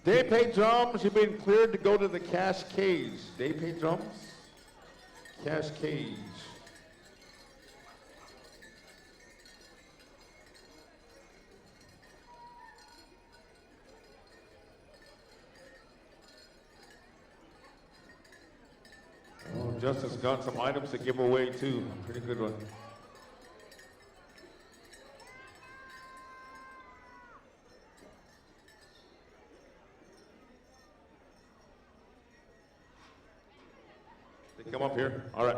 Day pay drums, you've been cleared to go to the cash cage. Day pay drums, cash cage. Oh, Justice got some items to give away too. Pretty good one. They come up here. All right.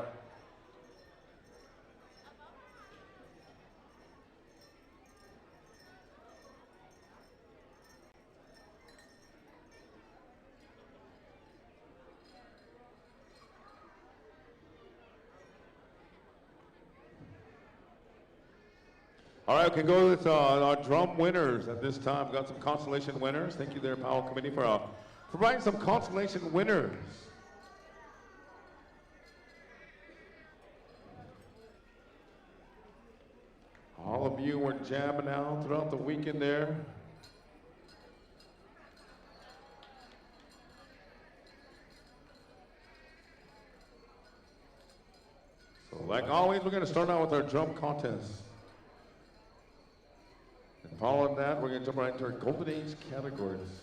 All right, we can go with our drum winners at this time. Got some consolation winners. Thank you there, Powell Committee, for providing some consolation winners. All of you were jamming out throughout the weekend there. So like always, we're going to start out with our drum contest. And following that, we're going to jump right into our Golden Age categories.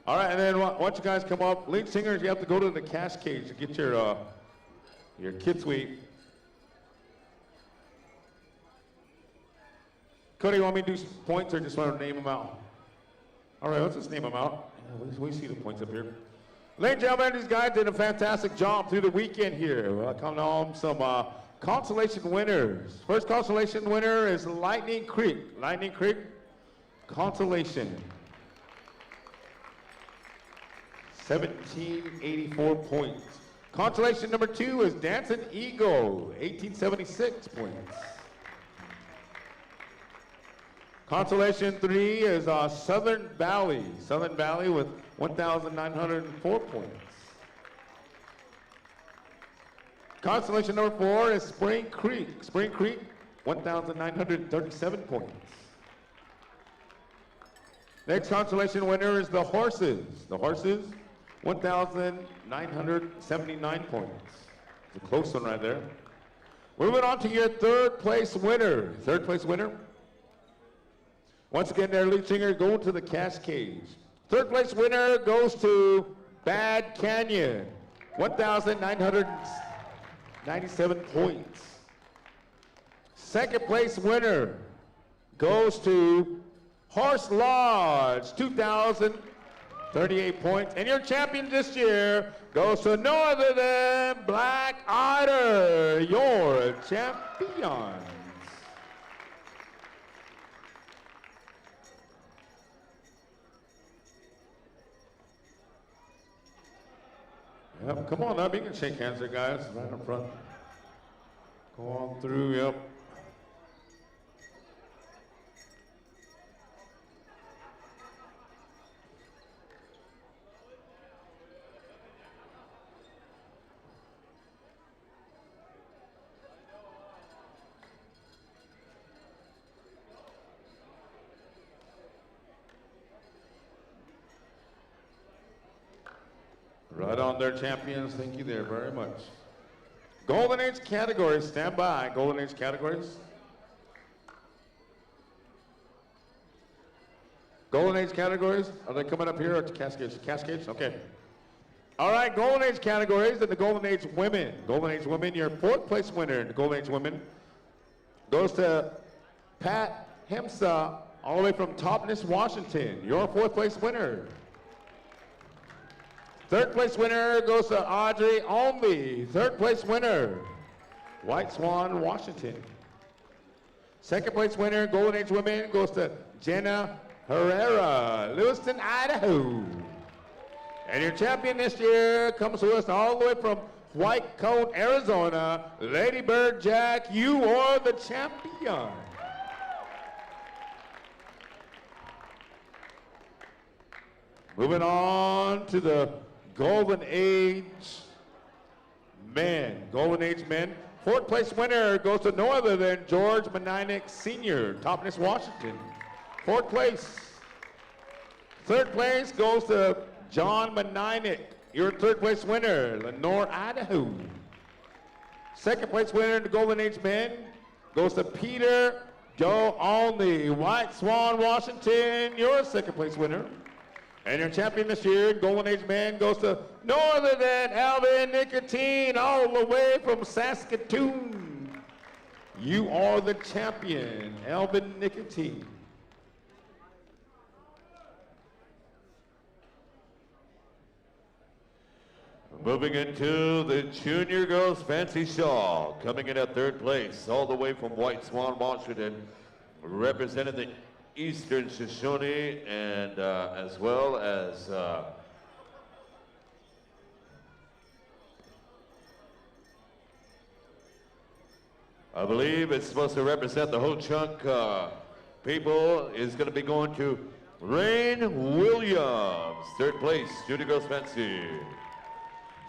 All right, and then once you guys come up, lead singers, you have to go to the cash cage to get your kid suite. Cody, you want me to do some points or just want to name them out? All right, let's just name them out. Yeah, we see the points up here. Ladies and gentlemen, these guys did a fantastic job through the weekend here. We'll come home some consolation winners. First consolation winner is Lightning Creek. Lightning Creek, consolation. 1784 points. Consolation number 2 is Dancing Eagle, 1876 points. Consolation 3 is Southern Valley. Southern Valley with 1,904 points. Consolation number 4 is Spring Creek. Spring Creek, 1,937 points. Next consolation winner is the Horses. The Horses, 1,979 points. It's a close one right there. Moving on to your third place winner. Third place winner. Once again, their lead singer going to the cash cage. Third place winner goes to Bad Canyon, 1,997 points. Second place winner goes to Horse Lodge, 2,038 points. And your champion this year goes to no other than Black Otter, your champion. Yep, come on up. You can shake hands there, guys, right up front. Go on through, yep. Right on there, champions. Thank you there very much. Golden Age categories, stand by. Golden Age categories. Golden Age categories, are they coming up here or to Cascades? Cascades, okay. All right, Golden Age categories and the Golden Age women. Golden Age women, your fourth place winner in the Golden Age women goes to Pat Hemsa, all the way from Topness, Washington. Your fourth place winner. Third place winner goes to Audrey Olney. Third place winner. White Swan, Washington. Second place winner, Golden Age Women, goes to Jenna Herrera, Lewiston, Idaho. And your champion this year comes to us all the way from White Cone, Arizona. Lady Bird Jack, you are the champion. Moving on to the Golden Age Men. Golden Age Men. Fourth place winner goes to no other than George Meninick Sr., Tompkins, Washington. Fourth place. Third place goes to John Meninick, your third place winner, Lenore, Idaho. Second place winner in the Golden Age Men goes to Peter Joe Olney, White Swan, Washington, your second place winner. And your champion this year, Golden Age Man, goes to no other than Alvin Nicotine, all the way from Saskatoon. You are the champion, Alvin Nicotine. Moving into the Junior Girls Fancy Shawl, coming in at third place, all the way from White Swan, Washington, representing the Eastern Shoshone, and as well as I believe it's supposed to represent the whole chunk people, is going to be going to Rain Williams, third place, Junior Girls Fancy.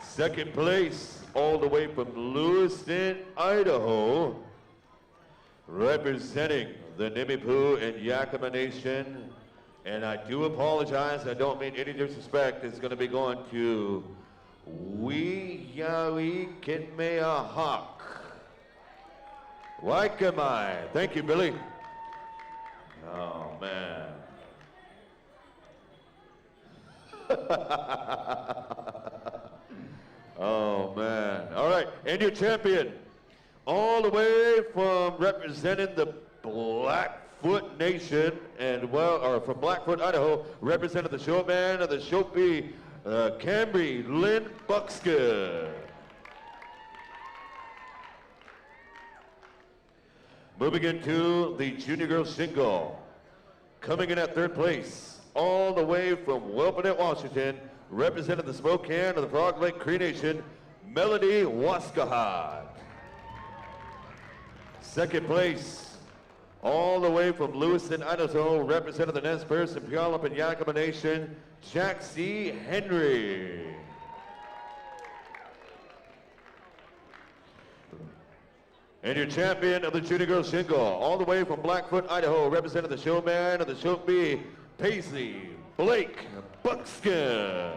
Second place, all the way from Lewiston, Idaho, representing the Nimiipuu and Yakima Nation. And I do apologize, I don't mean any disrespect, it's going to be going to Hiitem'waq'iswit. Waikimai. Thank you, Billy. Oh, man. Oh, man. All right, and your champion, all the way from representing the Blackfoot Nation, and from Blackfoot, Idaho, representing the showman of the Shopee, Cambry Lynn Buckskin. Moving into the Junior Girls Shingle, coming in at third place, all the way from Wilpinette, Washington, representing the Spokane of the Frog Lake Cree Nation, Melody Waskahat. Second place, all the way from Lewiston, Idaho, representing the Nez Perce and Puyallup and Yakima Nation, Jack C. Henry. And your champion of the Junior Girls Shingle, all the way from Blackfoot, Idaho, representing the showman of the Shopee, Paisley Blake Buckskin.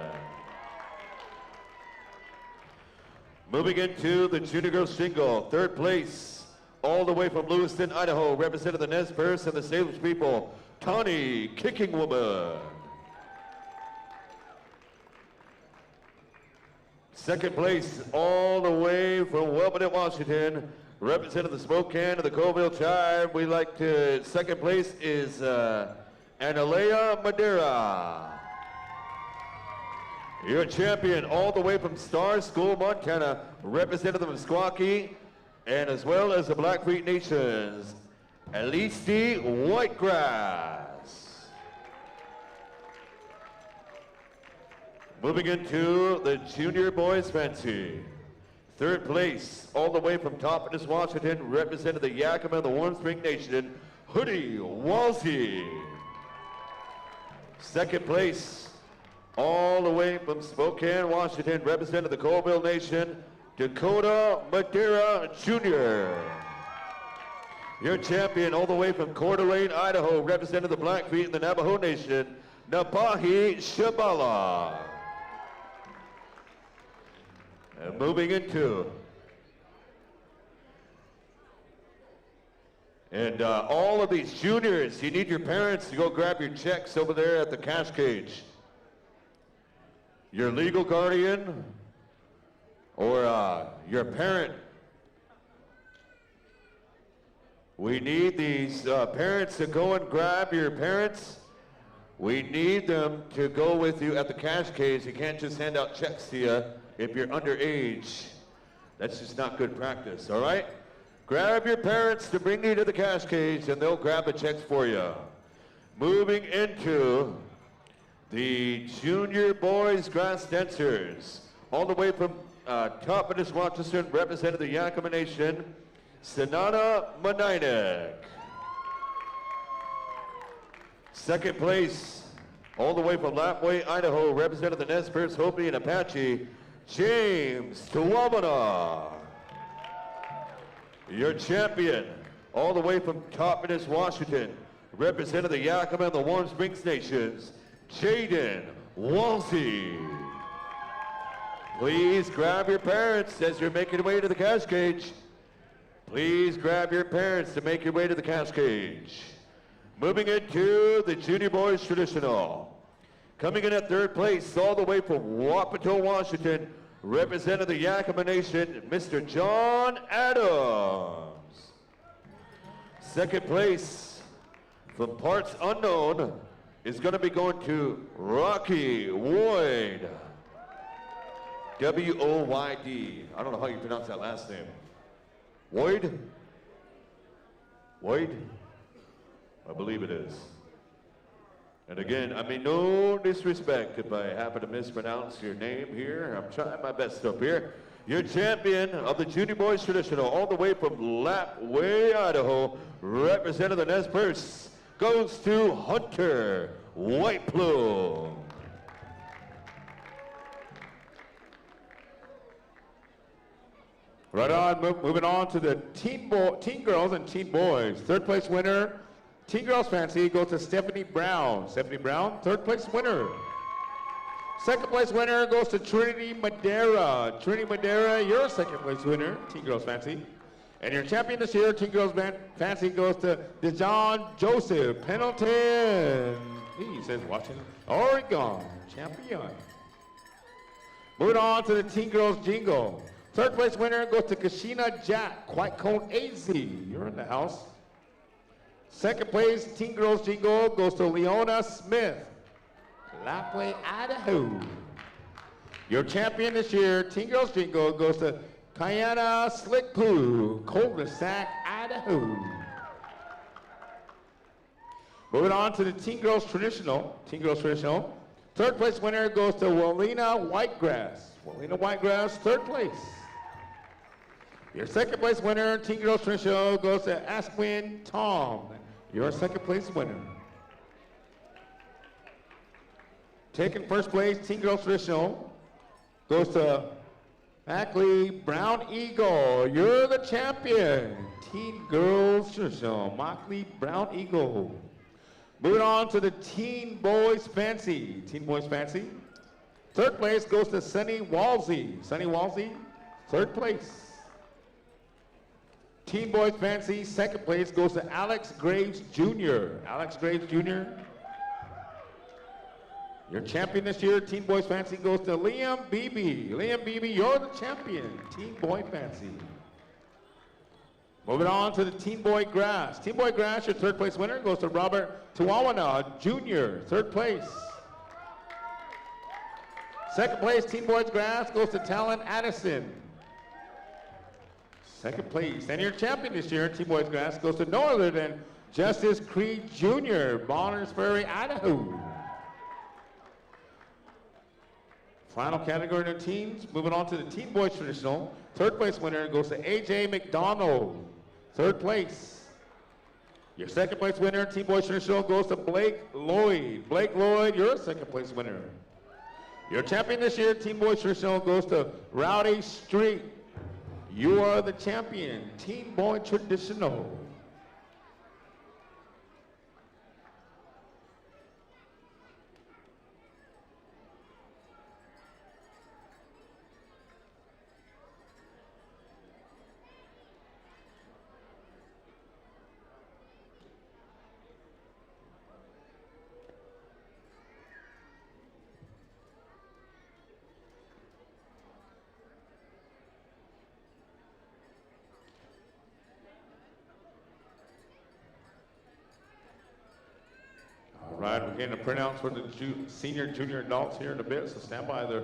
Moving into the Junior Girls Shingle, third place, all the way from Lewiston, Idaho, representing the Nez Perce and the Salish people, Tawny Kicking Woman. Second place, all the way from Wilpinette, Washington, representing the Spokane of the Colville Tribe, we like to, second place is Analea Madeira. Your champion, all the way from Star School, Montana, representing the Meskwaki, and as well as the Blackfeet Nations, Alisti Whitegrass. Moving into the Junior Boys Fancy. Third place, all the way from Tompkins, Washington, representing the Yakima and the Warm Spring Nation, Hoodie Walsey. Second place, all the way from Spokane, Washington, representing the Colville Nation, Dakota Madeira Jr. Your champion, all the way from Coeur d'Alene, Idaho, representing the Blackfeet and the Navajo Nation, Napahi Shabala. And moving into, and all of these juniors, you need your parents to go grab your checks over there at the cash cage. Your legal guardian or your parent. We need these parents to go and grab your parents. We need them to go with you at the cash cage. You can't just hand out checks to you if you're underage. That's just not good practice, all right? Grab your parents to bring you to the cash cage and they'll grab the checks for you. Moving into the junior boys grass dancers. All the way from Hiitem'waq'iswit, representing the Yakima Nation, Sanana Manainek. Second place, all the way from Lapway, Idaho, representing the Nez Perce, Hopi, and Apache, James Tuwabana. Your champion, all the way from Topmanus, Washington, representing the Yakima and the Warm Springs Nations, Jaden Walsey. Please grab your parents as you're making your way to the cash cage. Please grab your parents to make your way to the cash cage. Moving into the junior boys traditional. Coming in at third place, all the way from Wapato, Washington, representing the Yakima Nation, Mr. John Adams. Second place, from parts unknown, is going to be going to Rocky Woyd. W-O-Y-D. I don't know how you pronounce that last name. Woyd? Woyd? I believe it is. And again, I mean, no disrespect if I happen to mispronounce your name here. I'm trying my best up here. Your champion of the Junior Boys Traditional, all the way from Lapway, Idaho, representing the Nez Perce, goes to Hunter White Plume. Right on, moving on to the teen girls and teen boys. Third place winner, teen girls fancy, goes to Stephanie Brown. Stephanie Brown, third place winner. Second place winner goes to Trinity Madera. Trinity Madera, your second place winner, teen girls fancy. And your champion this year, teen girls fancy, goes to DeJohn Joseph Pendleton. He says watching Oregon, champion. Moving on to the teen girls jingle. Third place winner goes to Kashina Jack, White Cone AZ. You're in the house. Second place teen girls jingle goes to Leona Smith, Lapway, Idaho. Your champion this year, teen girls jingle, goes to Kayana Slickpoo, Cul-de-sac, Idaho. Moving on to the teen girls traditional. Third place winner goes to Walina Whitegrass. Walina Whitegrass, third place. Your second place winner, teen girls traditional, goes to Askwin Tom. Your second place winner. Taking first place, teen girls traditional, goes to Mackley Brown Eagle. You're the champion. Teen girls traditional, Mackley Brown Eagle. Moving on to the teen boys fancy. Third place goes to Sunny Walsey. Sunny Walsey, third place. Teen boys fancy, second place goes to Alex Graves Jr. Alex Graves Jr. Your champion this year, teen boys fancy, goes to Liam Beebe. Liam Beebe, you're the champion, teen boy fancy. Moving on to the teen boy grass. Teen boy grass, your third place winner goes to Robert Tuawana Jr., third place. Second place, teen boys grass, goes to Talon Addison. Second place. And your champion this year, teen boys grass, goes to no other than Justice Creed Jr., Bonners Ferry, Idaho. Final category in the teams, moving on to the teen boys traditional. Third place winner goes to AJ McDonald, third place. Your second place winner, teen boys traditional, goes to Blake Lloyd. Blake Lloyd, your second place winner. Your champion this year, teen boys traditional, goes to Rowdy Street. You are the champion, teen boy traditional. All right, we're getting a printout for the senior, junior adults here in a bit, so stand by there.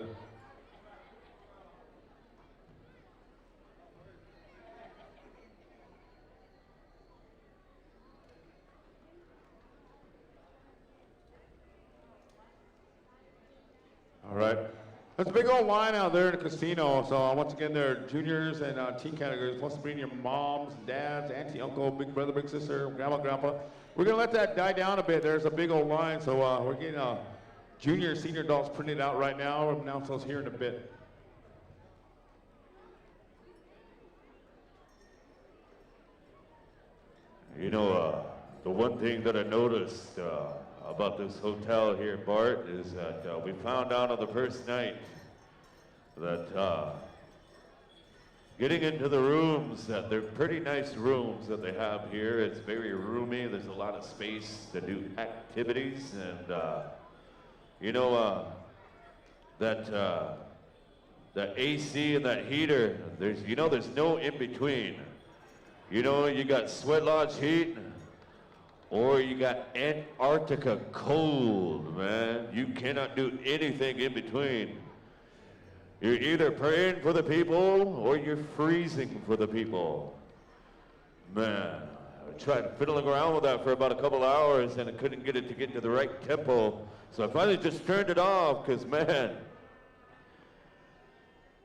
All right. There's a big old line out there in the casino. So once again, there are juniors and teen categories. Plus, bring your moms, dads, auntie, uncle, big brother, big sister, grandma, grandpa. We're gonna let that die down a bit. There's a big old line. So we're getting junior, senior adults printed out right now. We'll announce those here in a bit. You know, the one thing that I noticed about this hotel here, Bart, is that we found out on the first night that getting into the rooms, that they're pretty nice rooms that they have here. It's very roomy. There's a lot of space to do activities, and you know that AC and that heater. There's no in between. You know, you got Sweat Lodge heat, or you got Antarctica cold, man. You cannot do anything in between. You're either praying for the people, or you're freezing for the people. Man, I tried fiddling around with that for about a couple hours, and I couldn't get it to get to the right tempo. So I finally just turned it off, because, man,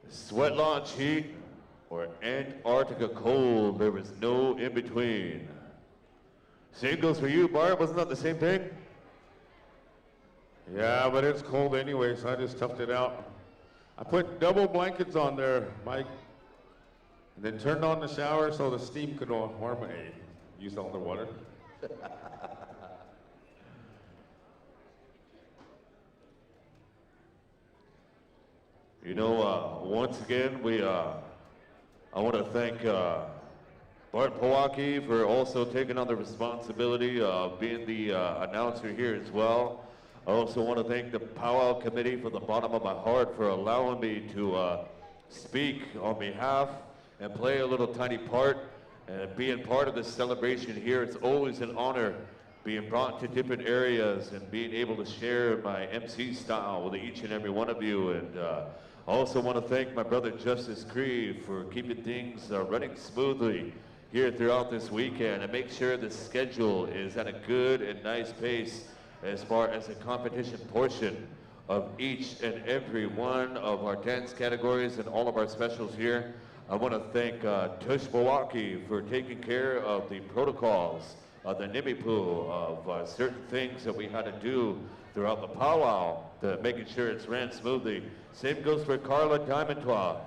Sweat Lodge heat or Antarctica cold, there was no in between. Same goes for you, Bart. Wasn't that the same thing? Yeah, but it's cold anyway, so I just toughed it out. I put double blankets on there, Mike, and then turned on the shower so the steam could warm it. Use all the water. You know, once again, I want to thank Bart Powaki for also taking on the responsibility of being the announcer here as well. I also want to thank the Powwow Committee from the bottom of my heart for allowing me to speak on behalf and play a little tiny part and being part of this celebration here. It's always an honor being brought to different areas and being able to share my MC style with each and every one of you. And I also want to thank my brother Justice Cree for keeping things running smoothly here throughout this weekend and make sure the schedule is at a good and nice pace as far as the competition portion of each and every one of our dance categories and all of our specials here. I want to thank Tush Milwaukee for taking care of the protocols of the Nimipu, of certain things that we had to do throughout the powwow, to making sure it's ran smoothly. Same goes for Carla Diamantois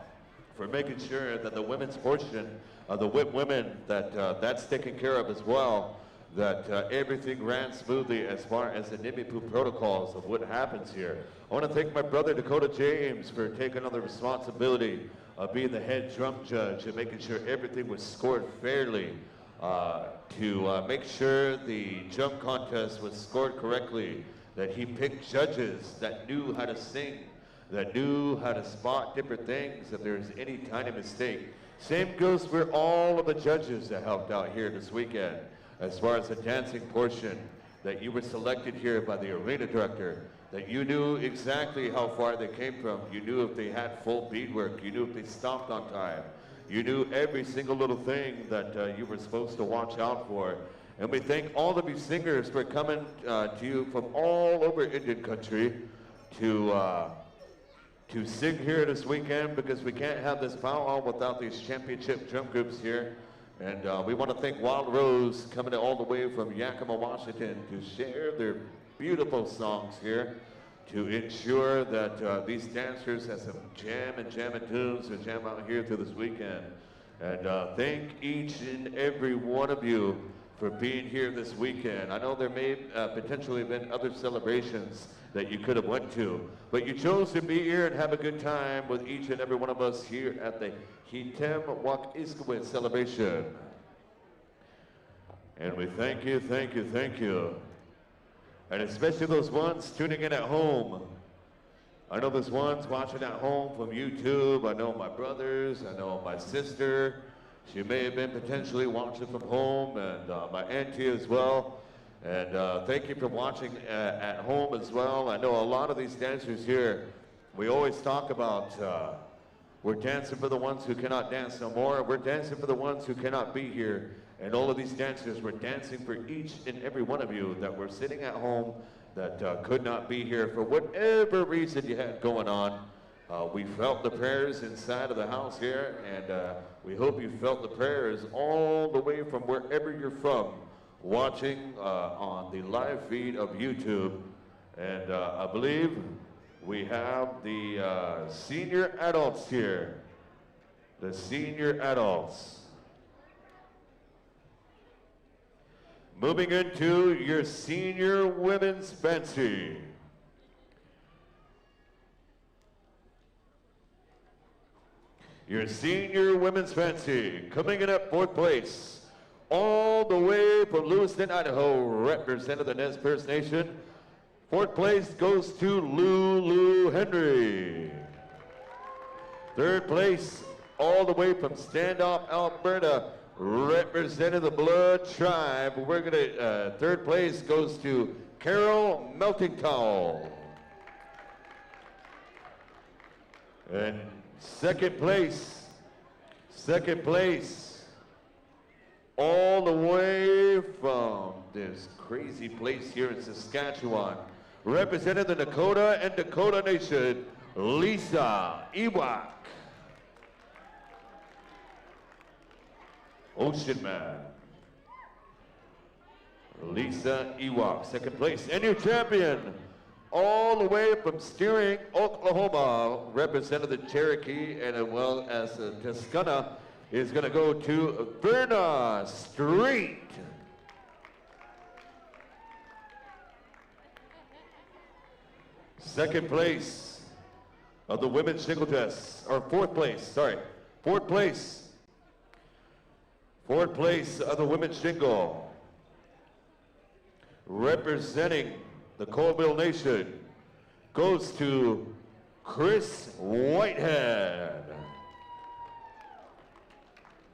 for making sure that the women's portion of the WIP women, that's taken care of as well, that everything ran smoothly as far as the Nimipu protocols of what happens here. I want to thank my brother Dakota James for taking on the responsibility of being the head drum judge and making sure everything was scored fairly, to make sure the drum contest was scored correctly, that he picked judges that knew how to sing, that knew how to spot different things if there's any tiny mistake. Same goes for all of the judges that helped out here this weekend. As far as the dancing portion, that you were selected here by the arena director, that you knew exactly how far they came from. You knew if they had full bead work. You knew if they stopped on time. You knew every single little thing that you were supposed to watch out for. And we thank all of you singers for coming to you from all over Indian country to sing here this weekend, because we can't have this powwow without these championship drum groups here. And we want to thank Wild Rose coming all the way from Yakima, Washington to share their beautiful songs here to ensure that these dancers have some jamming tunes to jam out here through this weekend. And thank each and every one of you for being here this weekend. I know there may potentially have been other celebrations that you could have went to, but you chose to be here and have a good time with each and every one of us here at the Hiitem'waq'iswit celebration. And we thank you, thank you, thank you. And especially those ones tuning in at home. I know there's ones watching at home from YouTube. I know my brothers, I know my sister. She may have been potentially watching from home, and my auntie as well. And thank you for watching at home as well. I know a lot of these dancers here, we always talk about we're dancing for the ones who cannot dance no more. We're dancing for the ones who cannot be here. And all of these dancers, we're dancing for each and every one of you that were sitting at home, that could not be here for whatever reason you had going on. We felt the prayers inside of the house here, and we hope you felt the prayers all the way from wherever you're from, watching on the live feed of YouTube. And I believe we have the senior adults here. The senior adults. Moving into your senior women's fancy. Your senior women's fancy, coming in at 4th place, all the way from Lewiston, Idaho, representing the Nez Perce Nation. 4th place goes to Lulu Henry. 3rd place, all the way from Standoff, Alberta, representing the Blood Tribe. We're gonna, 3rd place goes to Carol Meltingtowel. And second place, all the way from this crazy place here in Saskatchewan, representing the Dakota and Dakota Nation, Lisa Ewak. Ocean Man. Lisa Ewak, second place. And your champion, all the way from Steering, Oklahoma, representing the Cherokee and as well as Tuscana, is going to go to Verna Street. Second place of the women's single dress, or 4th place, sorry. 4th place. 4th place of the women's single. Representing the Colville Nation goes to Chris Whitehead.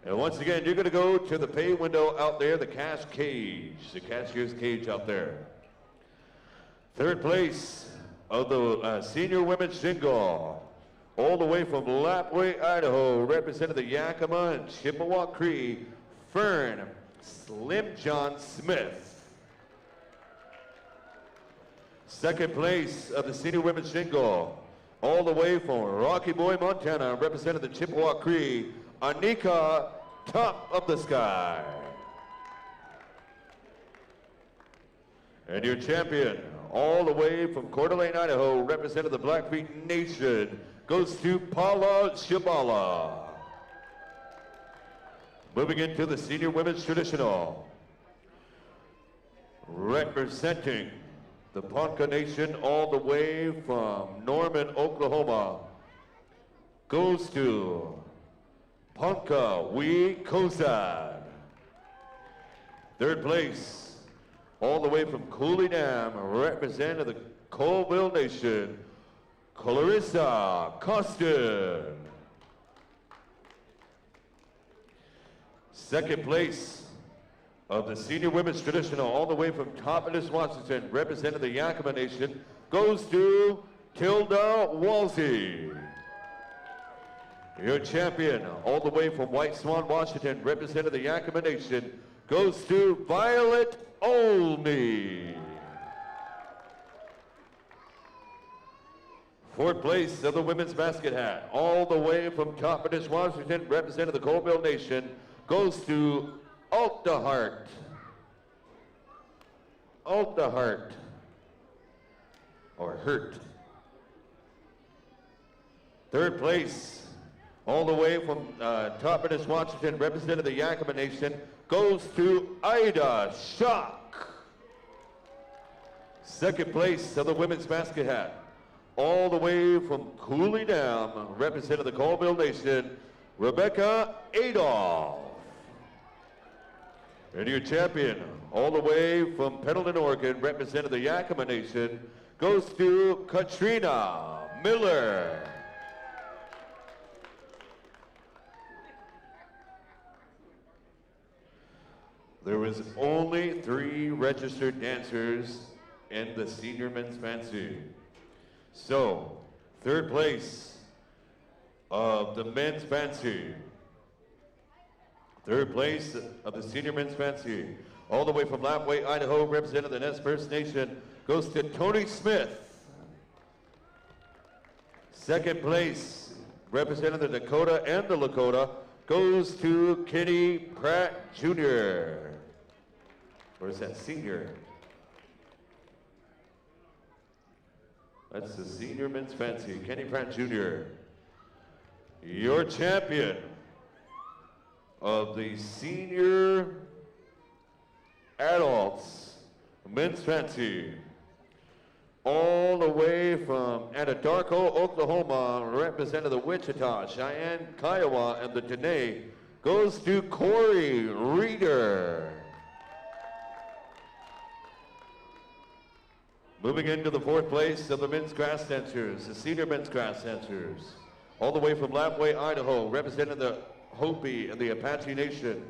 And once again, you're going to go to the pay window out there, the cash cage, the cashier's cage out there. 3rd place of the senior women's single, all the way from Lapway, Idaho, representing the Yakima and Chippewa Cree, Fern Slim John Smith. 2nd place of the senior women's single, all the way from Rocky Boy, Montana, representing the Chippewa Cree, Anika Top of the Sky. And your champion, all the way from Coeur d'Alene, Idaho, representing the Blackfeet Nation, goes to Paula Shabala. Moving into the senior women's traditional, representing the Ponca Nation all the way from Norman, Oklahoma, goes to Ponca Wee Kozad. 3rd place, all the way from Cooley Dam, representing the Colville Nation, Clarissa Costin. 2nd place of the senior women's traditional, all the way from Topless, Washington, representing the Yakima Nation, goes to Tilda Walsey. Your champion, all the way from White Swan, Washington, representing the Yakima Nation, goes to Violet Olney. 4th place of the women's basket hat, all the way from Topless, Washington, representing the Colville Nation, goes to Altahart. Or Hurt. 3rd place, all the way from Topless, Washington, representing the Yakima Nation, goes to Ida Shock. 2nd place of the women's basket hat, all the way from Cooley Dam, representing the Colville Nation, Rebecca Adolph. And your champion, all the way from Pendleton, Oregon, representing the Yakima Nation, goes to Katrina Miller. There was only 3 registered dancers in the senior men's fancy. So, 3rd place of the men's fancy. 3rd place of the senior men's fancy, All the way from Lapway, Idaho, representing the Nez First Nation, goes to Tony Smith. Second place, representing the Dakota and the Lakota, goes to Kenny Pratt Jr. Or is that senior? That's the senior men's fancy, Kenny Pratt Jr. Your champion of the senior adults men's fancy, all the way from Anadarko, Oklahoma, representing the Wichita, Cheyenne, Kiowa, and the Dene, goes to Corey Reeder. Moving into the fourth place of the men's grass dancers, the senior men's grass dancers, all the way from Lapway, Idaho, representing the Hopi and the Apache Nation,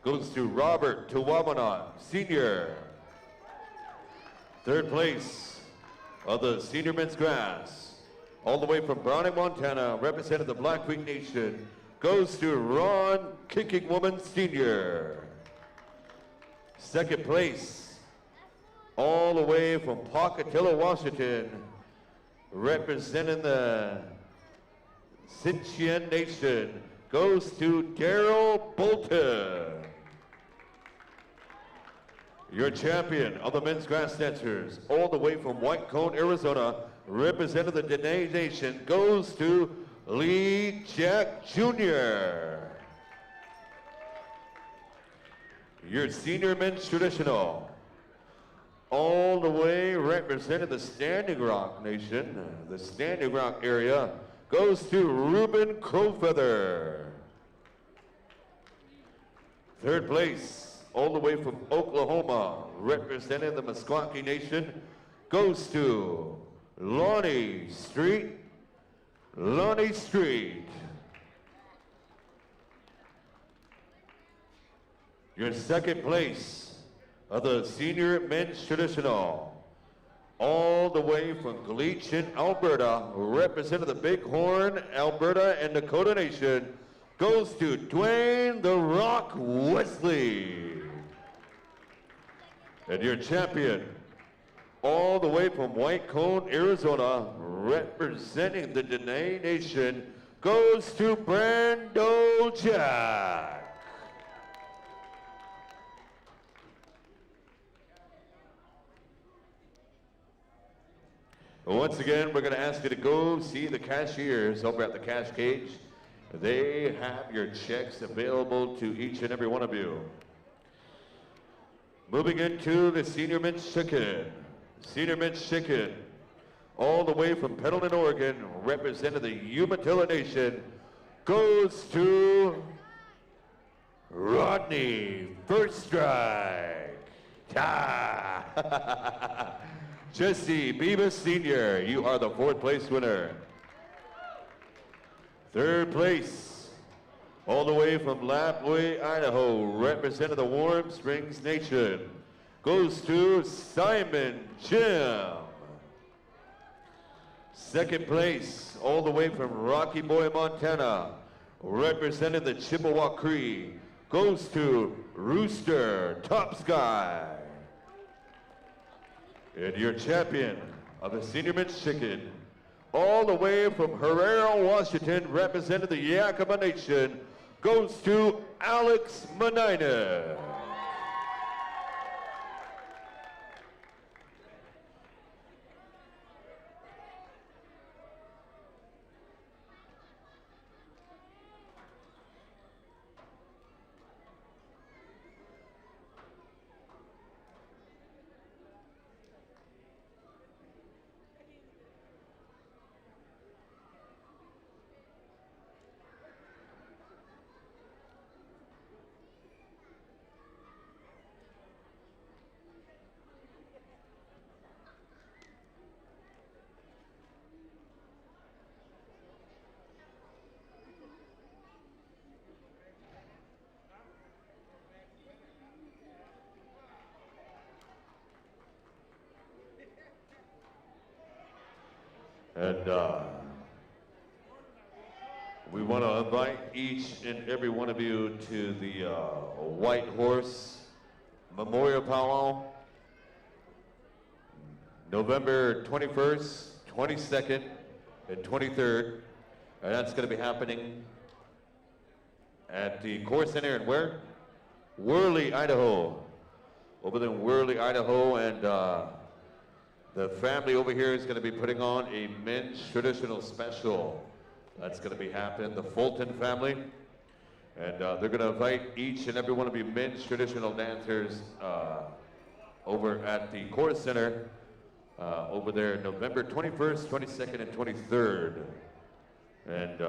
goes to Robert Tuwamanot, senior. Third place of the senior men's grass, all the way from Browning, Montana, representing the Black Creek Nation, goes to Ron Kicking Woman, senior. Second place, all the way from Pocatello, Washington, representing the Tsimshian Nation, goes to Daryl Bolton. Your champion of the men's grass dancers, all the way from White Cone, Arizona, representing the Dene Nation, goes to Lee Jack Jr. Your senior men's traditional, all the way representing the Standing Rock Nation, the Standing Rock area, goes to Ruben Crowfeather. Third place, all the way from Oklahoma, representing the Meskwaki Nation, goes to Lonnie Street. Lonnie Street. Your second place of the senior men's traditional, all the way from Gleachin, Alberta, representing the Bighorn, Alberta, and Dakota Nation, goes to Dwayne The Rock Wesley. And your champion, all the way from White Cone, Arizona, representing the Dene Nation, goes to Brando Jack. Once again, we're going to ask you to go see the cashiers over at the cash cage. They have your checks available to each and every one of you. Moving into the senior men's chicken. Senior men's chicken, all the way from Pendleton, Oregon, representing the Umatilla Nation, goes to Rodney First Strike. Jesse Beavis Sr., you are the fourth place winner. Third place, all the way from Lapway, Idaho, representing the Warm Springs Nation, goes to Simon Jim. Second place, all the way from Rocky Boy, Montana, representing the Chippewa Cree, goes to Rooster Top Sky. And your champion of the senior men's chicken, all the way from Herrera, Washington, representing the Yakima Nation, goes to Alex Menina. And we want to invite each and every one of you to the White Horse Memorial Powwow, November 21st, 22nd, and 23rd. And that's going to be happening at the Core Center in where? Worley, Idaho. Over there in Worley, Idaho, and the family over here is going to be putting on a men's traditional special. That's going to be happening, the Fulton family. And they're going to invite each and every one of you men's traditional dancers over at the Core Center over there November 21st, 22nd, and 23rd. And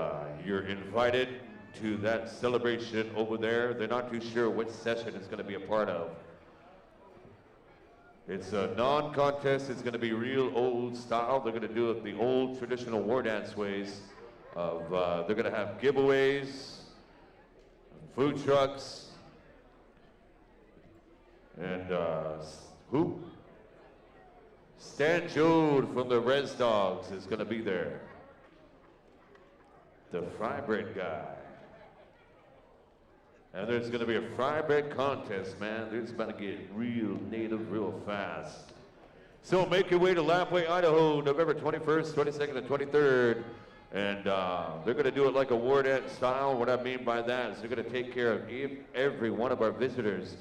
you're invited to that celebration over there. They're not too sure which session it's going to be a part of. It's a non-contest. It's going to be real old style. They're going to do it the old traditional war dance ways. They're going to have giveaways, food trucks, and who? Stan Jode from the Res Dogs is going to be there. The fry bread guy. And there's going to be a fry bread contest, man. It's about to get real native real fast. So make your way to Lapway, Idaho, November 21st, 22nd, and 23rd. And they're going to do it like a war dance style. What I mean by that is they're going to take care of every one of our visitors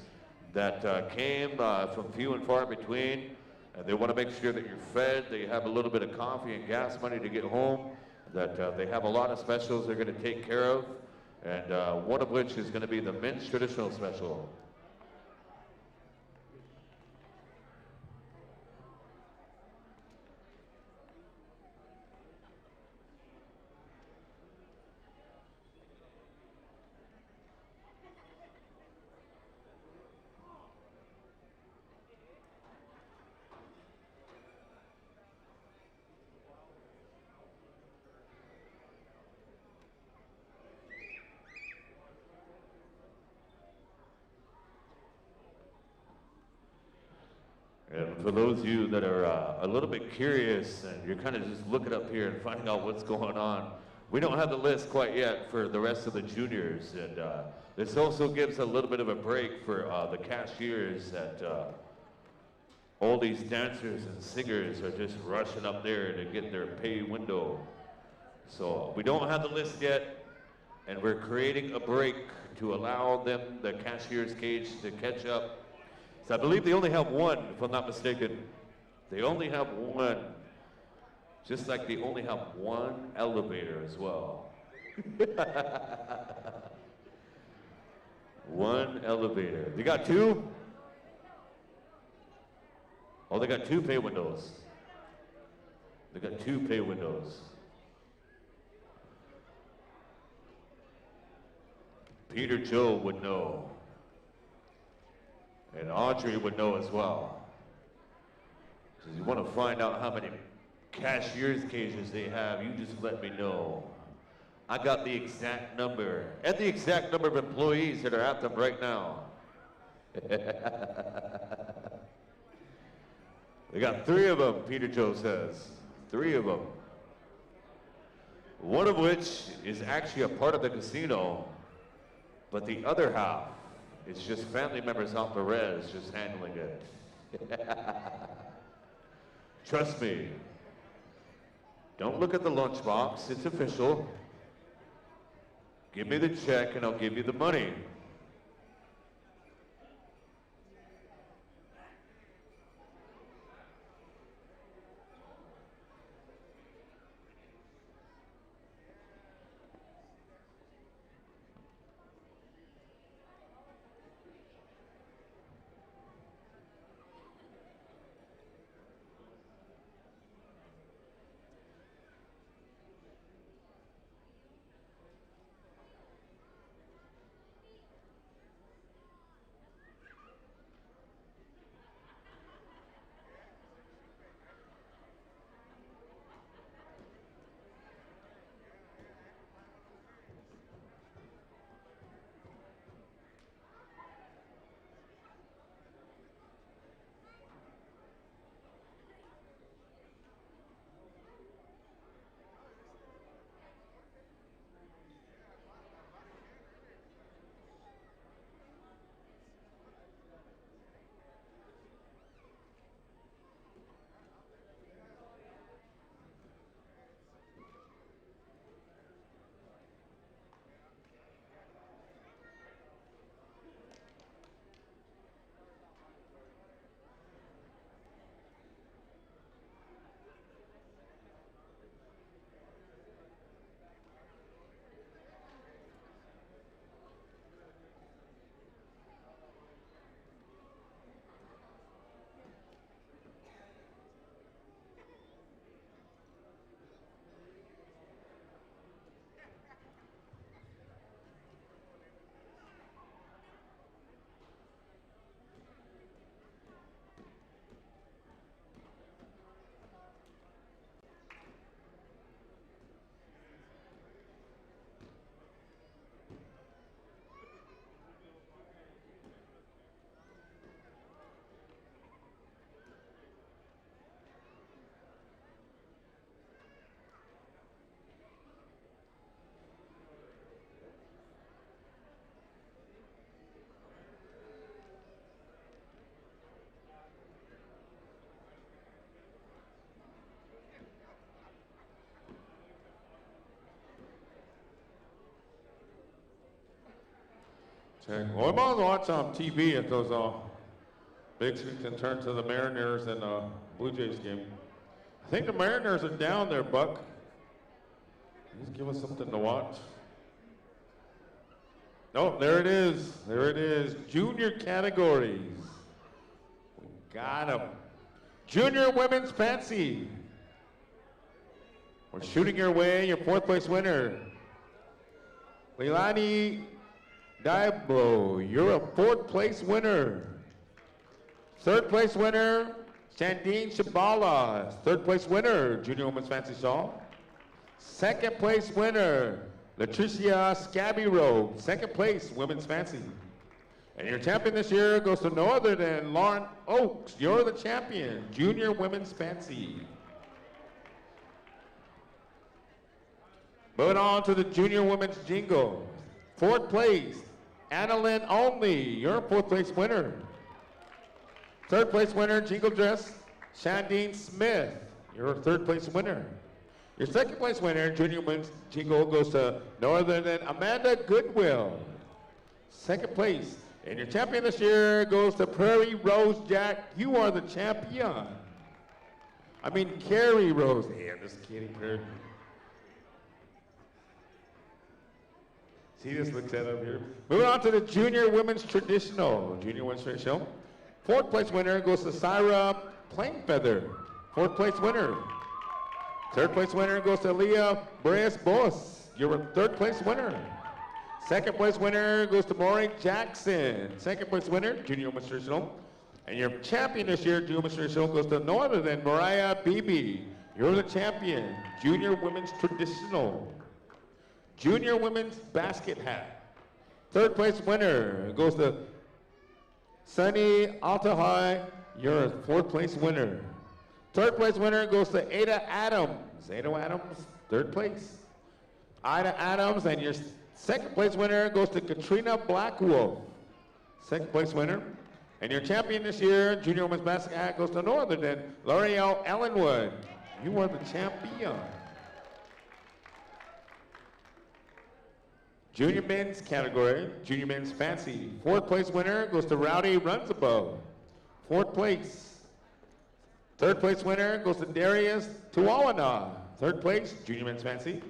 that came from few and far between. And they want to make sure that you're fed, that you have a little bit of coffee and gas money to get home, that they have a lot of specials they're going to take care of. And one of which is going to be the men's traditional special. And for those of you that are a little bit curious and you're kind of just looking up here and finding out what's going on, we don't have the list quite yet for the rest of the juniors. And this also gives a little bit of a break for the cashiers that all these dancers and singers are just rushing up there to get their pay window. So we don't have the list yet, and we're creating a break to allow them, the cashier's cage, to catch up. So I believe they only have one, if I'm not mistaken. They only have one. Just like they only have one elevator as well. One elevator. They got two? Oh, they got two pay windows. They got two pay windows. Peter Joe would know. And Audrey would know as well. So if you want to find out how many cashier's cages they have, you just let me know. I got the exact number and the exact number of employees that are at them right now. They got 3 of them, Peter Joe says. 3 of them. One of which is actually a part of the casino, but the other half, it's just family members off the res just handling it. Trust me. Don't look at the lunchbox. It's official. Give me the check and I'll give you the money. Check. Well, we might as well watch on TV if those Big Six can turn to the Mariners and Blue Jays game. I think the Mariners are down there, Buck. Just give us something to watch. Oh, there it is. There it is. Junior categories. We got them. Junior women's fancy. We're shooting your way, your fourth place winner. Leilani Diablo, you're a fourth place winner. Third place winner, Shandine Shabala, third place winner, Junior Women's Fancy Shawl. Second place winner, Latricia Scabby Robe, second place, Women's Fancy. And your champion this year goes to no other than Lauren Oakes. You're the champion, Junior Women's Fancy. Moving on to the Junior Women's Jingle. Fourth place, Annalyn Only, you're a fourth place winner. Third place winner, Jingle Dress, Shandine Smith, you're a third place winner. Your second place winner, Junior Women's Jingle, goes to no other than Amanda Goodwill. Second place. And your champion this year goes to Prairie Rose Jack. You are the champion. I mean, Carrie Rose. Hey, I'm just kidding, Prairie. See, this looks at up here. Moving on to the Junior Women's Traditional. Junior Women's Traditional. Fourth place winner goes to Syra Plainfeather. Fourth place winner. Third place winner goes to Leah Breyes-Boss. You're a third place winner. Second place winner goes to Maureen Jackson. Second place winner, Junior Women's Traditional. And your champion this year, Junior Women's Traditional, goes to no other than Mariah Beebe. You're the champion, Junior Women's Traditional. Junior Women's Basket Hat. Third place winner goes to Sunny Altahai. You're a fourth place winner. Third place winner goes to Ada Adams. Ada Adams, third place. Ida Adams, and your second place winner goes to Katrina Blackwolf. Second place winner. And your champion this year, Junior Women's Basket Hat, goes to no other than L'Oreal Ellenwood. You are the champion. Junior men's category, Junior men's fancy. Fourth place winner goes to Rowdy Runsabove. Fourth place. Third place winner goes to Darius Tuawana. Third place, Junior men's fancy.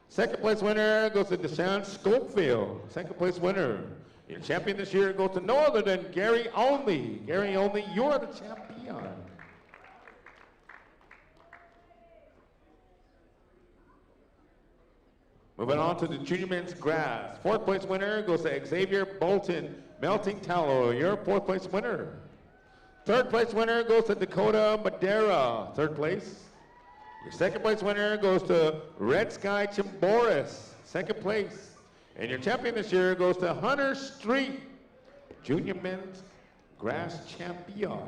Second place winner goes to Deshaun Schofield. Second place winner. Your champion this year goes to no other than Gary Only. Gary Only, you're the champion. Moving on to the Junior Men's Grass. Fourth place winner goes to Xavier Bolton, Melting Tallow. You're a fourth place winner. Third place winner goes to Dakota Madera. Third place. Your second place winner goes to Red Sky Chimboris. Second place. And your champion this year goes to Hunter Street, Junior Men's Grass Champion.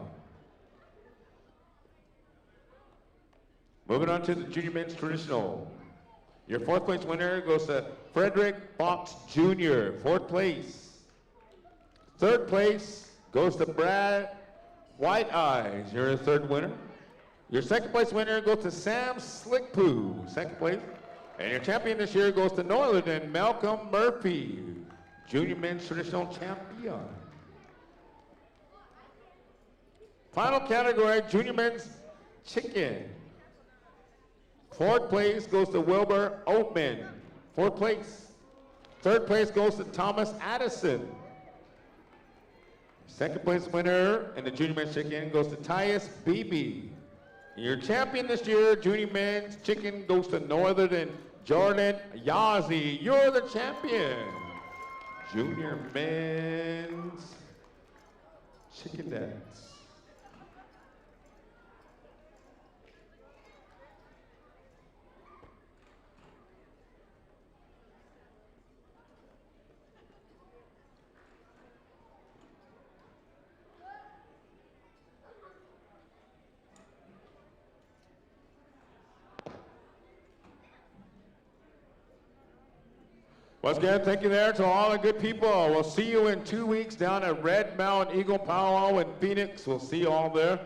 Moving on to the Junior Men's Traditional. Your fourth place winner goes to Frederick Fox Jr., fourth place. Third place goes to Brad White Eyes. You're a third winner. Your second place winner goes to Sam Slickpoo, second place. And your champion this year goes to no other than Malcolm Murphy, Junior Men's Traditional Champion. Final category, Junior Men's Chicken. Fourth place goes to Wilbur Oatman, fourth place. Third place goes to Thomas Addison. Second place winner in the Junior Men's Chicken goes to Tyus Beebe. Your champion this year, Junior Men's Chicken, goes to no other than Jordan Yazzie. You're the champion. Junior Men's Chicken Dance. Once again, thank you there to all the good people. We'll see you in 2 weeks down at Red Mountain Eagle Powwow in Phoenix. We'll see you all there.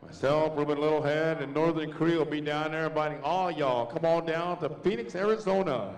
Myself, Ruben Littlehead, and Northern Cree will be down there inviting all y'all. Come on down to Phoenix, Arizona.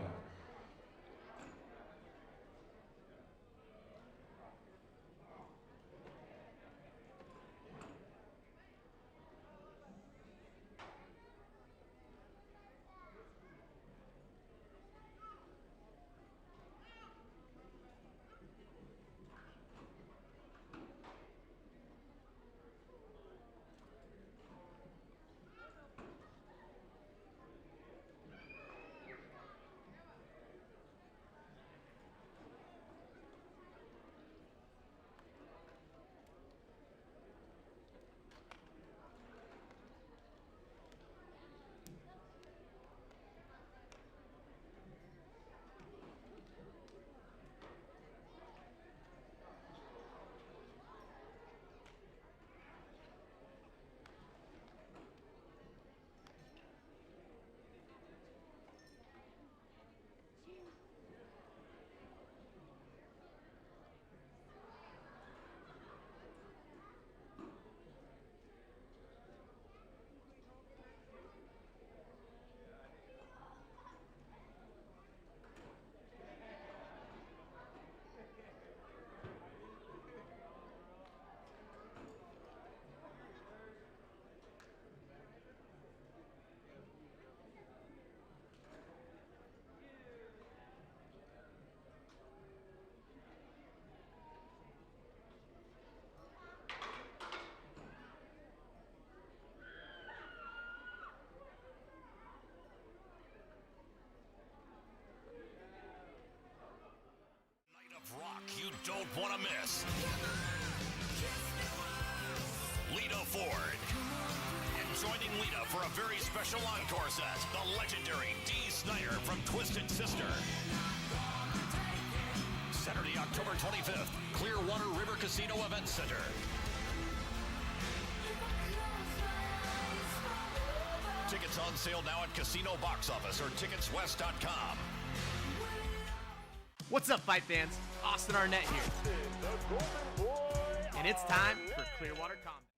want to miss. Lita Ford. And joining Lita for a very special encore set, the legendary Dee Snider from Twisted Sister. Saturday, October 25th, Clearwater River Casino Event Center. Tickets on sale now at Casino Box Office or ticketswest.com. What's up, fight fans? Austin Arnett here. And it's time for Clearwater Combat.